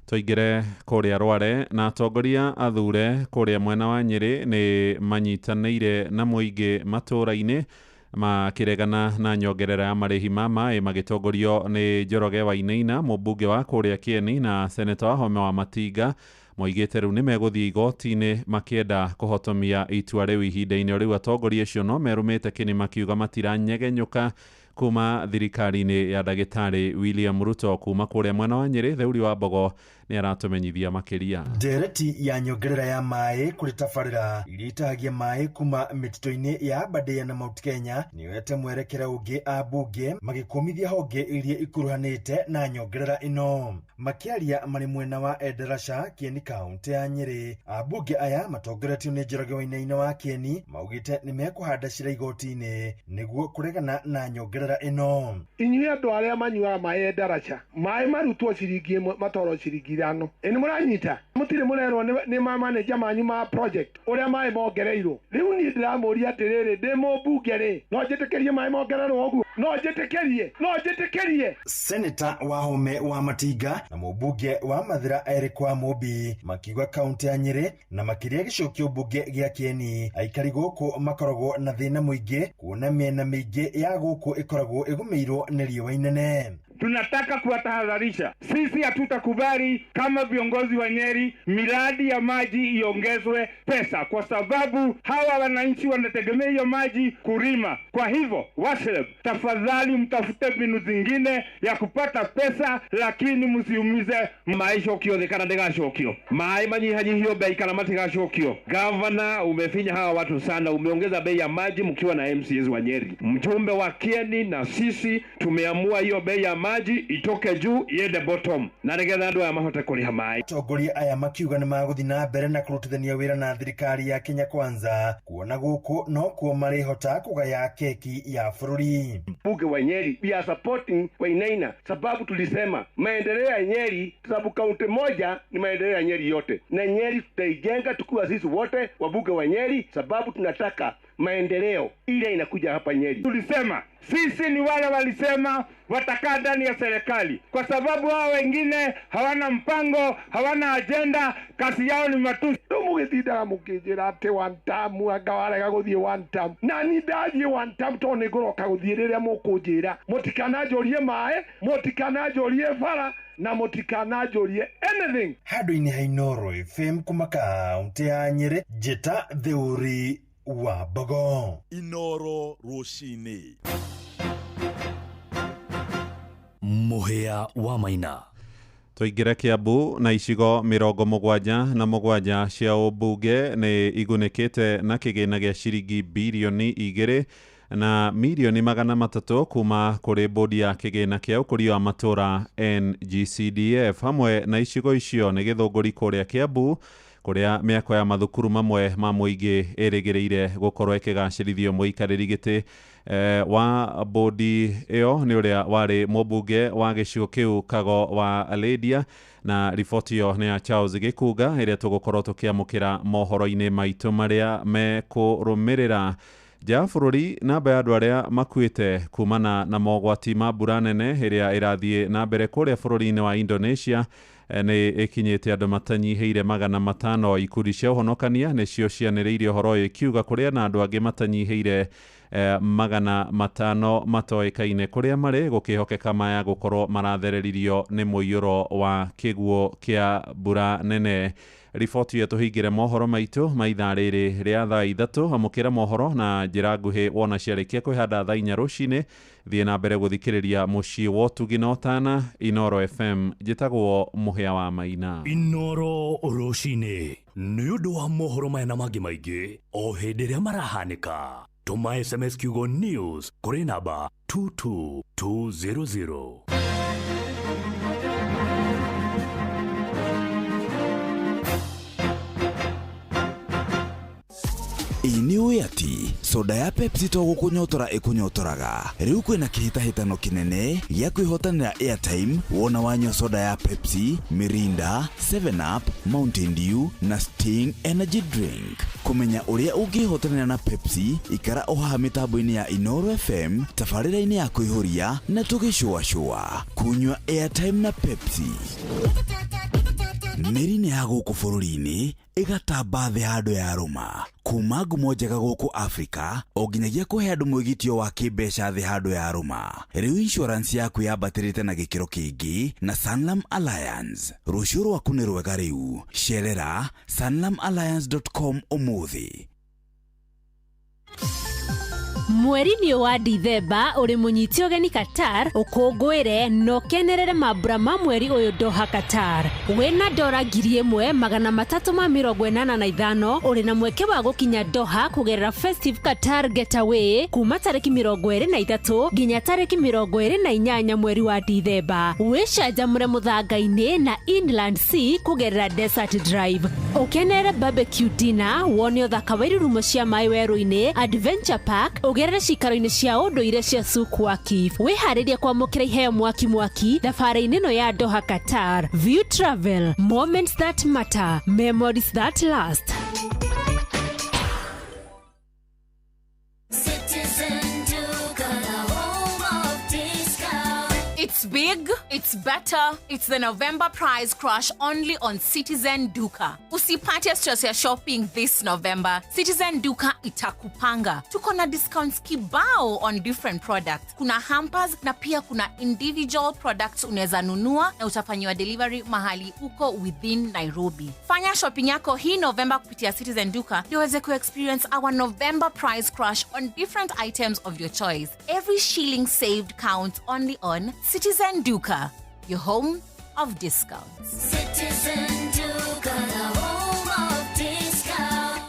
Tũingĩre kũrĩa Rware na atongoria athure kũrĩa mwena wa Nyĩrĩ nĩ manyitanĩire na mũingĩ matũũra-inĩ makĩregana na nyongerera ya marĩhi ma maĩ magĩtongorio nĩ Njoroge Wainaina mũmbunge wa kũrĩa Kieni na seneta wa Home wa Matinga moigĩte rĩu nĩ megũthiĩ igoti-inĩ makĩenda kũhotomia itua rĩu ihinda-inĩ rĩu atongoria acio no merũmĩte kĩni makiuga matiranyegenyũka kuma thirikari-inĩ ya Ndagĩtarĩ William Ruto kuma kũrĩa mwena wa Nyĩrĩ. Theuri wa Mbogo nĩ aratũmenyithia makĩria. Ndereti ya nyongerera ya maĩ kũrĩ tabarĩra iria itahagia maĩ kuma mĩtitũ-inĩ ya Aberdare na Mount Kenya nĩyoete mwerekera ũngĩ ambunge magĩkũmithia honge iria ikuruhanĩte na nyongerera ĩno. Makĩaria marĩ mwena wa Endarasha, Kieni kaunti ya Nyĩrĩ, ambunge aya matongoretio nĩ Njoroge Wainaina wa Kieni maugĩte nĩ mekũhanda cira igoti-inĩ nĩguo kũregana na nyongerera ĩno. Inyuĩ andũ arĩa manyuaga maĩ Endarasha, maĩ marutwo ciringi ĩmwe matwarwo ciringi 5. Nĩ mũranyita mũtirĩ mũrerwo nĩ manager manyu ma project ũrĩa maĩ mongereirwo. Rĩu niĩ ndĩramũria atĩrĩrĩ ndĩ mũmbunge rĩ no njĩtĩkĩrie maĩ mongererwo ũguo? No njĩtĩkĩrie. Seneta wa Home wa Matinga na mũmbunge wa Mathira Eric Wamũmbi makiuga kaunti ya Nyĩrĩ na makĩria gĩcokio mbunge gĩa Kieni aikari gũkũ makoragwo na thĩna mũingĩ kuona mĩena mĩingĩ ya gũkũ ĩkoragwo ĩgũmĩirwo nĩ riũa inene. Tunataka kuwatahadharisha, sisi hatutakubali kama viongozi wa Nyeri miradi ya maji iongezwe pesa, kwa sababu hawa wananchi wanategemea hiyo maji kulima. Kwa hivyo Wasleb, tafadhali mtafute mbinu zingine ya kupata pesa, lakini msiumize maisha ukionekana ndegashokio mai manyihanyihio bei kana matigashokio. Governor, umefinya hawa watu sana, umeongeza bei ya maji mkiwa na MCAs wa Nyeri. Mjumbe wa Kieni na sisi tumeamua hiyo bei ya maji itoke juu yende bottom na nigetha andu aya mahote kuriha mai. Atongoria aya makiuga nĩ magũthiĩ na mbere na kũrutithania wĩra na thirikari ya Kenya Kwanza kuona gũkũ no kuo marĩhota kũgaya keki ya bũrũri. Mbunge wa Nyeri, we are supporting Wainaina sababu tulisema maendeleo ya Nyeri, sababu kaunti moja ni maendeleo ya Nyeri yote, na Nyeri tutaijenga tukiwa sisi wote wabunge wa Nyeri, sababu tunataka maendeleo ile inakuja hapa Nyeri. Tulisema sisi ni wale walisema watakaa ndani ya serikali, kwa sababu hao wengine hawana mpango, hawana agenda, kazi yao ni matusi. Mugitida mukijira ate one time agawarega guthie one time na ni ndathie one time to ni ngoroka guthie riria mukujira mutikanajorie mae, mutikanajorie bara na mutikanajorie anything. Handũ-inĩ ha Inooro FM kuma kaunti ya Nyeri, Njĩta Thĩũri wa Mbogo. Inooro rũcinĩ. Mũhĩa wa Maina. Tũingĩre Kiambu na icigo 77 cia ũmbunge nĩ igunĩkĩte na kĩgĩna gĩa ciringi bilioni 2 na milioni 300 kuma kũrĩ bodi ya kĩgĩna kĩa ũkũria wa matũra NGCDF. Hamwe na icigo icio nĩ Gĩthũngũri kũrĩa Kiambu, kũrĩa mĩako ya mathukuru mamwe ma mũingĩ ĩrĩgĩrĩire gũkorwo ĩkĩgacĩrithio. Mũikarĩri gĩtĩ wa bodi ĩyo nĩ ũrĩa warĩ mũmbunge wa gĩcigo kĩu Kago wa Ledia, na riboti ĩyo nĩ ya Charles Gĩkunga ĩrĩa tũgũkorwo tũkĩamũkĩra mohoro-inĩ maitũ marĩa mekũrũmĩrĩra. Ja bũrũri, namba ya andũ arĩa makuĩte kumana na mogwati ma mbura nene ĩrĩa ĩrathiĩ na mbere kũrĩa bũrũri-inĩ wa Indonesia nĩ ĩkinyĩte andũ matanyihĩire 500. Ikundi cia ũhonokania nĩcio cianĩrĩire ũhoro ũyũ ikiuga kũrĩa na andũ angĩ matanyihĩire 500 matoĩkaine kũrĩa marĩ, gũkĩhokeka maya gũkorwo marathereririo nĩ mũiyũro wa kĩguũ kĩa mbura nene. Riboti ya tũhingĩre mohoro maitũ ma ithaa rĩrĩ rĩa thaa 3. Amũkĩra mohoro na njĩra nguhĩ wona ciarĩkia kwĩhanda thaa 4 rũcinĩ. Thiĩ na mbere gũthikĩrĩria mũciĩ wa ũtugi na ũtana, Inooro FM. Njĩtagwo Mũhĩa wa Maina. Inooro rũcinĩ, nĩ ũndũ wa mohoro maya na mangĩ maingĩ o hĩndĩ ĩrĩa marahanĩka. Tũma SMS kiugo news kũrĩ namba 22200. Nĩũĩ ati soda ya Pepsi to gũkũnyotora ĩkũnyotoraga. Rĩu kwĩna kĩhĩtahĩtano kĩnene gĩa kwĩhotanĩra airtime wona wanyua soda ya Pepsi, Mirinda, 7up, Mountain Dew na Sting Energy Drink. Kũmenya ũrĩa ũngĩhotanĩra na Pepsi, ikara o haha mĩtambo-inĩ ya Inooro FM, tabarĩra-inĩ ya kũihũria na tũgĩcũa-cũa. Kunyua airtime na Pepsi. Mĩri-inĩ ya gũkũ bũrũri-inĩ ĩgatamba thĩ handũ ya rũma. Kuma ngumo njega gũkũ Afrika o nginyagia kũhe andũ mwĩgitio wa kĩmbeca thĩ handũ ya rũma. Rĩu insurance yaku yambatĩrĩte na gĩkĩro kĩingĩ na Sanlam Alliance. Rũciũ rwaku nĩ rwega rĩu. Cerera sanlamalliance.com ũmũthĩ. Mweri-inĩ wa Dithemba ũrĩ mũnyiti ũgeni Qatar, ũkũngũĩre na ũkenerere mambura ma mweri ũyũ Doha Qatar. Wĩna $1,385 ũrĩ na mweke wa gũkinya Doha kũgerera Festive Qatar Getaway kuma tarĩki 23 nginya tarĩki 28 mweri wa Dithemba. Wĩcanjamũre mũthanga-inĩ na Inland Sea kũgerera Desert Drive. Ũkenerere barbecue dinner, wone ũthaka wa irurumo cia maĩ werũ-inĩ, Adventure Park, ũgerere cikaro-inĩ cia ũndũire cia Souq Waqif. Wĩharĩrie kwamũkĩra iheo mwaki thabarĩ-inĩ ĩno ya Doha Qatar. View Travel, moments that matter, memories that last. It's big, it's better, it's the November price crash only on Citizen Duka. Usipate stress ya shopping this November. Citizen Duka itakupanga. Tuko na discounts kibao on different products. Kuna hampers na pia kuna individual products unaweza nunua na utafanyiwa delivery mahali uko within Nairobi. Fanya shopping yako hii November kupitia Citizen Duka ndio uweze ku-experience our November price crash on different items of your choice. Every shilling saved counts only on Citizen Duka, your home of discounts. Citizen Duka, the home of discounts.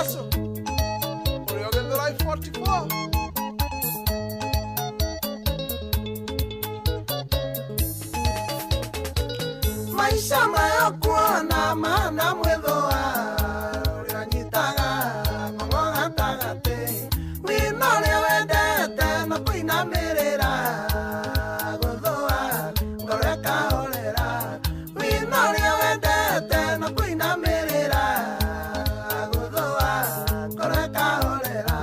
Mbosso. Murioge Thurai 44. Maisha mayokuwa na maana mwethoa uria nyitaga ng'ong'o gatagati wina uria wendete na kuinamirira guthoa ngoro ikahorera wina uria wendete na kuinamirira guthoa ngoro ikahorera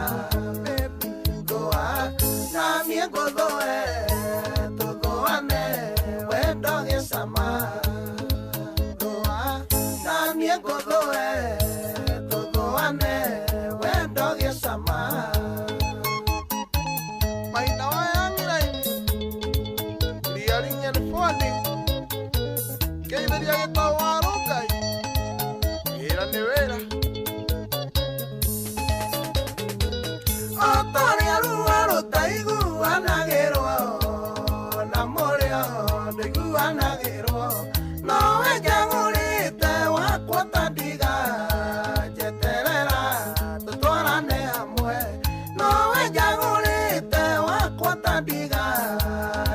baby thua na mie nguthoe tuthuane wendo gicama Godoe, Godoane, when dog is a man. My now I am right. Clearing and falling. Gave the young power, okay. Here and the radar. Otoria Ruaro, Taigu, Anagero, Namoria, the Guanagero. No, I can't. Kwata diga jeterera tutwarane hamwe no wejagurite wa kwata diga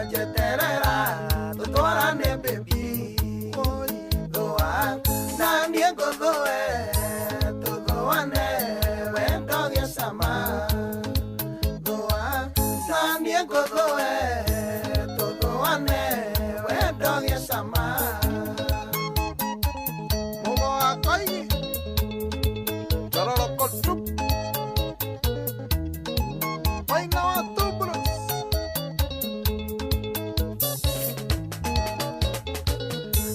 jeterera tutwarane baby doa na nie godoe tugoane wendo gesama doa na nie godoe tugoane wendo gesama Kai Jarara Kotup Why now Tubros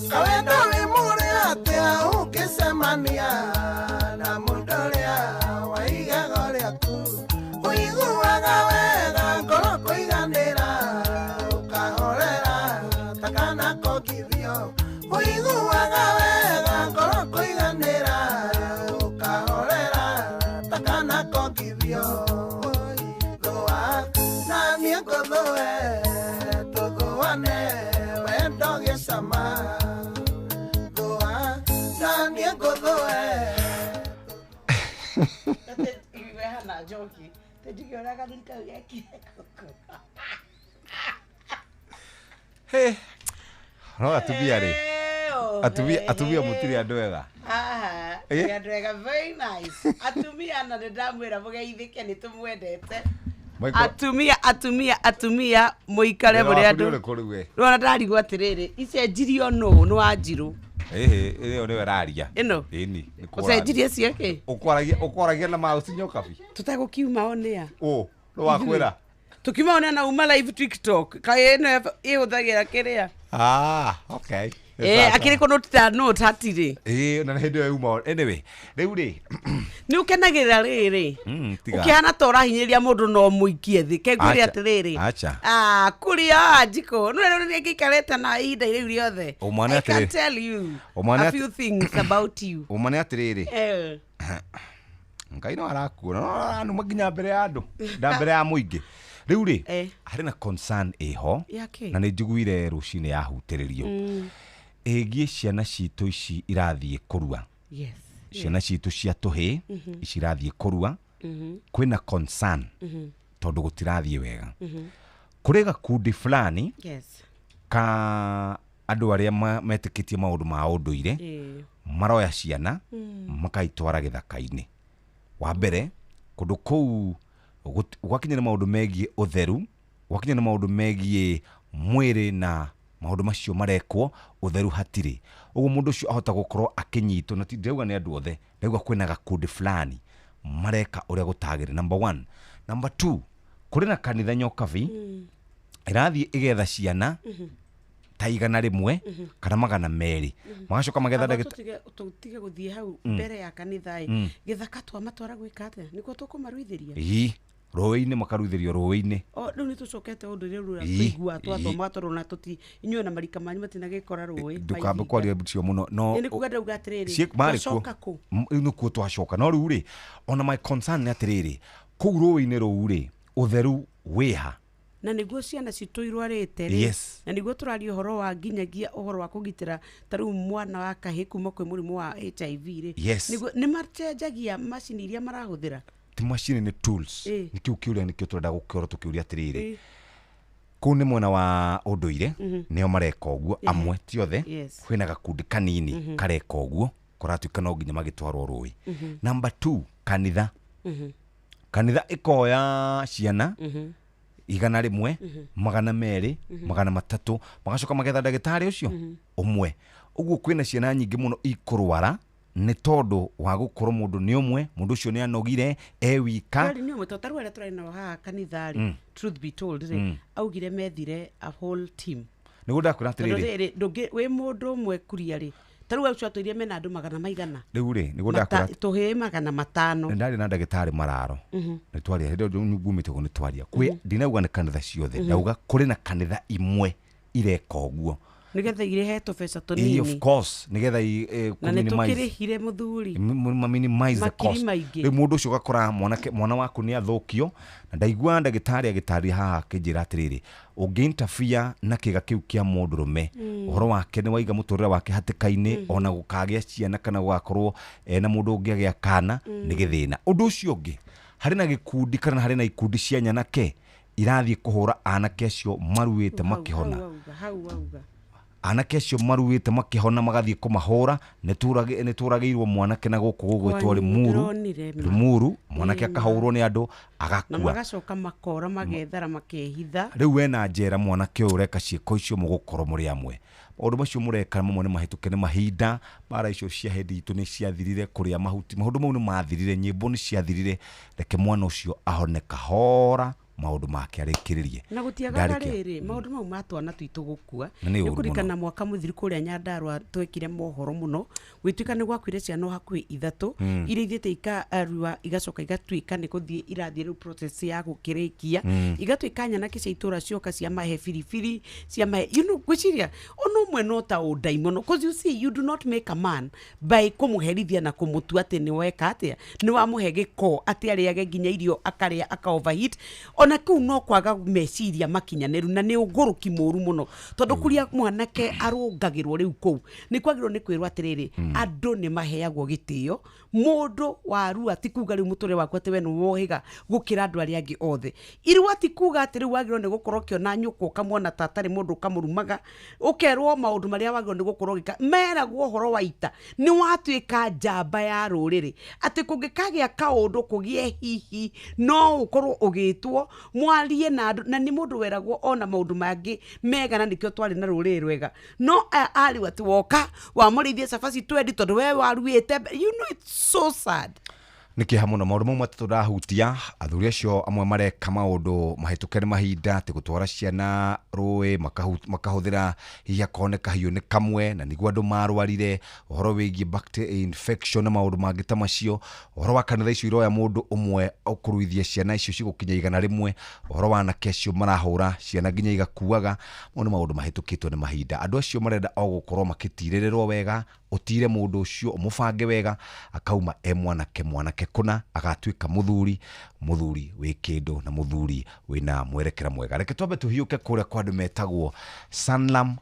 Kawenda Vimuria Tea Uke Semania Na Mundoria Waiga Goriaku Uigu Wagawega Koroko Iganera Ukahorera Takana Kokivio Uigu Wagawega Hey, no atumia ri. Atumia mutiri andu ega. Aha, andu ega very nice. Atumia na ndamwira mugeithike ni tumwendete. Atumia muikare muri andu. Rona ndarigwo atiriri, icenjirio no wanjiru. Iyo niwe raria. Ino. Ini. Ucenjirie ciake. Ukwaragia na mausi nyokabi. Tutagukiuma onea. No wakwira. Tukiuma onea na uma live TikTok. Kae ino ihuthagira kiria. Okay. Akiri ko note hatiri. Na hindi yo uma. Anyway, riu ri. Ni ukenagirira riri. Ukihana tora hinyiria mundu no muikie thi. Kegwire atiriri. Acha. Kuria njiko. No ni ngikareta na ihinda iri riothe. I can tell you a few things about you. Umane atiriri. Ngai no arakuona. No maginya mbere ya andu. Mbere ya muingi. Riu ri. Hari na concern eho. Na ni njiguire rucine yahutiririo. Egie ciana citu ici irathie kurua. Yes. Ciana citu cia tuhi ici irathie kurua. Kwina concern tondu gutirathie wega. Kuri gakundi fulani ka andu aria metikitie maundu ma unduire maroya ciana makaitwara githaka-ini. Wa mbere kundu kou gwakinya na maundu megie utheru, gwakinya na maundu megie mwiri na maundu macio marekwo utheru hatiri. Uguo mundu ucio ahota gukorwo akinyitwo na ti ndeuga ni andu othe, ndeuga kwina gakundi fulani mareka uria gutagire. Number 1. Number 2, kuri na kanitha nyokavi irathie igetha ciana ta igana rimwe kana magana meri magacoka magetha ndagita tutige guthie hau mbere ya kanitha githaka twa matwara gwika atia niko tukumaruithiria roi-ini makaruithirio roi-ini. Riu ni tucokete undu-ini rura kuigua twatoma torona tuti inyuĩ na marika manyu matinagikora roi. Ndukambe kwaria bucio muno no. Ni kuga ndauga atiriri. Twacoka ku. Ni ku twacoka no riu ona my concern ni atiriri. Kuu roi-ini ruu utheru wiha na niguo ciana cituirwarite Yes. na niguo turario horo wa nginyagia uhoro wa kugitira taru mwana wa kahii kuma kwi murimu wa HIV ri Yes. niguo ni marcenjagia macini iria marahuthira ti machine ni tools ni kiu kiuria ni kiu turenda gukora tukiuria atiriri kuu ni mwena wa unduire nio mareka uguo amwe ti othe kwina gakundi kanini kareka uguo kuratuika no nginya magitwarwo rui number 2 kanitha kanitha ikoya ciana igana rimwe magana meri magana matatu magacoka magetha ndagitari ucio umwe uguo kwina ciana nyingi muno ikurwara ni tondu wa gukorwo mundu ni umwe mundu ucio ni anogire wika ni umwe totaru ere turena ha kanithari truth be told augire methire a whole team niguo ndakwira atiriri ndungi wi mundu umwe kuria ri taru ucio atuirie mena andu magana maigana riu ri niguo ndakwira tuhe magana matano ndari na ndagitari mararo ni twaria hindo ngumite ko ni twaria kwi ndinauga ni kanitha ciothe ndauga kuri na kanitha imwe ireka uguo nigetha irehetwo beca tunini of course nigetha na nitukirihire muthuri minimize the cost ri mundu ucio gakora mwana waku ni athukio na ndaigua ndagitari agitari haha kinjira atiriri ungiinterfere na kiga kiu kia mundurume uhoro wake ni waiga muturira wake hatikaini ona gukagia ciana kana gwakorwo na mundu ungiagia kana ni githina undu ucio ungi hari na gikundi kana hari na ikundi cia nyanake irathie kuhura anake acio maruite makihona anake acio maruite makihona magathie kumahura nituragirwo mwanake na guku gugwitwo muru mwanake akahurwo ni andu agakua na magacoka makora magethara makehitha riu we na njera mwanake ureka ciiko icio mugukorwo muri amwe maundu macio mureka mamwe ni mahituke ni mahinda bara icio cia hendi itu ni ciathirire kuria mahuti maundu mau ni mathirire nyimbo ni ciathirire reke mwana ucio ahone kahora maundu make arikiririe na gutiaga riri maundu mau matwana twitu gukua nikurikana mwaka muthiri kuria Nyandarua twekire mohoro muno gwituika ni gwakwire ciana hakui ithatu iria ithiete ikarua igacoka igatuika ni kuthie irathie ru process ya gukirikia igatuika nyana kicia itura cioka cia mahe firifiri cia mahe gwiciria ono mwe no ta udaimono because you see you do not make a man by kumuherithia na kumutua ati ni weka atia ni wa muhege ko ati ariage nginya irio akaria aka overheat ona kuu no kwaga meciria makinyaneru na ni uguruki muru muno tondu kuria mwanake arungagirwo riu kuu ni kwagirwo ni kwirwa atiriri andu ni maheagwo gitio mundu waru ati kuga riu muture wakwa te we no wohiga gukira andu aria angi othe irwa ati kuga ati riu wagirwo ni gukorwo kiona nyuko kamwona tatari mundu kamurumaga ukerwo maundu maria wagirwo ni gukorwo gika meragwo horo waita ni watuika njamba ya ruriri ati kungikagia kaundu kugie hihi no ukorwo ugitwo mwarie na ni mundu weragwo ona maundu mangi mega na nikio twari na ruriri rwega no ali wati woka wa murithie safaci twendi tondu we waruite you know it's so sad niki hamuno maundu mau matatu rahutia athuri acio amwe mareka maundu mahituke ni mahinda ati gutwara ciana rui makahuthira hiya koneka hiyo ni kamwe na niguo andu marwarire uhoro wigie bacteria infection na maundu mangi ta macio uhoro wa kanitha icio iroya mundu umwe ukuruithia ciana icio cigukinya igana rimwe uhoro wa anake acio marahura ciana nginya igakuaga maundu mahitukitwo ni mahinda andu acio marenda o gukorwo makitirirwo wega utire mundu ucio umufange wega akauma mwanake kuna agatuika muthuri wi kindu na muthuri wina mwerekera mwega reke twambe tuhiuke kuria kwa andu metagwo Sanlam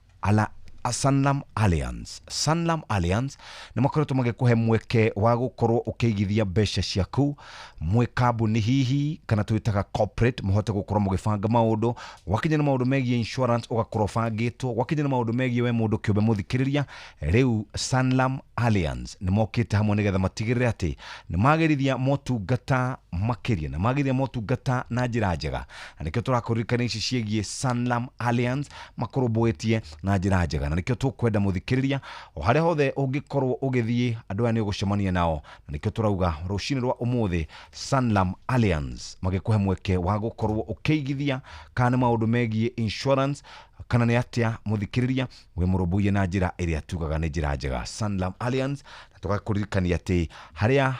Alliance ni makoretwo magikuhe mweke wa gukorwo ukiigithia mbeca ciaku mwe kambuni hihi kana twitaga corporate muhote gukorwo mugibanga maundu wakinya na maundu megie insurance ugakorwo bangitwo wakinya na maundu megie we mundu kiumbe muthikiriria riu Sanlam Alliance ni mokite hamwe nigetha matigirire ati ni magerithia motungata makiria na magiria motungata na njira njega nikio turakuririkana ici ciegie Sanlam Alliance makorobwetie na njira njega na nikio tukwenda muthikiriria o haria hothe ungikorwo ugithie andu ani ugucemania nao na nikio turauga rucini rwa umuthi Sanlam Alliance magikuhe mweke wa gukorwo ukiigithia kana maundu megie insurance kana ni atia muthikiriria we murubuye na njira iria tugaga ni njira njega Sanlam Alliance na tugakuririkania ati haria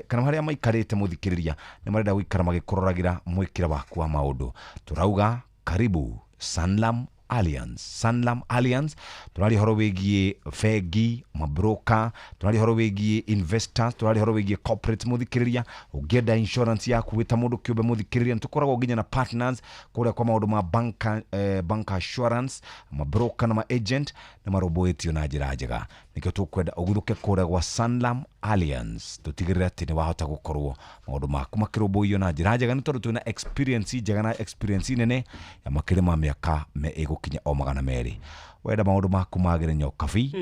kana haria maikarite muthikiriria ni marenda gwikara magikororagira mwikira waku wa maundu turauga karibu Sanlam Alliance. Sanlam Alliance turari horo wigie fegi mabroka, turari horo wigie investors, turari horo wigie corporate muthikiriria, ugienda insurance yaku wita mundu kiumbe muthikiriria, tukoragwo nginya na partners kuria kwa maundu ma bank assurance, mabroka na ma agent na maroboetio na njira njega. Nikio tukwenda uguthuke kuria kwa Sanlam Alliance tutigirira ati ni wahota gukorwo maundu maku makiroboio na njira njega, ni tondu twina experience njega na experience nene ya makiri ma miaka me igukinya o 200. Wenda maundu maku magire nyokabi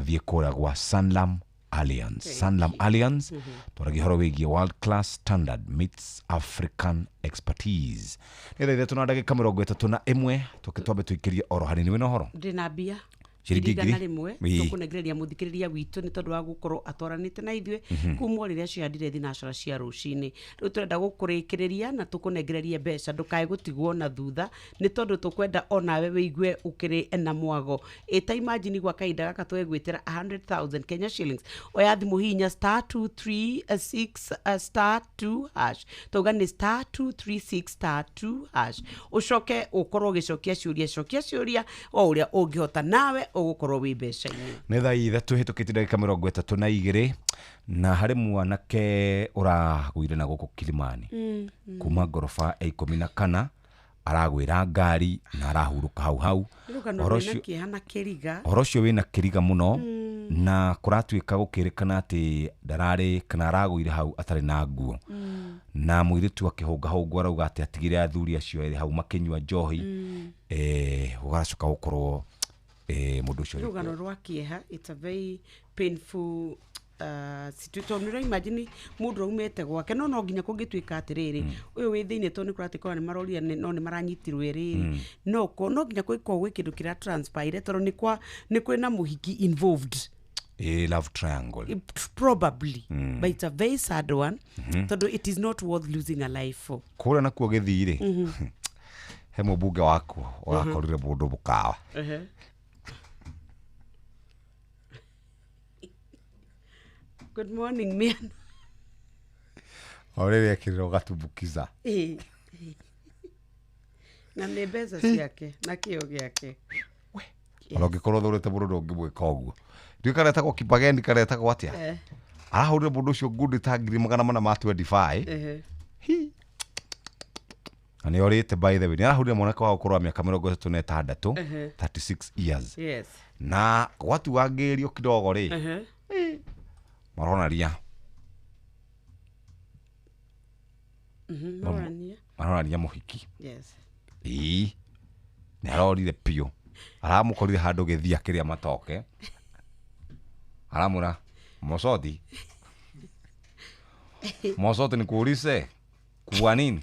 thie kuria kwa Sanlam Alliance. Sanlam Alliance turagi horo wigie world class standard meets African expertise. Nitha ithe tuna ndagika 31 tukitwambe tuikirie oro hanini wina horo ndina bia Shirigana rimwe tukunegereria muthikiriria witu ni tondu wa gukorwo atwaranite na ithue kumwo riria ciandire thinacara cia rucini. Riu turenda gukurikiria na tukunegereria mbeca ndukae gutigwo na thutha ni tondu tukwenda onawe wigue ukiri na mwago. Eta imagine gwa kaida gaka twegwitira 100,000 Kenya shillings oya thimu hinya *236*2# togani *236*2# ucoke ukorwo gicokia ciuria o uria ungihota nawe ugukorwo wi mbeca-ini. Nĩ thaa ithatũ hĩtũkĩte ndagĩka 32 na harĩ mwanake ũragũire na gũkũ Kilimani kuma ngoroba 14 aragwĩra ngari na arahurũka hau ũhoro ũcio wĩna kĩriga mũno na kũratuĩka gũkĩrĩkana atĩ ndararĩ kana aragũire hau atarĩ na nguo na mũirĩtu akĩhũngahũngwo arauga atĩ atigire athuri acio erĩ hau makĩnyua njohi ũgaracoka gũkorwo mundu ucio rugano rwa kieha. It's a very painful situation. Nira imagine mundu umete gwake no nginya kungituika atiriri uyu wi thiine to ni kuratikwa ni maroria no ni maranyitirwo eriri no nginya kwiko gwi kindu kira transpire toro ni kwina muhiki involved. Love triangle probably but it's a very sad one tondu it is not worth losing a life for. Kura na kuo githire he mubunge wako wakorire mundu bukawa Good morning, man. Orere akiriro gatumbukiza. Na nebeza ciake na kio giake. Alogikorwo thurete mundu ngimwika uguo. Ndio kareta ko kipagendi kareta ko atia. Arahurire mundu ucio ngundi ta 425. Ani orite by the way. Ni arahurire mwanake wa ukorwa miaka 36 36 years. Yes. Na watu wagerio kidogo ri. Maronaria maronaria muhiki. Yes. Ni arorire pio aramukorire handu githia kiria matoke aramura mosoti ni kurise kuwa nini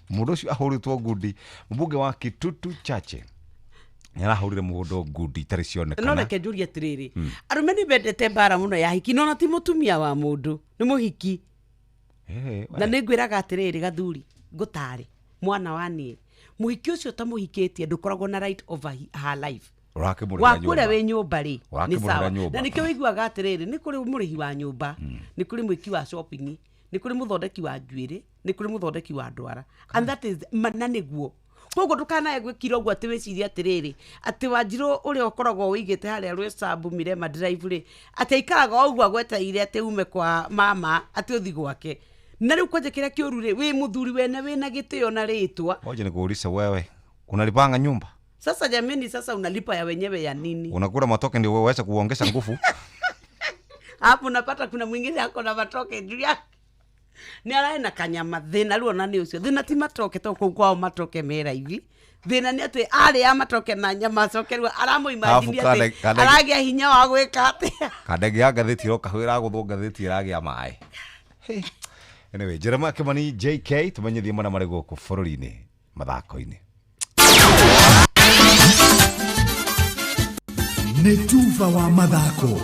mundu ucio ahuritwo ngundi mbunge wa Kitutu Chache arahurire mundu ngundi tari cionekana. No reke njurie atiriri arume ni bendete mbara muno ya hiki no ti mutumia wa mundu ni muhiki na ningwiraga atiriri gathuri ngutari mwana wani muhiki ucio ta muhikitie ndukoragwo na right over her life wakure we nyumba ri ni sawa na nikio wiguaga atiriri ni kuri murihi wa nyumba ni kuri mwiki wa shopping ni kuri muthondeki wa njuiri ni kuri muthondeki wa ndwara and that is mananiguo koguo ndukanae gwikira uguo ati wiciria atiriri ati Wanjiru uri okoragwo wigite haria Rwesambu Mirema drive ri ati ikaraga uguo agweteire ati ume kwa mama ati uthi gwake na riu kwaje kira kiuru ri wi muthuri wene wina gitio na ritwa hoje ni kuuliza wewe unalipanga nyumba sasa jameni sasa unalipa ya wenyewe ya nini unakula matoke ndio wewe uweze kuongeza nguvu hapo unapata kuna mwingine ako na matoke juu yake ni araena kanyama thina ruo na ni ucio thina ti matoke to kwao matoke mera hivi thina ni ati ari ya matoke na nyama cokerwa aramo imagine ati aragia hinya wa gwika ati kadege ya gatheti ro kahwira guthwo gatheti iragia mai anyway Jeremiah Kimani JK tumenyithie mana mari guku bururi-ini mathako-ini ni tuva wa mathako.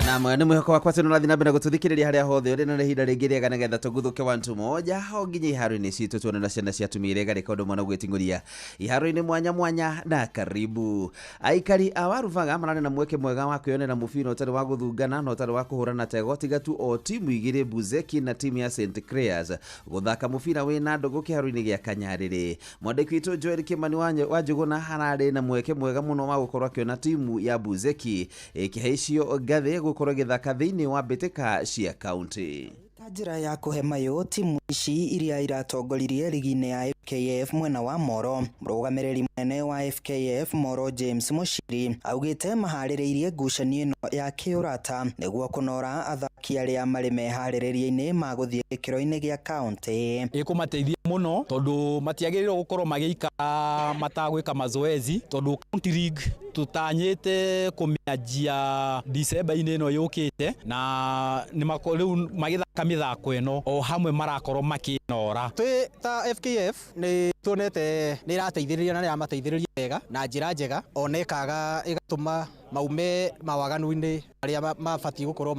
Na Na mwana mwihoko wakwa teno nathi na mbere gututhikiriria haria hothe uri na hinda ringi riega nigetha tuguthuke wantu moja ho nginya iharo-ini citu tuone na ciana cia tumire garika undu mwana gwitinguria iharo-ini mwanya mwanya na karibu. Aikari awaruvaga marane na mweke mwega wa kwionera mubira utari wa guthungana na utari wa kuhurana tego tiga tu o timu igiri Buzeki na timu ya St Clairs guthaka mubira wina ndogo kiharo-ini gia Kanyariri. Mwandiki witu Joel Kimani wa Njuguna harari na mweke mwega muno wa gukorwa kiona timu ya Buzeki ikihaicio gathe gukorwo githaka thiini wa mbĩtĩka cia kaunti. Njĩra ya kũhe mayũ timu ici iria iratongoririe ligi-inĩ ya FKF mwena wa Moro. Mũrũgamĩrĩri mũnene wa FKF Moro James Muchiri augĩte maharĩrĩirie ngucanio ĩno ya kĩũrata nĩguo kũnora athaki arĩa marĩ meharĩrĩria-inĩ ma gũthiĩ gĩkĩro-inĩ gĩa kaunti. Ĩkũmateithia mũno tondũ matiagĩrĩirwo gũkorwo magĩikara matagwĩka mazoezi tondũ county league tutanyĩte kũmĩanjia December-inĩ ĩno yũkĩte na rĩu magĩthaka mĩthako ĩno o hamwe marakorwo makĩnora. Twĩ ta FKF nĩ tuonete nĩ irateithĩrĩria na nĩ ramateithĩrĩria wega na njĩra njega ona ĩkaga ĩgatũma maume mawaganu-inĩ arĩa mabatiĩ gũkorwo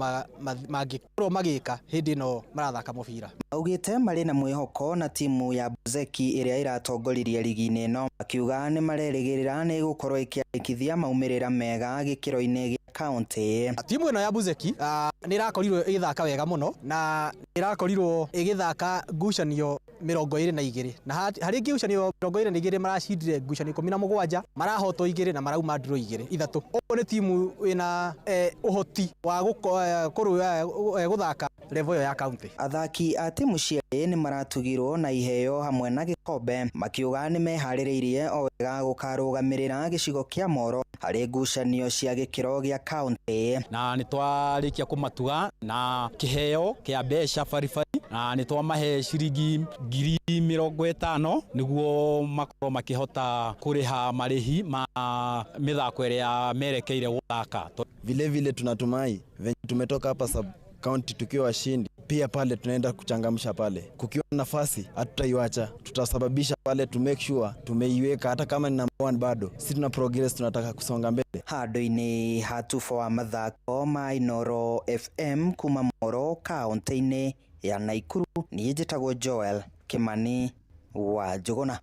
mangĩkorwo magĩka hĩndĩ ĩno marathaka mũbira. Augĩte marĩ na mwĩhoko na timu ya Buzeki ĩrĩa iratongoririe ligi-inĩ ĩno, akiuga nĩ marerĩgĩrĩra nĩ gũkorwo ĩkĩandĩkithia maumĩrĩra mega gĩkĩro-inĩ gĩa kaunti. Timu ĩno ya Buzeki nĩ irakorirwo ĩgĩthaka wega mũno na nĩ irakorirwo ĩgĩthaka ngucanio 22 na harĩ ngucanio 22 maracindire ngucanio 17, marahotwo 2 na marauma draw 3. Ũguo nĩ timu ĩna ũhoti wa gũthaka level ya kaunti. Athaki a timu cia nĩ maratugirwo na iheo hamwe na gĩkombe, makiuga nĩ meharĩrĩirie o wega gũkarũgamĩrĩra gĩcigo kĩa Moro harĩ ngucanio cia gĩkĩro gĩa kaunti. Na nĩ twarĩkia kũmatuga na kĩheo kĩa mbeca baribari na nĩ twamahe ciringi 50,000 nĩguo makorwo makĩhota kũrĩha marĩhi ma mĩthako ĩrĩa merekeire gũthaka. Vile vile tunatumai venye tumetoka hapa sub county tukiwa washindi, pia pale tunaenda kuchangamsha pale. Kukiwa nafasi hatutaiacha, tutasababisha pale to make sure tumeiweka hata kama ni number 1 bado. Sisi tuna progress, tunataka kusonga mbele. Handũ-inĩ hatubo wa mathako ma Inooro FM kuma Moro kaunti-inĩ ya Naikuru, niĩ njĩtagwo Joel Kimani wa Njuguna.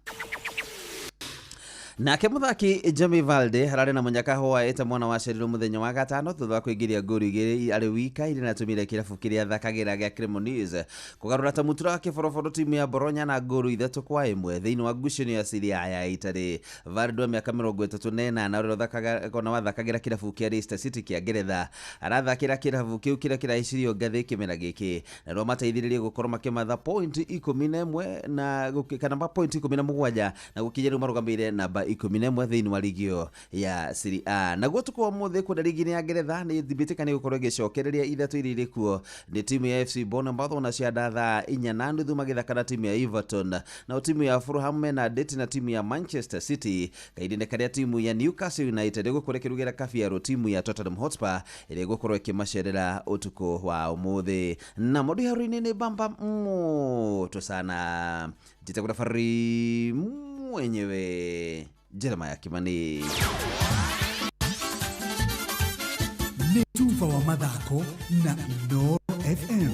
Nake muthaki Jamie Valde harare na munyaka hoa eta mwana wa Sheriro muthenya wa gatano thutha wa kuingiria ngori igiri ari wika iri na tumire kirabu kiria thakagira gya Cremonese kugarura ta mutura wa kiboroboro timu ya Boronya na ngori 3-1 thiini wa ngucanio ya Serie A ya Italy. Valde wa miaka 38 na uri thakaga kona wa thakagira kirabu kia Leicester City kia Ngeretha arathakira kirabu kiu kira kiraicirio ngathi kimera giki na ro mateithiririe gukorwo makimatha point 11 na kana point 17 na gukinyira marugamire namba 11 thiini wa ligi ya Serie A. Naguo tuko muthe kuna ligi ya Ngeretha ni thibitika ni gukorwo gicokereria ithatu iriri kuo ni timu ya FC Bournemouth na cianda thaa 4:30 magithaka na timu ya Everton na timu ya Fulham na date na timu ya Manchester City kaidine karia timu ya Newcastle United gukurekerugera kabiaro timu ya Tottenham Hotspur ire gukorwo kimacerera utuko wa umuthe na modi harini ni bamba moto sana jitakura fari mwenyewe Jeremiah Kimani. Ni tuva wa mathako na Inooro FM.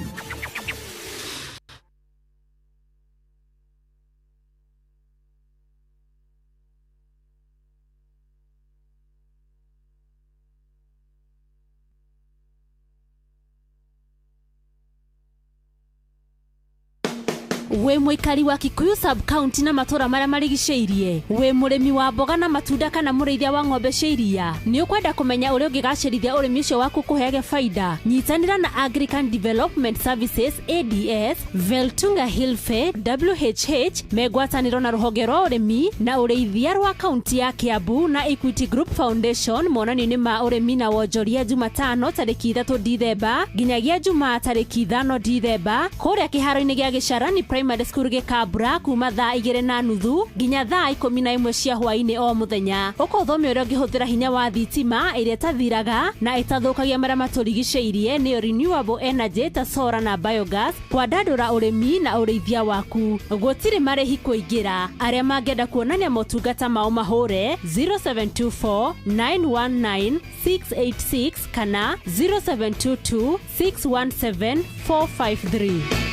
We muikari wa Kikuyu sub county na matura maria marigiceirie, we murimi wa mboga na matunda kana mureithia wa ng'ombe cia iria, ni ukwenda kumenya uria ungigacirithia urimi ucio waku kuheage faida, nyitanira na Agrican Development Services ADS, Veltunga Hilfe WHH megwataniro na ruhonge rwa urimi na ureithia rwa county ya Kiambu na Equity Group Foundation monanio-ini ma urimi na wonjoria Jumatano tariki 3 Dithemba nginyagia Jumaa tariki 5 Dithemba kuria kiharo-ini gia Gĩcarani Primary School Gikabura kuma thaa 2:30 nginya thaa 11 cia hwaini o muthenya. Ukothome uria ungihuthira hinya wa thitima iria tathiraga na itathukagia maria maturigiceirie ni renewable energy ta solar na biogas kwa ndandura urimi na urithia waku. Gutiri marihi kuingira. Aria mangenda kuonania motungata mao mahure 0724 919 686 kana 0722 617 453.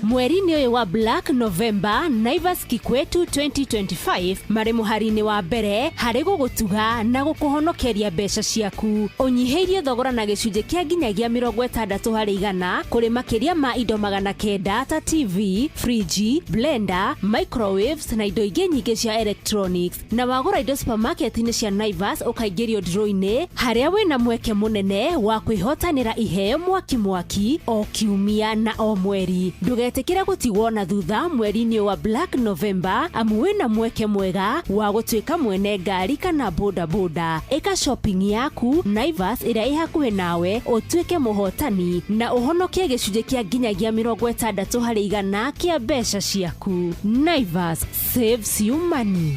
Mweri-inĩ ũyũ wa Black November, Naivas Kikwetu 2025 marĩ mũhari-inĩ wa mbere harĩ gũgũtuga na gũkũhonokeria mbeca ciaku. Ũnyihĩirie thogora na gĩcunjĩ kĩa nginyagia 60% kũrĩ makĩria ma indo 900 ta TV, friji, blender, microwaves na indo ingĩ nyingĩ cia electronics. Na wagũra indo supermarket-inĩ cia Naivas ũkaingĩrio draw-inĩ harĩa wĩna mweke mũnene wa kwĩhotanĩra iheo mwaki o kiumia na o mweri. Ndũgetikĩre gũtigwo na thutha mweri-inĩ wa Black November amu wĩna mweke mwega wa gũtuĩka mwene ngari kana boda. Ĩka shopping yaku Naivas ĩrĩa ĩ hakuhĩ nawe ũtuĩke mũhotani na ũhonokie gĩcunjĩ kĩa nginyagia 60% kĩa mbeca ciaku. Naivas saves you money.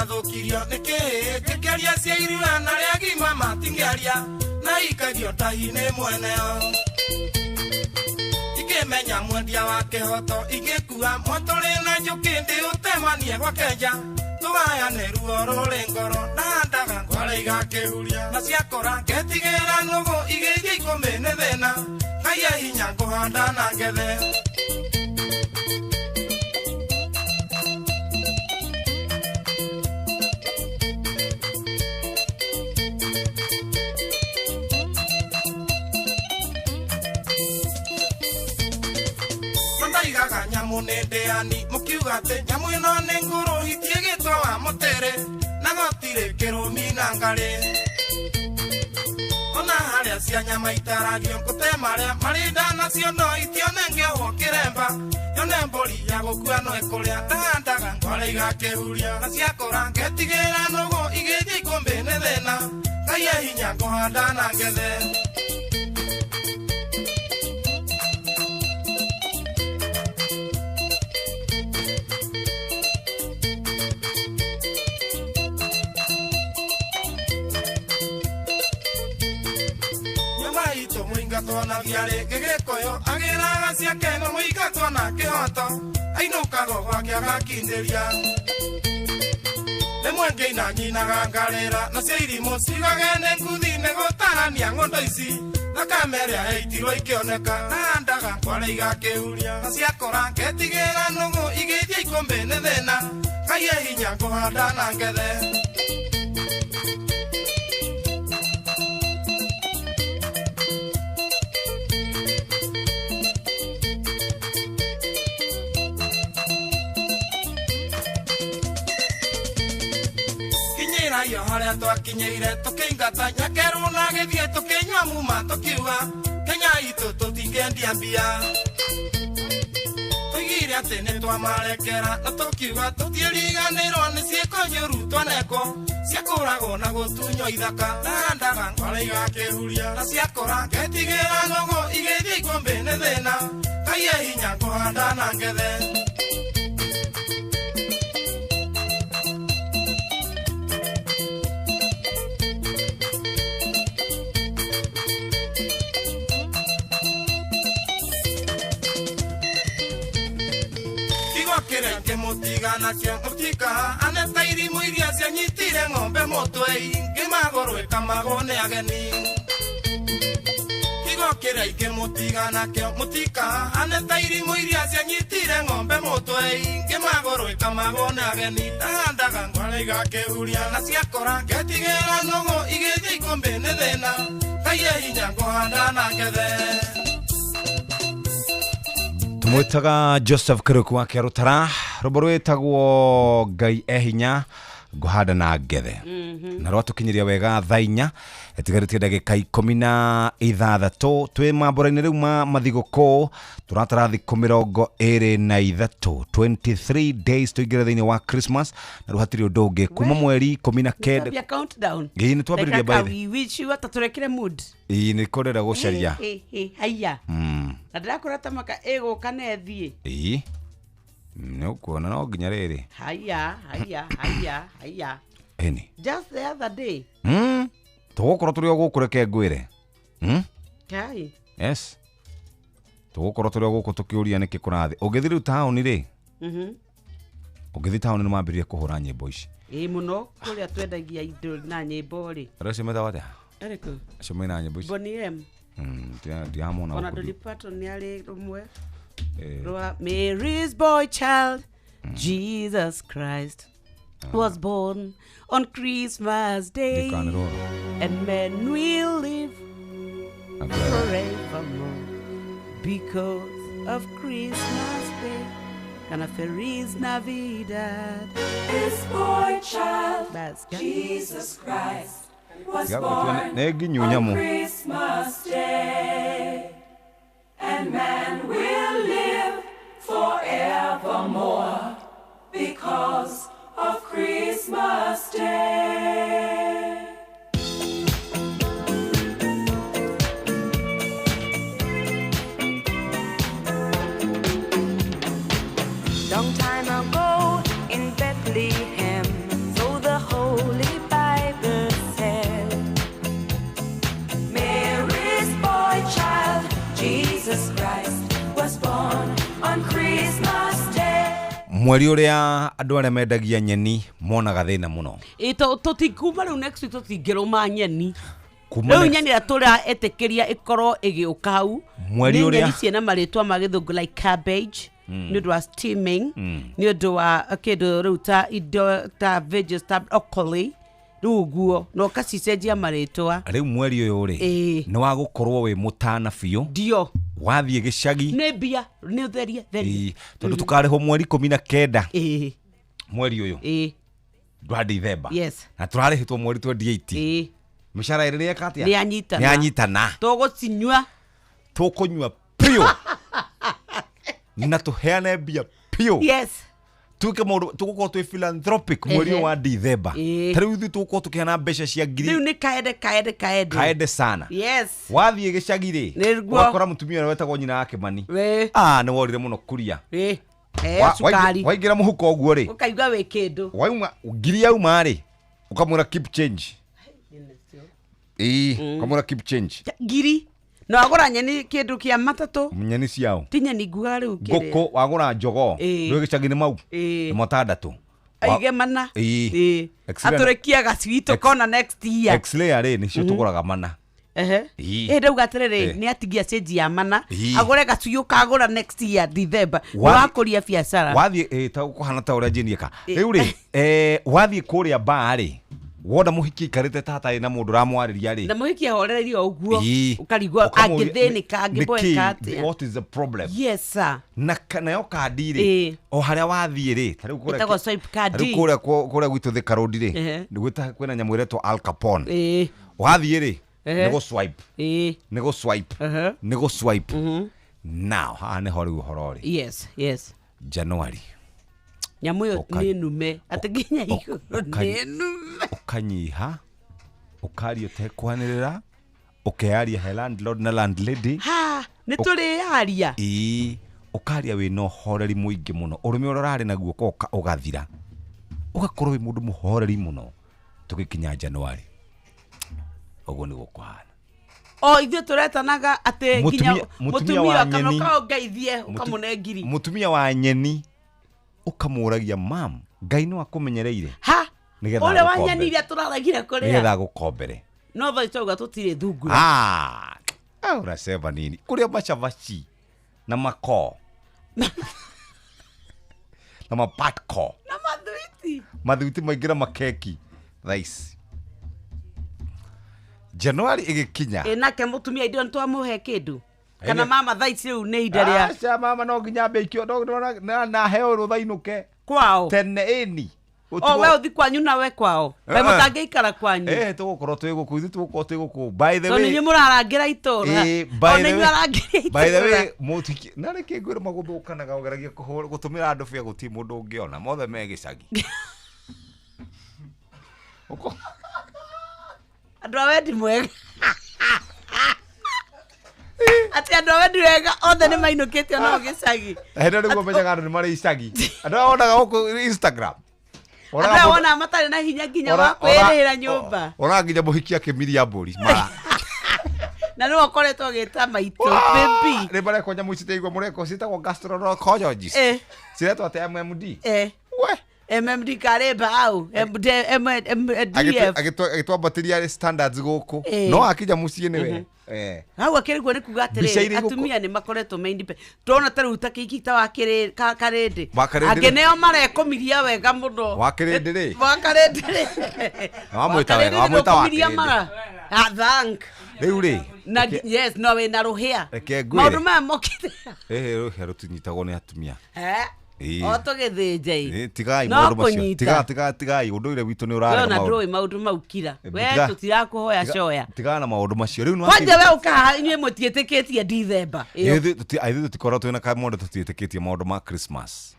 Thukirio nikiria cia irua na ria gima matingiaria na ikagio tai-ini mweneo ikimenya mwendia wa kihoto igikua motore na njuki ndi utemanie gwa kenja tugayane ruo ruri ngoro na ndaga ngwara igakihuria na ciakora ngetigira nugu igithia ikumi ni thina ngai hinya nguhanda na ngethe munendeani mukiuga ati nyamu ino ni nguru hitie gitwa wa mutere na gotire kirumi na ngari ona haria cia nyama itaragio ngute maria marinda nacio no itionenge wo kiremba yone mbori ya gukua no ikuria ndaga ngwara igakihuria na ciakora ngetigira nugu igithia ikumbi ni thina ngai hinya nguhanda na ngethe twana giare gigikoyo agiraga ciake no muiga twana kihoto ainukago gwake agakinderia rimwe ngeina nyinaga ngarira na cia irimo cigagene nguthi nĩ gũtarania ng'ũndũ ici thakame ĩrĩa yaitirwo ikĩoneka na ndaga ngwara igakihuria na ciakora ngetigĩra nũgũ igĩthia ikũmbĩ nĩ thĩna ngai hinya ngũhanda na ngethe yo haria twakinyeire tukingata nyakeru na githie tukinywa muma tukiuga Kenya itu tutingendia mbia tugire ati nĩ twamarekera na tukiuga tutiĩriganĩrwo nĩ ciĩko njũru twaneko ciakũragwo na gũtunywo ithaka na ndaga ngwara igakihuria na ciakora ngetigĩra nũgũ igĩthia ikũmbĩ nĩ thĩna ngai hinya ngũhanda na ngethe kirenge mutigana cia mutika aneta irimu iria cianyitire ng'ombe mutwe ngimagorwe kamagone ageni kigo kirenge mutigana kio mutika aneta irimu iria cianyitire ng'ombe mutwe ngimagorwe kamagone ageni ndaga ngwara igakihuria na ciakora ngetigĩra nũgũ igĩthia ikũmbĩ nĩ thĩna ngai hinya ngũhanda na ngethe tumwitaga Joseph Kiruku wa Kerutara rubo rwitagwo Ngai ehinya nguhanda na ngethe na rwatukinyiria wega thainya etigarite ndagika 16 twi mambura-ini riu ma mathiguko turatara thiku 23 23 days tuingire thiini wa Christmas na ruhatiri undu ungi kuma mweri 19 countdown ni twambiriria baadhi wichi wataturekire mood ni kodera gucaria haya na ndirakora tamaka ego kana thie no kuona no nginya riri haya eni just the other day tugukora turi oguku reke ngwire kai yes tugukora turi oguku tukiuria niki kurathi ugithi riu town ri ugithi town ni mambiririe kuhura nyimbo ici muno kuria twendagia indo na nyimbo ri rasi meta wate eriko shomwe na nyimbo ici Bonnie M diamona ona Dolly Parton ni ali rumwe Mary's boy child Jesus Christ was born on Christmas Day, and men will live forevermore because of Christmas Day. Kana Feliz Navidad. This boy child, Jesus Christ, was born on Christmas Day, and man will live forevermore because of Christmas Day. Long time ago in Bethlehem, so the Holy Bible said, Mary's boy child, Jesus Christ, was born on Christmas Day. Mweri uria andu aria mendagia nyeni monaga thina muno tutikuma riu next week tutingiruma nyeni riu nyeni atura etekeria ikorwo igiuka hau mweri uria ciena maritwa magithungu like cabbage ni undu wa steaming ni undu wa kindu riu ta indo ta veggies ta broccoli riu guo no kacicenjia maritwa riu mweri uyu ri ni wa gukorwo wi mutana biu dio wathie gicagi ni bia ni utheria tondu tukareho mweri 19 mweri uyu ndwa December na turarehitwo mweri 28 mishara iri yekatia ni anyitana tukunywa pio na tuheane bia pio tuke mundu tugukorwo twi philanthropic mweri wa December tari uthu tugukorwo tukiheana mbeca cia ngiri riu ni kaede sana wathie gicagi ri wakora mutumia ore wetagwo nyina yake mani ni worire muno kuria sukari waingira muhuko oguo ri ukaigwa we kindu wauma ngiri yauma ri ukamwira keep change ukamwira keep change ngiri no agora nyeni kindu kia matatu nyeni ciao tinya ni nguga riu kire ngoko wagora njogo riu gicagi ni mau ni motandatu aige mana aturekia gacito kona next year X-ray ari ni cio tuguraga mana ndau gaterere ni atigia change ya mana agore gacuyo kagura next year December wakuria biashara wathie ta kuhana ta uria jenieka riu ri wathie kuria baari woda muhiki karite tata ina mundu ramwariria ri na muhiki ahorererio uguo ukarigwa agithinika agiboeka ati what is the problem yes sir na kana yo kadi ri o haria wathie ri tariu kuria itago swipe card ri kuria gwitu thika road ri ni gwita kwina nyamu iretwo Al Capone wathie ri ni go swipe ni go swipe ni go swipe now ha ne hori uhorori yes January nyamu yo ni nume ataginya iguru ni nume ukanyiha ukario te kwanirira ukearia landlord na landlady ni turi yaria ukaria we no horeri muingi muno urume urarari naguo koka ugathira ugakorwo wi mundu muhoreri muno tugikinya January ogo ni gukwahana ithu turetanaga ate nginya mutumia kanoka ungeithie ukamune ngiri mutumia wa nyeni ukamuragia mam ngai no akumenyereire nigetha ule wa nyeni iria turaragira kuria nigetha gukombere no tho itoga tutire thungu urasema nini kuria macavaci na mako na mapatko na madhuiti maingira makeki rice January igikinya nake mutumia indo ntwamuhe kindu kana mama thaici riu ni inda ria mama no nginya mbeikio na heo rutha inuke kwao tene ini we uthi kwanyu na we kwao we mutangeikara kwanyu tugukorwo twi guku ithu tugukorwo twi guku by the way toni murarangira itura by the way mutiki na reke ngwira maguthukanaga ogeragia gutumira andu bia guti mundu ungiona mothe me gicagi uko andu awendi mwega ati andu awendi wega othe ni mainukite no gicagi henda niguo menyaga andu ni mari icagi andu onaga guku Instagram ona matari na hinya nginya wa kwirira nyumba ona nginya muhiki akimiria mburi mara na no okoretwo gita maitu baby ni bare konya mucite igwa mureko citagwo gastroenterologist ciretwo ate MMD we MMD kareba au MDF agitwambatiria standards guku no akija mucie niwe hau akirigwo ni kuga atiriri atumia ni makoretwo me independent tona taru takikita wa karende ageneo marekomiria wega muno wakarende ri wamwita wega wamwita wa thank riu ri na yes no we na ruhia maundu maya mokite ruhia rutinyitagwo ni atumia otogethĩnjai tigai maundu macio tigai unduire witu ni urarega maundu ndoi maundu maukira we tutirakuhoya coya tigai na maundu macio riu no kwanja we ukaha inywe mutietikitie December ithu tutikorwo twina ka maundu tutietikitie maundu ma Christmas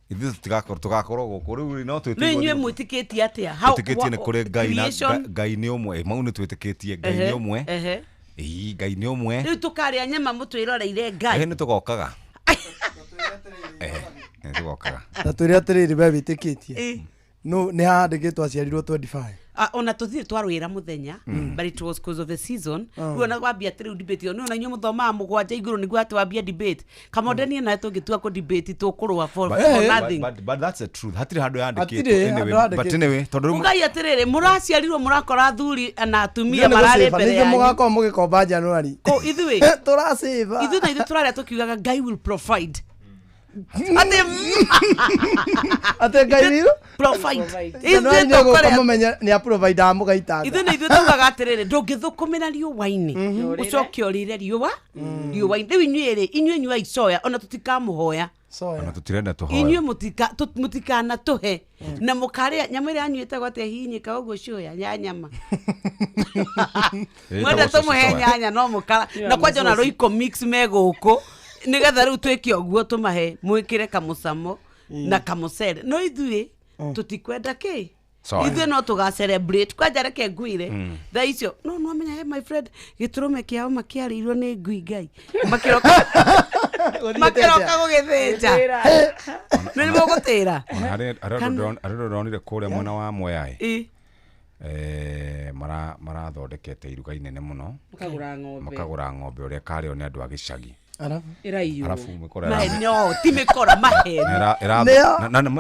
ithu tugakorwo guku riu no twitikie inywe mutikitie atia twitikitie ni kuri ngai ni umwe mau ni twitikitie ngai ni umwe ngai ni umwe riu tukaria nyama mutwiroreire ngai ni tugokaga tugokaga na turi atiriri we witikitie no ni handikitwo aciarirwo 25 ona tuthire twarwira muthenya but it was because of the season ruona wambia tiri debate no na nyu muthoma mugwanja iguru niguo atwambia debate kamodeni na tungitua ko debate tukurwa for nothing but that's the truth hatiri handu yandikitwo anyway but anyway tondu mugai atiriri muraciarirwo murakora thuri na atumia marare mbere ya mugako mugikomba January ko ithui turaseva ithui turaria tukiugaga guy will provide ate gairiro provide ithe to mumenya ni aprovide amugaitanga ithe ni ithe tugaga atiriri ndungithukumira riuwa-ini ucoke urire riuwa-ini riu inyuĩ nyua icoya ona tutikamuhoya ona tutirenda tuhoya inyuĩ mutikana tuhe na mukaria nyama iria anyuĩte gwate hinyika uguo coya ya nyama mwenda tumuhe nyanya no mukara na kwanja na roiko mix meguku nigetha riu twike oguo tumahe mwikire kamucamo na kamucere no ithuĩ tutikwenda ki ithuĩ no tuga celebrate kwanja reke ngwire thaa icio no amenya my friend giturume kiao makiarĩirwo nĩ ngui ngai makiroka gũgĩthĩnja nĩ mũgũtĩra arĩ ronire kũrĩa mwena wa Mwea marathondekete iruga inene mũno makagũra ng'ombe ũrĩa karĩo nĩ andũ a gĩcagi arafu no timekora maheni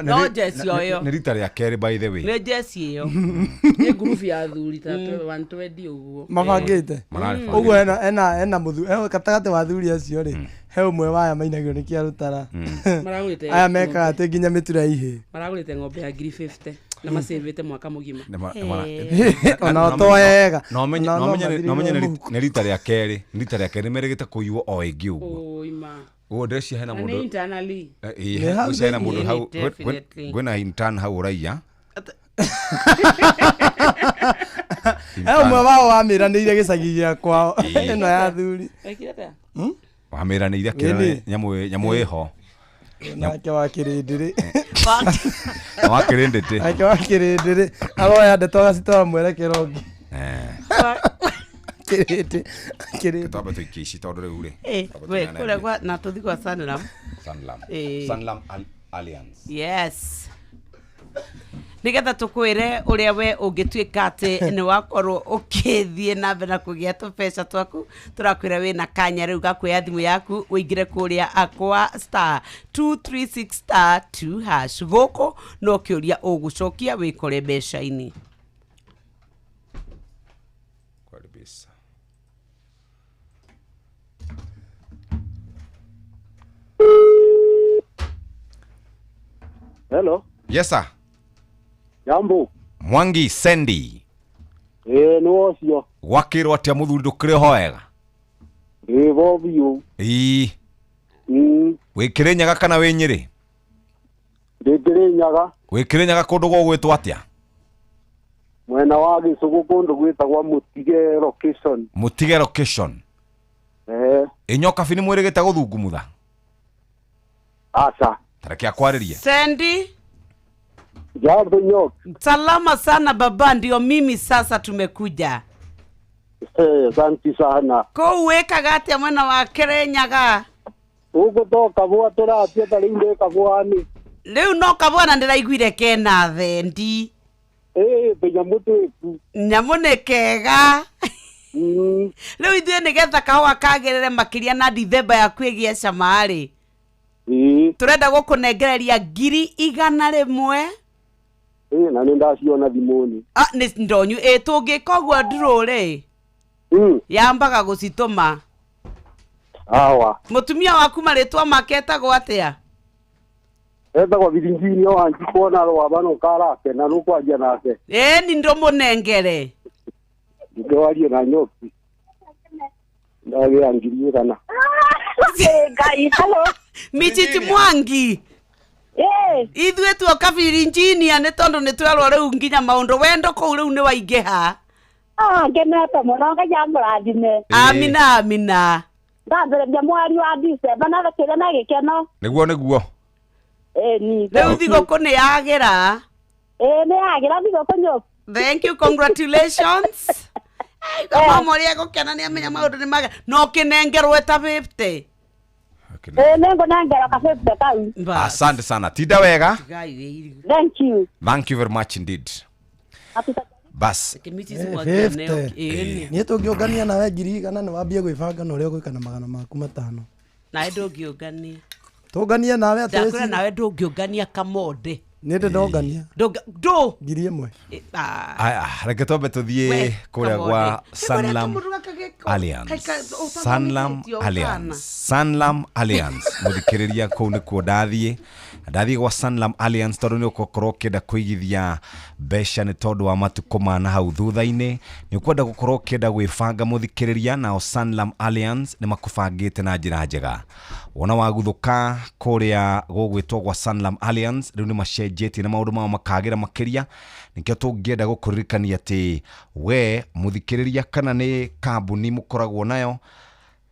no jesi oyo ni rita rĩa kerĩ by the way ni jesi iyo ni group ya thuri ta 120 uguo mabangite uguo ena muthu katagate wa thuri acio ri he umwe waya mainagio ni kiarutara maragurite aya mekaga ati nginya mitura ihe maragurite ng'ombe ya 50 na masevete mwaka mugima ona toega no menye ni rita rĩa kerĩ meregete kuiwo o ingi uguo uguo ndeci hena mundu internally hena mundu hau gwena intern hau raia umwe wao wamiranĩire gĩcagi gĩa kwao ĩno ya thuri wamiranĩire kĩrĩa nyamũ ĩho nake wakĩrĩndĩrĩ wakĩrĩndĩte nake wakĩrĩndĩrĩ aroya ndeto agacitwara mwerekero ũngĩ kĩrĩndĩ tũtambe tũikie ici tondũ rĩu rĩ we kũrĩa na tũthi kwa Sanlam Alliance yes nigetha tukwire uria we ungituika ati ni wakorwo ukithie na mbere kugia tubeca twaku turakwira wina kanya riu gakuya thimu yaku uingire kuria akwa *236*2# goko no kiuria ugucokia wikore mbeca-ini Hello. Yes sir. Jambo. Mwangi Sendi. No cio. Wakirwo atia muthuri ndukire hoega. Bo biu. Wikire nyaga kana we Nyeri? Kirinyaga. Wĩ Kirinyaga kũndũ gũgwĩtwo atĩa? Mwena wa Gĩcũgũ kũndũ gwĩtagwo Mũtige location. Mũtige location. Inyoka bini mwĩrĩgĩte gũthungumutha. Acha. Tareke akwarĩrie. Sandy. Jambo Nyoka. Salama sana baba, ndio mimi sasa tumekuja. Asante sana. Ko wekaga atia mwena wa Kirinyaga? Ugutoka bwa tũratia tarinde kabwani. Leo no kabwana ndĩraiguire kena thendi. Nyamũ kega. Leo ithuĩ nĩgetha kahũa kagĩrĩre makĩria na Dithemba ya kwĩgia cama rĩ. Tũrenda gũkũnengereria 100,000. Na nĩ ndaciona thimũ-inĩ. Nĩ ndonyu tũngĩka ũguo ndũrĩ. Yambaga gũcitũma. Awa. Mũtumia waku marĩtwa make etagwo atĩa? Etagwo Birinjini wanji kuona rwaba no karake na rũkwanjia nake. Ni ndũmũnengere. Ndwarie na Nyoki. Ndagĩa 1,000. Ngai, hello. Michichi Mwangi. Ithuĩ tuoka Birinjini nĩ tondũ nĩ twerwo rĩu nginya maũndũ wendo kũu rĩu nĩ waingĩha. Ngenete mũno Ngai amũrathime. Amina amina. Ndambĩrĩria mweri wa December na gĩkĩre na gĩkeno. Nĩguo. Ni. Rĩu thigũkũ nĩ yagĩra. Nĩ yagĩra thigũkũ Nyoki. Thank you, congratulations. Mama ũrĩa gũkena nĩ amenya maũndũ nĩ maga. No kĩnengerwo ta 50. Nengo nengero ka 50 kau. Asante sana. Tida wega. Thank you. Thank you very much indeed. Bas. Niĩ tũngĩũngania nawe 100,000 nĩ wambie gwĩbanga na ũrĩa ũgwĩka na 500. Nawe ndũngĩũngania. Tũnganie nawe atĩ. Ndakũra nawe ndũngĩũngania kamonde. Nĩ ndongania. Ndũ. 1,000. Reke twambe tũthiĩ kũrĩa gwa Sanlam Alliance. Sanlam Alliance. Mũthikĩrĩria kũu nĩkuo ndathiĩ gwa Sanlam Alliance tondũ nĩ ũkorwo ũkĩenda kũigithia mbeca nĩ tondũ wa matukũ ma na hau thutha-inĩ. Nĩ ũkwenda gũkorwo ũkĩenda gwĩbanga mũthikĩrĩria, nao Sanlam Alliance nĩ makũbangĩte na njĩra njega. Wona waguthũka kũrĩa gũgwĩtwo gwa Sanlam Alliance rĩu nĩ macenjetie na maũndũ mao makagĩra makĩria. Nĩkĩo tũngĩenda gũkũririkania atĩ we mũthikĩrĩria kana nĩ kambuni mũkoragwo nayo,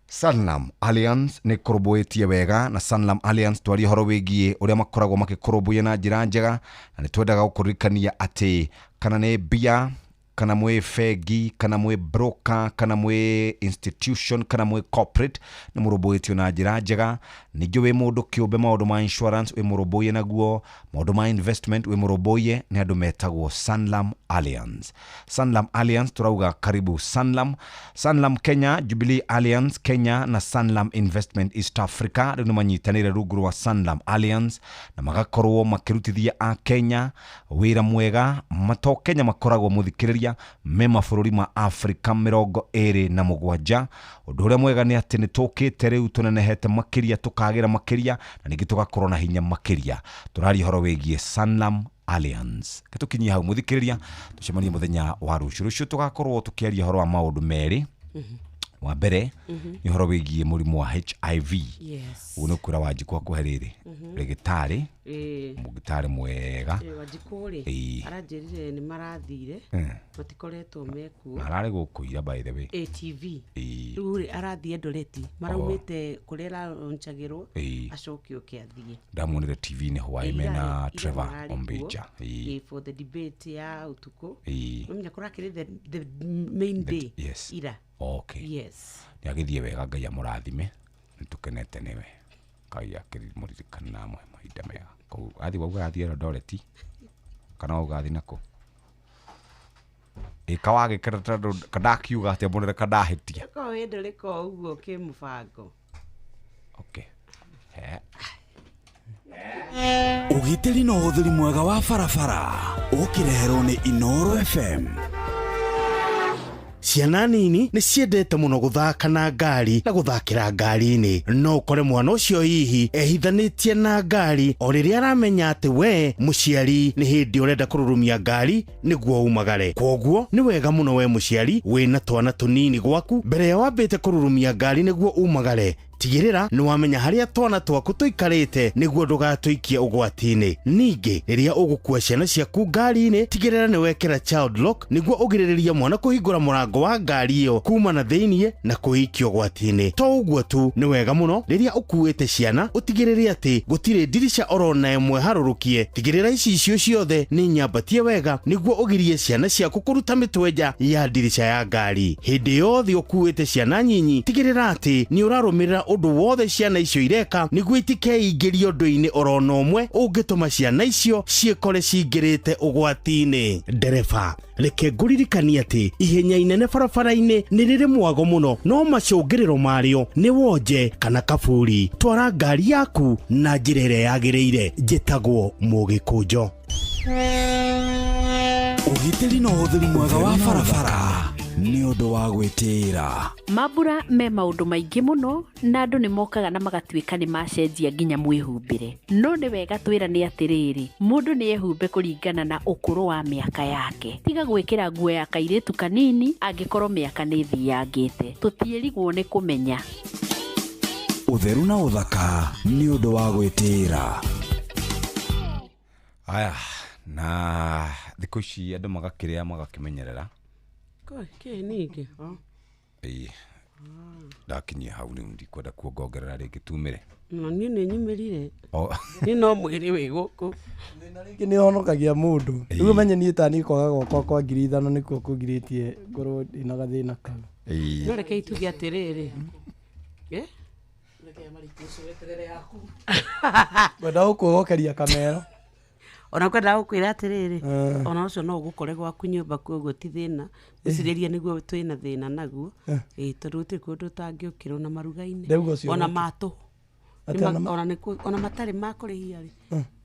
Sanlam Alliance nĩ kũrũmbũĩtie wega, na Sanlam Alliance twaria horo wĩgiĩ ũrĩa makoragwo makĩkũrũmbũia na njĩra njega, na nĩ twendaga gũkũririkania atĩ kana nĩ mbia, kana mwĩ bengi, kana mwĩ broker, kana mwĩ institution, kana mwĩ corporate, nĩ mũrũmbũĩtio na njĩra njega. Ningĩ wĩ mũndũ kĩũmbe maũndũ ma insurance wĩ mũrũmbũie naguo, maũndũ ma investment wĩ mũrũmbũie, nĩ andũ metagwo Sanlam Alliance. Sanlam Alliance turauga karibu Sanlam. Sanlam Kenya, Jubilee Alliance Kenya na Sanlam Investment East Africa rĩu nĩ manyitanĩire rungu rwa Sanlam Alliance na magakorwo makĩrutithia a Kenya wĩra mwega. Mato Kenya makoragwo mũthikĩrĩria me mabũrũri ma Africa 27. Ũndũ ũrĩa mwega nĩ atĩ nĩ tũkĩte rĩu tũnenehete makĩria, tũkagĩra makĩria, na ningĩ tũgakorwo na hinya makĩria. Tũraria horo wĩgiĩ Sanlam Alliance. Gĩtũkinyia hau mũthikĩrĩria, tũcemanie mũthenya wa rũciũ tũgakorwo tũkĩaria horo wa maũndũ merĩ. Wa mbere nĩ horo wĩgiĩ mũrimũ wa HIV. Ũguo nĩ kwĩra Wanjikũ akũhe rĩrĩ rĩgĩtarĩ mũgĩtarĩ mwega. Wanjikũ rĩ aranjĩrire nĩ marathire matikoretwo mekuo. Ararĩ gũkũira by the way. ATV rĩu rĩ arathiĩ Eldoret maraumĩte kũrĩa launchagĩrwo acoke oke athiĩ. Ndamuonire TV-inĩ Hawaii mena Trevor Ombija for the debate ya utuko. Menya kũrakĩrĩ the main day ira. Okay. Yes. Nĩ agĩthiĩ wega, Ngai amũrathime. Nĩ tũkenete nĩwe. Ngai akĩmũririkana na mahinda mega. Kũu athi wauga athiĩ Eldoret kana wauga athiĩ nako. Kawagĩkĩra kadakiuga atĩ mbonere kadahĩtia. Ko wendere ko ũguo kĩmũbango. Okay. Ũgitĩri na ũhũthĩri mwega wa barabara ũkĩreherwo nĩ Inooro FM. Ciana nini nĩ ciendete mũno gũthaka na ngari na gũthakĩra ngari-inĩ, no ũkore mwana ũcio hihi ehithanĩtie na ngari o rĩrĩa aramenya atĩ we mũciari nĩ hĩndĩ ũrenda kũrurumia ngari nĩguo umagare. Kwoguo nĩ wega mũno we mũciari wĩna twana tũnini gwaku mbere ya wambĩte kũrurumia ngari nĩguo umagare, tigirira ni wamenya haria twana twaku tuikarite niguo ndugatuikie ugwati-ini. Ningi riria ugukua ciana ciaku ngari-ini tigirira ni wekera child lock niguo ugiririria mwana kuhingura murango wa ngari iyo kuma na thiini na kuikia ugwati-ini. To uguo tu ni wega muno riria ukuite ciana utigirire ati gutire dirisha orona imwe harurukie. Tigirira icio ciothe ni nyambatie wega niguo ugirie ciana ciaku kuruta mitweja ya dirisha ya ngari. Hindi yothe ukuite ciana nyinyi tigirira ati ni urarumirira undu wothe ciana icio ireka niguo itikeingirio undu-ini orona umwe ungituma ciana icio ciekore cingirite ugwati-ini. Ndereba reke nguririkanie ati ihenya inene barabara-ini ni riri mwago muno, no macungiriro mario ni wonje kana kaburi. Twara ngari yaku na njira iria yagiriire. Njitagwo Mugikunjo. Ugitiri na uthiri mwega wa barabara ni undu wa gwitira. Mambura me maundu maingi muno na andu ni mokaga na magatuika ni macenjia nginya mwihumbire. No ni wega twirane atiriri, mundu ni ehumbe kuringana na ukuru wa miaka yake. Tiga gwikira nguo ya kairitu kanini angikorwo miaka ni thiangite. Tutierigwo ni kumenya. Utheru na uthaka ni undu wa gwitira. Aya na thikũ ici andũ magakĩrĩa magakĩmenyerera. Ke ningĩ ndakinyie hau rĩu ndikwenda kuongerera rĩngĩ tumĩre. Na niĩ nĩ nyumĩrire niĩ no mwĩrĩ wĩ gũkũ rĩngĩ nĩ honokagia mũndũ. Rĩu ũmenye niĩ ta niĩ kwaga gwakwa kwa 5,000 nĩkuo kũgirĩtie ngorwo ndĩna gathĩna kau. No reke ituge atĩrĩrĩ reke marikĩcio weterere yaku ngwenda gũkuogokeria kamera. Ona kwenda gukwira atiriri ona ucio no gukore gwaku nyumba koguo ti thina uciririe niguo twina thina naguo turuti kundu tangiukirwo na maruga-ini ona matu ona matari makurihia ri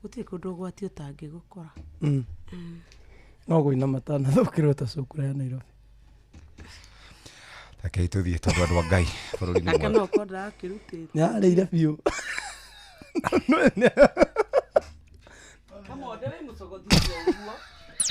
gutiri kundu gwati utangi gukora no guina matana thukirwo ta cukura ya Nairobi. Takei tuthie tondu andu a Ngai bururi ni mwana. Kana ukonda akirutite yarĩire biũ.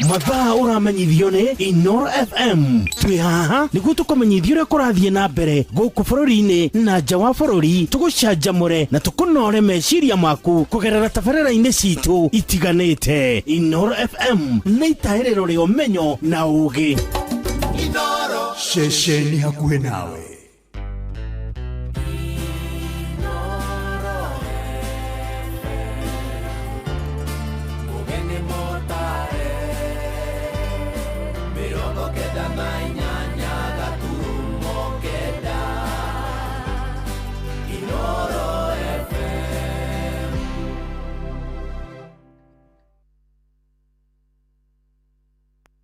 Mathaa uramenyithio ni Inoro FM. Twi haha niguo tukumenyithia uria kurathie na mbere guku bururi-ini na nja wa bururi. Tugucanjamure na tukunore meciria maku kugerera tabarĩra-inĩ citu itiganĩte. Inoro FM nĩ itahĩrĩro rĩa ũmenyo na ũũgĩ. Inoro ceceni hakuhĩ nawe.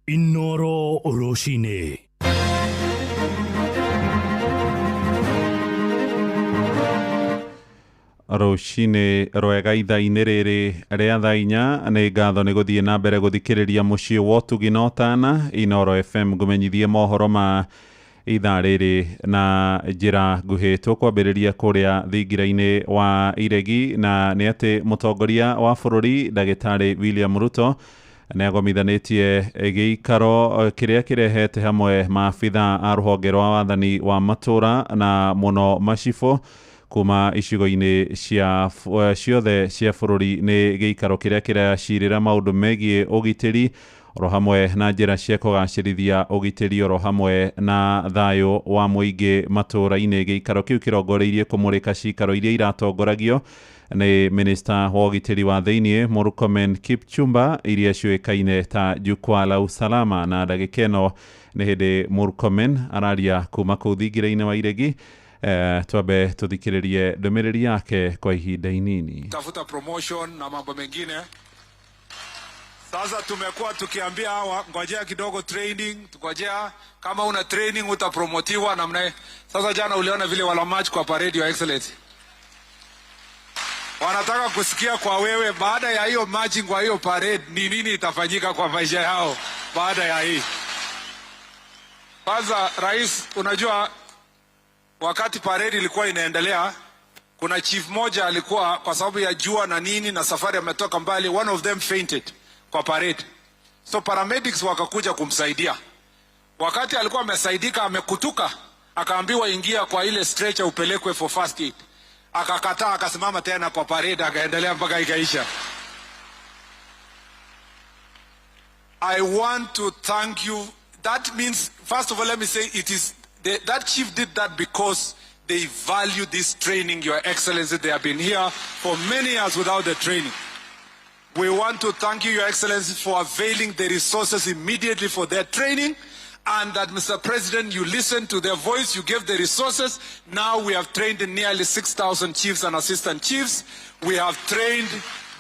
Inoro Oroshine. Roshine rwega ithaa-inĩ rĩrĩ rĩa thaa inya nĩ ngatho nĩ gũthiĩ na mbere gũthikĩrĩria mũciĩ wa ũtugi na ũtana Inoro FM ngũmenyithie mohoro ma ithaa rĩrĩ na njĩra nguhĩ. Tũkwambĩrĩria kũrĩa thingira-inĩ wa iregi na nĩ atĩ mũtongoria wa bũrũri ndagĩtarĩ William Ruto nĩ agomithanĩtie gĩikaro kĩrĩa kĩrehete hamwe maabitha a rũhonge rwa wathani wa matũra na mũno macibũ kuma icigo-inĩ ciothe cia bũrũri. Nĩ gĩikaro kĩrĩa kĩracirĩra maũndũ megiĩ ũgitĩri oro hamwe na njĩra cia kũgacĩrithia ũgitĩri oro hamwe na thayũ wa mũingĩ matũra-inĩ. Gĩikaro kĩu kĩrongoreirie kũmũrĩka cikaro iria iratongoragio nĩ minista wa ũgitĩri wa thĩinĩ Murkomen Kipchumba iria ciũĩkaine ta Jukwaa la Usalama. Na ndagĩka ĩno nĩ hĩndĩ Murkomen araria kuma kũu thingira-inĩ wa iregi. Tuambe tuthikĩrĩrie ndũmĩrĩri yake kwa ihinda inini. Tafuta promotion na mambo mengine. Sasa tumekuwa tukiambia hawa ngojea kidogo training, ngojea kama una training utapromotiwa namna. Sasa jana uliona vile wala match kwa parade ya excellence. Wanataka kusikia kwa wewe baada ya hiyo matching kwa hiyo parade ni nini itafanyika kwa maisha yao baada ya hii. Kwanza rais, unajua wakati parade ilikuwa inaendelea kuna chief moja alikuwa kwa sababu ya jua na nini na safari ametoka mbali, one of them fainted kwa parade. So paramedics wakakuja kumsaidia. Wakati alikuwa amesaidika amekutuka, akaambiwa ingia kwa ile stretcher upelekwe for first aid. Akakataa, akasimama tena kwa parade, akaendelea mpaka ikaisha. I want to thank you. That means, first of all, let me say that chief did that because they value this training, Your Excellency. They have been here for many years without the training. We want to thank you, Your Excellency, for availing the resources immediately for their training, and that, Mr. President, you listened to their voice, you gave the resources. Now we have trained nearly 6,000 chiefs and assistant chiefs. We have trained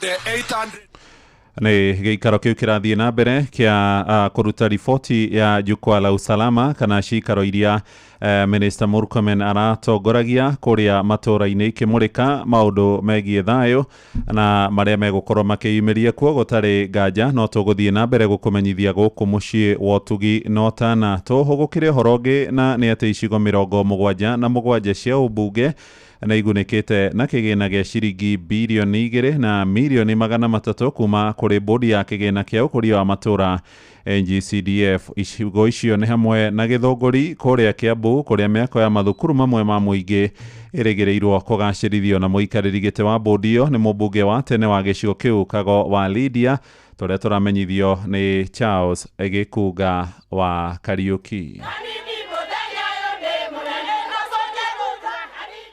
the 800... Nĩ gĩikaro kĩu kĩrathiĩ na mbere kĩa kũruta riboti ya jukwaa la usalama kana ciikaro iria Minister Murkomen aratongoragia kũrĩa matũũra-inĩ ikĩmũrĩka maũndũ megiĩ thayũ na marĩa megũkorwo makĩyumĩria kuo gũtarĩ nganja. No tũgũthiĩ na mbere gũkũmenyithia gũkũ mũciĩ wa Ũtugi no Tana. Tũhũgũkĩre ũhoro ũngĩ, na nĩ atĩ icigo 77 cia ũmbunge na igunĩkĩte na kĩgĩna gĩa ciringi bilioni 2 na milioni 300 kuma kũrĩ bodi ya kĩgĩna kĩa ũkũria wa matũũra NGCDF. Icigo icio nĩ hamwe na Gĩthũngũri, kũrĩa Kĩambu, kũrĩa mĩako ya mathukuru mamwe ma mũingĩ ĩrĩgĩrĩirwo kũgacĩrithio, na mũikarĩri gĩtĩ wa bodi ĩyo nĩ mũmbunge wa tene wa gĩcigo kĩu Kago wa Lydia, tũrĩa tũramenyithio nĩ Charles Gĩkunga wa Kariuki.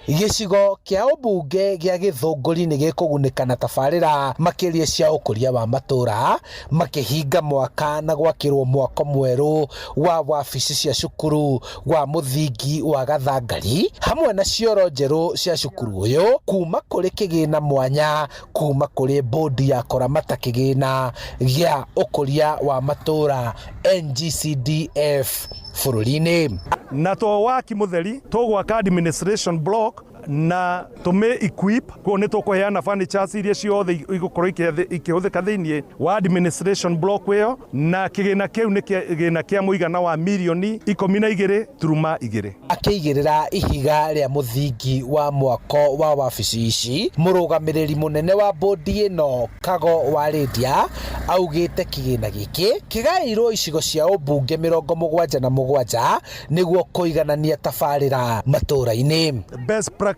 Gĩcigo kĩa ũmbunge gĩa Gĩthũngũri nĩ gĩkũgunĩka na tabarĩra makĩria cia ũkũria wa matũũra, makĩhinga mwaka na gwakĩrwo mwako mwerũ wa wabici cia cukuru wa mũthingi wa Gathangari, hamwe na cioro njerũ cia cukuru ũyũ kuma kũrĩ kĩgĩna mwanya kuma kũrĩ bodi ya kũramata kĩgĩna gĩa ũkũria wa matũũra NGCDF bũrũri-inĩ. Na to waki mutheri tũgwaka administration block na tume equip kwa nĩ tũkũheana furnitures iria ciothe igũkorwo ikĩhũthĩka thĩinĩ wa administration block ĩyo, na kĩgĩna kĩu nĩ kĩgĩna kĩa mũigana wa milioni 12.2. Akĩigĩrĩra ihiga rĩa mũthingi wa mwako wa wabici ici, mũrũgamĩrĩri mũnene wa bodi ĩno Kago wa Lydia augĩte kĩgĩna gĩkĩ kĩgaĩirwo icigo cia ũmbunge 77 nĩguo kũiganania tabarĩra matũũra-inĩ. Best practice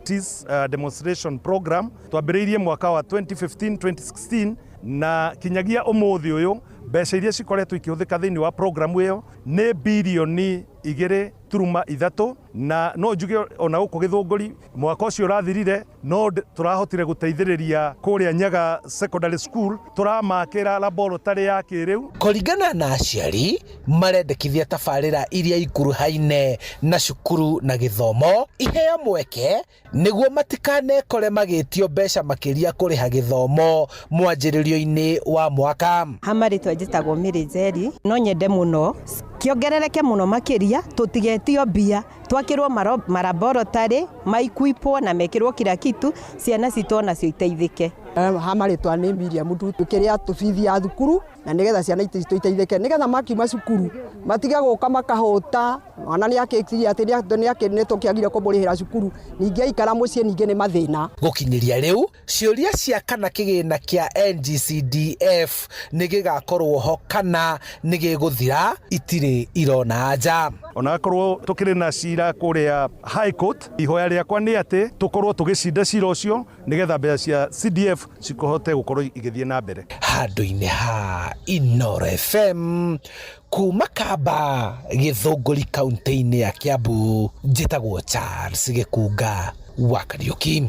demonstration program twambĩrĩirie mwaka wa 2015-2016 na kinyagia ũmũthĩ ũyũ mbeca iria cikoretwo ikĩhũthĩka thĩinĩ wa program ĩyo nĩ bilioni 2.3, na no njuge ona gũkũ Gĩthũngũri mwaka ũcio ũrathirire no tũrahotire gũteithĩrĩria kũrĩa Nyaga Secondary School, tũramakĩra laboratory ya kĩrĩu. Kũringana na aciari marendekithia tabarĩra iria ikuruhaine na cukuru na gĩthomo iheo mweke nĩguo matikanekore magĩtio mbeca makĩria kũrĩha gĩthomo mwanjĩrĩrio-inĩ wa mwaka. Hamarĩtwa njĩtagwo Mary Njeri, no nyende mũno kĩongerereke mũno makĩria, tũtigetio mbia, twakĩrwo maraboratory maikuipwo na mekĩrwo kila kitu, ciana citũ nacio iteithĩke. Hamarĩtwa nĩ Miriam Ndutu, kĩrĩa tũbithi ya thukuru na nĩgetha ciana itũ iteithĩke, nĩgetha makiuma cukuru matige gũka makahũta, ona nĩ akĩkiria atĩ nĩ tũkĩagire kũmũrĩhĩra cukuru, ningĩ aikara mũciĩ ningĩ nĩ mathĩna. Gũkinyĩria rĩu ciũria cia kana kĩgĩna kĩa NGCDF nĩ gĩgakorwo ho kana nĩ gĩgũthira itirĩ irona anja. Ona akorwo tũkĩrĩ na cira kũrĩa High Court, ihoya rĩakwa nĩ atĩ tũkorwo tũgĩcinda cira ũcio nĩgetha mbeca cia CDF cikohote gũkorwo igĩthiĩ na mbere. Handũ-inĩ ha Inooro FM kuma Kamba, Gĩthũngũri kaunti-inĩ ya Kiambu, njĩtagwo Charles Gĩkunga wa Kariuki.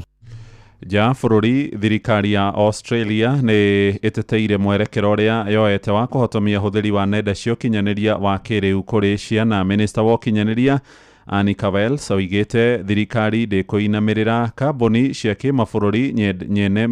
Ja bũrũri, thirikari ya Australia nĩ ĩteteire mwerekero ũrĩa yoete wa kũhotomia hũthĩri wa nenda cia ũkinyanĩria wa kĩrĩu kũrĩ ciana. Minister wa ũkinyanĩria Annie Cavell oigĩte thirikari ndĩkũinamĩrĩra kambuni cia kĩmabũrũri nyene